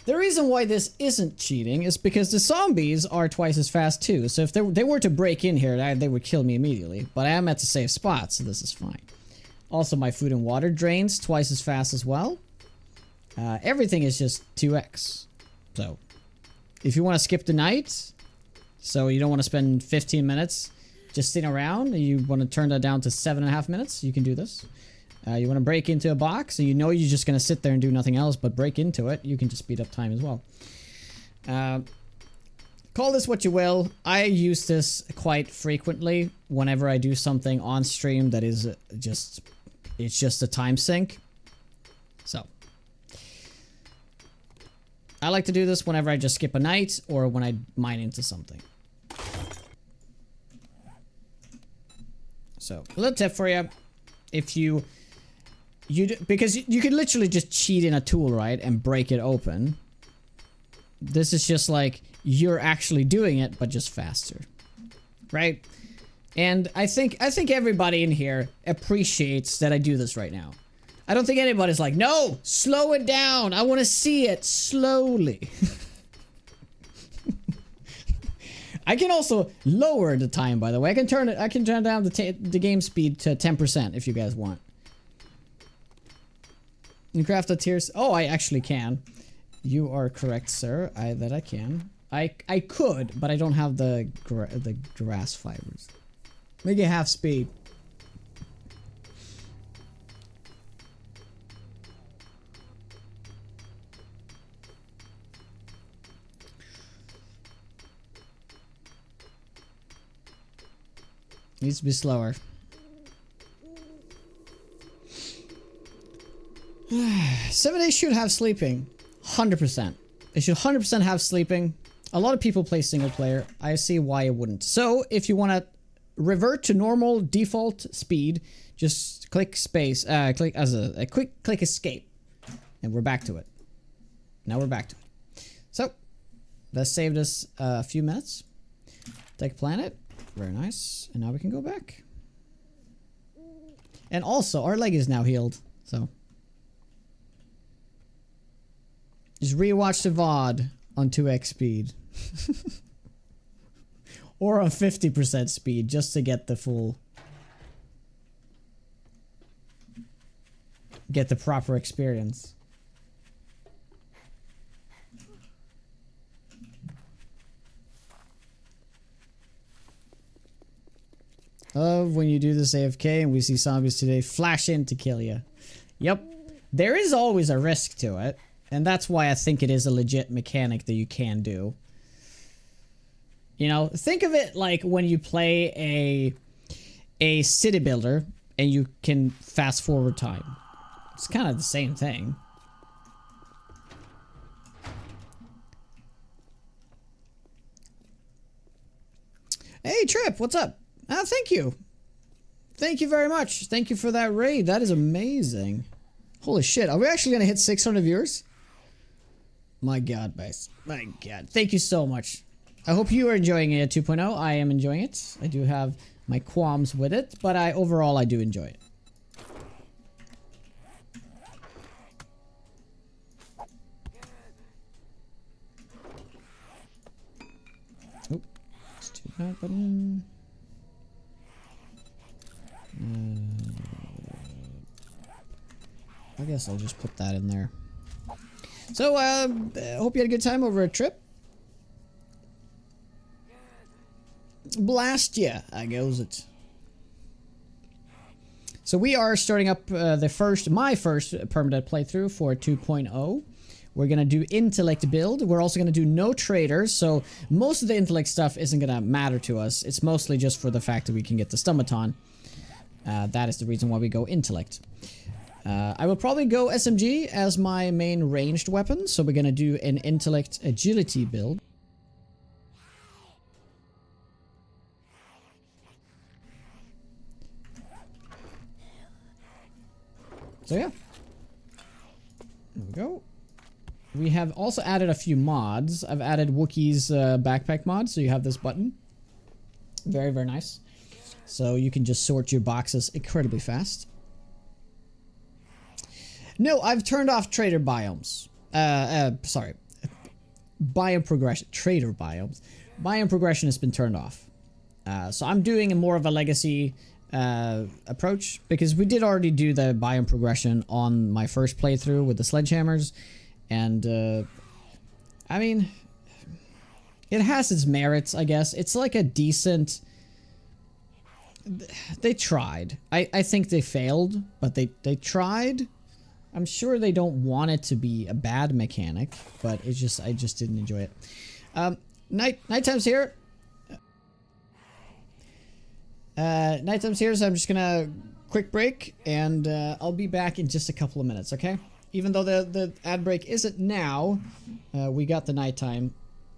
S1: the reason why this isn't cheating is because the zombies are twice as fast too. So if they were to break in here, they would kill me immediately. But I am at the safe spot, so this is fine. Also, my food and water drains twice as fast as well. Everything is just 2x. So, if you want to skip the night, so you don't want to spend 15 minutes just sitting around, and you want to turn that down to 7.5 minutes, you can do this. You want to break into a box, and you know you're just going to sit there and do nothing else but break into it, you can just speed up time as well. Call this what you will. I use this quite frequently whenever I do something on stream that is just, it's just a time sink. So, I like to do this whenever I just skip a night or when I mine into something. So, a little tip for you. If because you could literally just cheat in a tool, right, and break it open. This is just like you're actually doing it, but just faster, right? And I think everybody in here appreciates that I do this right now. I don't think anybody's like, no, slow it down. I want to see it slowly. I can also lower the time, by the way. I can turn down the game speed to 10% if you guys want. You craft a tiers. Oh, I actually can. You are correct, sir. That I can. I could, but I don't have the grass fibers. Make it half speed. Needs to be slower. 7 days should have sleeping. 100%. It should 100% have sleeping. A lot of people play single player. I see why it wouldn't. So, if you want to revert to normal default speed, just click space, click as a quick click escape. And we're back to it. Now we're back to it. So, that saved us a few minutes. Take planet. Very nice. And now we can go back. And also, our leg is now healed. So. Just rewatch the VOD on 2x speed. Or on 50% speed, just to get the full... get the proper experience. Love when you do this AFK and we see zombies today flash in to kill you. Yep. There is always a risk to it. And that's why I think it is a legit mechanic that you can do. You know, think of it like when you play a city builder and you can fast forward time. It's kind of the same thing. Hey Trip, what's up? Thank you. Thank you very much. Thank you for that raid. That is amazing. Holy shit, are we actually gonna hit 600 viewers? My god, guys. My god. Thank you so much. I hope you are enjoying it 2.0. I am enjoying it. I do have my qualms with it, but overall I do enjoy it. Oh, let's do that button. I guess I'll just put that in there. So, hope you had a good time over a trip. Blast ya, I goes it. So we are starting up my first permanent playthrough for 2.0. We're gonna do intellect build. We're also gonna do no traders, so most of the intellect stuff isn't gonna matter to us. It's mostly just for the fact that we can get the Stomaton. That is the reason why we go intellect. I will probably go SMG as my main ranged weapon, so we're gonna do an intellect agility build. So yeah. There we go. We have also added a few mods. I've added Wookiee's backpack mod, so you have this button. Very, very nice. So you can just sort your boxes incredibly fast. No, I've turned off trader biomes. Sorry. Biome progression. Trader biomes. Biome progression has been turned off. So I'm doing a more of a legacy approach, because we did already do the biome progression on my first playthrough with the sledgehammers. And, I mean, it has its merits, I guess. It's like a decent... They tried. I think they failed, but they tried. I'm sure they don't want it to be a bad mechanic, but it's just, I just didn't enjoy it. Nighttime's here. Nighttime's here, so I'm just gonna quick break, and I'll be back in just a couple of minutes, okay? Even though the ad break isn't now, we got the nighttime,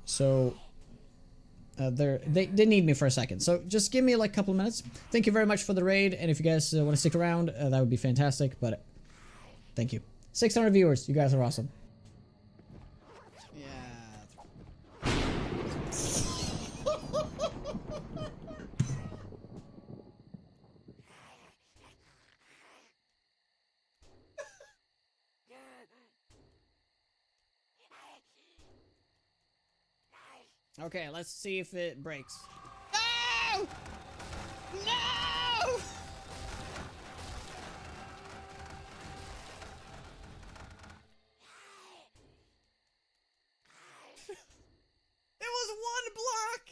S1: so they need me for a second. So just give me like a couple of minutes. Thank you very much for the raid, and if you guys want to stick around, that would be fantastic. But thank you. 600 viewers, you guys are awesome. Okay, let's see if it breaks. No! No! It was one block!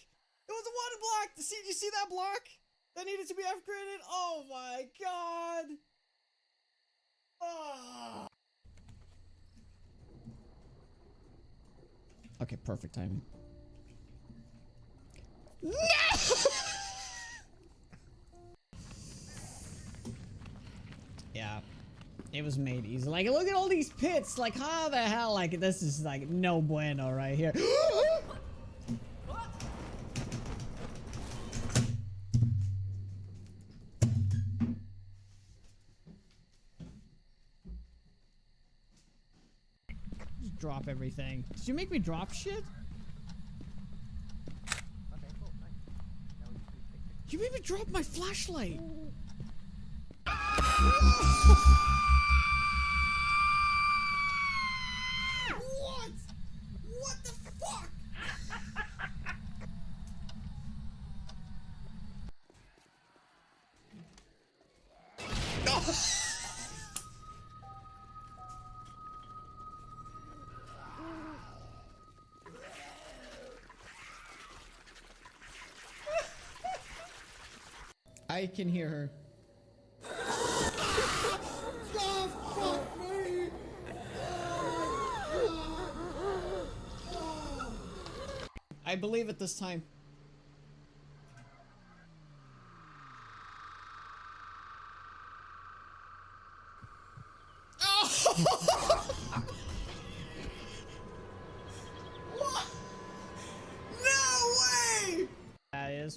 S1: It was one block! Did you see that block? That needed to be upgraded? Oh my god! Oh. Okay, perfect timing. No! Yeah, it was made easy. Like, look at all these pits. Like, how the hell? Like, this is like no bueno right here. Just drop everything. Did you make me drop shit? You made me drop my flashlight! What? What the fuck? I can hear her. I believe it this time.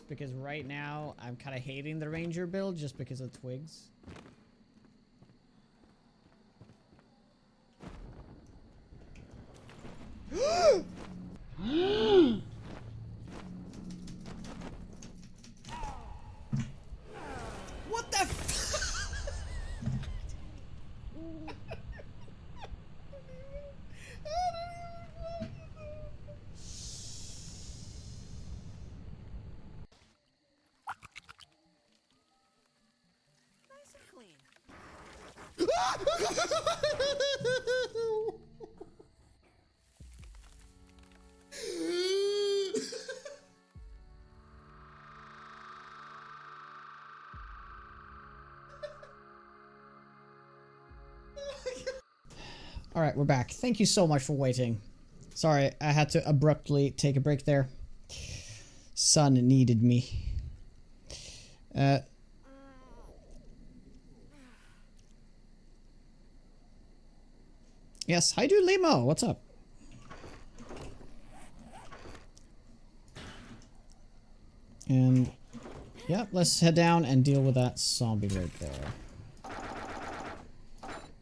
S1: Because right now I'm kind of hating the ranger build just because of twigs. What the f- Alright, we're back. Thank you so much for waiting. Sorry, I had to abruptly take a break there. Son needed me. Yes, hi dude Limo, what's up? And yeah, let's head down and deal with that zombie right there.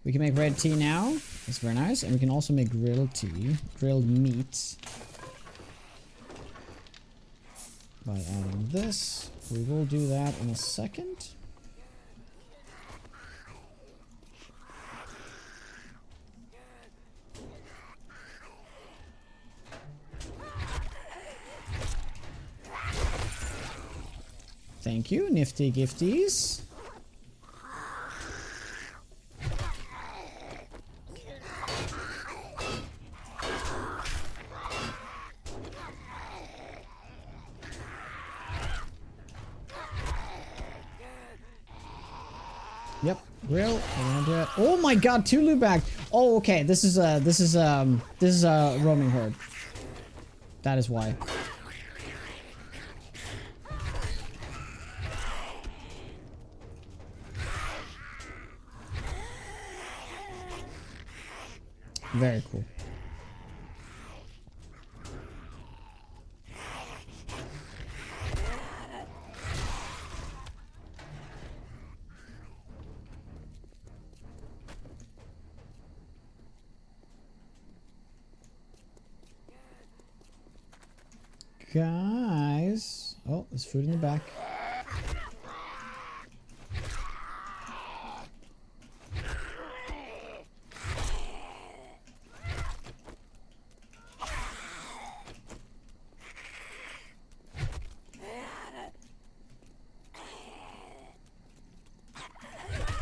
S1: We can make red tea now. That's very nice. And we can also make grilled tea. Grilled meat. By adding this. We will do that in a second. Thank you, nifty gifties. Yep, grill. Oh my god, 2 loot bags. Oh, okay. This is a roaming herd. That is why. Very cool. Guys. Oh, there's food in the back.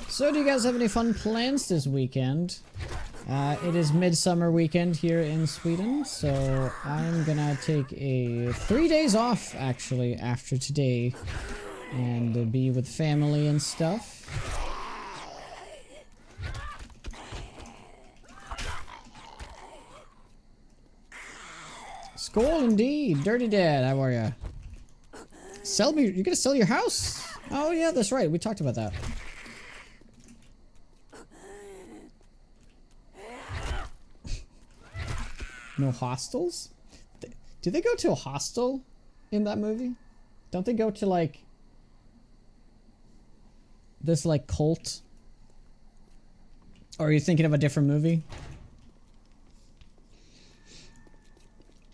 S1: So, do you guys have any fun plans this weekend? It is midsummer weekend here in Sweden, so I'm gonna take 3 days off actually after today and be with family and stuff. Skull indeed, Dirty Dad, how are ya? Sell me, you're gonna sell your house? Oh yeah, that's right, we talked about that. No hostels? Do they go to a hostel in that movie? Don't they go to like this like cult? Or are you thinking of a different movie?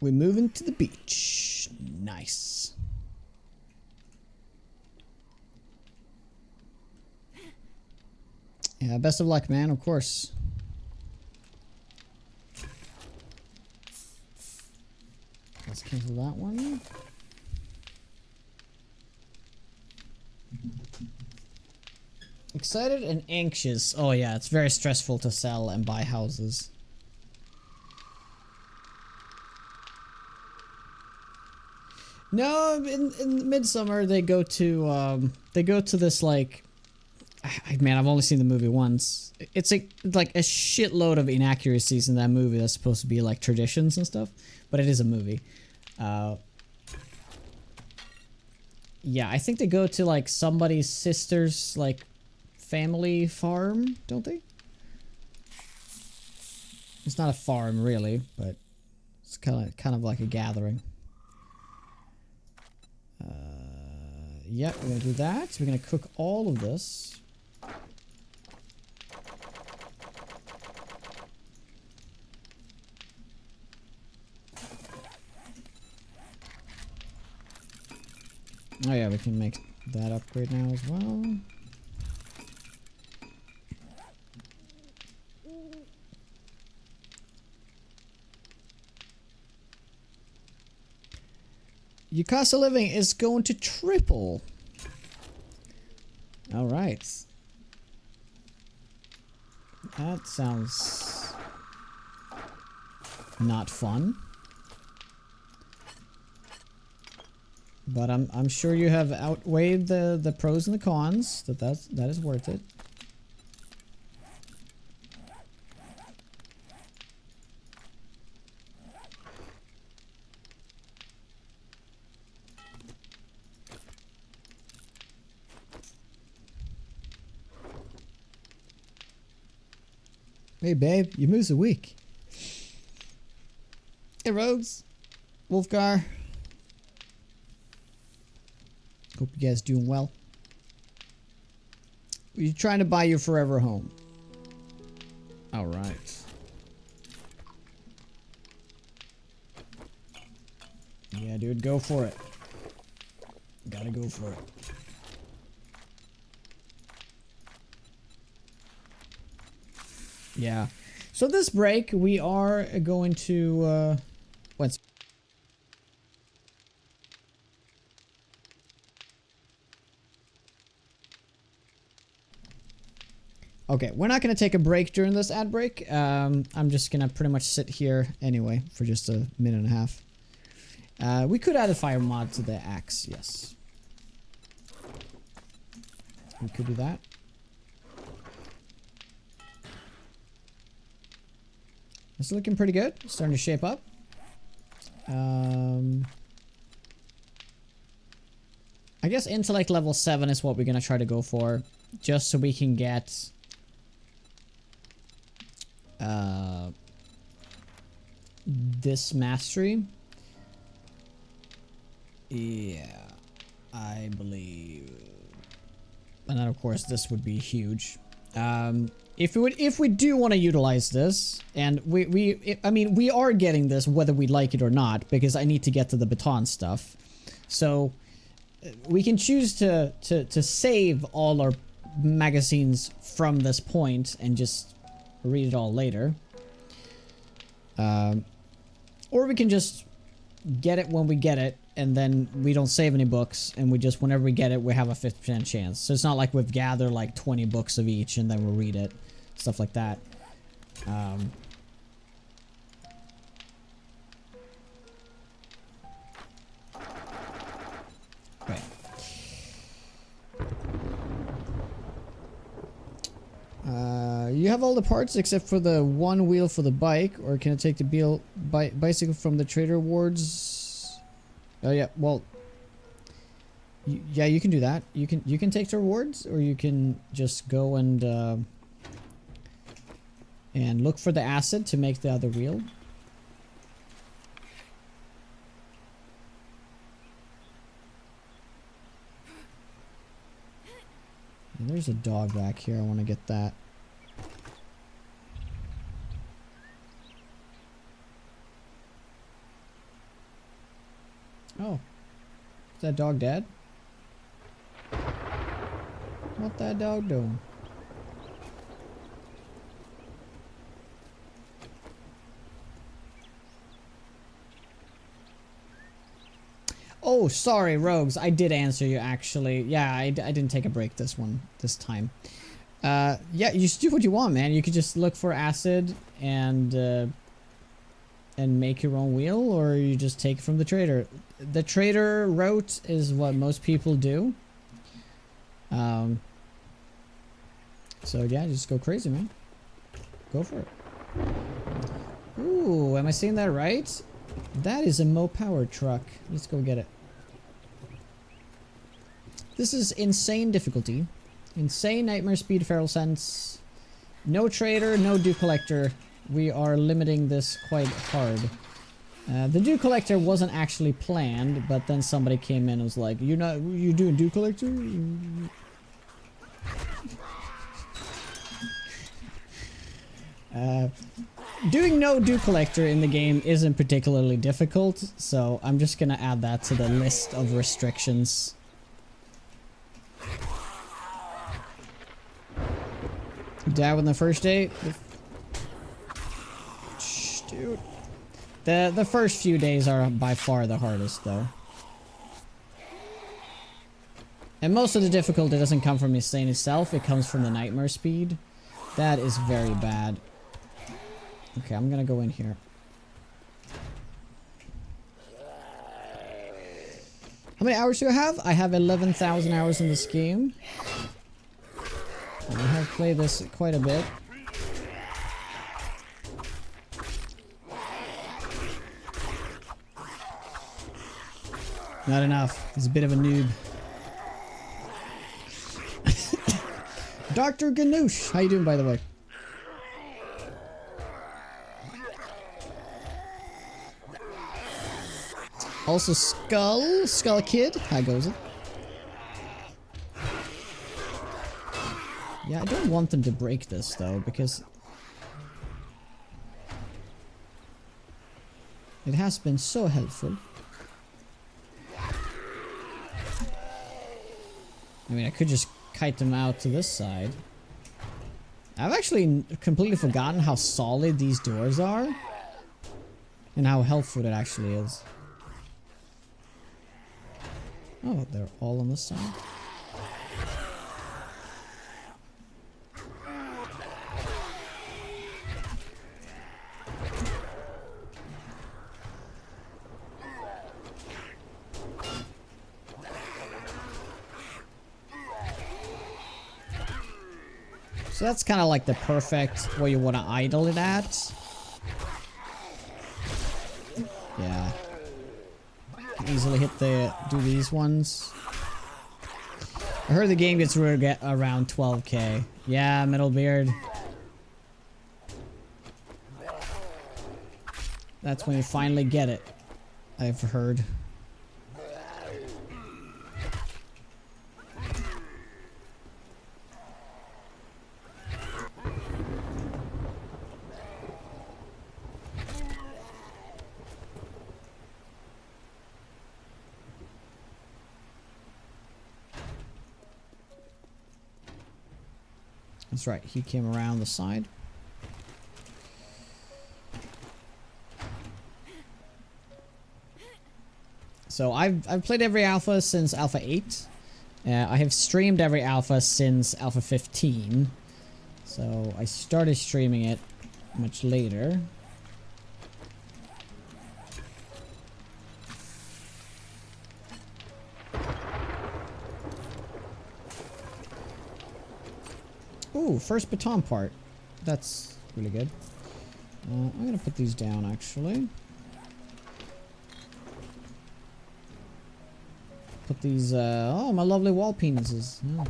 S1: We're moving to the beach. Nice. Yeah, best of luck, man, of course. Let's cancel that one. Excited and anxious. Oh yeah, it's very stressful to sell and buy houses. No, in Midsummer they go to this like, man, I've only seen the movie once. It's like a shitload of inaccuracies in that movie that's supposed to be like traditions and stuff, but it is a movie. Yeah, I think they go to like somebody's sister's like family farm, don't they? It's not a farm really, but it's kind of like a gathering. Yep, we're gonna do that. We're gonna cook all of this. Oh yeah, we can make that upgrade now as well. Your cost of living is going to triple. All right. That sounds not fun. But I'm sure you have outweighed the pros and the cons. That is worth it. Hey babe, your moves are weak. Hey Rogues, Wolfgar. Hope you guys doing well. You're trying to buy your forever home. All right. Yeah, dude, go for it. Gotta go for it. Yeah. So this break, we are going to, what's... Okay, we're not going to take a break during this ad break. I'm just going to pretty much sit here anyway for just a minute and a half. We could add a fire mod to the axe, yes. We could do that. It's looking pretty good. Starting to shape up. I guess intellect level 7 is what we're going to try to go for. Just so we can get... this mastery. Yeah. I believe... And then of course this would be huge. If we do want to utilize this, and I mean, we are getting this whether we like it or not, because I need to get to the baton stuff. So we can choose to save all our magazines from this point and just read it all later. Or we can just get it when we get it, and then we don't save any books, and we just, whenever we get it, we have a 50% chance. So it's not like we've gathered like 20 books of each and then we'll read it. Stuff like that. Right. You have all the parts except for the one wheel for the bike, or can I take the bicycle from the trader rewards? Oh yeah, well, yeah, you can do that. You can take the rewards, or you can just go and look for the acid to make the other wheel. And there's a dog back here. I want to get that. Oh. Is that dog dead? What that dog doing? Oh, sorry, Rogues. I did answer you, actually. Yeah, I didn't take a break this time. Yeah, you just do what you want, man. You could just look for acid and make your own wheel, or you just take it from the trader. The trader route is what most people do. So yeah, just go crazy, man. Go for it. Ooh, am I seeing that right? That is a Mo Power truck. Let's go get it. This is insane difficulty. Insane nightmare speed, feral sense. No trader, no dew collector. We are limiting this quite hard. The dew collector wasn't actually planned, but then somebody came in and was like, you doing dew collector? Doing no dew collector in the game isn't particularly difficult, so I'm just gonna add that to the list of restrictions. You die on the first day? Dude. The first few days are by far the hardest, though. And most of the difficulty doesn't come from Insane itself, it comes from the nightmare speed. That is very bad. Okay, I'm gonna go in here. How many hours do I have? I have 11,000 hours in this game. I have played this quite a bit. Not enough. He's a bit of a noob. Dr. Ganoush! How you doing, by the way? Also Skull Kid. How goes it? Yeah, I don't want them to break this though, because It has been so helpful. I mean, I could just kite them out to this side. I've actually completely forgotten how solid these doors are. And how helpful it actually is. Oh, they're all on this side. So that's kind of like the perfect where you want to idle it at. Yeah. Easily hit do these ones. I heard the game gets around 12k. Yeah, Middlebeard. That's when you finally get it, I've heard. That's right, he came around the side. So I've played every alpha since Alpha 8. I have streamed every alpha since Alpha 15. So I started streaming it much later. Ooh, first baton part. That's really good. I'm gonna put these down actually. Put these, oh, my lovely wall penises. Yeah.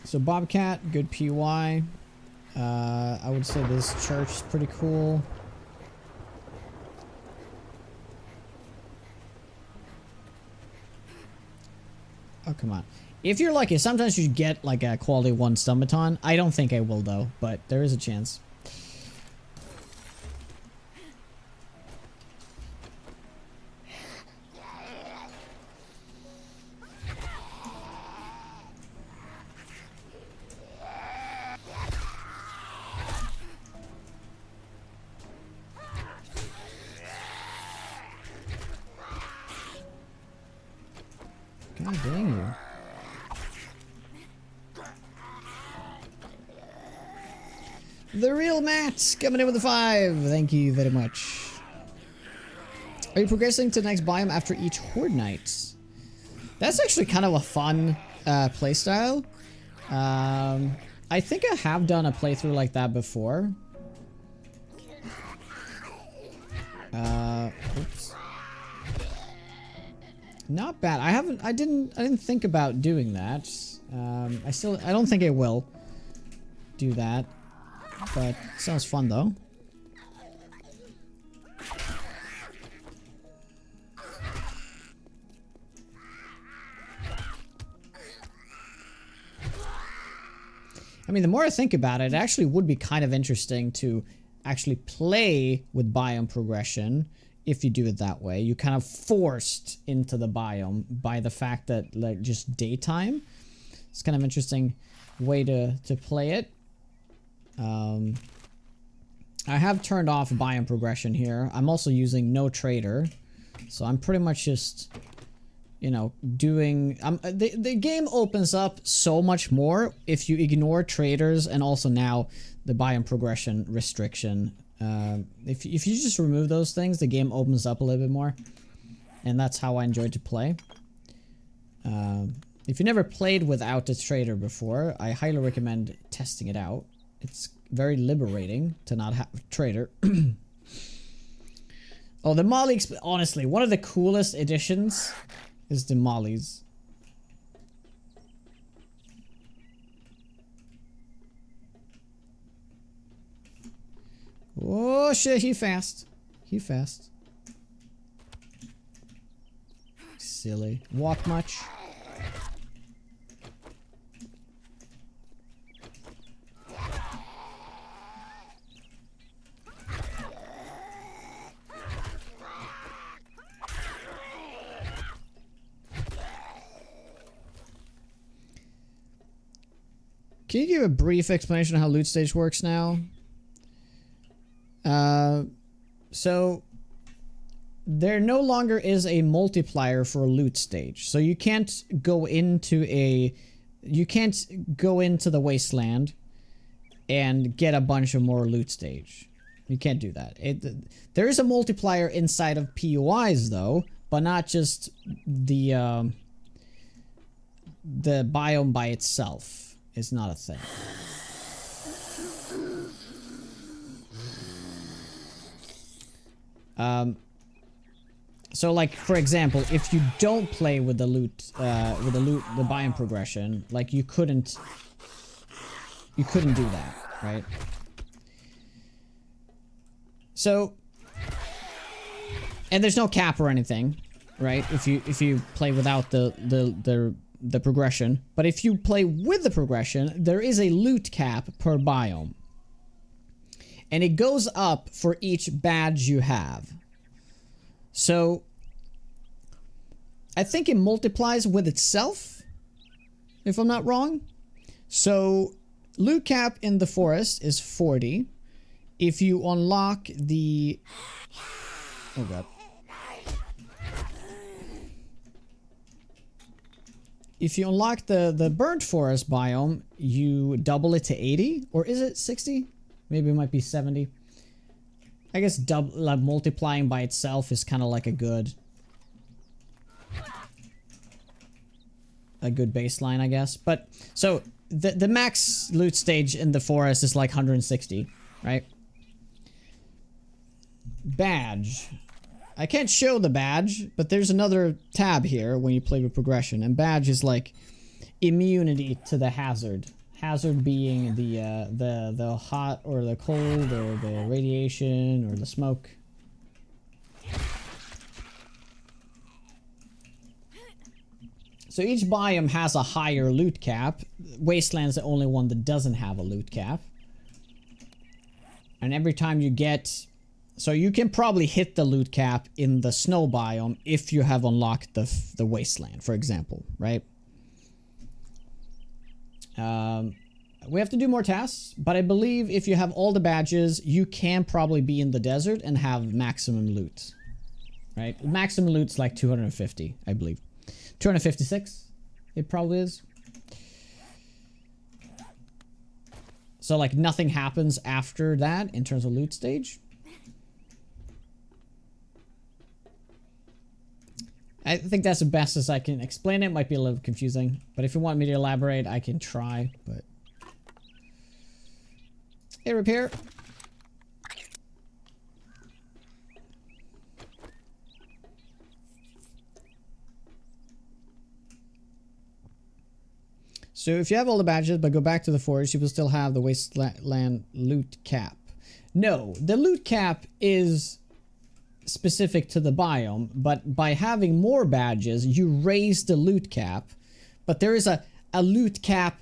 S1: So Bobcat, good PY. I would say this church is pretty cool. Oh, come on. If you're lucky, sometimes you get like a quality 1 stun baton. I don't think I will though, but there is a chance. God dang you. The real Matt coming in with a 5. Thank you very much. Are you progressing to the next biome after each Horde Night? That's actually kind of a fun playstyle. I think I have done a playthrough like that before. Oops. Not bad. I didn't think about doing that. I don't think I will do that. But sounds fun though. I mean, the more I think about it, it actually would be kind of interesting to actually play with biome progression. If you do it that way, you kind of forced into the biome by the fact that like just daytime. It's kind of interesting way to play it. I have turned off biome progression here. I'm also using no trader, so I'm pretty much just, you know, doing. The game opens up so much more if you ignore traders and also now the biome progression restriction. If you just remove those things, the game opens up a little bit more, and that's how I enjoy to play. If you never played without the trader before, I highly recommend testing it out. It's very liberating to not have a trader. Oh, the Molly, honestly, one of the coolest additions is the Mollies. Oh shit, he fast. He fast. silly. Walk much? Can you give a brief explanation of how loot stage works now? So there no longer is a multiplier for a loot stage. So you can't go into the wasteland and get a bunch of more loot stage. You can't do that. There is a multiplier inside of POIs though, but not just the biome by itself. Is not a thing. So like for example, if you don't play with the the biome progression, like you couldn't do that, right? So, and there's no cap or anything, right? If you play without the progression, but if you play with the progression, there is a loot cap per biome, and it goes up for each badge you have. So I think it multiplies with itself, if I'm not wrong. So loot cap in the forest is 40. If you unlock the oh god. If you unlock the burnt forest biome, you double it to 80, or is it 60? Maybe it might be 70. I guess multiplying by itself is kind of like a good baseline, I guess. But so the max loot stage in the forest is like 160, right? Badge. I can't show the badge, but there's another tab here when you play with progression, and badge is like immunity to the hazard. Hazard being the hot or the cold or the radiation or the smoke. So each biome has a higher loot cap. Wasteland's the only one that doesn't have a loot cap. And every time you get... So you can probably hit the loot cap in the snow biome if you have unlocked the wasteland, for example, right? We have to do more tasks, but I believe if you have all the badges, you can probably be in the desert and have maximum loot, right? Maximum loot's like 250, I believe. 256, it probably is. So like nothing happens after that in terms of loot stage. I think that's the best as I can explain it. Might be a little confusing, but if you want me to elaborate, I can try, but... Hey, repair. So if you have all the badges, but go back to the forest, you will still have the wasteland loot cap. No, the loot cap is specific to the biome, but by having more badges, you raise the loot cap, but there is a loot cap.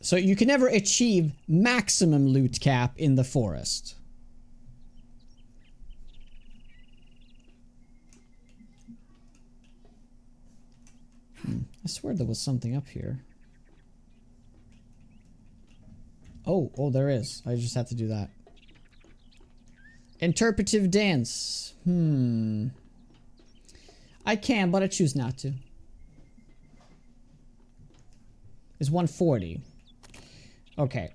S1: So you can never achieve maximum loot cap in the forest. I swear there was something up here. Oh, there is. I just have to do that. Interpretive dance. I can, but I choose not to. It's 140. Okay.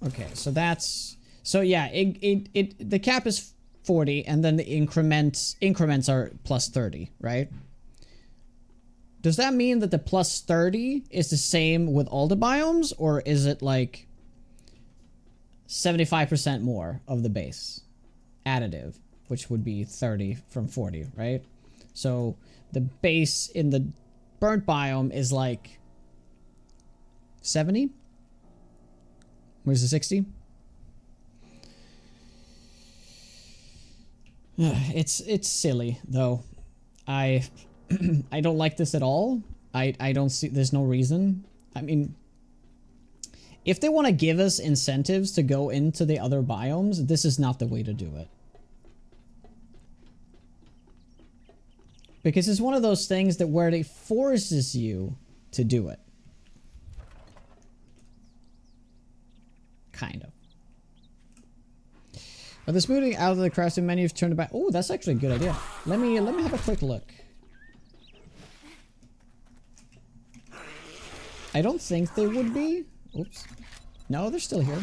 S1: Okay, so that's... So yeah, the cap is 40, and then the increments are plus 30, right? Does that mean that the plus 30 is the same with all the biomes, or is it like 75% more of the base additive, which would be 30 from 40, right? So the base in the burnt biome is like 70? Where's the 60? It's silly though. I I don't like this at all. I don't see, there's no reason. I mean, if they want to give us incentives to go into the other biomes, this is not the way to do it. Because it's one of those things that where it forces you to do it. Kind of. Are the smoothing out of the crafting menu turned back? Oh, that's actually a good idea. Let me have a quick look. I don't think they would be. Oops. No, they're still here.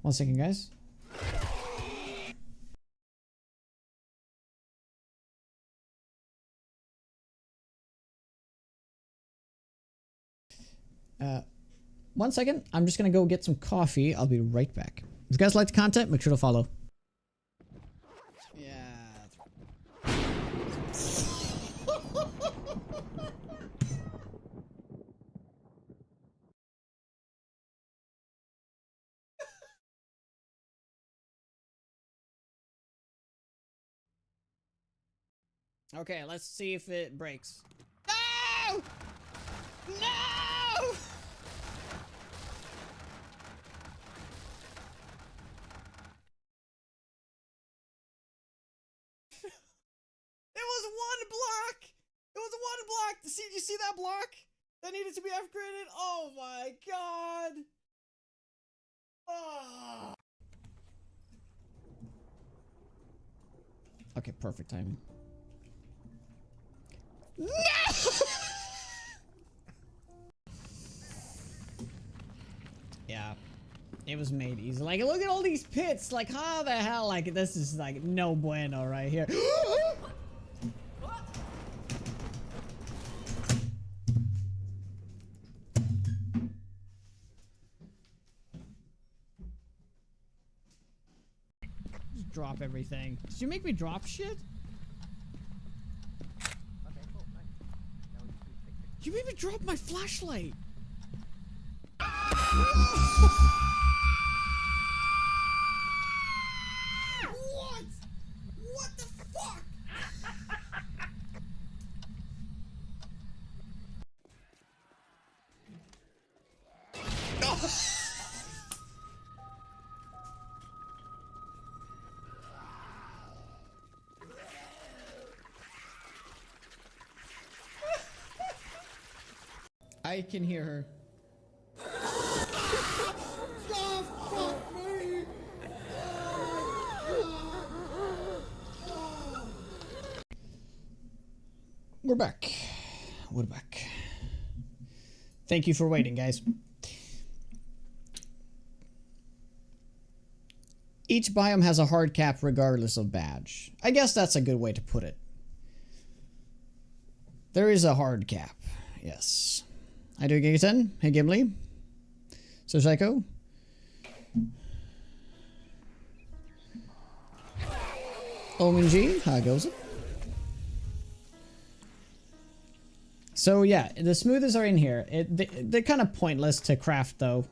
S1: One second, guys. One second. I'm just gonna go get some coffee. I'll be right back. If you guys like the content, make sure to follow. Yeah. Okay, let's see if it breaks. No! No! It was one block! It was one block! See, did you see that block? That needed to be upgraded? Oh my god! Oh. Okay, perfect timing. No! Yeah. It was made easy. Like, look at all these pits. Like, how the hell? Like, this is like no bueno right here. Just drop everything. Did you make me drop shit? Okay, cool. Nice. You made me drop my flashlight. What? What the fuck? I can hear her. We're back. We're back. Thank you for waiting, guys. Each biome has a hard cap regardless of badge. I guess that's a good way to put it. There is a hard cap. Yes. I do Giga10. Hey Gimli. So Psycho. Omen G. How goes it? So yeah, the smoothers are in here. They're kind of pointless to craft though.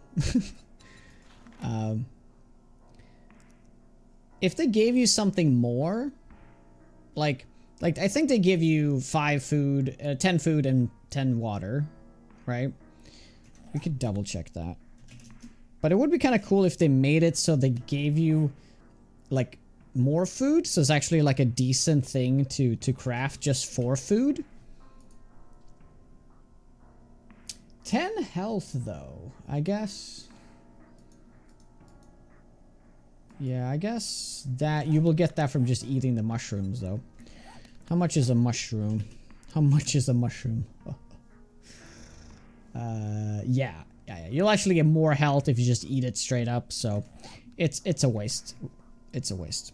S1: If they gave you something more, like I think they give you 5 food, 10 food and 10 water, right? We could double check that. But it would be kind of cool if they made it so they gave you like more food, so it's actually like a decent thing to craft just for food. 10 health though, I guess. Yeah, I guess that you will get that from just eating the mushrooms though. How much is a mushroom? How much is a mushroom? Yeah. You'll actually get more health if you just eat it straight up, so it's a waste. It's a waste.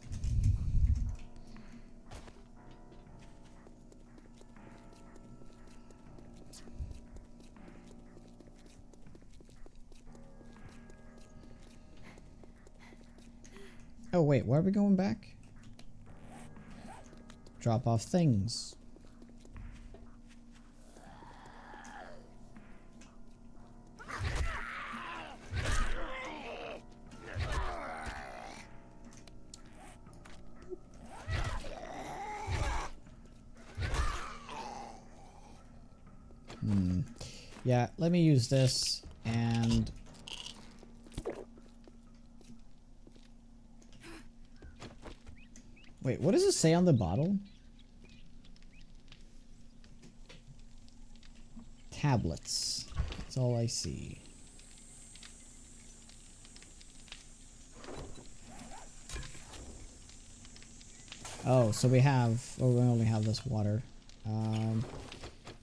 S1: Oh wait, where are we going back? Drop off things. Yeah, let me use this and... Wait, what does it say on the bottle? Tablets. That's all I see. Oh, so we have... Oh, we only have this water.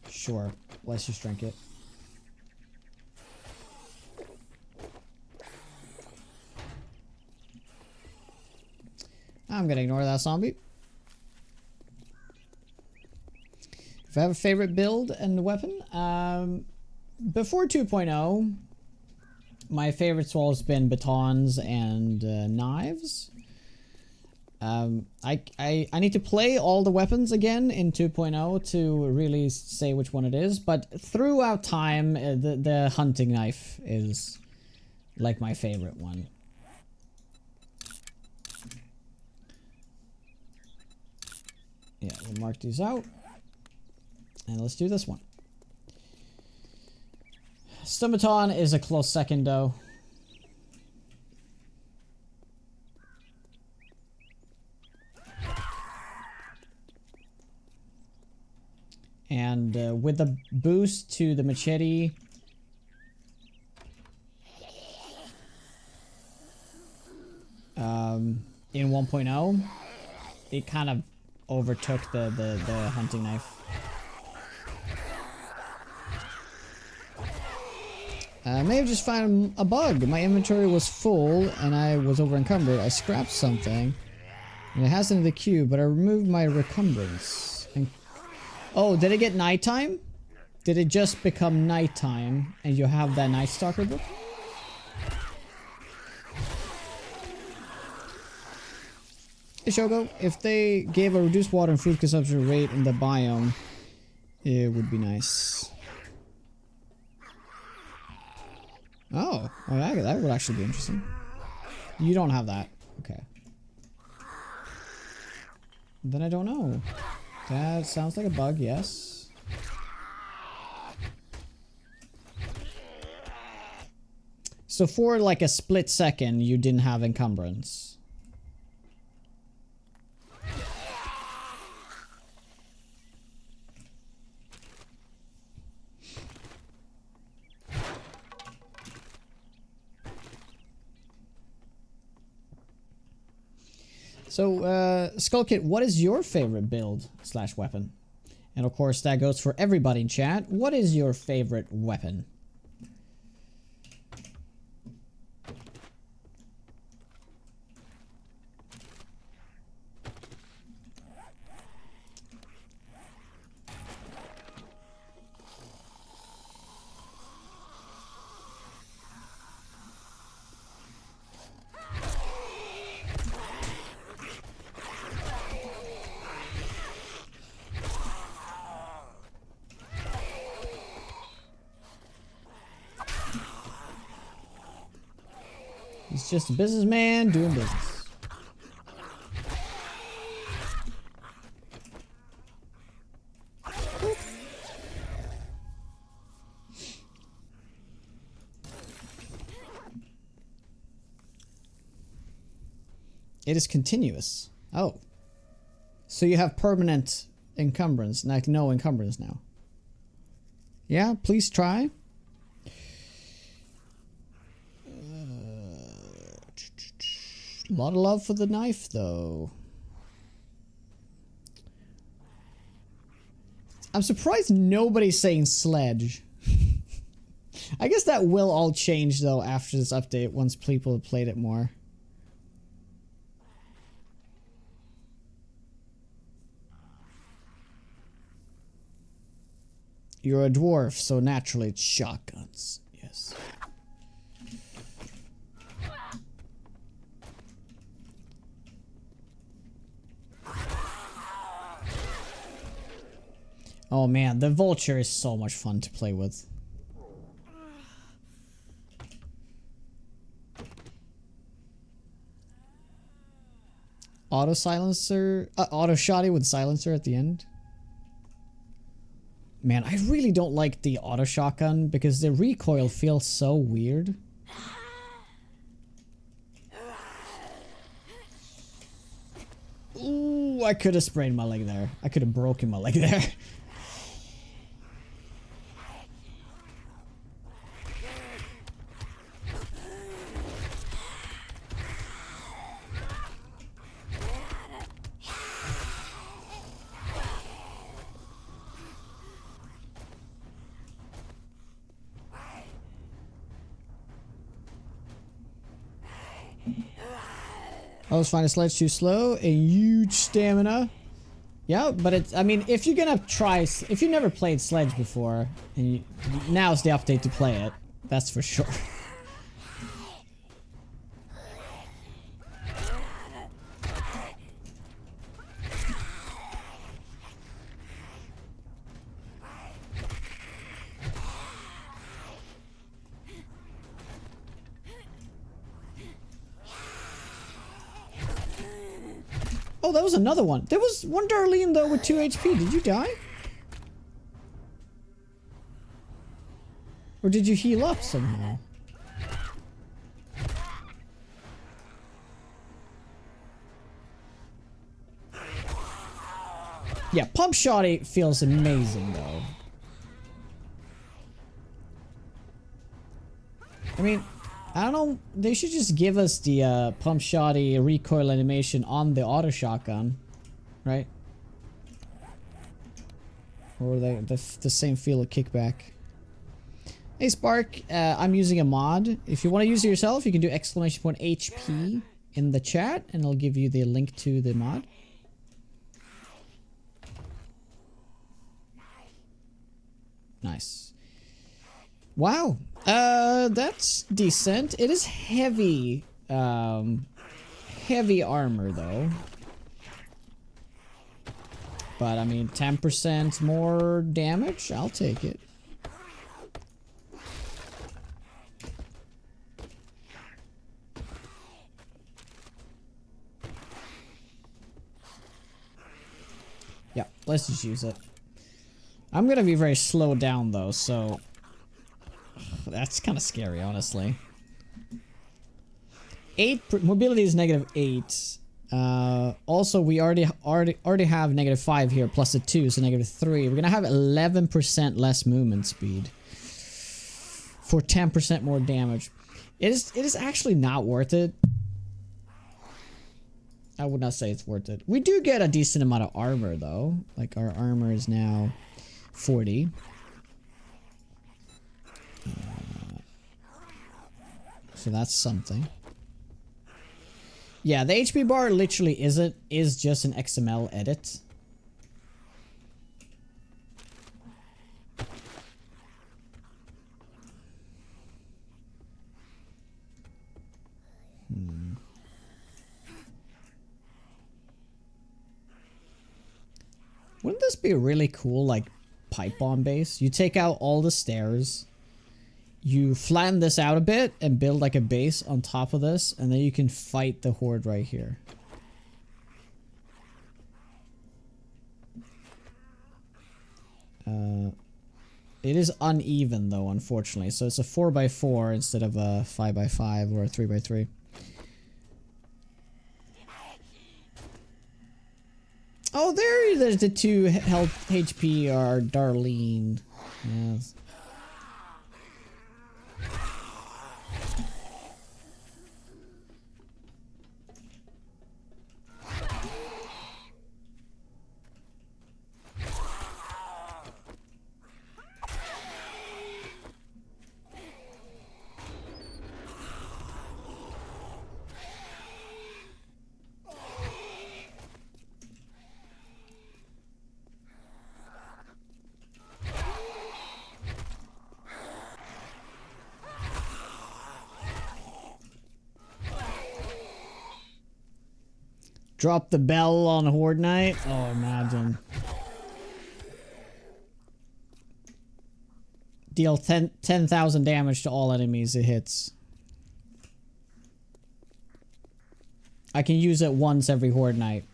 S1: Sure. Let's just drink it. I'm gonna ignore that zombie. If I have a favorite build and weapon, before 2.0, my favorites have always been batons and knives. I need to play all the weapons again in 2.0 to really say which one it is, but throughout time, the hunting knife is like my favorite one. Yeah, we'll mark these out. And let's do this one. Stomaton is a close second, though. And with the boost to the machete... in 1.0, it kind of overtook the hunting knife. I may have just found a bug. My inventory was full and I was over encumbered. I scrapped something and it has it in the queue, but I removed my recumbrance. And oh, did it get nighttime? Did it just become nighttime and you have that Night Stalker book? Hey Shogo, if they gave a reduced water and food consumption rate in the biome, it would be nice. Oh, well, that would actually be interesting. You don't have that. Okay. Then I don't know. That sounds like a bug, yes. So for like a split second, you didn't have encumbrance. So, Skullkit, what is your favorite build / weapon? And of course, that goes for everybody in chat. What is your favorite weapon? He's just a businessman doing business. It is continuous. Oh. So you have permanent encumbrance, like no encumbrance now. Yeah, please try. A lot of love for the knife, though. I'm surprised nobody's saying sledge. I guess that will all change, though, after this update, once people have played it more. You're a dwarf, so naturally it's shotguns. Yes. Oh man, the vulture is so much fun to play with. Auto silencer, auto shotty with silencer at the end. Man, I really don't like the auto shotgun because the recoil feels so weird. Ooh, I could have sprained my leg there. I could have broken my leg there. I was finding sledge too slow. A huge stamina. Yeah, but it's, I mean, if you're gonna try, if you never played Sledge before, and you, now's the update to play it, that's for sure. Oh, that was another one. There was one Darlene, though, with 2 HP. Did you die? Or did you heal up somehow? Yeah, Pump Shotty feels amazing, though. I mean, I don't know. They should just give us the Pump Shotty recoil animation on the auto shotgun, right? Or the same feel of kickback. Hey Spark, I'm using a mod. If you want to use it yourself, you can do !HP in the chat, and I'll give you the link to the mod. Nice. Wow. That's decent. It is heavy, heavy armor though. But I mean, 10% more damage, I'll take it. Yeah, let's just use it. I'm gonna be very slowed down though, so that's kind of scary, honestly. 8 mobility is -8. Also, we already have -5 here, plus a 2, so -3. We're gonna have 11% less movement speed for 10% more damage. It is actually not worth it. I would not say it's worth it. We do get a decent amount of armor though. Like our armor is now 40. So that's something. Yeah, the HP bar literally is just an XML edit. Wouldn't this be a really cool, like, pipe bomb base? You take out all the stairs, you flatten this out a bit and build like a base on top of this, and then you can fight the horde right here. It is uneven though, unfortunately, so it's a 4x4 instead of a 5x5 or a 3x3. Oh, there's the 2 health HP are Darlene. Yes. Drop the bell on Horde Night? Oh, imagine. Deal 10,000 damage to all enemies it hits. I can use it once every Horde Night.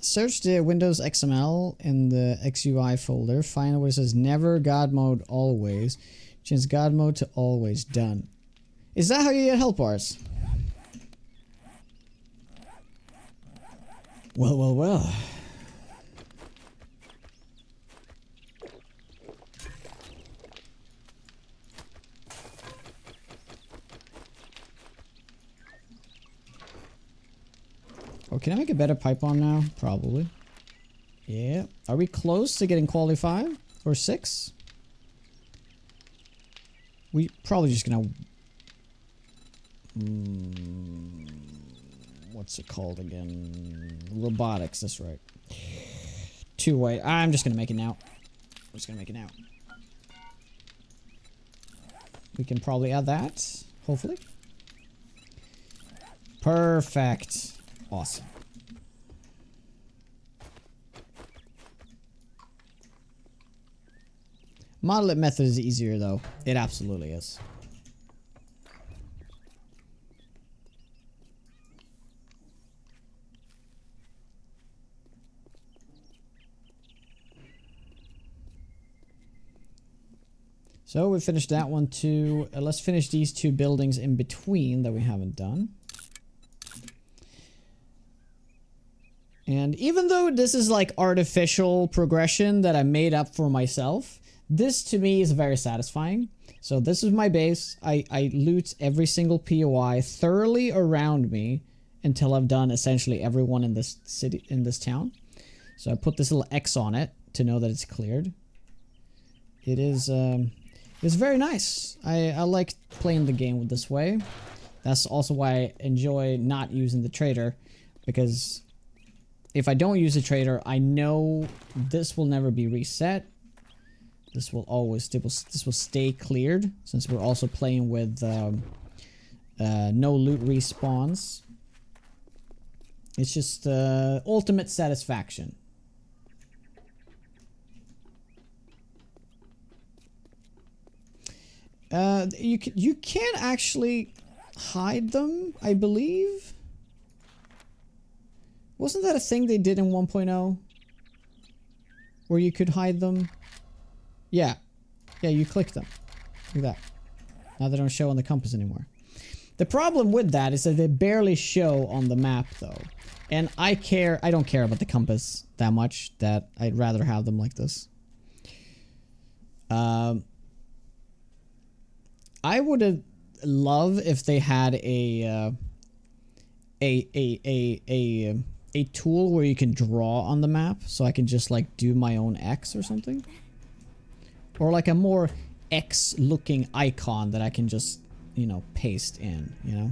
S1: Search the Windows XML in the XUI folder. Find where it says never God mode always. Change God mode to always. Done. Is that how you get health bars? Well, well, well. Oh, can I make a better pipe bomb now? Probably. Yeah. Are we close to getting quality 5 or 6? We probably just gonna... what's it called again? Robotics, that's right. 2-way. I'm just gonna make it now. I'm just gonna make it now. We can probably add that, hopefully. Perfect. Awesome. Model it method is easier though. It absolutely is. So we finished that one too. Let's finish these 2 buildings in between that we haven't done. And even though this is like artificial progression that I made up for myself, this to me is very satisfying. So this is my base. I loot every single POI thoroughly around me until I've done essentially everyone in this city, in this town. So I put this little X on it to know that it's cleared. It's very nice. I like playing the game this way. That's also why I enjoy not using the trader, because if I don't use a trader, I know this will never be reset. This will always, this will stay cleared, since we're also playing with no loot respawns. It's just ultimate satisfaction. You can actually hide them, I believe. Wasn't that a thing they did in 1.0? Where you could hide them? Yeah. Yeah, you click them. Look at that. Now they don't show on the compass anymore. The problem with that is that they barely show on the map though. And I don't care about the compass that much, that I'd rather have them like this. I would have loved if they had a tool where you can draw on the map, so I can just like do my own X or something, or like a more X looking icon that I can just, you know, paste in, you know.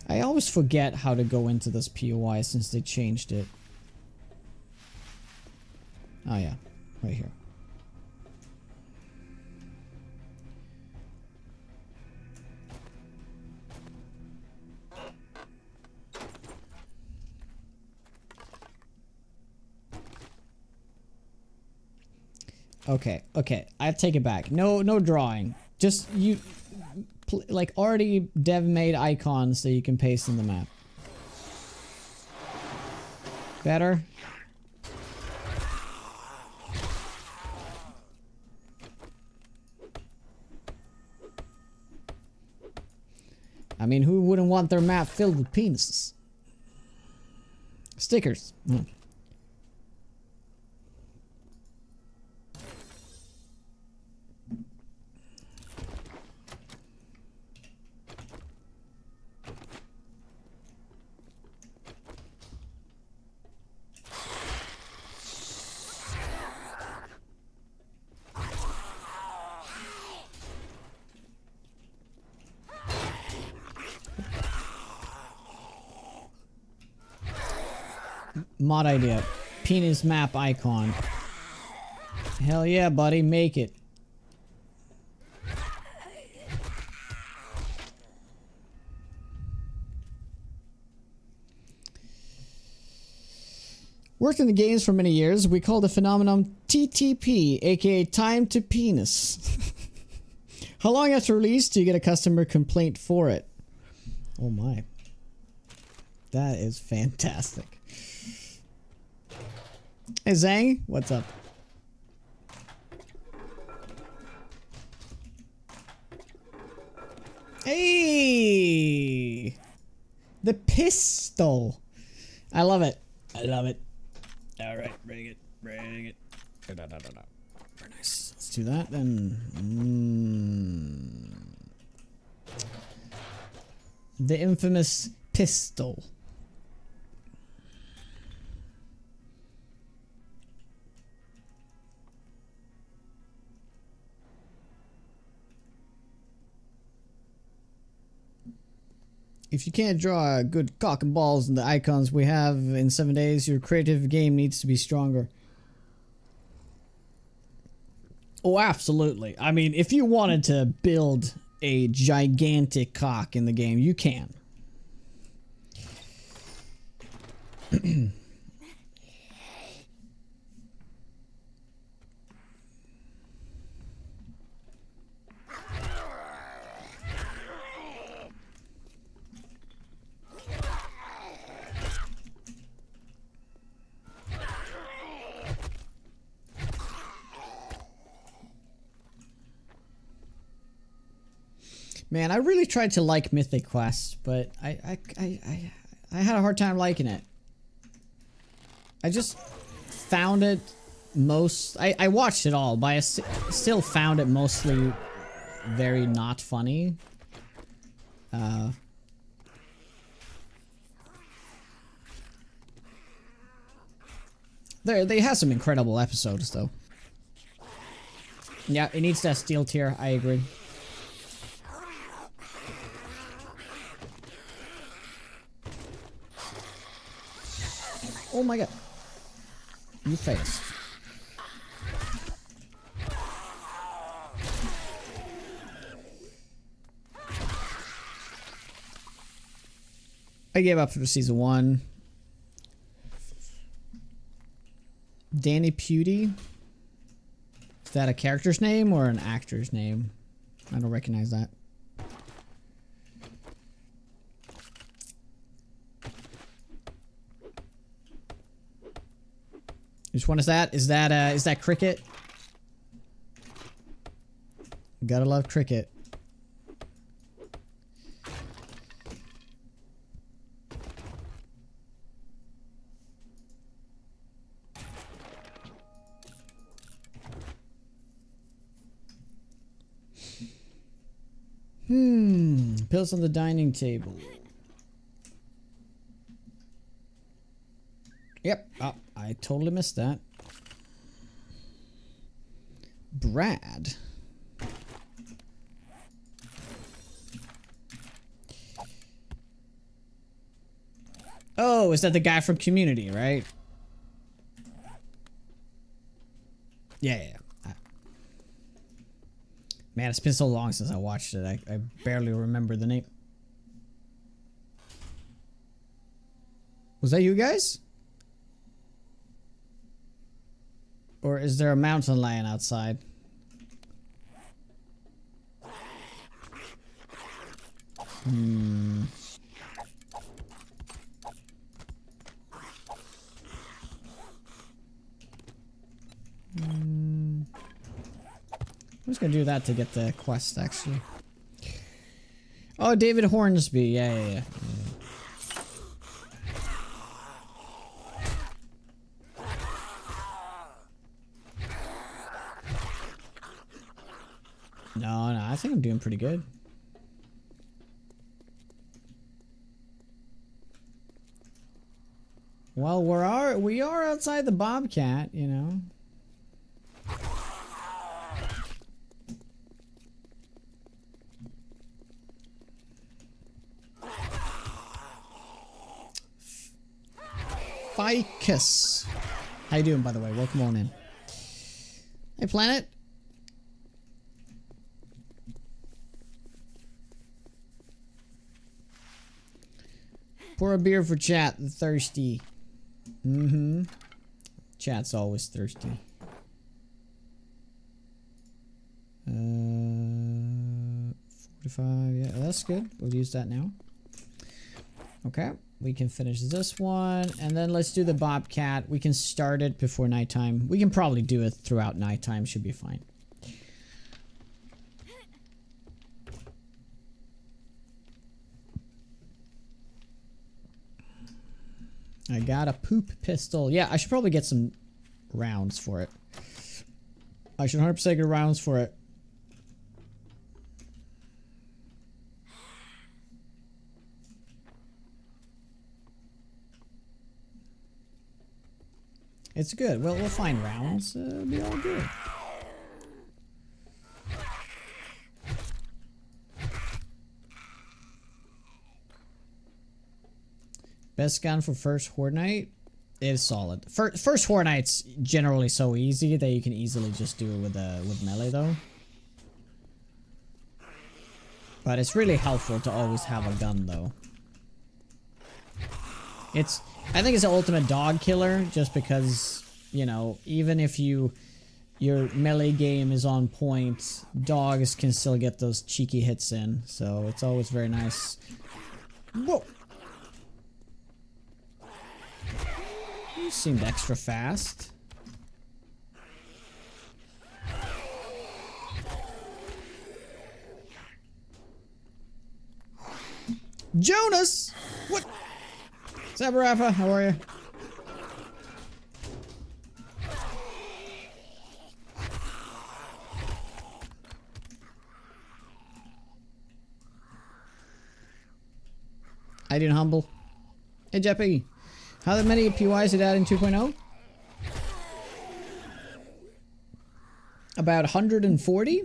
S1: I always forget how to go into this POI since they changed it. Oh yeah, right here. Okay, I take it back. No drawing. Just you, like already dev made icons that you can paste in the map. Better? I mean, who wouldn't want their map filled with penises? Stickers. Mm. Mod idea. Penis map icon. Hell yeah, buddy. Make it. Worked in the games for many years. We call the phenomenon TTP, aka time to penis. How long after release do you get a customer complaint for it? Oh my. That is fantastic. Hey Zang, what's up? Hey! The pistol. I love it. I love it. Alright, bring it. Bring it. Very nice. Let's do that then. The infamous pistol. If you can't draw a good cock and balls in the icons we have in 7 days, your creative game needs to be stronger. Oh, absolutely. I mean, if you wanted to build a gigantic cock in the game, you can. Man, I really tried to like Mythic Quest, but I had a hard time liking it. I just found it I watched it all, but I still found it mostly very not funny. They have some incredible episodes though. Yeah, it needs that steel tier, I agree. Oh my god. You fast. I gave up for season 1. Danny Pudi. Is that a character's name or an actor's name? I don't recognize that. Which one is that? Is that Cricket? Gotta love Cricket. Pills on the dining table. Yep. Oh, I totally missed that. Brad. Oh, is that the guy from Community, right? Yeah. Man, it's been so long since I watched it. I barely remember the name. Was that you guys? Or is there a mountain lion outside? I'm just gonna do that to get the quest, actually. Oh, David Hornsby. Yeah. No, I think I'm doing pretty good. Well, we are outside the Bobcat, you know. Ficus. How you doing, by the way? Welcome on in. Hey, Planet. Pour a beer for chat. Thirsty. Chat's always thirsty. 45. Yeah, that's good. We'll use that now. Okay, we can finish this one, and then let's do the Bobcat. We can start it before nighttime. We can probably do it throughout nighttime, should be fine. I got a poop pistol. Yeah, I should probably get some rounds for it. I should 100% get rounds for it. It's good. Well, we'll find rounds. It'll be all good. Best gun for first Horde Night is solid. First Horde Night's generally so easy that you can easily just do it with melee though. But it's really helpful to always have a gun though. I think it's the ultimate dog killer just because, you know, even if your melee game is on point, dogs can still get those cheeky hits in. So it's always very nice. Whoa! You seemed extra fast. Jonas! What? Sabarafa, how are you? I didn't humble. Hey, Jeppy. How many PYs did add in 2.0? About 140.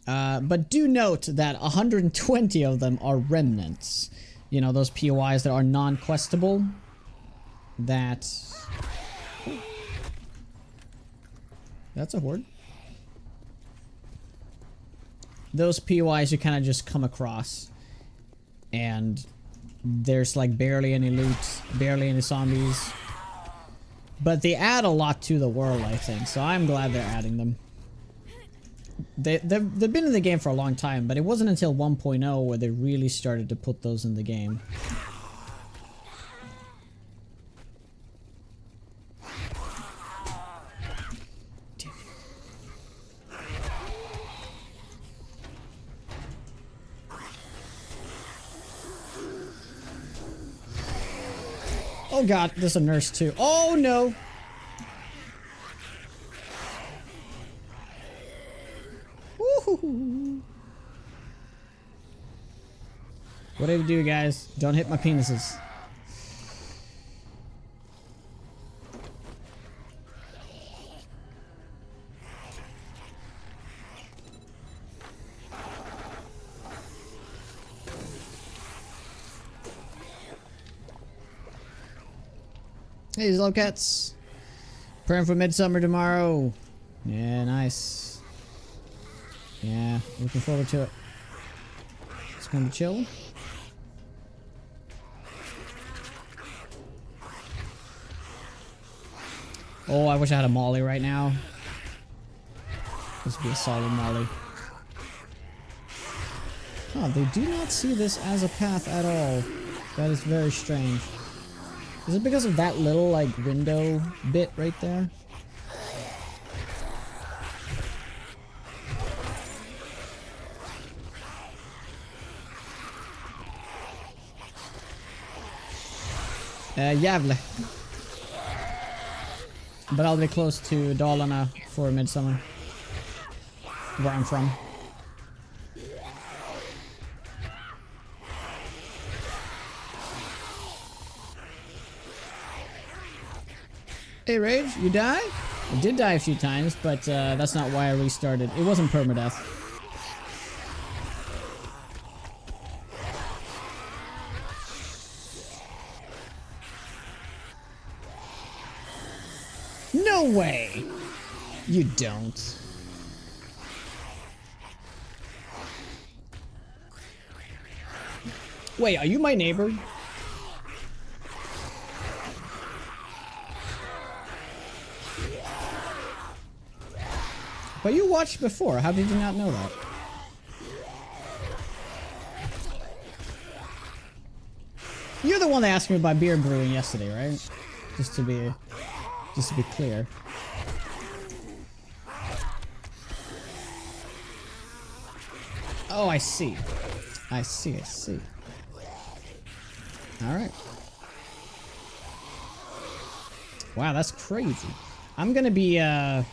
S1: But do note that 120 of them are remnants. You know, those POIs that are non-questable. That's a horde. Those POIs you kind of just come across. And there's like barely any loot, barely any zombies. But they add a lot to the world, I think. So I'm glad they're adding them. They've been in the game for a long time, but it wasn't until 1.0 where they really started to put those in the game. Oh god, there's a nurse too. Oh no! Woohoo! Whatever you do, guys, don't hit my penises. Hey, these little cats. Praying for midsummer tomorrow. Yeah, nice. Yeah, looking forward to it. It's gonna be chill. Oh, I wish I had a molly right now. This would be a solid molly. Oh, they do not see this as a path at all. That is very strange. Is it because of that little, like, window bit right there? Jävle. But I'll be close to Dalarna for midsummer. Where I'm from. Hey Rage, you die? I did die a few times, but that's not why I restarted. It wasn't permadeath. No way! You don't. Wait, are you my neighbor? But you watched before, how did you not know that?
S2: You're the one that asked me about beer brewing yesterday, right? Just to be clear. Oh, I see. I see. Alright. Wow, that's crazy. I'm gonna be, yeah,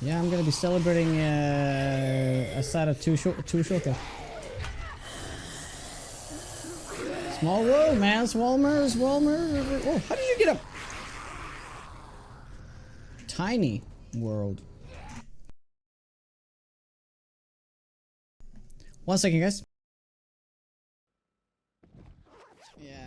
S2: I'm gonna be celebrating, a side of two shota. Small world, man. Small world. Oh, how did you get up? Tiny world. 1 second, guys. Yeah.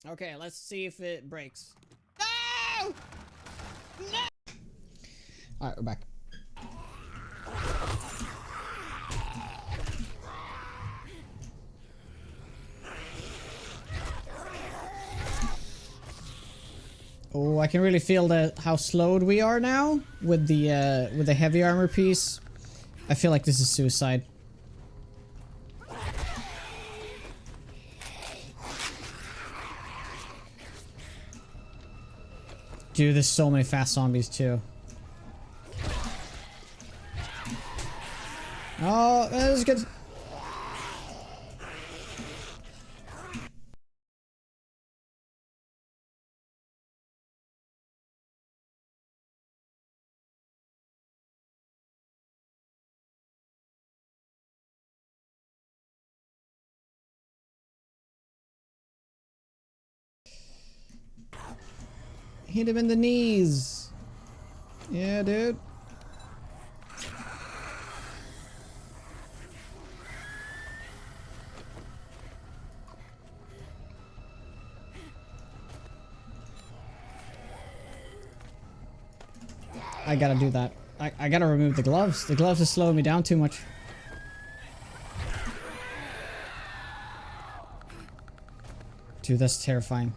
S2: Okay, let's see if it breaks. No! No! Alright, we're back. Oh, I can really feel how slowed we are now with the heavy armor piece. I feel like this is suicide. Dude, there's so many fast zombies too. Oh, that was good. Hit him in the knees. Yeah, dude. I gotta do that. I gotta remove the gloves. The gloves are slowing me down too much. Dude, that's terrifying.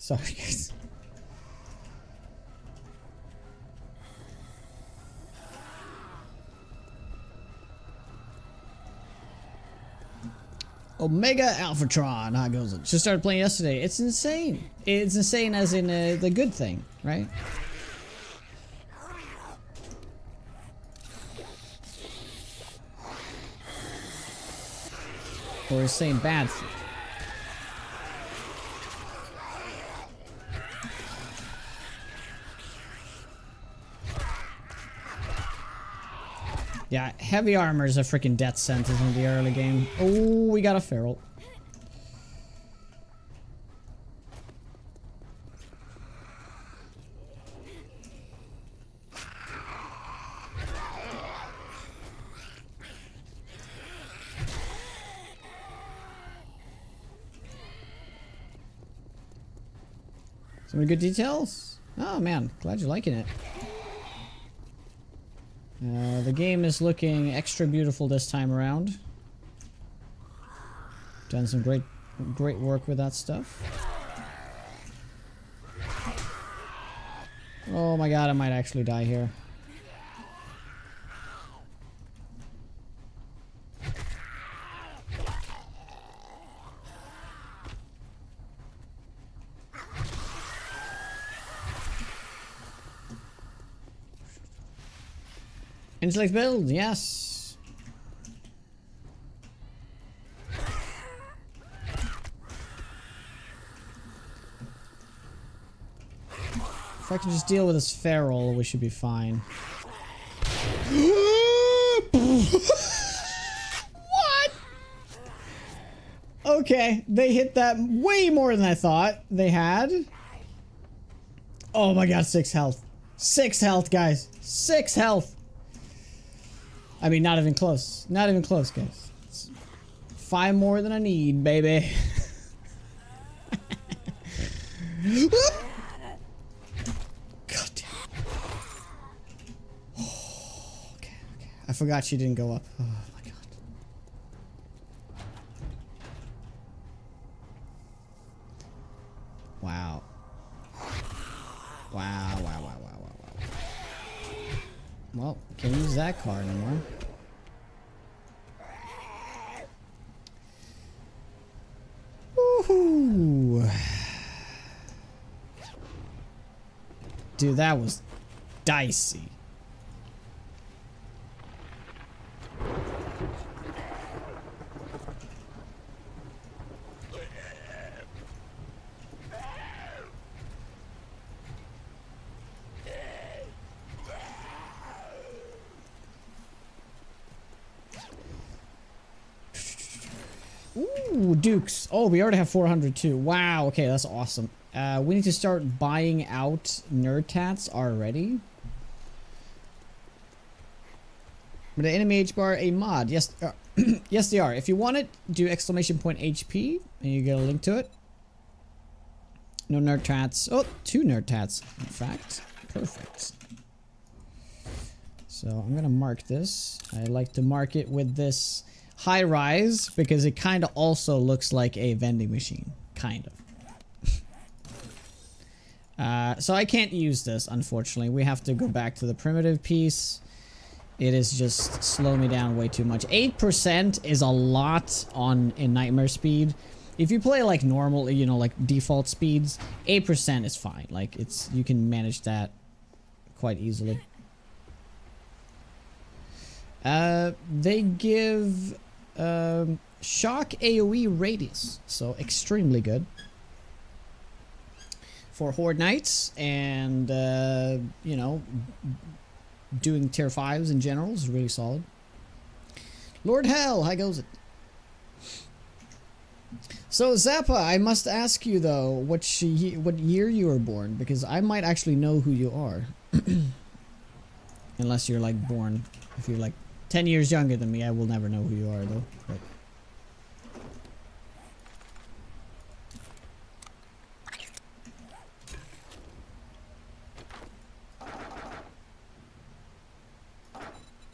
S2: Sorry, guys. Omega Alphatron, how goes it? Just started playing yesterday. It's insane. It's insane as in the good thing, right? Or insane bad thing. Yeah, heavy armor is a freaking death sentence in the early game. Oh, we got a feral. So many good details. Oh man, glad you're liking it. The game is looking extra beautiful this time around. Done some great work with that stuff. Oh my god, I might actually die here. Intellect build, yes. If I can just deal with this feral, we should be fine. What? Okay, they hit that way more than I thought they had. Oh my god, 6 health. 6 health, guys. 6 health. I mean, not even close. Not even close, guys. 5 more than I need, baby. God damn. Oh, okay. I forgot she didn't go up. Oh my god. Wow. Wow. Well, can't use that card anymore. Woohoo! Dude, that was dicey. Ooh, Dukes. Oh, we already have 400 too. Wow, okay, that's awesome. We need to start buying out nerd tats already. But the enemy H bar a mod? Yes, yes they are. If you want it, do exclamation point HP and you get a link to it. No nerd tats. Oh, 2 nerd tats, in fact. Perfect. So I'm gonna mark this. I like to mark it with this high rise because it kind of also looks like a vending machine. Kind of. So I can't use this, unfortunately. We have to go back to the primitive piece. It is just slow me down way too much. 8% is a lot in nightmare speed. If you play like normal, you know, like default speeds, 8% is fine. Like you can manage that quite easily. They give shock AoE radius, so extremely good for Horde Knights, and you know, doing tier 5s in general is really solid. Lord Hell, how goes it? So Zappa, I must ask you though, what year you were born, because I might actually know who you are. Unless you're like born, if you're like 10 years younger than me, I will never know who you are though. But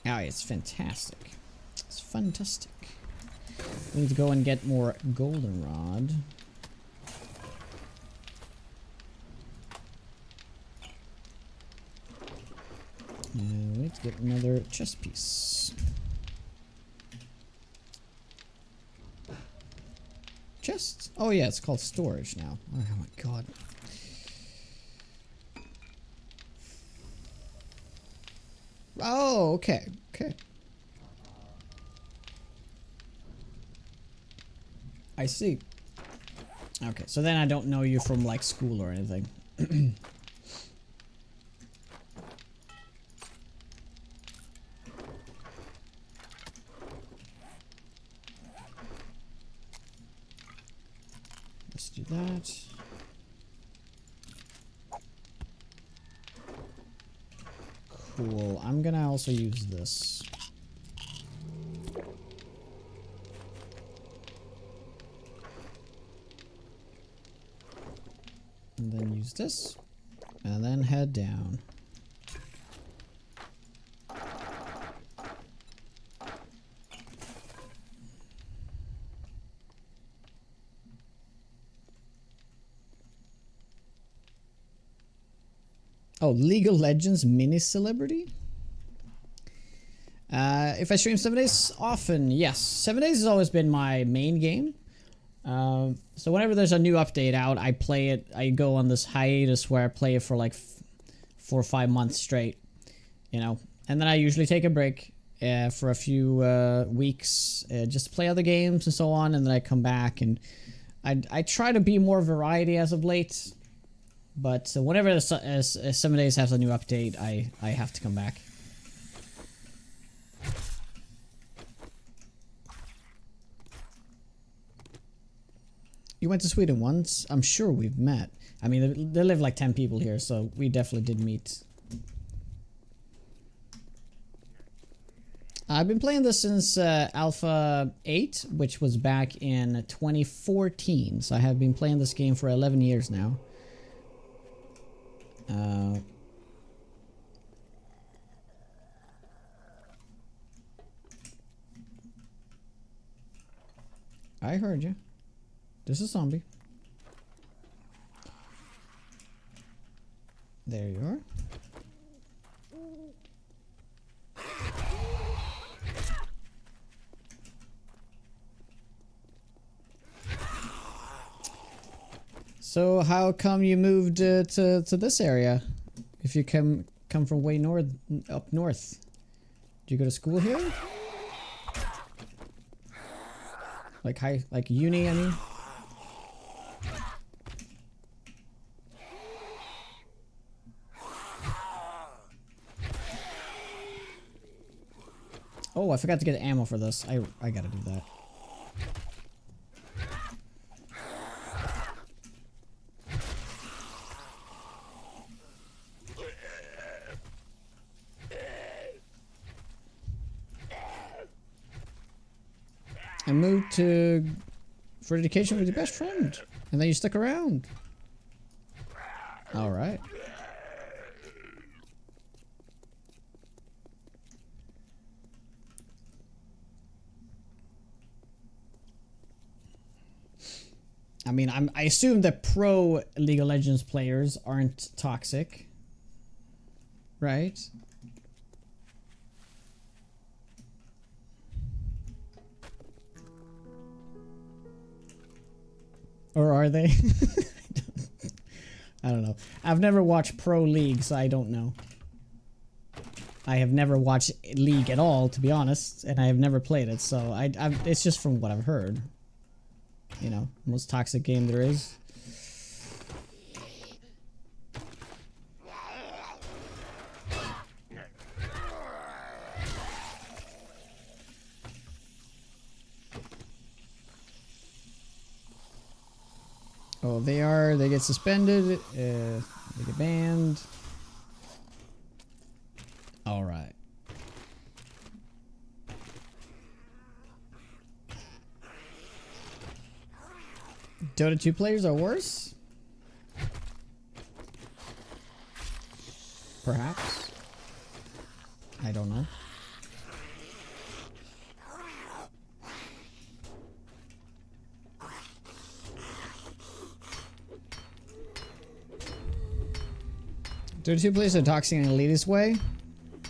S2: oh, it's fantastic. It's fantastic. We need to go and get more goldenrod. And we need to get another chest piece. Chest? Oh yeah, it's called storage now. Oh my god. Oh, okay. Okay. I see. Okay, so then I don't know you from like school or anything. Let's do that. Cool. I'm gonna also use this. And then use this. And then head down. Oh, League of Legends mini celebrity? If I stream 7 days, often, yes. 7 days has always been my main game. So whenever there's a new update out, I play it. I go on this hiatus where I play it for like 4 or 5 months straight, you know. And then I usually take a break for a few weeks, just to play other games and so on. And then I come back, and I try to be more variety as of late. But whenever 7 days has a new update, I have to come back. You went to Sweden once? I'm sure we've met. I mean, there live like 10 people here, so we definitely did meet. I've been playing this since Alpha 8, which was back in 2014. So I have been playing this game for 11 years now. I heard you. This is a zombie. There you are. So how come you moved to this area? If you come from way up north, do you go to school here? Like uni, I mean. Oh, I forgot to get ammo for this. I gotta do that. I moved for education with your best friend, and then you stuck around. All right. I mean, I assume that pro League of Legends players aren't toxic, right? Or are they? I don't know. I've never watched Pro League, so I don't know. I have never watched League at all, to be honest, and I have never played it, so it's just from what I've heard. You know, most toxic game there is. Oh, they get suspended, they get banned. All right. Dota 2 players are worse? Perhaps. I don't know. Dota 2 players are toxic in an elitist way?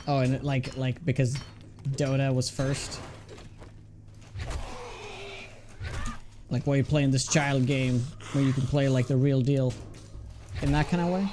S2: Oh, and like because Dota was first? Like, why are you playing this child game where you can play like the real deal? In that kind of way?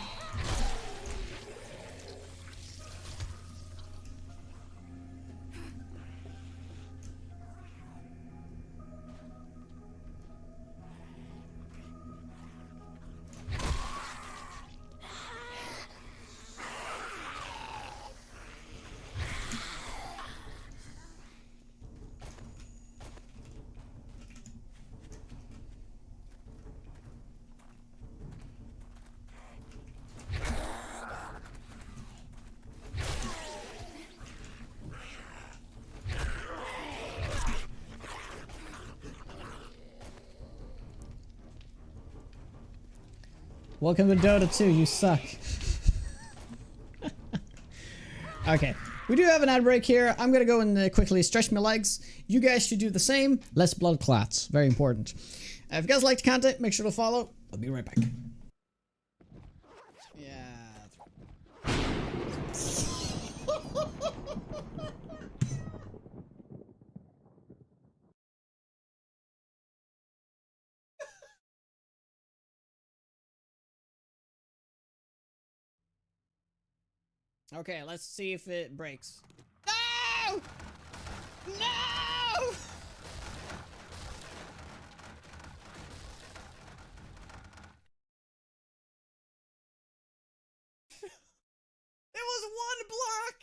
S2: Welcome to Dota 2, you suck. Okay, we do have an ad break here. I'm gonna go and quickly stretch my legs. You guys should do the same. Less blood clots, very important. If you guys like the content, make sure to follow. I'll be right back. Yeah. Okay, let's see if it breaks. No! No! It was one block!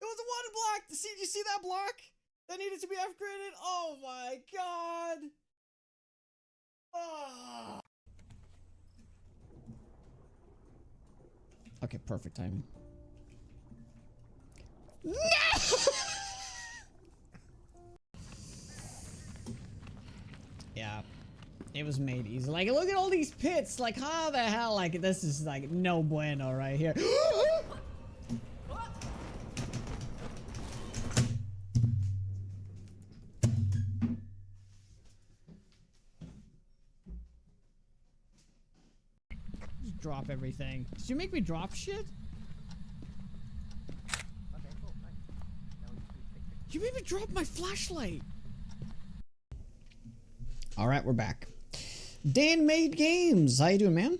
S2: It was one block! Did you see that block? That needed to be upgraded? Oh my god! Oh. Okay, perfect timing. No! Yeah. It was made easy. Like, look at all these pits. Like, how the hell? Like, this is like no bueno right here. Just drop everything. Did you make me drop shit?
S3: Okay, cool. Nice. Now we just need to take pictures.
S2: You made me drop my flashlight. All right, we're back. Dan Made Games. How you doing, man?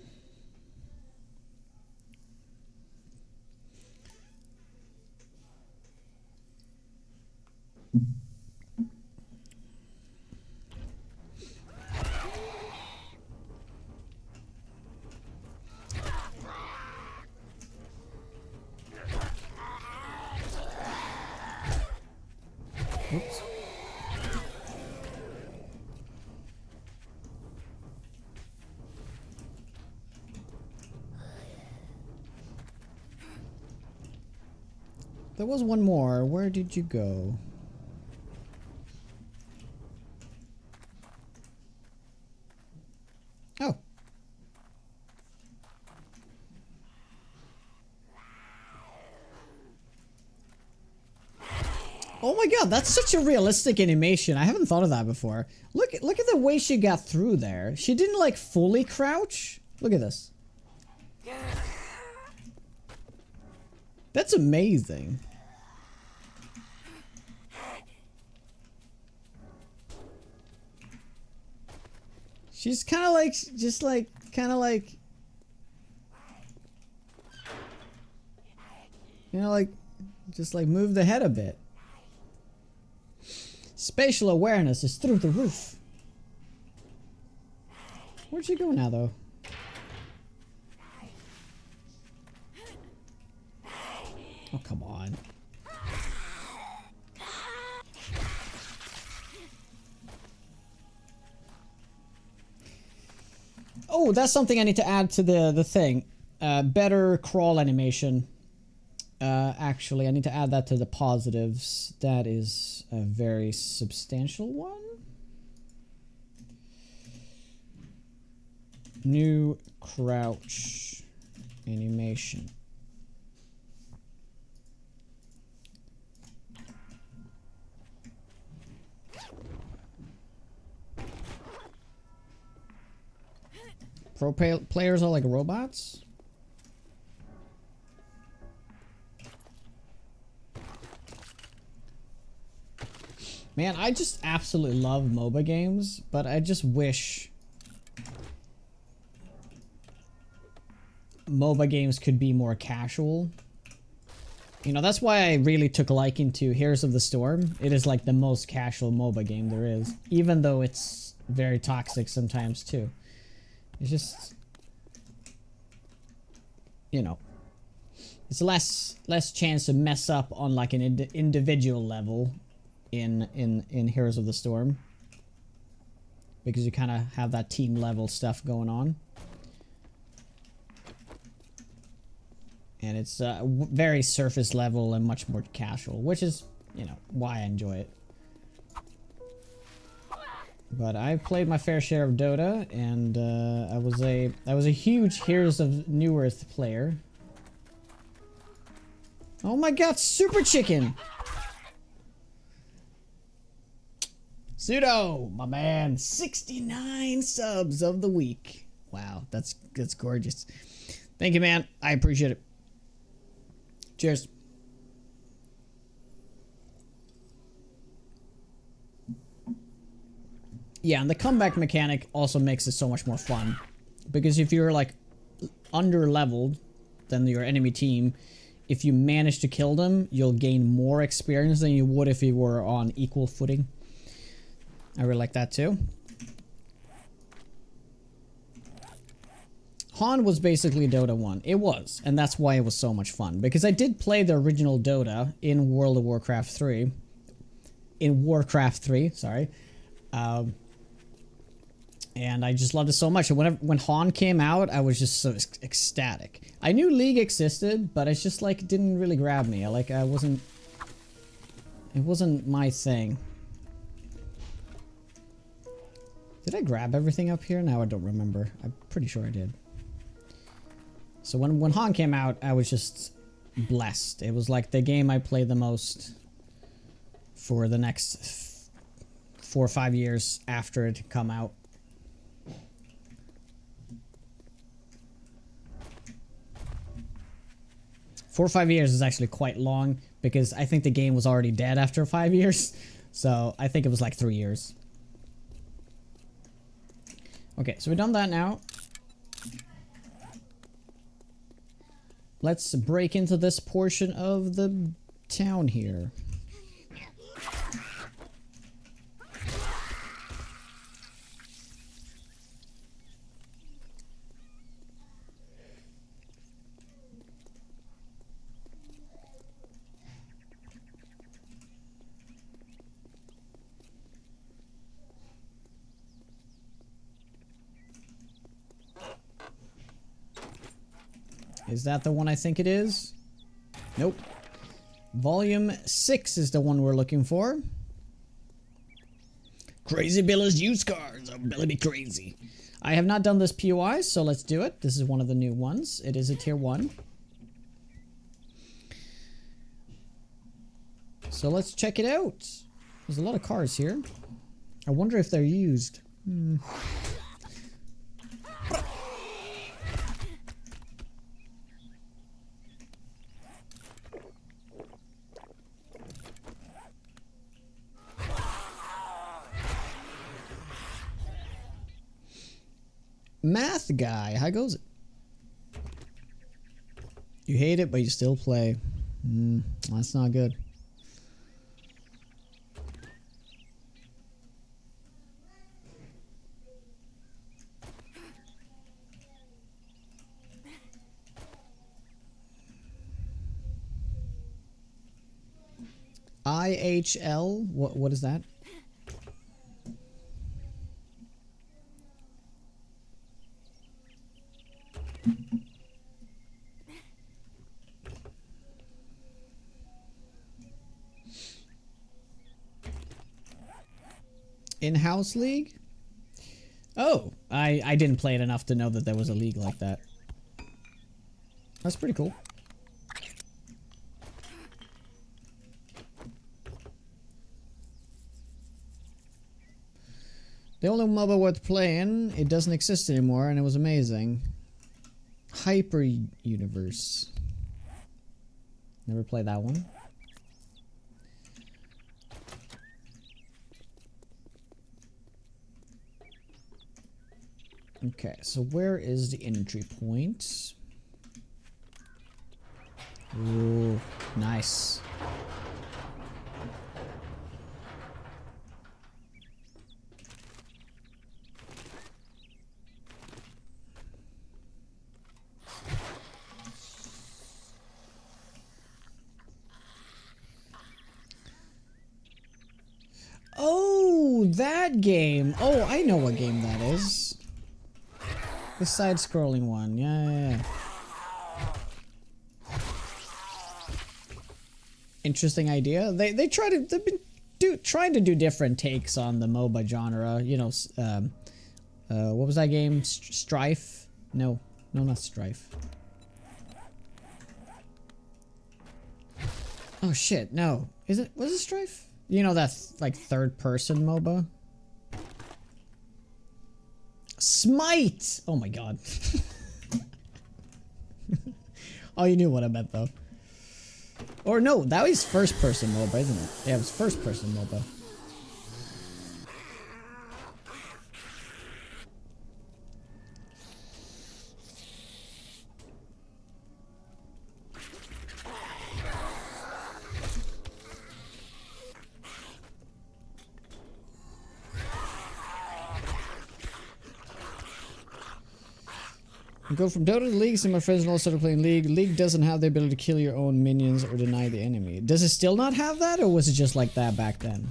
S2: Oops. There was one more. Where did you go? Oh. Oh my god, that's such a realistic animation. I haven't thought of that before. Look at the way she got through there. She didn't like fully crouch. Look at this. That's amazing. She's kind of like, just like, kind of like, you know, like, just like move the head a bit. Spatial awareness is through the roof. Where'd she go now, though? Oh, come on. Oh, that's something I need to add to the thing. Better crawl animation. Actually, I need to add that to the positives. That is a very substantial one. New crouch animation. Pro players are like robots? Man, I just absolutely love MOBA games, but I just wish MOBA games could be more casual. You know, that's why I really took a liking to Heroes of the Storm. It is like the most casual MOBA game there is, even though it's very toxic sometimes too. It's just, you know, it's less chance to mess up on like an individual level in Heroes of the Storm, because you kind of have that team level stuff going on, and it's very surface level and much more casual, which is, you know, why I enjoy it. But I've played my fair share of Dota, and I was a huge Heroes of Newerth player. Oh my god, Super Chicken! Pseudo, my man, 69 subs of the week. Wow, that's gorgeous. Thank you, man. I appreciate it. Cheers. Yeah, and the comeback mechanic also makes it so much more fun. Because if you're like under-leveled than your enemy team, if you manage to kill them, you'll gain more experience than you would if you were on equal footing. I really like that too. Han was basically Dota 1. It was, and that's why it was so much fun. Because I did play the original Dota in World of Warcraft 3. In Warcraft 3, sorry. And I just loved it so much. And when Han came out, I was just so ecstatic. I knew League existed, but it's just like, it didn't really grab me. It wasn't my thing. Did I grab everything up here? Now I don't remember. I'm pretty sure I did. So when Han came out, I was just blessed. It was like the game I played the most for the next 4 or 5 years after it had come out. Four or 5 years is actually quite long because I think the game was already dead after 5 years. So I think it was like 3 years. Okay, so we've done that now. Let's break into this portion of the town here. Is that the one I think it is? Nope. Volume 6 is the one we're looking for. Crazy Billa's used cars. Oh, Billy be crazy. I have not done this POI, so let's do it. This is one of the new ones. It is a tier 1. So let's check it out. There's a lot of cars here. I wonder if they're used. Math guy, how goes it? You hate it, but you still play. That's not good. IHL, what is that? In-house league? Oh, I didn't play it enough to know that there was a league like that. That's pretty cool. The only MOBA worth playing, it doesn't exist anymore, and it was amazing. Hyper Universe. Never played that one. Okay, so where is the entry point? Ooh, nice. Oh, that game. Oh, I know what game that is. The side-scrolling one. Yeah. Interesting idea. They've been trying to do different takes on the MOBA genre. You know, what was that game? Strife? No, not Strife. Oh shit, no. Was it Strife? You know that like third-person MOBA? Smite! Oh my god. Oh, you knew what I meant though. Or no, that was first-person MOBA, isn't it? Yeah, it was first-person MOBA. Go from Dota to League, some of my friends all started playing League. League doesn't have the ability to kill your own minions or deny the enemy. Does it still not have that, or was it just like that back then?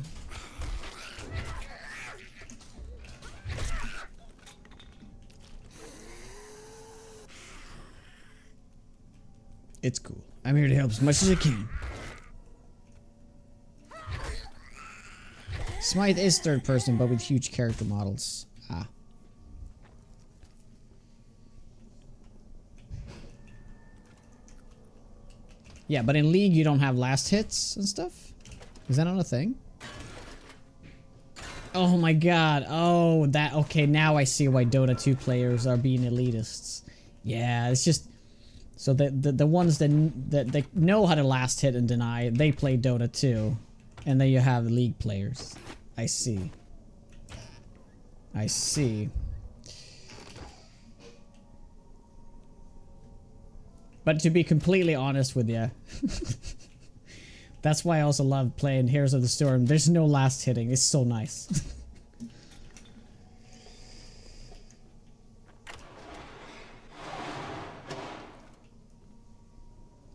S2: It's cool. I'm here to help as much as I can. Smite is third person, but with huge character models. Ah. Yeah, but in League you don't have last hits and stuff? Is that not a thing? Oh my god. Oh, that... Okay, now I see why Dota 2 players are being elitists. Yeah, it's just... So the ones that they know how to last hit and deny, they play Dota 2. And then you have League players. I see. I see. But to be completely honest with you, that's why I also love playing Heroes of the Storm. There's no last hitting. It's so nice.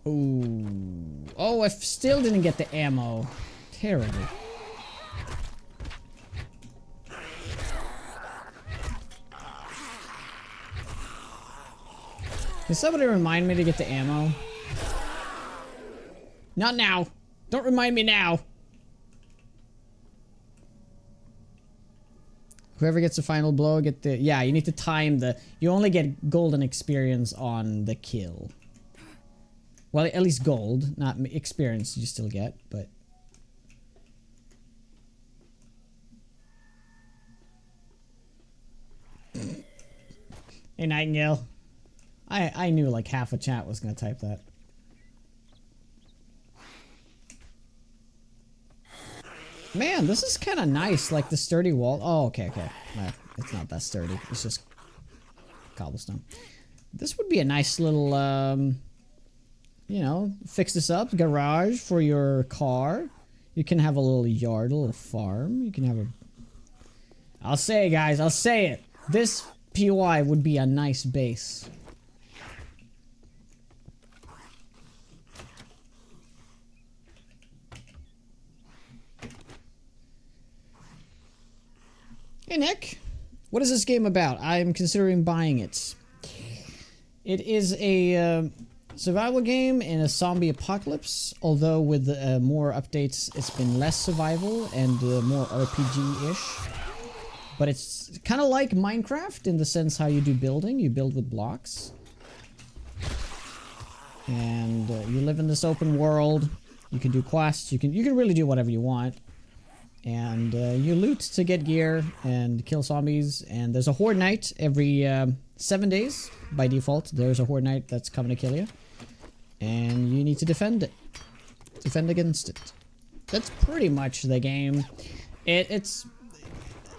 S2: Ooh. Oh, I still didn't get the ammo. Terrible. Can somebody remind me to get the ammo? Not now. Don't remind me now. Whoever gets the final blow, get the... Yeah, you need to time the... You only get golden experience on the kill. Well, at least gold. Not experience you still get, but... Hey, Nightingale. I knew like half a chat was gonna type that. Man, this is kind of nice, like the sturdy wall. Oh, okay. No, it's not that sturdy. It's just cobblestone. This would be a nice little, you know, fix this up. Garage for your car. You can have a little yard, a little farm. You can have a... I'll say it, guys. I'll say it. This POI would be a nice base. Hey Nick, what is this game about? I'm considering buying it. It is a survival game in a zombie apocalypse, although with more updates it's been less survival and more RPG-ish. But it's kind of like Minecraft in the sense how you do building. You build with blocks. And you live in this open world. You can do quests. You can really do whatever you want. And you loot to get gear and kill zombies. And there's a Horde Night every 7 days. By default, there's a Horde Night that's coming to kill you. And you need to defend it. Defend against it. That's pretty much the game. It's...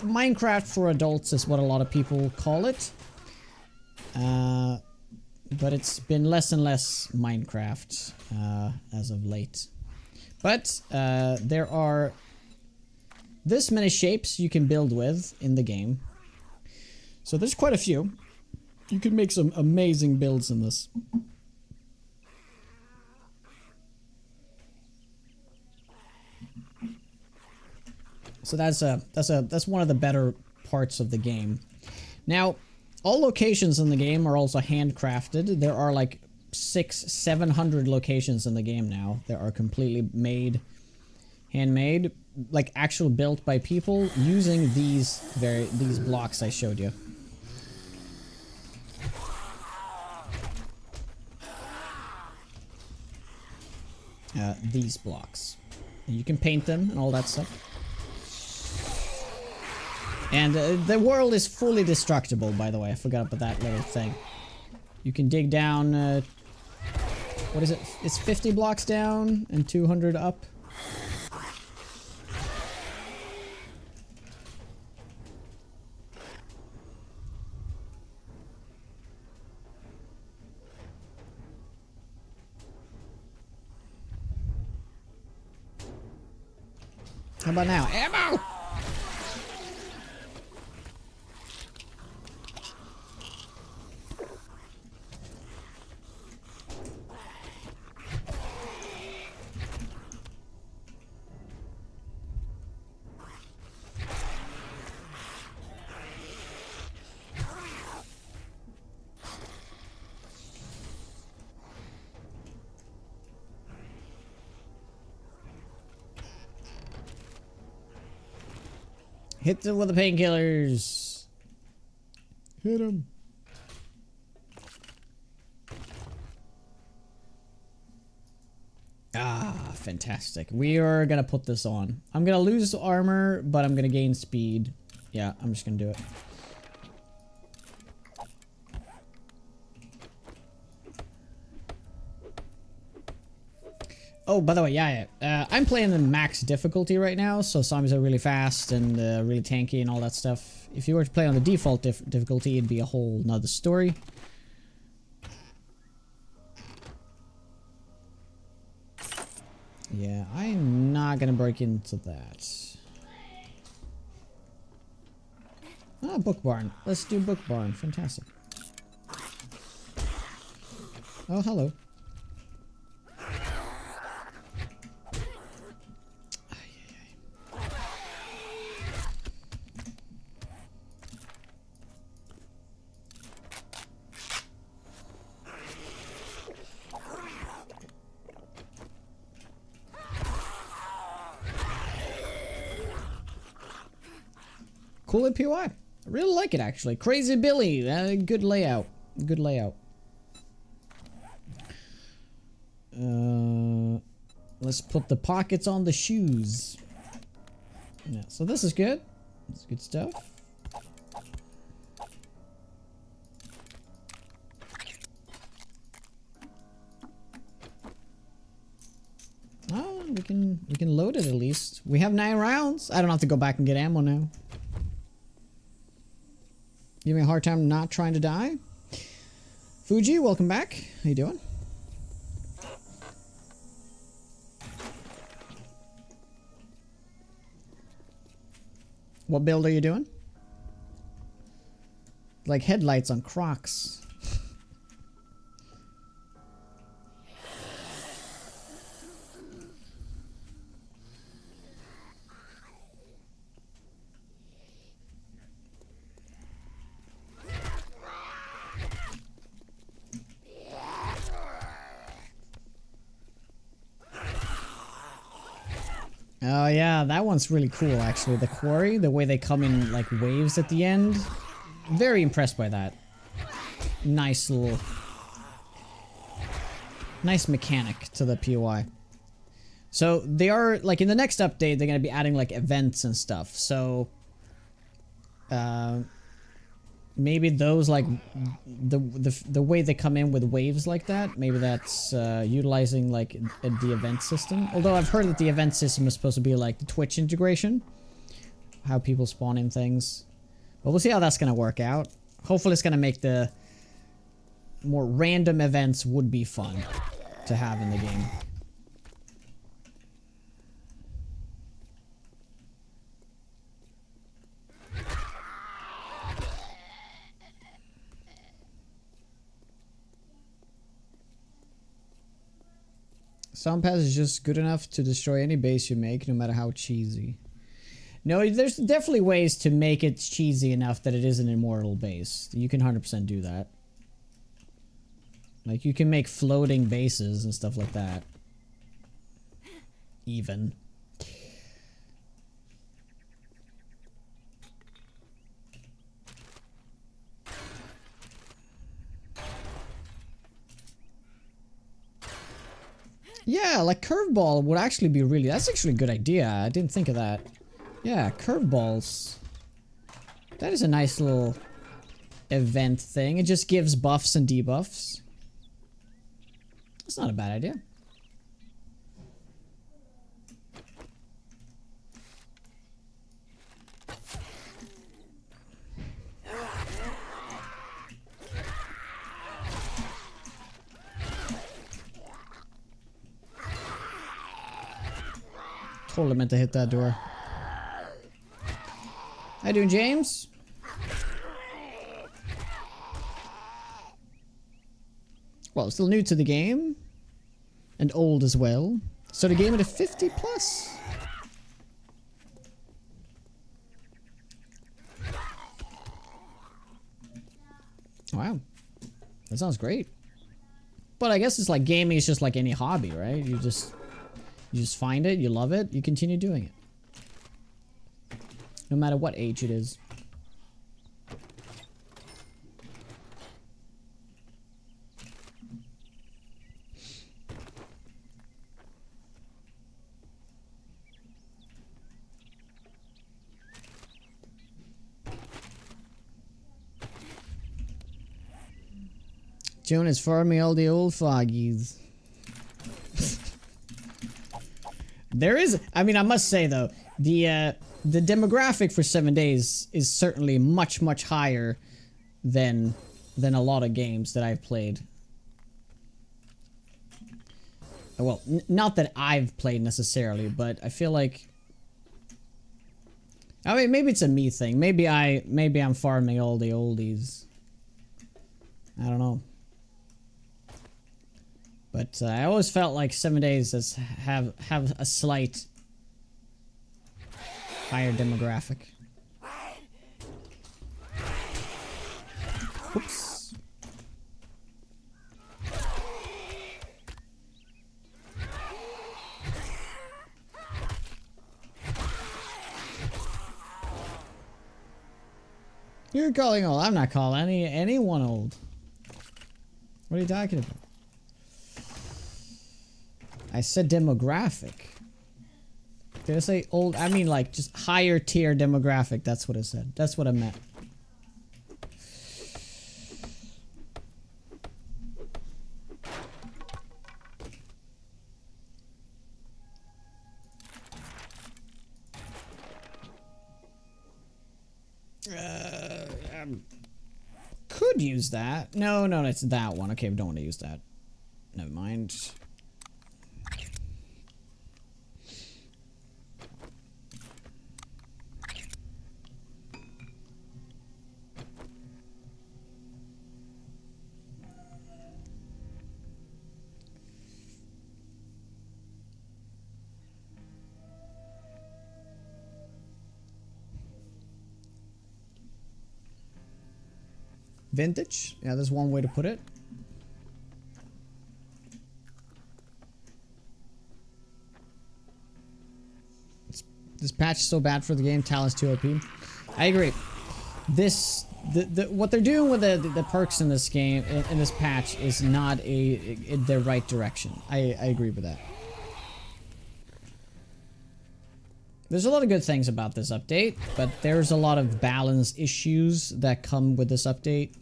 S2: Minecraft for adults is what a lot of people call it. But it's been less and less Minecraft as of late. But there are... this many shapes you can build with in the game. So there's quite a few. You can make some amazing builds in this. So that's one of the better parts of the game. Now, all locations in the game are also handcrafted. There are like 600-700 locations in the game now that are completely made, handmade. Like actual built by people using these blocks I showed you. These blocks. And you can paint them and all that stuff. And the world is fully destructible, by the way. I forgot about that little thing. You can dig down. What is it? It's 50 blocks down and 200 up. How about now? Ammo! Hit them with the painkillers. Hit him. Ah, fantastic. We are gonna put this on. I'm gonna lose armor, but I'm gonna gain speed. Yeah, I'm just gonna do it. Oh, by the way, yeah. I'm playing the max difficulty right now, so zombies are really fast and really tanky and all that stuff. If you were to play on the default difficulty, it'd be a whole nother story. Yeah, I'm not gonna break into that. Ah, book barn. Let's do book barn. Fantastic. Oh, hello. Cool POI. I really like it actually. Crazy Billy. Good layout. Good layout. Let's put the pockets on the shoes. Yeah, so this is good. It's good stuff. Oh, we can load it at least. We have 9 rounds. I don't have to go back and get ammo now. Give me a hard time not trying to die. Fuji, welcome back. How you doing? What build are you doing? Like headlights on Crocs. Oh yeah, that one's really cool actually. The quarry, the way they come in like waves at the end. Very impressed by that. Nice little... nice mechanic to the POI. So they are, like in the next update, they're going to be adding like events and stuff. So... maybe those like the way they come in with waves like that, maybe that's utilizing like the event system. Although I've heard that the event system is supposed to be like the Twitch integration, how people spawn in things. But we'll see how that's gonna work out. Hopefully it's gonna make the more random events would be fun to have in the game. Sound Pass is just good enough to destroy any base you make, no matter how cheesy. No, there's definitely ways to make it cheesy enough that it is an immortal base. You can 100% do that. Like, you can make floating bases and stuff like that. Even. Yeah, like curveball would actually be really... that's actually a good idea. I didn't think of that. Yeah, curveballs. That is a nice little event thing. It just gives buffs and debuffs. That's not a bad idea. Totally meant to hit that door. How you doing, James? Well, still new to the game. And old as well. So the game at a 50 plus. Wow. That sounds great. But I guess it's like gaming is just like any hobby, right? You just find it, you love it, you continue doing it. No matter what age it is. Jonas farming all the old foggies. There is, I mean, I must say though, the demographic for 7 days is certainly much higher than a lot of games that I've played. Well, not that I've played necessarily, but I feel like, I mean, maybe it's a me thing. Maybe I'm farming all the oldies. I don't know. But I always felt like 7 days have a slight higher demographic. Oops. You're calling old. I'm not calling anyone old. What are you talking about? I said demographic. Did I say old? I mean like just higher tier demographic. That's what I said. That's what I meant. Could use that. No, it's that one. Okay, we don't want to use that. Never mind. Vintage? Yeah, there's one way to put it. This patch is so bad for the game. Talent's too OP. I agree. What they're doing with the perks in this game, in this patch, is not the right direction. I agree with that. There's a lot of good things about this update, but there's a lot of balance issues that come with this update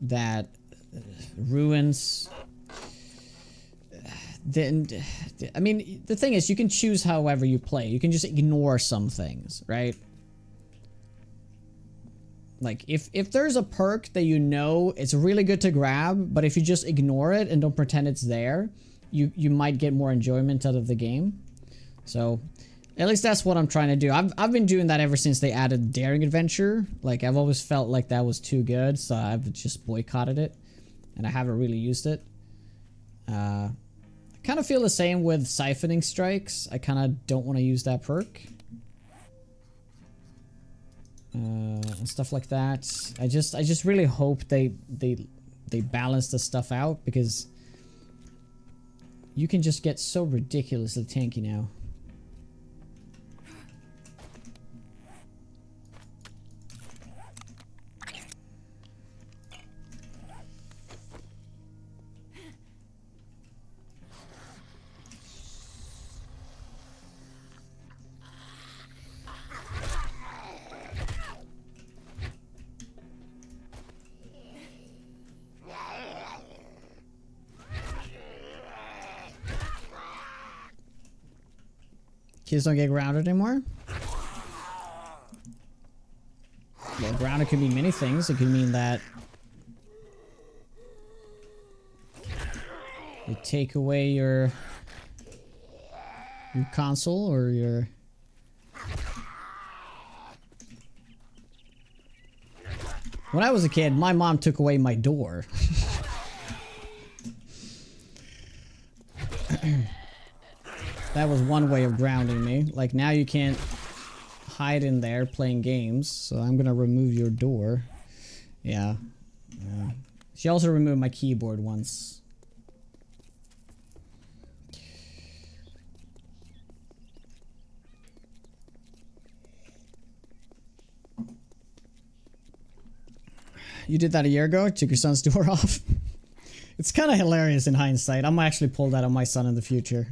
S2: that ruins. I mean, the thing is, you can choose however you play. You can just ignore some things, right? Like, if there's a perk that you know it's really good to grab, but if you just ignore it and don't pretend it's there, you might get more enjoyment out of the game. So, at least that's what I'm trying to do. I've been doing that ever since they added Daring Adventure. Like, I've always felt like that was too good, so I've just boycotted it. And I haven't really used it. I kind of feel the same with Siphoning Strikes. I kind of don't want to use that perk. And stuff like that. I just really hope they balance the stuff out, because you can just get so ridiculously tanky now. Kids don't get grounded anymore? Well, grounded could mean many things. It could mean that they take away your console or your... When I was a kid, my mom took away my door. That was one way of grounding me. Like, now you can't hide in there playing games, so I'm gonna remove your door. Yeah. She also removed my keyboard once. You did that a year ago? Took your son's door off? It's kind of hilarious in hindsight. I might actually pull that on my son in the future.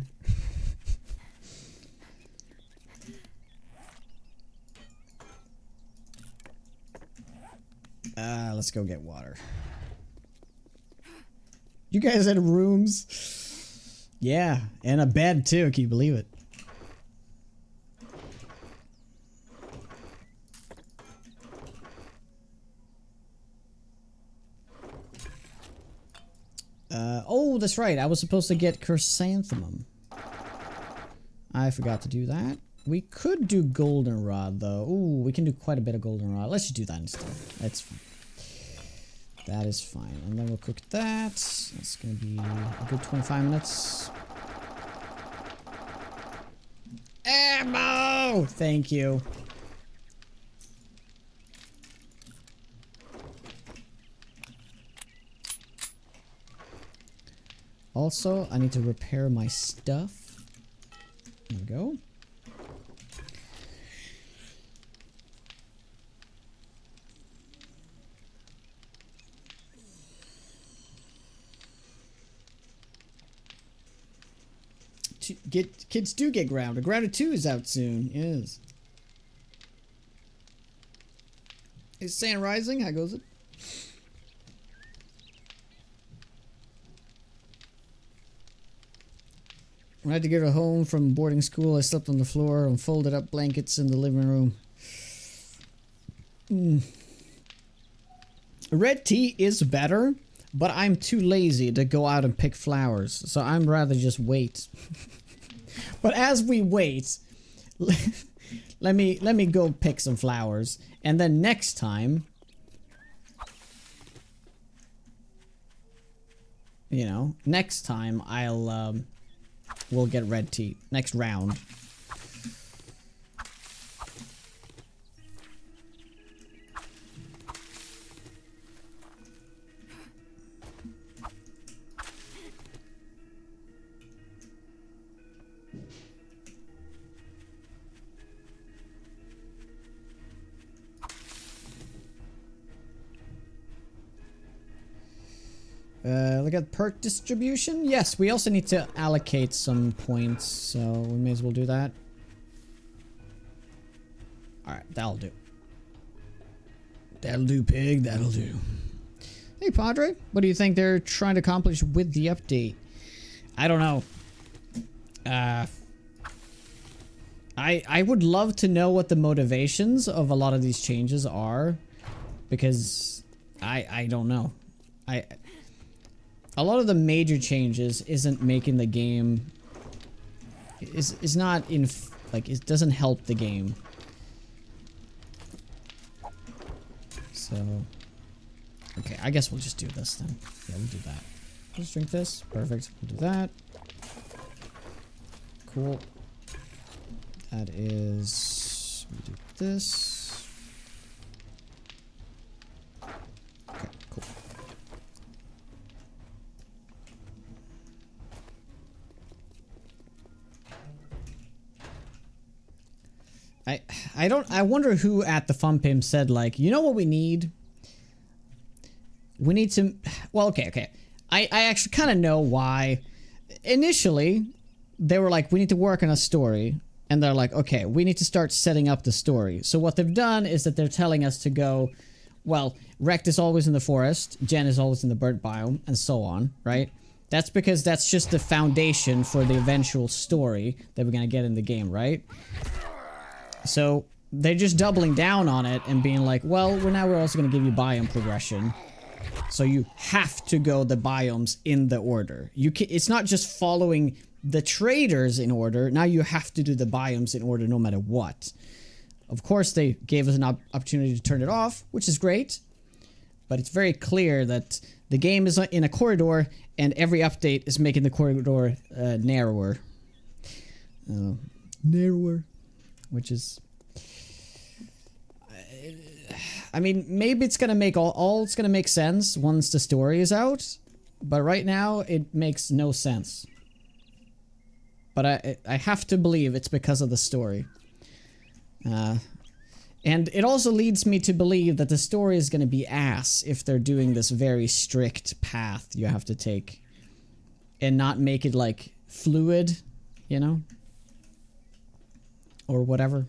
S2: Let's go get water. You guys had rooms. Yeah, and a bed too. Can you believe it? Oh, that's right. I was supposed to get chrysanthemum. I forgot to do that. We could do goldenrod though. Ooh, we can do quite a bit of goldenrod. Let's just do that instead. That's fine. That is fine. And then we'll cook that. That's gonna be a good 25 minutes. Ammo! Thank you. Also, I need to repair my stuff. There we go. Kids do get grounded. Grounded 2 is out soon. Yes. Is Sand Rising? How goes it? When I had to get her home from boarding school, I slept on the floor and folded up blankets in the living room. Red tea is better, but I'm too lazy to go out and pick flowers, so I'm rather just wait. But as we wait, let me go pick some flowers, and then next time, you know, next time we'll get red tea. Next round. Look at perk distribution. Yes, we also need to allocate some points, so we may as well do that. Alright, that'll do. That'll do, pig. That'll do. Hey, Padre. What do you think they're trying to accomplish with the update? I don't know. I would love to know what the motivations of a lot of these changes are, because I don't know. A lot of the major changes isn't making the game is not in like it doesn't help the game. So okay, I guess we'll just do this then. Yeah, we'll do that. Let's drink this. Perfect. We'll do that. Cool. That is we do this. Okay, cool. I wonder who at the FunPim said, like, you know what we need? We need to, well, okay. I actually kind of know why. Initially, they were like, we need to work on a story. And they're like, okay, we need to start setting up the story. So what they've done is that they're telling us to go, well, Rekt is always in the forest, Jen is always in the bird biome, and so on, right? That's because that's just the foundation for the eventual story that we're gonna get in the game, right? So they're just doubling down on it and being like, well, we're also going to give you biome progression. So you have to go the biomes in the order. It's not just following the traders in order. Now you have to do the biomes in order no matter what. Of course, they gave us an opportunity to turn it off, which is great. But it's very clear that the game is in a corridor and every update is making the corridor narrower. Narrower. Which is, I mean, maybe it's gonna make all it's gonna make sense once the story is out, but right now it makes no sense. But I have to believe it's because of the story, and it also leads me to believe that the story is gonna be ass if they're doing this very strict path you have to take, and not make it like fluid, you know. Or whatever.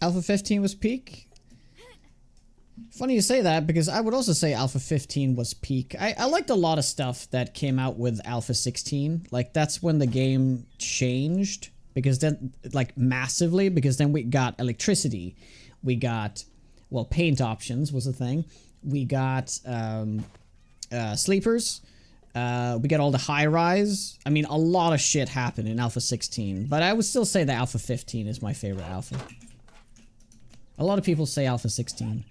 S2: Alpha 15 was peak. Funny you say that because I would also say Alpha 15 was peak. I liked a lot of stuff that came out with Alpha 16. Like that's when the game changed because then like massively because then we got electricity. We got, well, paint options was a thing. We got sleepers. We got all the high rise. I mean, a lot of shit happened in Alpha 16, but I would still say that Alpha 15 is my favorite alpha. A lot of people say Alpha 16.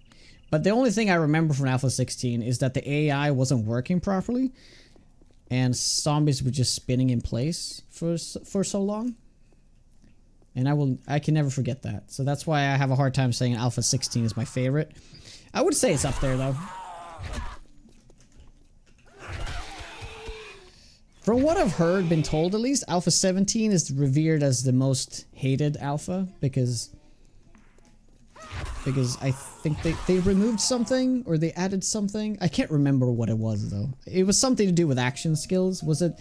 S2: But the only thing I remember from Alpha 16 is that the AI wasn't working properly and zombies were just spinning in place for so long. And I can never forget that. So that's why I have a hard time saying Alpha 16 is my favorite. I would say it's up there though. From what I've heard, been told at least, Alpha 17 is revered as the most hated alpha because I think they removed something or they added something. I can't remember what it was though. It was something to do with action skills. Was it?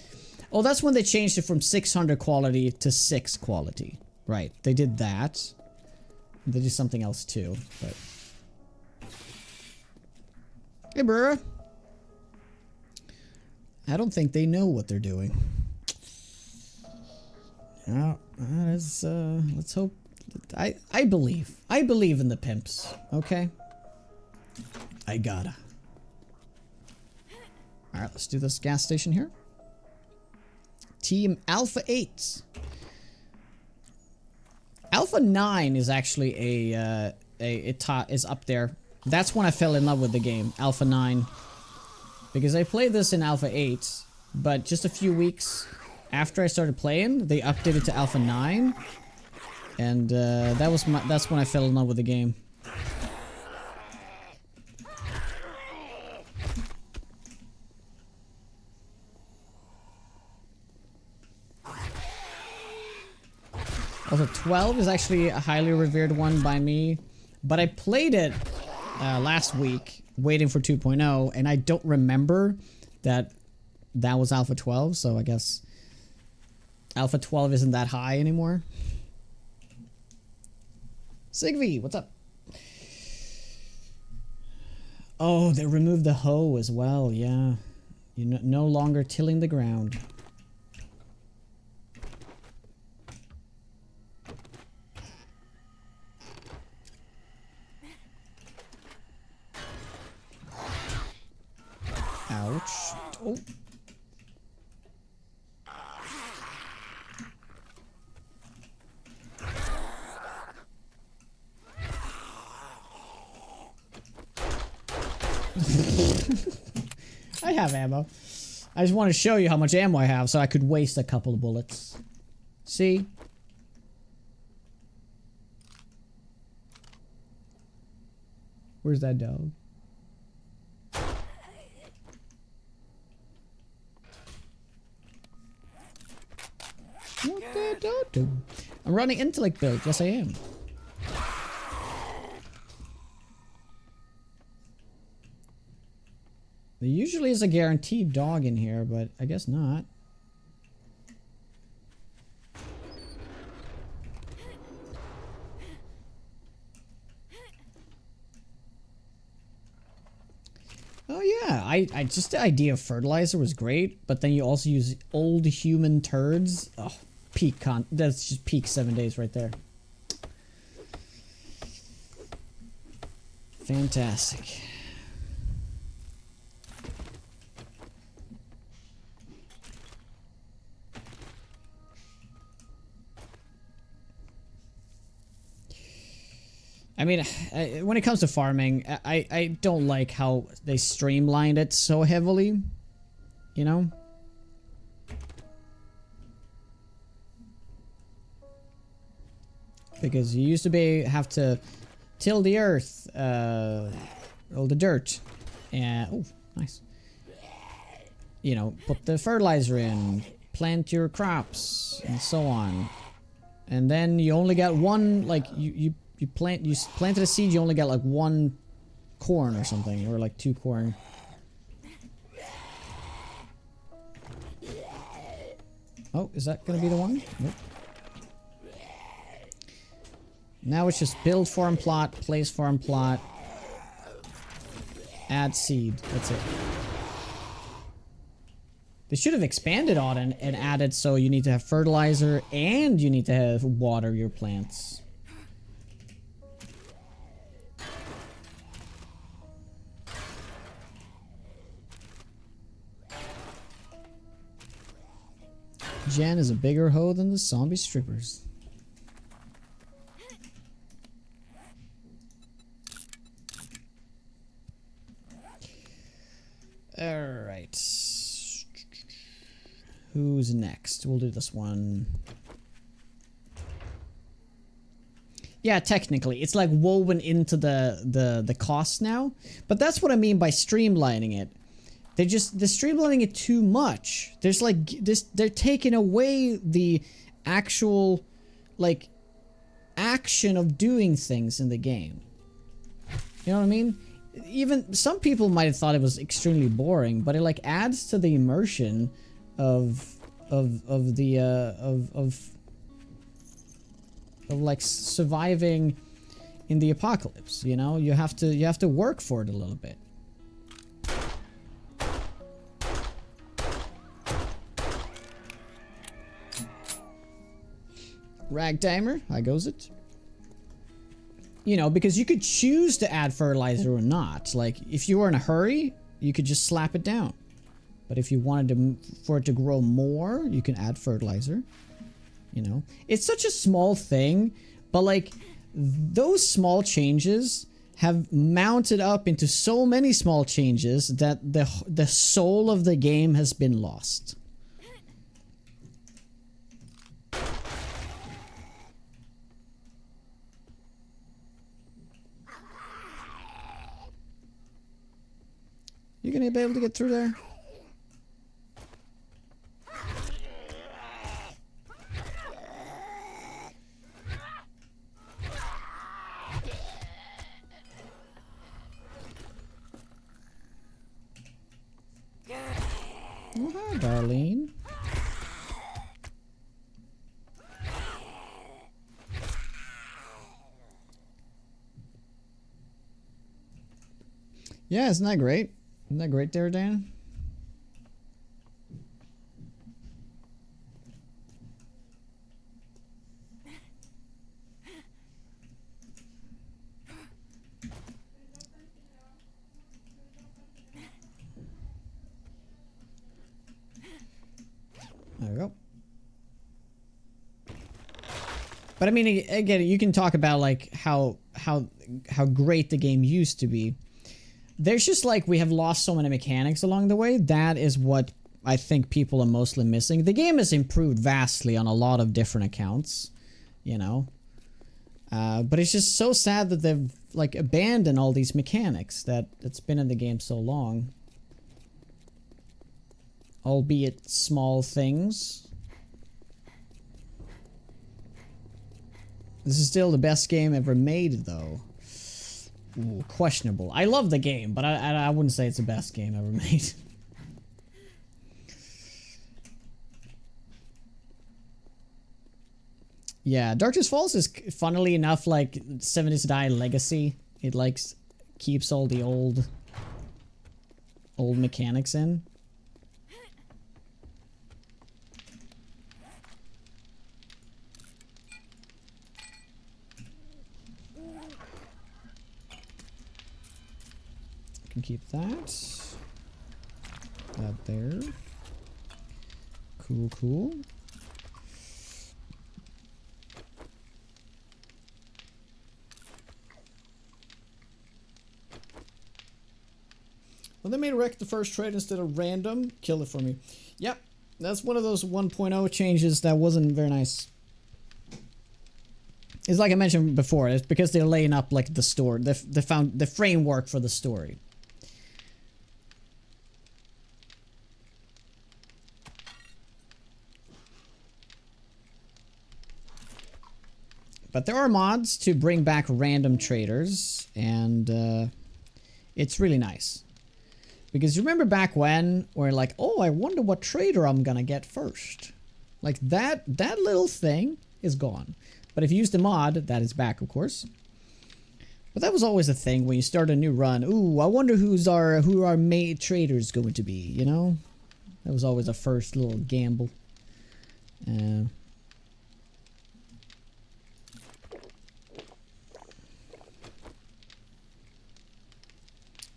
S2: Oh, that's when they changed it from 600 quality to 6 quality. Right, they did that. They did something else too, but... Hey, bruh. I don't think they know what they're doing. Oh, let's hope. I believe in the pimps. Okay. I gotta. All right, let's do this gas station here. Team Alpha 8. Alpha 9 is actually is up there. That's when I fell in love with the game, Alpha 9. Because I played this in Alpha 8, but just a few weeks after I started playing, they updated to Alpha 9. And that's when I fell in love with the game. Also, 12 is actually a highly revered one by me, but I played it last week waiting for 2.0 and I don't remember that was Alpha 12, so I guess Alpha 12 isn't that high anymore. Sigvi, what's up? Oh, they removed the hoe as well, yeah. You're no longer tilling the ground. Ouch. Oh. I have ammo. I just want to show you how much ammo I have so I could waste a couple of bullets. See? Where's that dog? What the dog do? I'm running intellect build. Yes, I am. There usually is a guaranteed dog in here, but I guess not. Oh yeah, I just the idea of fertilizer was great, but then you also use old human turds. Oh, that's just peak 7 days right there. Fantastic. I mean, when it comes to farming, I don't like how they streamlined it so heavily, you know? Because you used to have to till the earth, all the dirt, and, oh, nice. You know, put the fertilizer in, plant your crops, and so on. And then you only got one, like, you planted a seed, you only got like 1 corn or something, or like 2 corn. Oh, is that gonna be the one? Nope. Now it's just build farm plot, place farm plot, add seed. That's it. They should have expanded on it and added so you need to have fertilizer and you need to have water your plants. Jen is a bigger hoe than the zombie strippers. Alright. Who's next? We'll do this one. Yeah, technically. It's like woven into the cost now. But that's what I mean by streamlining it. They're streamlining it too much. There's like this, they're taking away the actual like action of doing things in the game. You know what I mean? Even some people might have thought it was extremely boring, but it like adds to the immersion of like surviving in the apocalypse. You know, you have to work for it a little bit. Ragtimer, how goes it? You know, because you could choose to add fertilizer or not. Like, if you were in a hurry, you could just slap it down. But if you wanted for it to grow more, you can add fertilizer. You know, it's such a small thing, but like those small changes have mounted up into so many small changes that the soul of the game has been lost. You gonna be able to get through there? Oh, hi, Darlene. Yeah, isn't that great? Isn't that great there, Dan? There we go. But I mean, again, you can talk about like how great the game used to be. There's just like we have lost so many mechanics along the way. That is what I think people are mostly missing. The game has improved vastly on a lot of different accounts, you know. But it's just so sad that they've like abandoned all these mechanics that's been in the game so long. Albeit small things. This is still the best game ever made, though. Ooh, questionable. I love the game, but I wouldn't say it's the best game ever made. Yeah, Darkness Falls is funnily enough like 70s Die Legacy. It like keeps all the old mechanics in. Can keep that there. Cool. Well, they made wreck the first trade instead of random. Kill it for me. Yep, that's one of those 1.0 changes that wasn't very nice. It's like I mentioned before. It's because they're laying up like the story. They found the framework for the story. But there are mods to bring back random traders, and it's really nice. Because you remember back when we're like, oh, I wonder what trader I'm gonna get first. Like that little thing is gone. But if you use the mod, that is back, of course. But that was always a thing when you start a new run. Ooh, I wonder who our main traders going to be, you know? That was always a first little gamble. I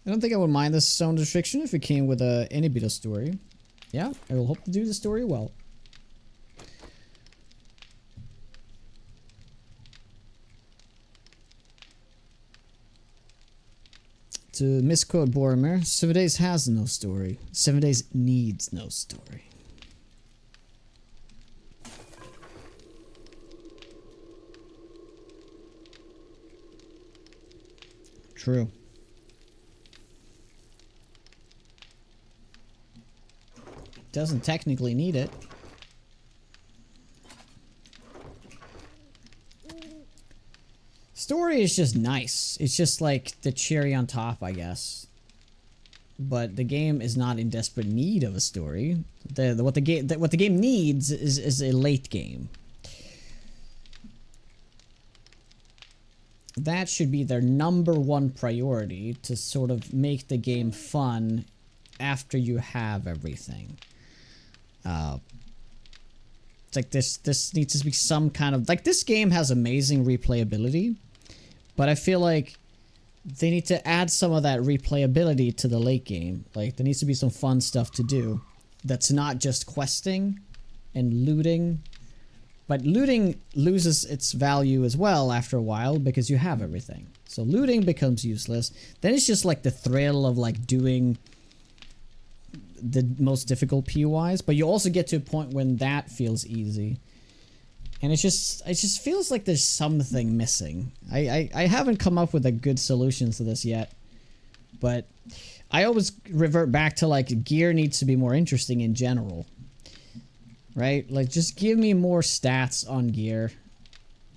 S2: don't think I would mind this sound restriction if it came with any bit of story. Yeah, I will hope to do the story well. To misquote Boromir, 7 Days has no story. 7 Days needs no story. True. Doesn't technically need it. Story is just nice. It's just like the cherry on top, I guess. But the game is not in desperate need of a story. What the game needs is a late game. That should be their #1 priority, to sort of make the game fun after you have everything. It's like this needs to be some kind of, like, this game has amazing replayability, but I feel like they need to add some of that replayability to the late game. Like, there needs to be some fun stuff to do that's not just questing and looting. But looting loses its value as well after a while because you have everything. So looting becomes useless. Then it's just like the thrill of like doing the most difficult POIs, but you also get to a point when that feels easy. And it just feels like there's something missing. I haven't come up with a good solution to this yet, but I always revert back to like gear needs to be more interesting in general. Right? Like, just give me more stats on gear.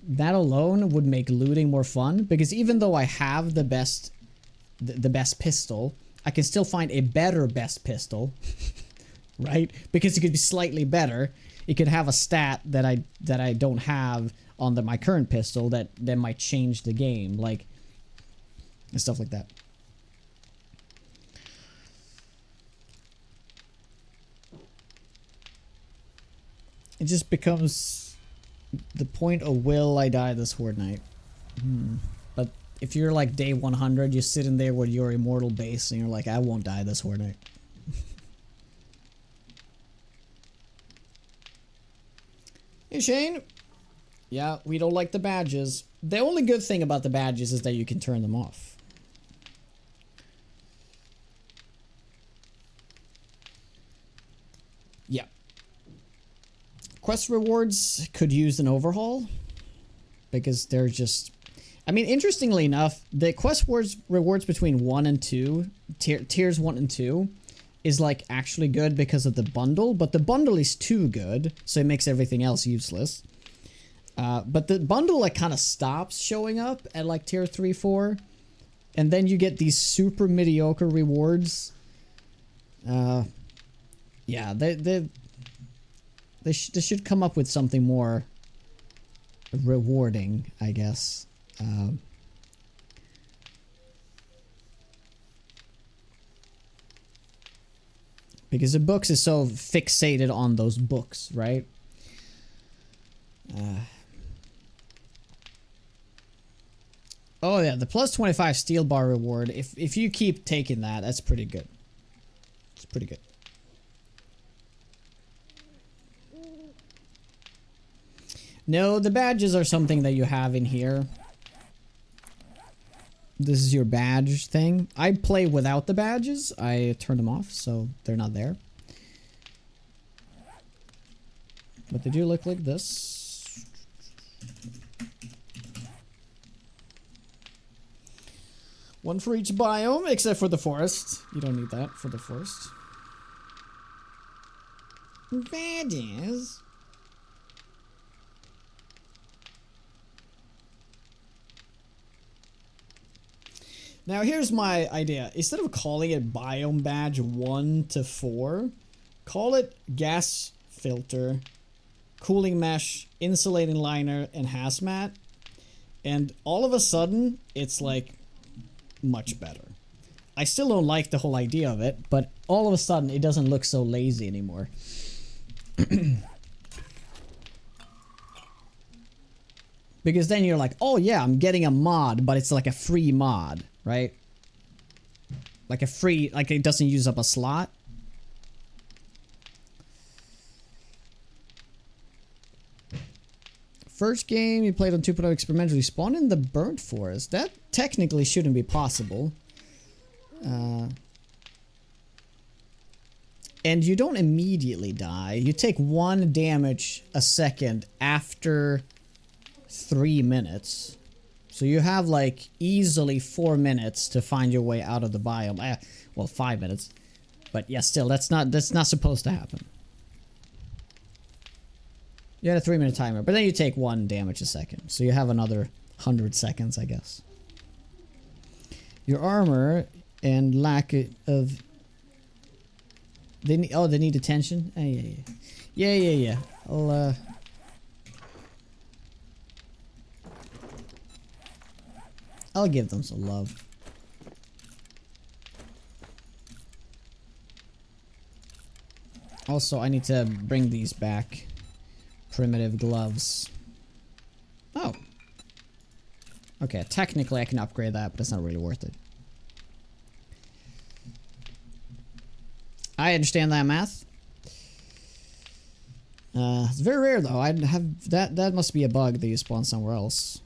S2: That alone would make looting more fun, because even though I have the best pistol, I can still find a better best pistol. Right? Because it could be slightly better. It could have a stat that I don't have on my current pistol that might change the game, like, and stuff like that. It just becomes the point of, will I die this Horde night? But if you're like day 100, you're sitting there with your immortal base and you're like, I won't die this Horde night. Hey Shane! Yeah, we don't like the badges. The only good thing about the badges is that you can turn them off. Yeah. Quest rewards could use an overhaul, because they're just, I mean, interestingly enough, the quest rewards between 1 and 2, tiers 1 and 2, is like actually good because of the bundle, but the bundle is too good, so it makes everything else useless. But the bundle like kind of stops showing up at like tier 3, 4, and then you get these super mediocre rewards. Yeah, they should come up with something more rewarding, I guess. Because the books is so fixated on those books, right? Oh yeah, the plus 25 steel bar reward. If you keep taking that, that's pretty good. It's pretty good. No, the badges are something that you have in here. This is your badge thing. I play without the badges. I turned them off, so they're not there. But they do look like this. One for each biome, except for the forest. You don't need that for the forest. Badges. Now here's my idea. Instead of calling it biome badge 1 to 4, call it gas filter cooling mesh, insulating liner, and hazmat. And all of a sudden, it's like much better. I still don't like the whole idea of it, but all of a sudden it doesn't look so lazy anymore. Because then you're like, oh yeah, I'm getting a mod, but it's like a free mod, right? Like a free, like it doesn't use up a slot. First game you played on 2.0 experimentally spawned in the burnt forest. That technically shouldn't be possible. And you don't immediately die. You take 1 damage a second after 3 minutes. So you have like easily 4 minutes to find your way out of the biome. Well, 5 minutes. But yeah, still, that's not supposed to happen. You had a 3-minute timer, but then you take 1 damage a second. So you have another 100 seconds, I guess. Your armor and lack of... They need attention? Yeah. I'll give them some love. Also, I need to bring these back. Primitive gloves. Oh. Okay, technically I can upgrade that, but it's not really worth it. I understand that math. It's very rare though. I'd have that must be a bug that you spawn somewhere else.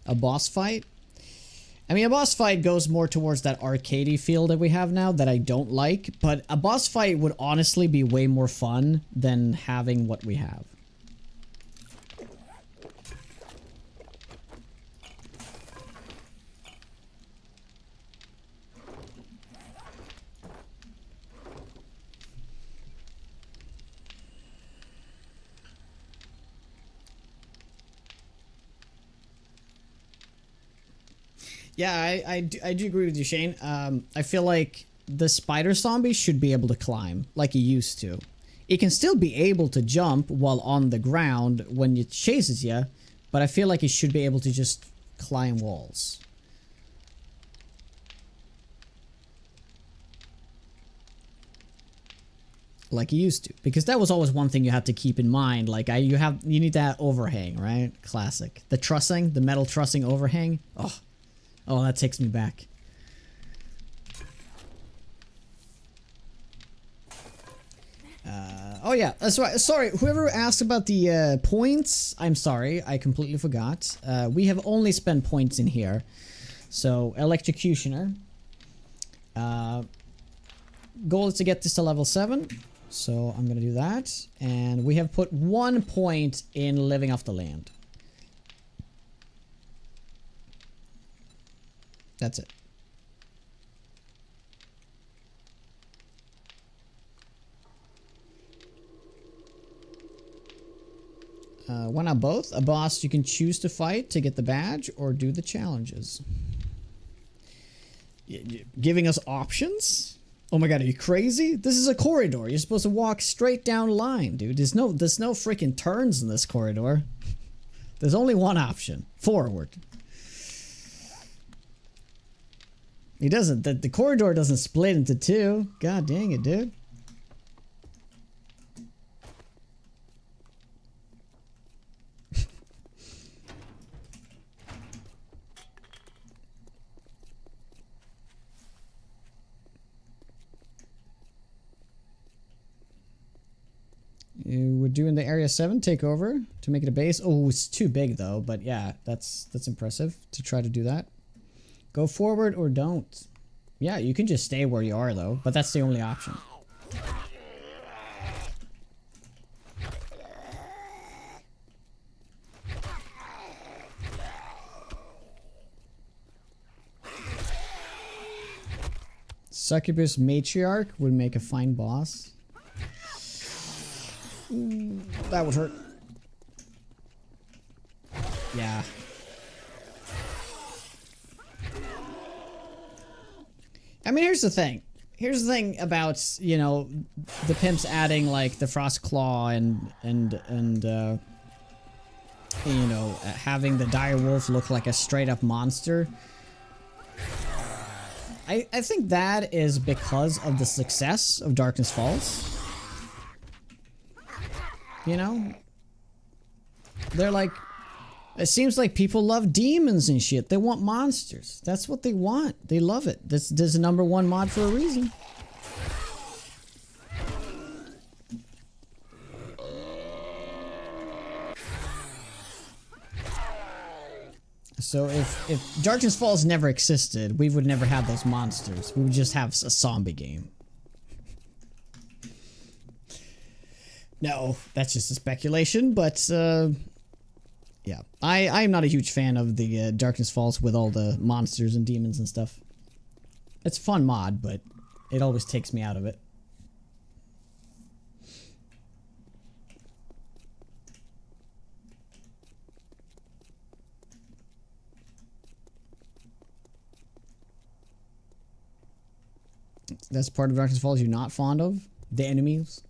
S2: A boss fight? I mean, a boss fight goes more towards that arcadey feel that we have now that I don't like, but a boss fight would honestly be way more fun than having what we have. Yeah, I do agree with you, Shane. I feel like the spider zombie should be able to climb like he used to. It can still be able to jump while on the ground when it chases you, but I feel like it should be able to just climb walls. Like he used to, because that was always one thing you had to keep in mind. Like you need that overhang, right? Classic. The trussing, the metal trussing overhang. Oh, that takes me back. Oh yeah, that's right. Sorry, whoever asked about the points, I'm sorry, I completely forgot. We have only spent points in here. So, Electrocutioner. Goal is to get this to level 7. So, I'm gonna do that. And we have put 1 point in Living Off the Land. That's it. Why not both? A boss you can choose to fight to get the badge or do the challenges. Giving us options? Oh my god, are you crazy? This is a corridor. You're supposed to walk straight down line, dude. There's no freaking turns in this corridor. There's only one option. Forward. He doesn't. The corridor doesn't split into 2. God dang it, dude. We're doing the Area 7 takeover to make it a base. Oh, it's too big though, but yeah, that's impressive to try to do that. Go forward or don't. Yeah, you can just stay where you are though, but that's the only option. Succubus Matriarch would make a fine boss. Ooh, that would hurt. Yeah. I mean, here's the thing. Here's the thing about, you know, the pimps adding like the Frost Claw and you know, having the dire wolf look like a straight up monster. I think that is because of the success of Darkness Falls. You know? They're like, it seems like people love demons and shit. They want monsters. That's what they want. They love it. This is the #1 mod for a reason. So if Darkness Falls never existed, we would never have those monsters. We would just have a zombie game. No, that's just a speculation, but yeah. I'm not a huge fan of the Darkness Falls with all the monsters and demons and stuff. It's a fun mod, but it always takes me out of it. That's part of Darkness Falls you're not fond of? The enemies?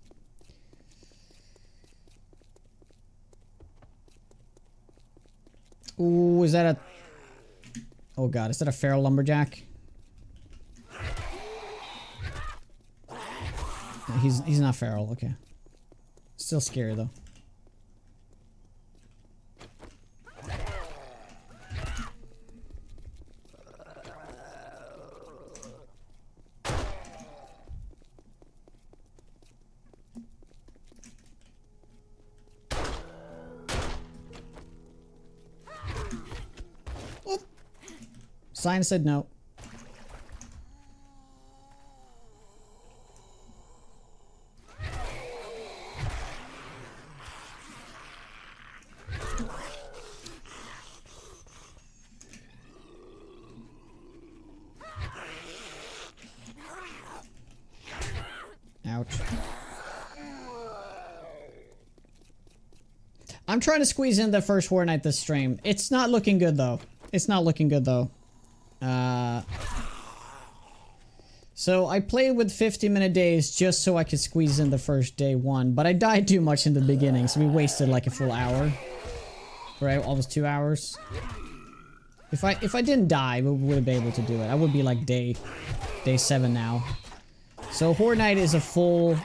S2: Ooh, is that a... Oh god, is that a feral lumberjack? No, he's not feral, okay. Still scary though. Sign said no. Ouch. I'm trying to squeeze in the first Horror Night this stream. It's not looking good though. It's not looking good though. So I played with 50-minute days just so I could squeeze in the first day one, but I died too much in the beginning, so we wasted like a full hour. Right, almost 2 hours. If I didn't die, we would have been able to do it. I would be like day 7 now. So Horror Night is a full,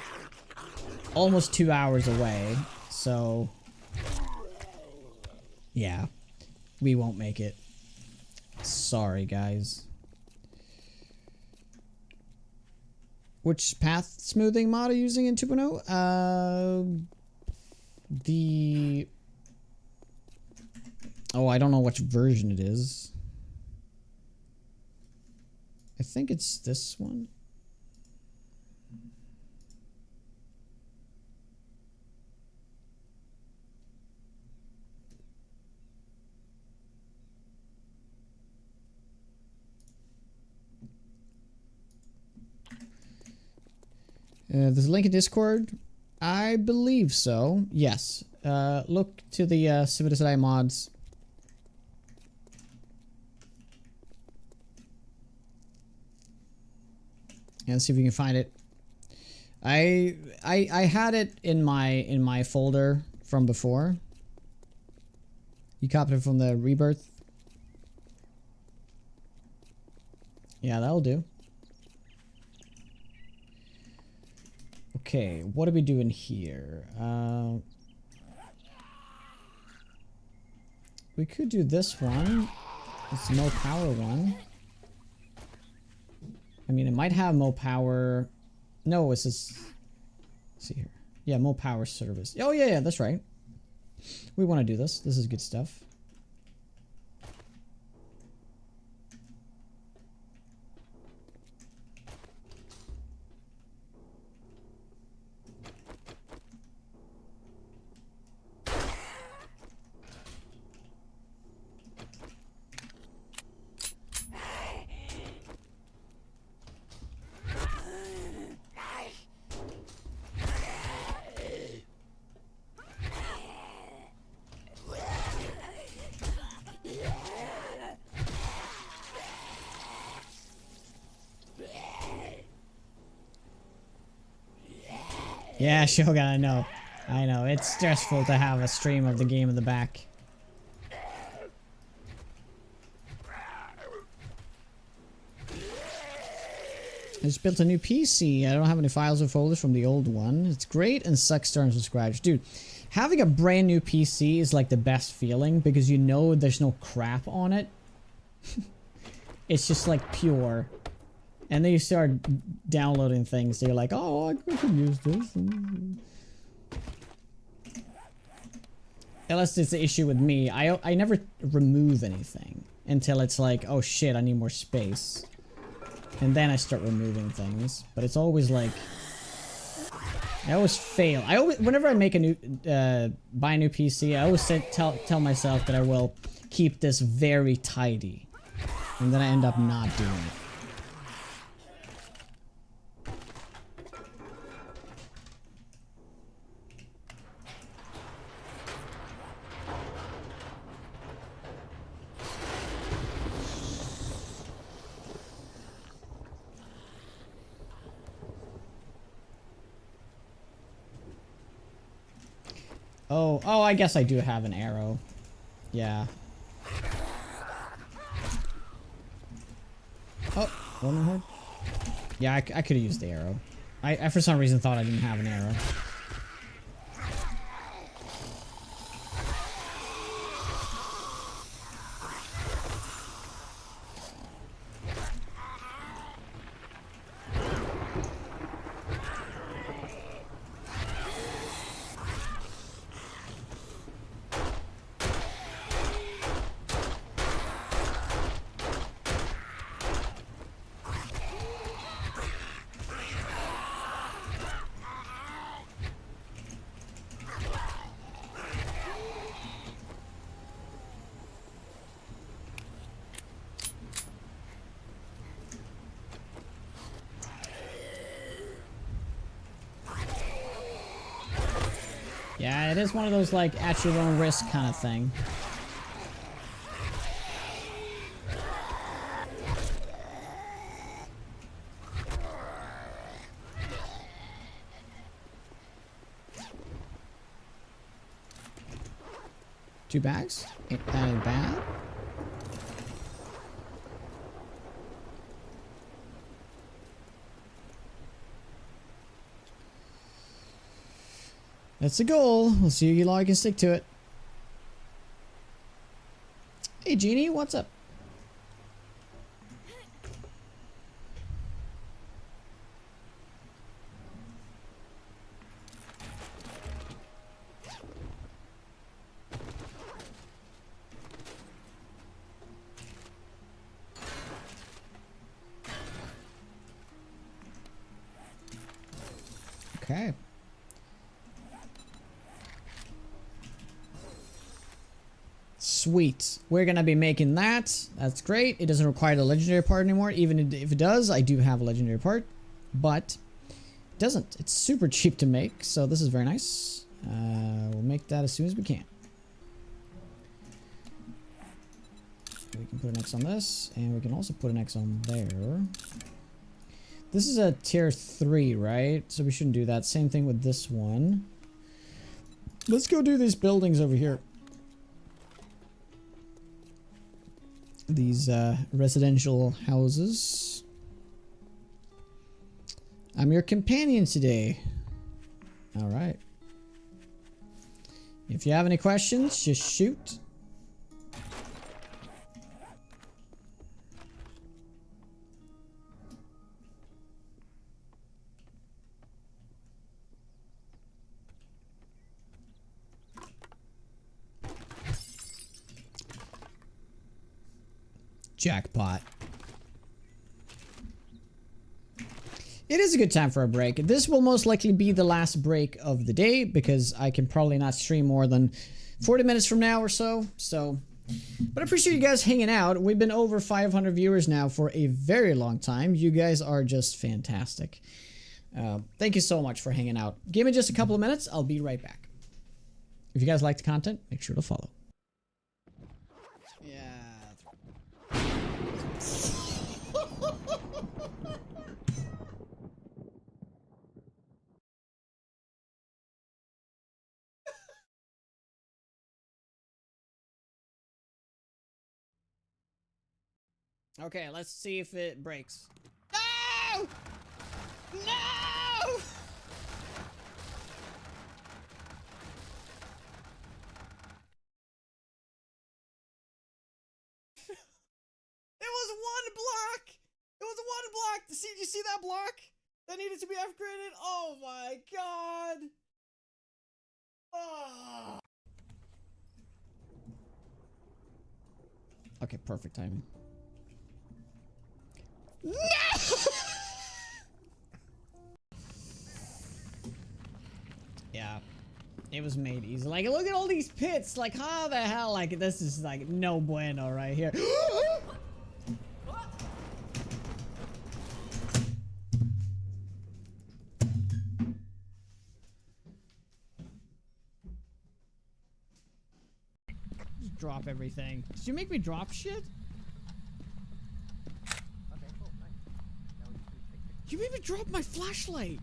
S2: almost 2 hours away. So yeah, we won't make it. Sorry, guys. Which path smoothing mod are you using in 2.0? Oh, I don't know which version it is. I think it's this one. There's a link in Discord. I believe so. Yes. Look to the Civilized AI mods. And see if we can find it. I had it in my folder from before. You copied it from the Rebirth. Yeah, that'll do. Okay, what are we doing here? We could do this one. It's no power one. I mean, it might have more power. No, it's just... Let's see here. Yeah, more power service. Oh, yeah, that's right. We want to do this. This is good stuff. Yeah, Shogun, I know. I know. It's stressful to have a stream of the game in the back. I just built a new PC. I don't have any files or folders from the old one. It's great and sucks starting from scratch. Dude, having a brand new PC is like the best feeling because you know there's no crap on it. It's just like pure. And then you start downloading things. So you're like, oh, I could use this. Unless it's the issue with me. I never remove anything until it's like, oh shit, I need more space. And then I start removing things. But it's always like, I always fail. Whenever I make a new, buy a new PC, I always tell myself that I will keep this very tidy. And then I end up not doing it. Oh, I guess I do have an arrow. Yeah. Oh, Roman Horde? Yeah, I could have used the arrow. I for some reason thought I didn't have an arrow. Yeah, it is one of those like at your own risk kind of thing. Two bags? Ain't that bad? That's the goal. We'll see if you long can stick to it. Hey, Genie, what's up? Okay. Sweet. We're gonna be making that. That's great. It doesn't require the legendary part anymore. Even if it does, I do have a legendary part. But it doesn't. It's super cheap to make, so this is very nice. We'll make that as soon as we can. We can put an X on this, and we can also put an X on there. This is a tier 3, right? So we shouldn't do that. Same thing with this one. Let's go do these buildings over here. These residential houses. I'm your companion today. All right. If you have any questions, just shoot. Jackpot. It is a good time for a break. This will most likely be the last break of the day because I can probably not stream more than 40 minutes from now or so. But I appreciate you guys hanging out. We've been over 500 viewers now for a very long time. You guys are just fantastic. Thank you so much for hanging out. Give me just a couple of minutes. I'll be right back. If you guys like the content, make sure to follow. Okay, let's see if it breaks. No! No! It was one block! It was one block! See, you see that block? That needed to be upgraded? Oh my god! Oh. Okay, perfect timing. No! Yeah. It was made easy. Like, look at all these pits. Like, how the hell? Like, this is like no bueno right here. Just drop everything. Did you make me drop shit?
S3: Okay, cool, nice. Now we just need to take pictures.
S2: You made me drop my flashlight.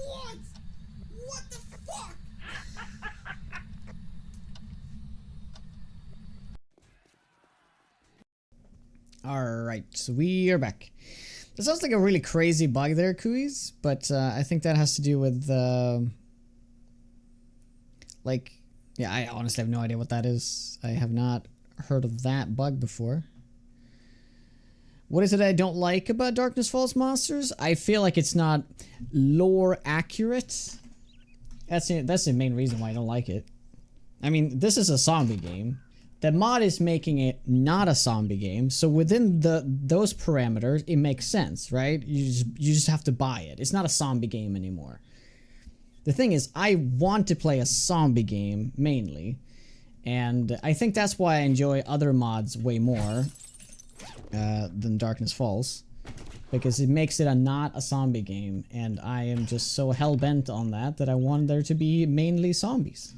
S2: What? What the fuck? Alright, so we are back. That sounds like a really crazy bug there, Kuis, but I think that has to do with, like, yeah, I honestly have no idea what that is. I have not heard of that bug before. What is it I don't like about Darkness Falls monsters? I feel like it's not lore accurate. That's the main reason why I don't like it. I mean, this is a zombie game. The mod is making it not a zombie game, so within those parameters, it makes sense, right? You just have to buy it. It's not a zombie game anymore. The thing is, I want to play a zombie game mainly, and I think that's why I enjoy other mods way more than Darkness Falls, because it makes it not a zombie game, and I am just so hell-bent on that I want there to be mainly zombies.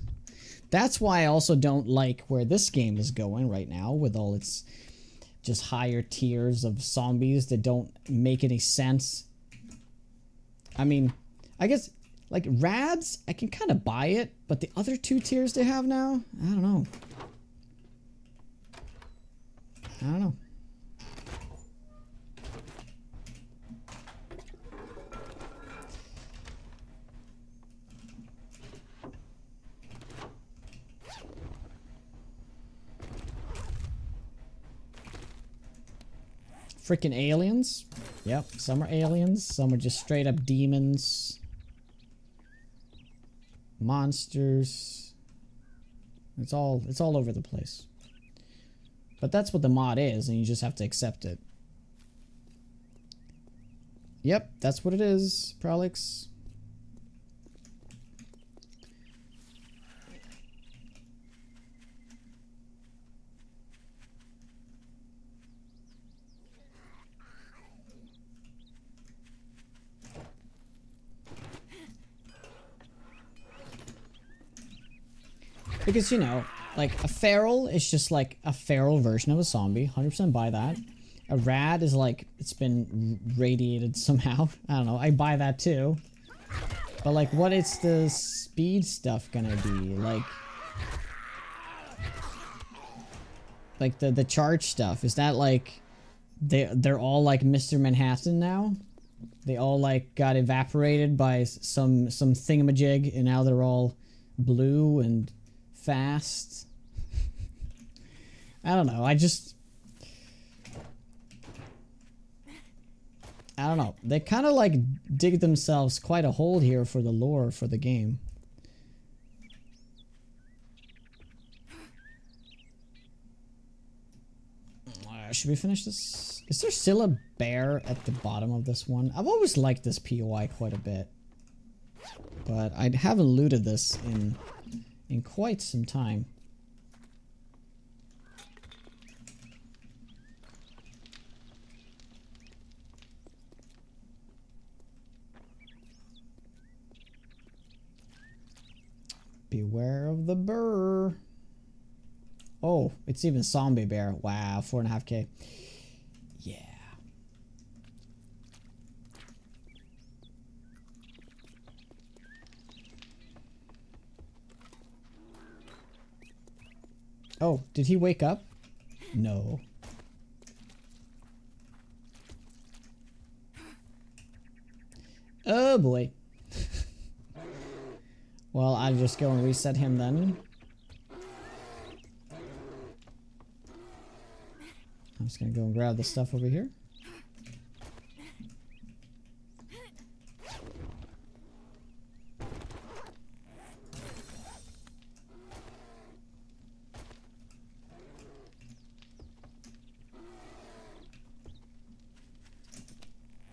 S2: That's why I also don't like where this game is going right now with all its just higher tiers of zombies that don't make any sense. I mean, I guess like Rads, I can kind of buy it, but the other two tiers they have now, I don't know. I don't know. Freaking aliens. Yep, some are aliens, some are just straight up demons. Monsters. It's all over the place. But that's what the mod is, and you just have to accept it. Yep, that's what it is, Prolix. Because, you know, like, a feral is just like a feral version of a zombie. 100% buy that. A rad is like, it's been radiated somehow. I don't know. I buy that too. But, like, what is the speed stuff gonna be? Like the charge stuff. Is that like, they're all like Mr. Manhattan now? They all like got evaporated by some thingamajig, and now they're all blue and fast. I don't know. I don't know. They kind of like dig themselves quite a hole here for the lore for the game. Should we finish this? Is there still a bear at the bottom of this one? I've always liked this POI quite a bit, but I haven't looted this in quite some time. Beware of the burr. Oh, it's even zombie bear. Wow, 4.5k. Yeah. Oh, did he wake up? No. Oh boy. Well, I'll just go and reset him then. I'm just gonna go and grab the stuff over here.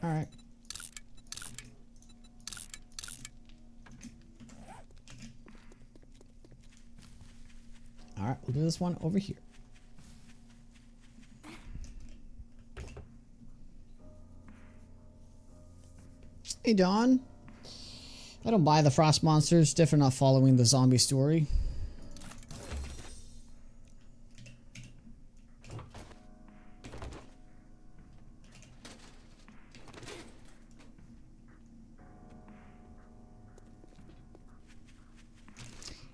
S2: Alright. Alright, we'll do this one over here. Hey, Don. I don't buy the frost monsters. Different not following the zombie story.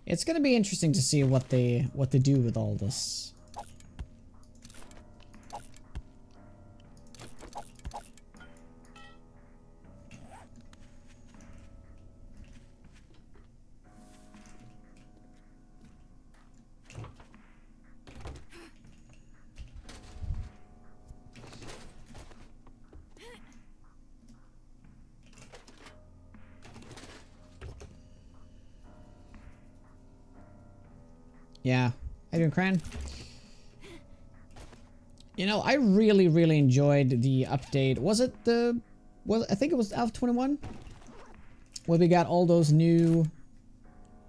S2: It's gonna be interesting to see what they do with all this. Yeah, how you doing, Cran? You know, I really enjoyed the update. Was it the... Well, I think it was Alpha 21? Where we got all those new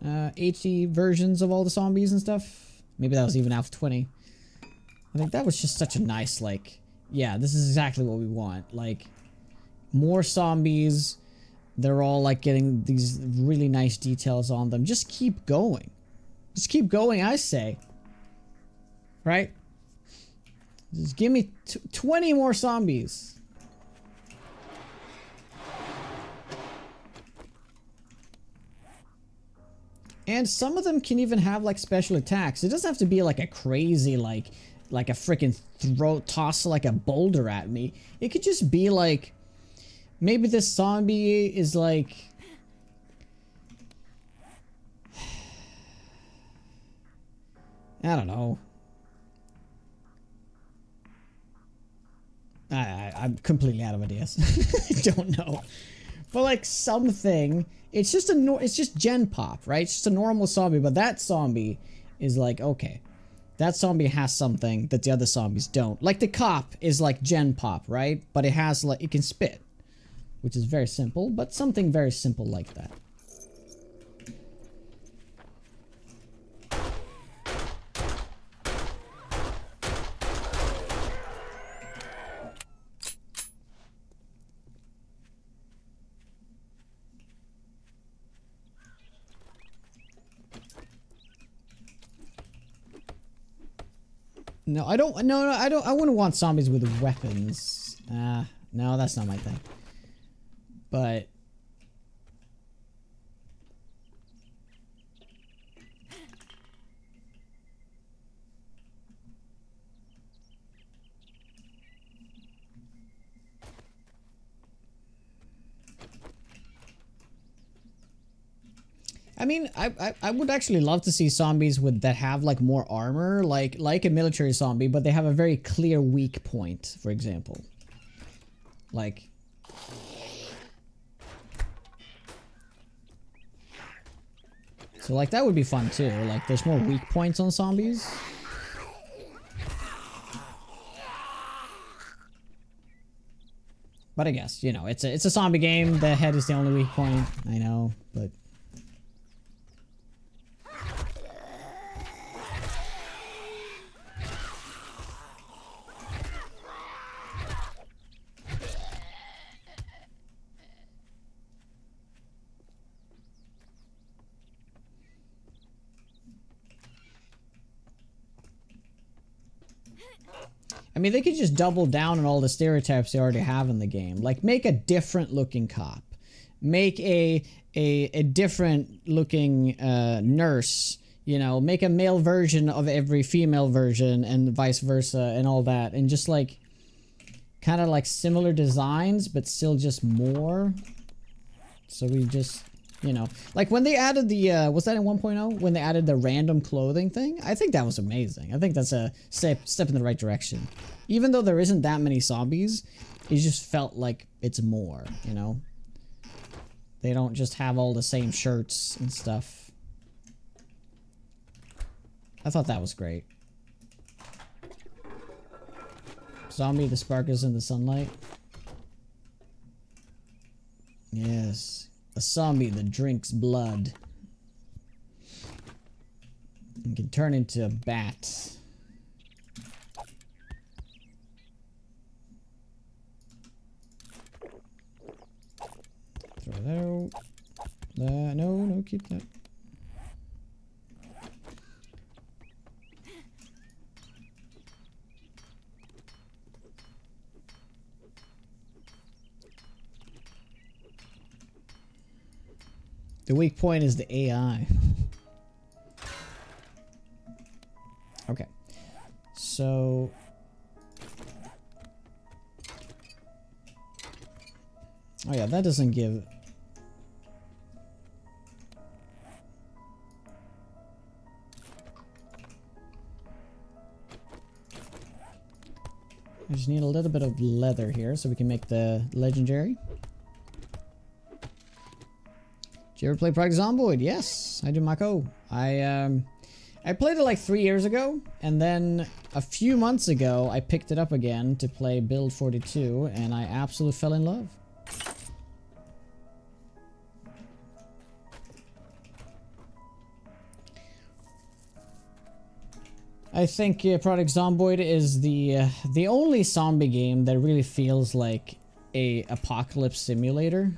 S2: HD versions of all the zombies and stuff. Maybe that was even Alpha 20. I think that was just such a nice, like... Yeah, this is exactly what we want. Like, more zombies. They're all, like, getting these really nice details on them. Just keep going. Just keep going, I say. Right? Just give me 20 more zombies. And some of them can even have like special attacks. It doesn't have to be like a crazy like a freaking toss like a boulder at me. It could just be like maybe this zombie is like I don't know. I'm completely out of ideas. I don't know. But like something, it's just gen pop, right? It's just a normal zombie, but that zombie is like, okay. That zombie has something that the other zombies don't. Like the cop is like gen pop, right? But it has like, it can spit. Which is very simple, but something very simple like that. No, I don't. No, I don't. I wouldn't want zombies with weapons. No, that's not my thing. But I mean, I would actually love to see zombies with that have like more armor, like a military zombie, but they have a very clear weak point, for example. Like so like that would be fun too. Like there's more weak points on zombies. But I guess, you know, it's a zombie game. The head is the only weak point. I know, but I mean, they could just double down on all the stereotypes they already have in the game. Like, make a different looking cop. Make a different looking nurse you know, make a male version of every female version and vice versa and all that, and just like kind of like similar designs but still just more. So we just, you know, like when they added the was that in 1.0 when they added the random clothing thing? I think that was amazing. I think that's a step in the right direction. Even though there isn't that many zombies, it just felt like it's more, you know. They don't just have all the same shirts and stuff. I thought that was great. Zombie, the spark is in the sunlight. Yes. A zombie that drinks blood. And can turn into a bat. Throw that out. No, keep that. The weak point is the AI. Okay. So... oh yeah, that doesn't give... I just need a little bit of leather here so we can make the legendary. Did you ever play Project Zomboid? Yes, I do, Mako. I played it like 3 years ago, and then a few months ago I picked it up again to play Build 42, and I absolutely fell in love. I think Project Zomboid is the only zombie game that really feels like a apocalypse simulator.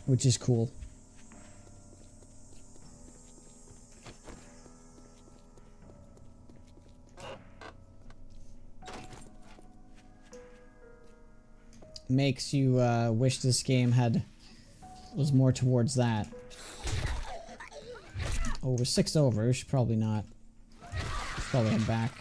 S2: Which is cool. Makes you wish this game was more towards that. Oh, we're 6 over. We should probably not. Should probably head back.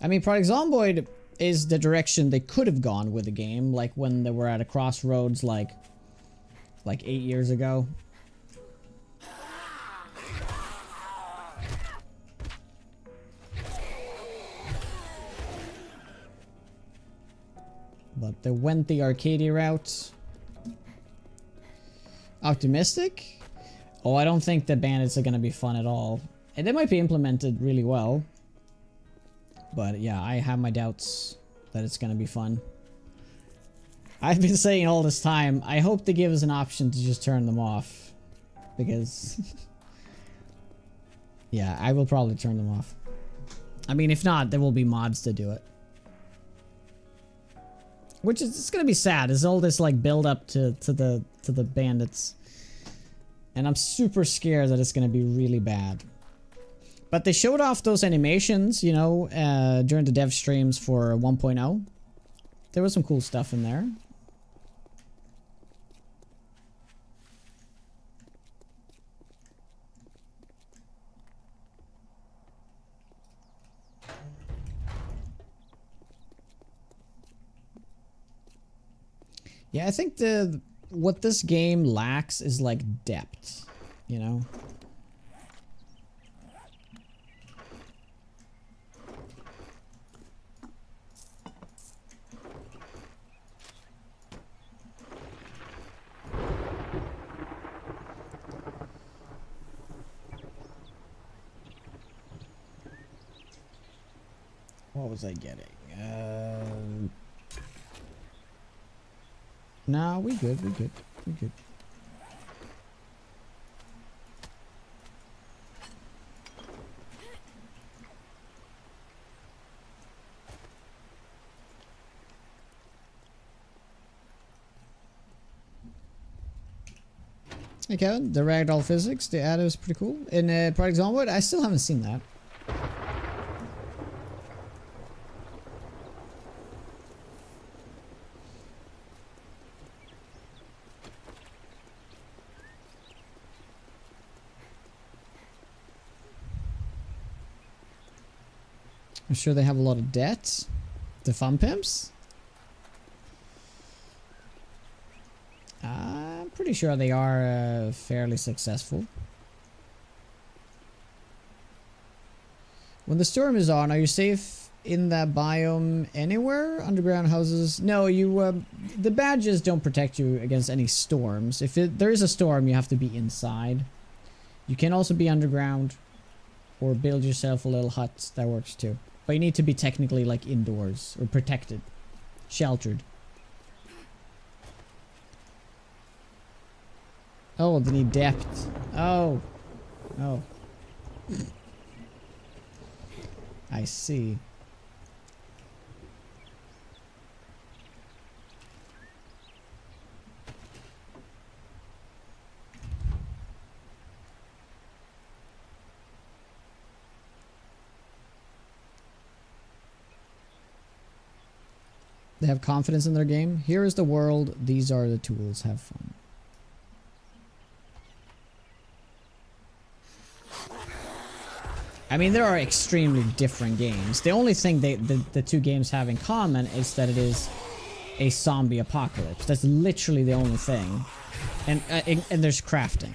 S2: I mean, Project Zomboid is the direction they could have gone with the game, like when they were at a crossroads like 8 years ago. But they went the arcadey route. Optimistic? Oh, I don't think the bandits are gonna be fun at all. And they might be implemented really well. But yeah, I have my doubts that it's gonna be fun. I've been saying all this time, I hope they give us an option to just turn them off. Because... yeah, I will probably turn them off. I mean, if not, there will be mods to do it. Which is, it's gonna be sad, is all this like build up to the bandits. And I'm super scared that it's gonna be really bad. But they showed off those animations, you know, during the dev streams for 1.0. There was some cool stuff in there. Yeah, I think what this game lacks is like depth, you know? What was I getting? No, we good, we good, we good. Hey Kevin, the ragdoll physics they added was pretty cool. In Project Zomboid, I still haven't seen that. I'm sure they have a lot of debt. The fun pimps? I'm pretty sure they are fairly successful. When the storm is on, are you safe in that biome anywhere? Underground houses? No, you. The badges don't protect you against any storms. If there is a storm, you have to be inside. You can also be underground, or build yourself a little hut. That works too. But you need to be technically like indoors or protected, sheltered. Oh, they need depth. Oh. Oh. I see. They have confidence in their game. Here is the world. These are the tools. Have fun. I mean, there are extremely different games. The only thing the two games have in common is that it is a zombie apocalypse. That's literally the only thing. And there's crafting.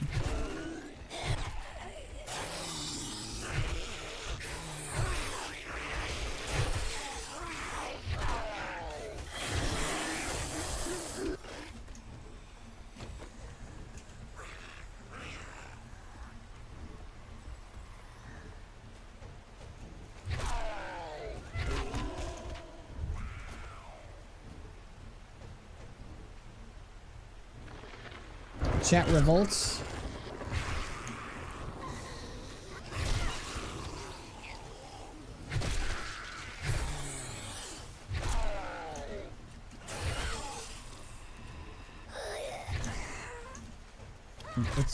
S2: Chat revolts.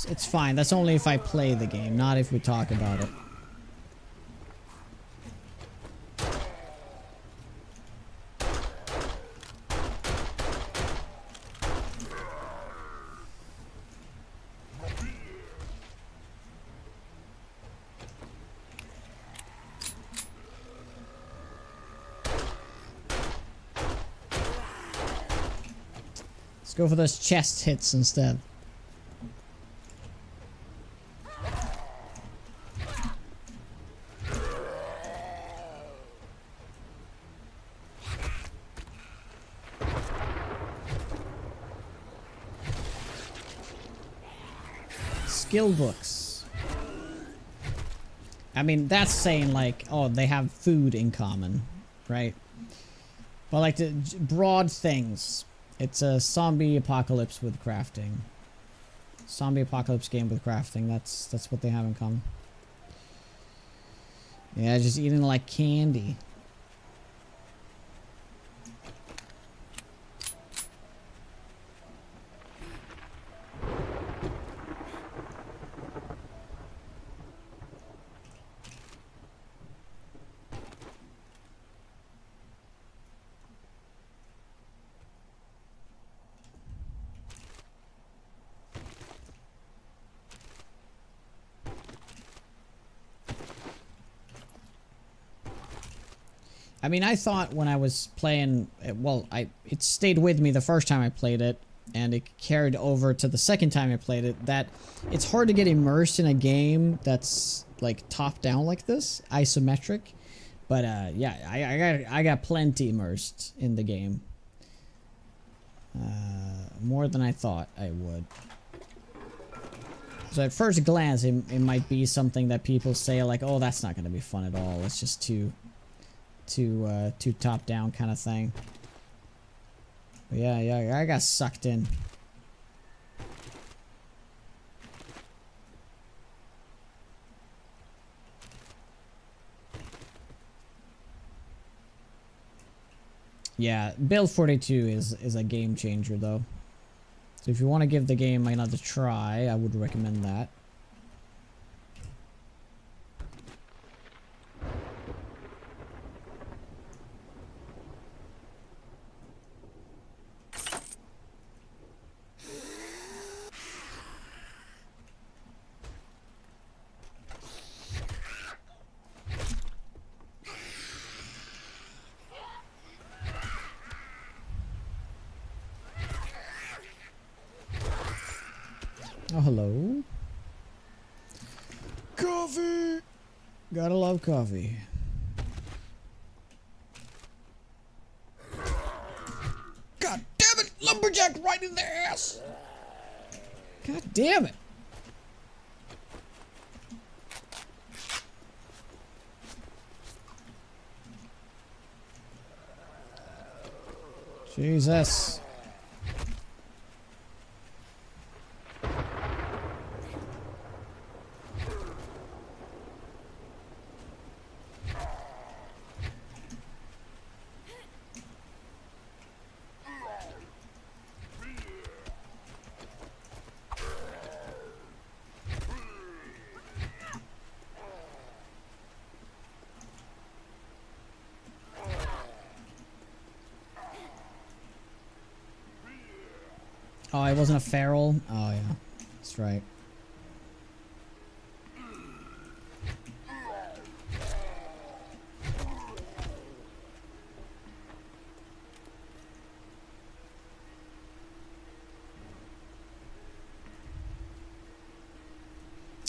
S2: It's fine. That's only if I play the game, not if we talk about it. Let's go for those chest hits instead. Skill books. I mean, that's saying like, oh, they have food in common, right? But like the broad things. It's a zombie apocalypse with crafting. Zombie apocalypse game with crafting. That's what they have in common. Yeah, just eating like candy. I mean, I thought when I was playing, well, it stayed with me the first time I played it, and it carried over to the second time I played it, that it's hard to get immersed in a game that's like top down like this, isometric. But yeah, I got plenty immersed in the game. More than I thought I would. So at first glance, it might be something that people say like, oh, that's not going to be fun at all. It's just too top down kind of thing. But yeah, I got sucked in. Yeah, Build 42 is a game changer though. So if you want to give the game another try, I would recommend that. Oh, hello. Coffee! Gotta love coffee. God damn it! Lumberjack right in their ass! God damn it! Jesus. Oh, I wasn't a feral? Oh, yeah. That's right.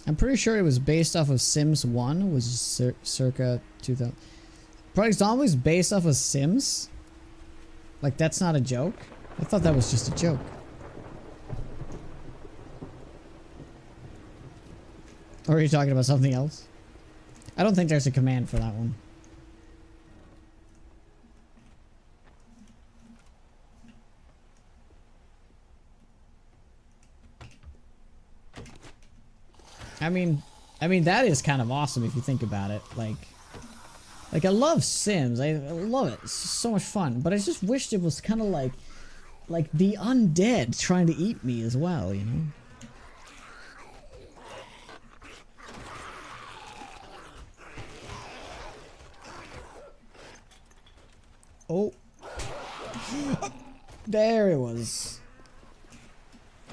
S2: I'm pretty sure it was based off of Sims 1, which is circa 2000. Project Zomboid's based off of Sims? Like, that's not a joke? I thought that was just a joke. Or are you talking about something else? I don't think there's a command for that one. I mean that is kind of awesome if you think about it. Like I love Sims. I love it. It's just so much fun. But I just wished it was kind of like the undead trying to eat me as well, you know? Oh. There it was.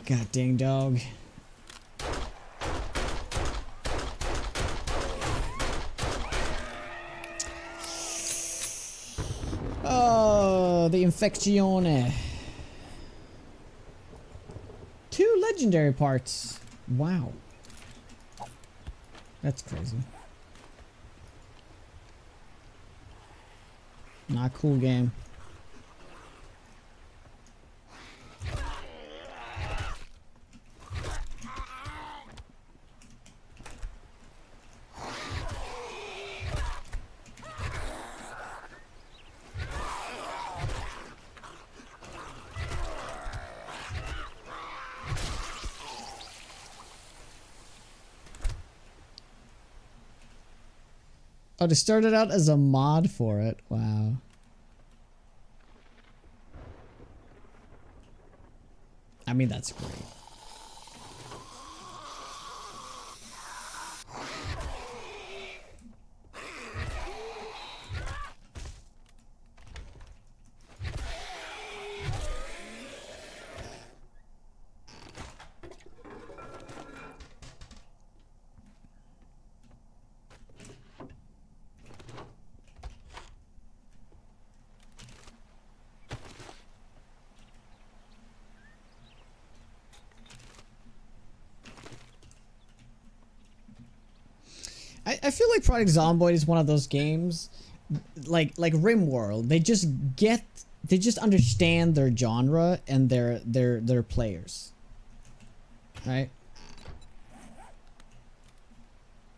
S2: God dang dog. Oh, the Infectione. 2 legendary parts. Wow. That's crazy. Not cool game. Oh, they started out as a mod for it. Wow. I mean, that's great. I feel like Project Zomboid is one of those games, like RimWorld. They just understand their genre and their players, right?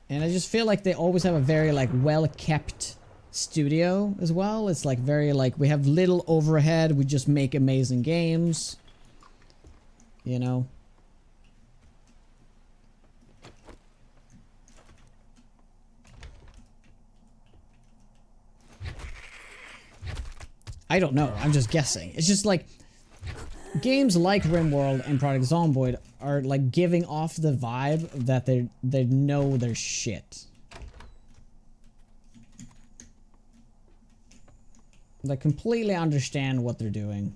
S2: And I just feel like they always have a very like well kept studio as well. It's like very like we have little overhead. We just make amazing games, you know. I don't know. I'm just guessing. It's just like games like RimWorld and Project Zomboid are like giving off the vibe that they know their shit. They completely understand what they're doing.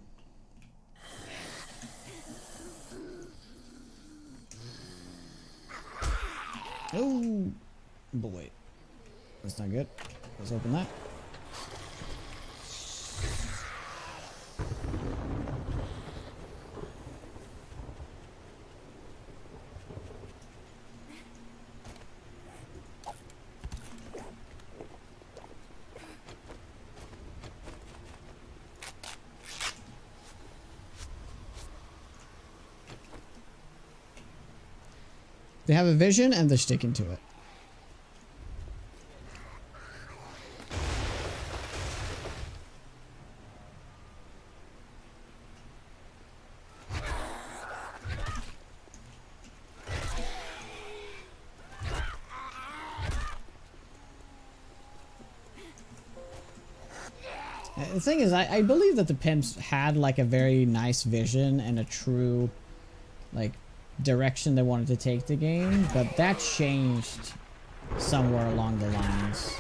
S2: Oh, but wait, that's not good. Let's open that. They have a vision and they're sticking to it. The thing is, I believe that the pimps had like a very nice vision and a true like direction they wanted to take the game, but that changed somewhere along the lines.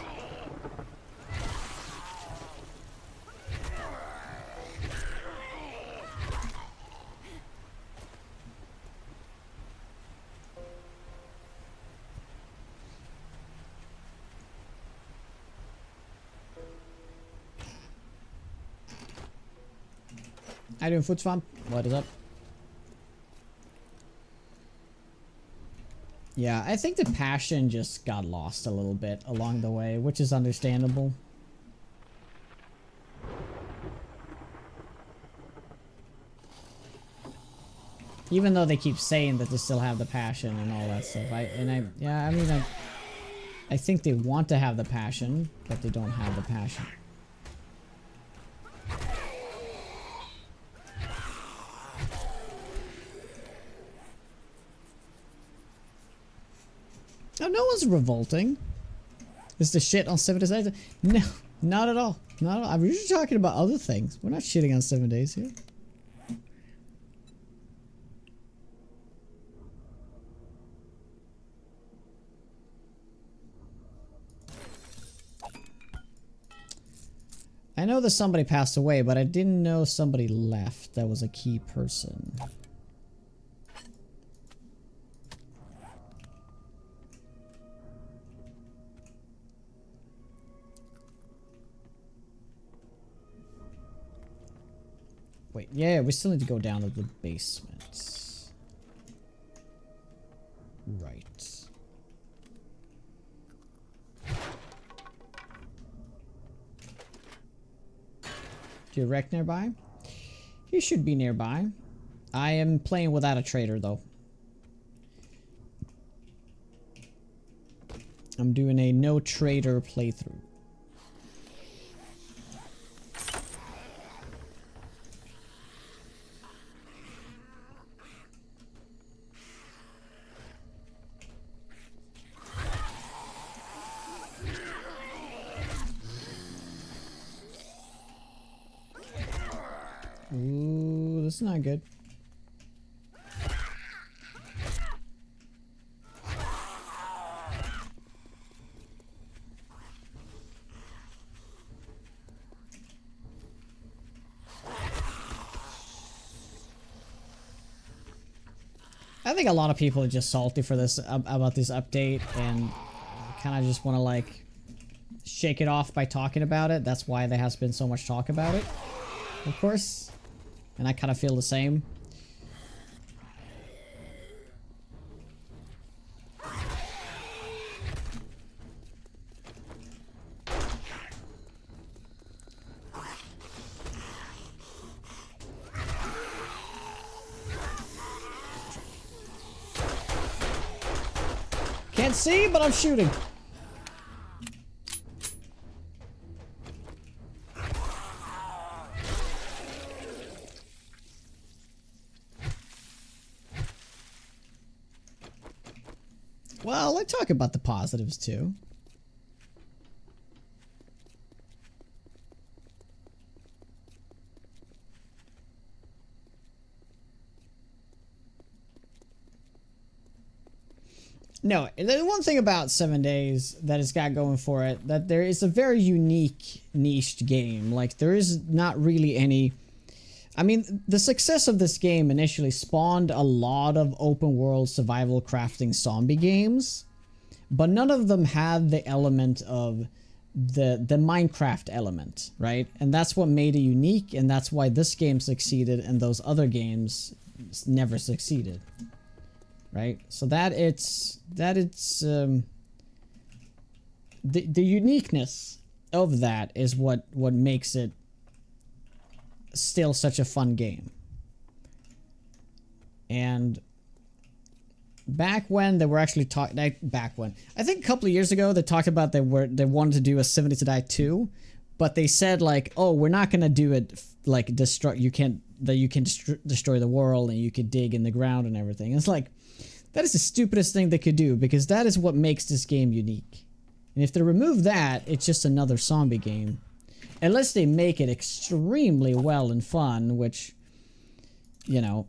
S2: How you doing, Foot Swamp? What is up? Yeah, I think the passion just got lost a little bit along the way, which is understandable. Even though they keep saying that they still have the passion and all that stuff. I think they want to have the passion, but they don't have the passion. Oh, no one's revolting. Is the shit on 7 Days? No, not at all. Not at all. I'm usually talking about other things. We're not shitting on 7 Days here. I know that somebody passed away, but I didn't know somebody left that was a key person. Wait, yeah, we still need to go down to the basement. Right. Do you wreck nearby? He should be nearby. I am playing without a trader, though. I'm doing a no trader playthrough. Ooh, this is not good. I think a lot of people are just salty for this about this update and kind of just want to like shake it off by talking about it. That's why there has been so much talk about it, of course. And I kind of feel the same. Can't see, but I'm shooting. Well, I talk about the positives too. No, the one thing about 7 Days that it's got going for it, that there is a very unique niched game. Like, there is not really any... I mean, the success of this game initially spawned a lot of open world survival crafting zombie games, but none of them had the element of the Minecraft element, right? And that's what made it unique, and that's why this game succeeded and those other games never succeeded. Right, so the uniqueness of that is what makes it still such a fun game. And back when they were actually talking, I think a couple of years ago they talked about they wanted to do a 7 Days to Die 2, but they said like, oh, we're not gonna do it like destroy the world and you can dig in the ground and everything. It's like, that is the stupidest thing they could do, because that is what makes this game unique. And if they remove that, it's just another zombie game. Unless they make it extremely well and fun, which, you know,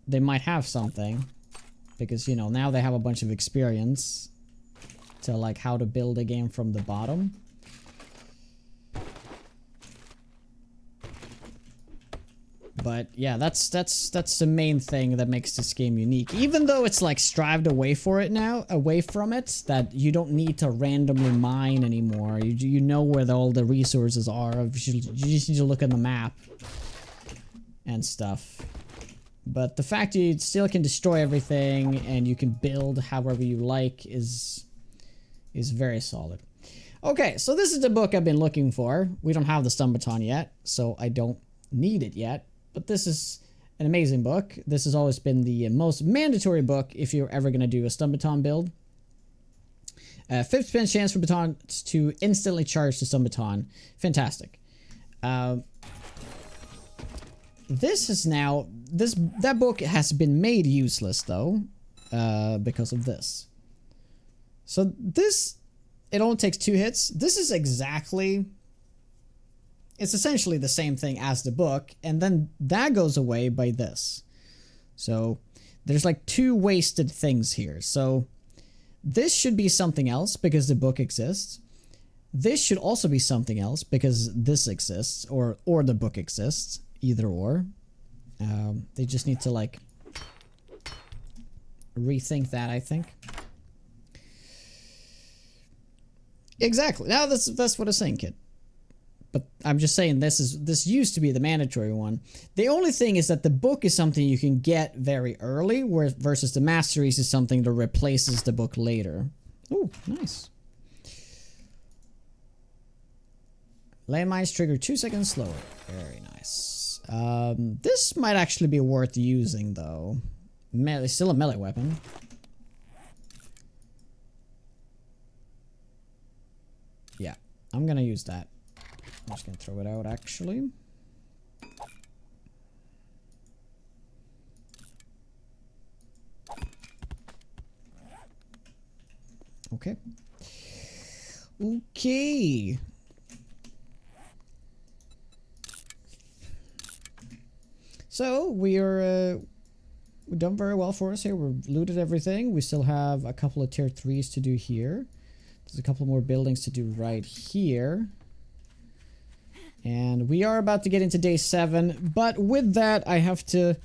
S2: they might have something. Because, you know, now they have a bunch of experience to, like, how to build a game from the bottom. But yeah, that's the main thing that makes this game unique. Even though it's like strived away from it, that you don't need to randomly mine anymore. You know where all the resources are. You just need to look at the map and stuff. But the fact that you still can destroy everything and you can build however you like is very solid. Okay, so this is the book I've been looking for. We don't have the stun baton yet, so I don't need it yet. But this is an amazing book. This has always been the most mandatory book if you're ever going to do a stun baton build. 50% chance for batons to instantly charge the stun baton. Fantastic. That book has been made useless though, because of this. So this, it only takes 2 hits. This is exactly... It's essentially the same thing as the book, and then that goes away by this. So there's like 2 wasted things here. So this should be something else because the book exists. This should also be something else because this exists, or the book exists, either or. They just need to like rethink that, I think. Exactly. Now that's what I'm saying, kid. But I'm just saying this used to be the mandatory one. The only thing is that the book is something you can get very early, versus the masteries is something that replaces the book later. Ooh, nice. Landmines trigger 2 seconds slower. Very nice. This might actually be worth using though. It's still a melee weapon. Yeah, I'm gonna use that. I'm just gonna throw it out actually. Okay. Okay. So we are we've done very well for us here. We've looted everything. We still have a couple of tier 3s to do here. There's a couple more buildings to do right here. And we are about to get into day 7, but with that I have to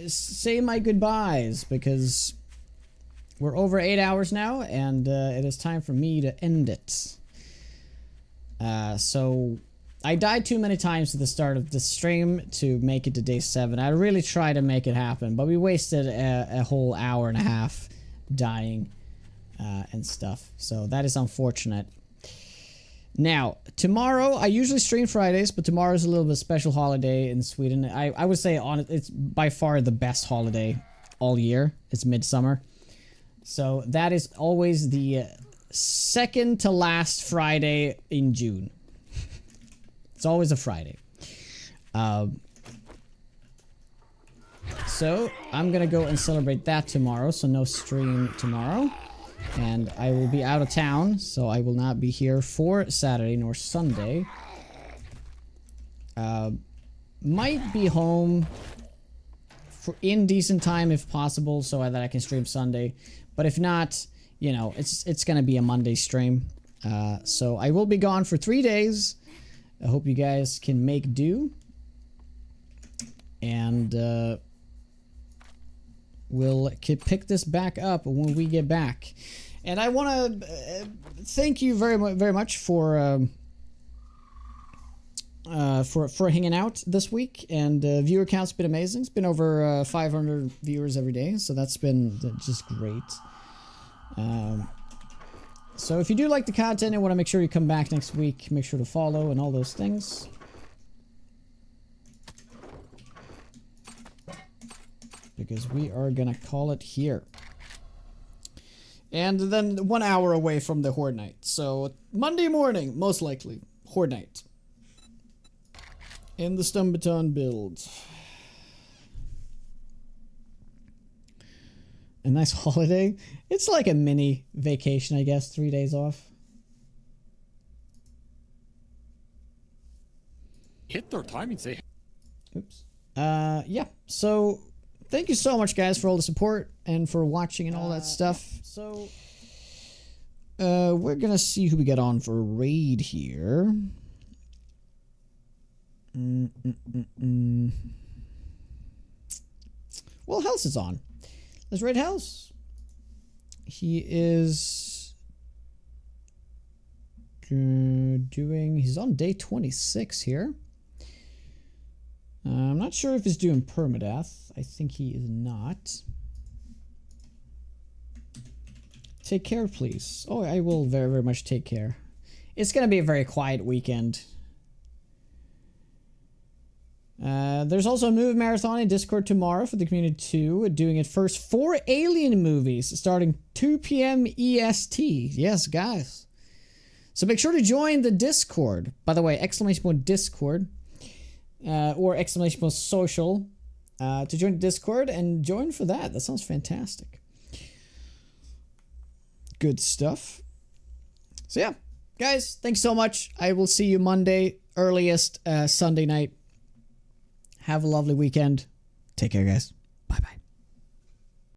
S2: say my goodbyes because we're over 8 hours now and it is time for me to end it. So I died too many times at the start of the stream to make it to day 7. I really tried to make it happen, but we wasted a whole hour and a half dying and stuff. So that is unfortunate. Now, tomorrow, I usually stream Fridays, but tomorrow is a little bit special holiday in Sweden. I would say it's by far the best holiday all year. It's midsummer. So that is always the second to last Friday in June. It's always a Friday. So I'm gonna go and celebrate that tomorrow, so no stream tomorrow. And I will be out of town, so I will not be here for Saturday nor Sunday. Might be home in decent time if possible, so that I can stream Sunday. But if not, you know, it's gonna be a Monday stream. So I will be gone for 3 days. I hope you guys can make do. And we'll pick this back up when we get back. And I want to thank you very much for hanging out this week. And viewer count's been amazing. It's been over 500 viewers every day, so that's been just great. So if you do like the content and want to make sure you come back next week, make sure to follow and all those things. Because we are gonna call it here. And then 1 hour away from the Horde Night. So Monday morning, most likely, Horde Night. In the Stumbaton build. A nice holiday. It's like a mini vacation, I guess. 3 days off.
S4: Hit their timing, say.
S2: Oops. Yeah. So thank you so much, guys, for all the support and for watching and all that stuff. So we're gonna see who we get on for a raid here. Well, Hells is on. Let's raid Hells. He is he's on day 26 here. I'm not sure if he's doing permadeath. I think he is not. Take care, please. Oh, I will very much take care. It's gonna be a very quiet weekend. There's also a movie marathon in Discord tomorrow for the community 2, doing it first 4 Alien movies starting 2 p.m. EST. Yes, guys. So make sure to join the Discord. By the way, !Discord or !Social to join the Discord and join for that. That sounds fantastic. Good stuff. So yeah, guys, thanks so much. I will see you Monday, earliest Sunday night. Have a lovely weekend. Take care, guys. Bye-bye.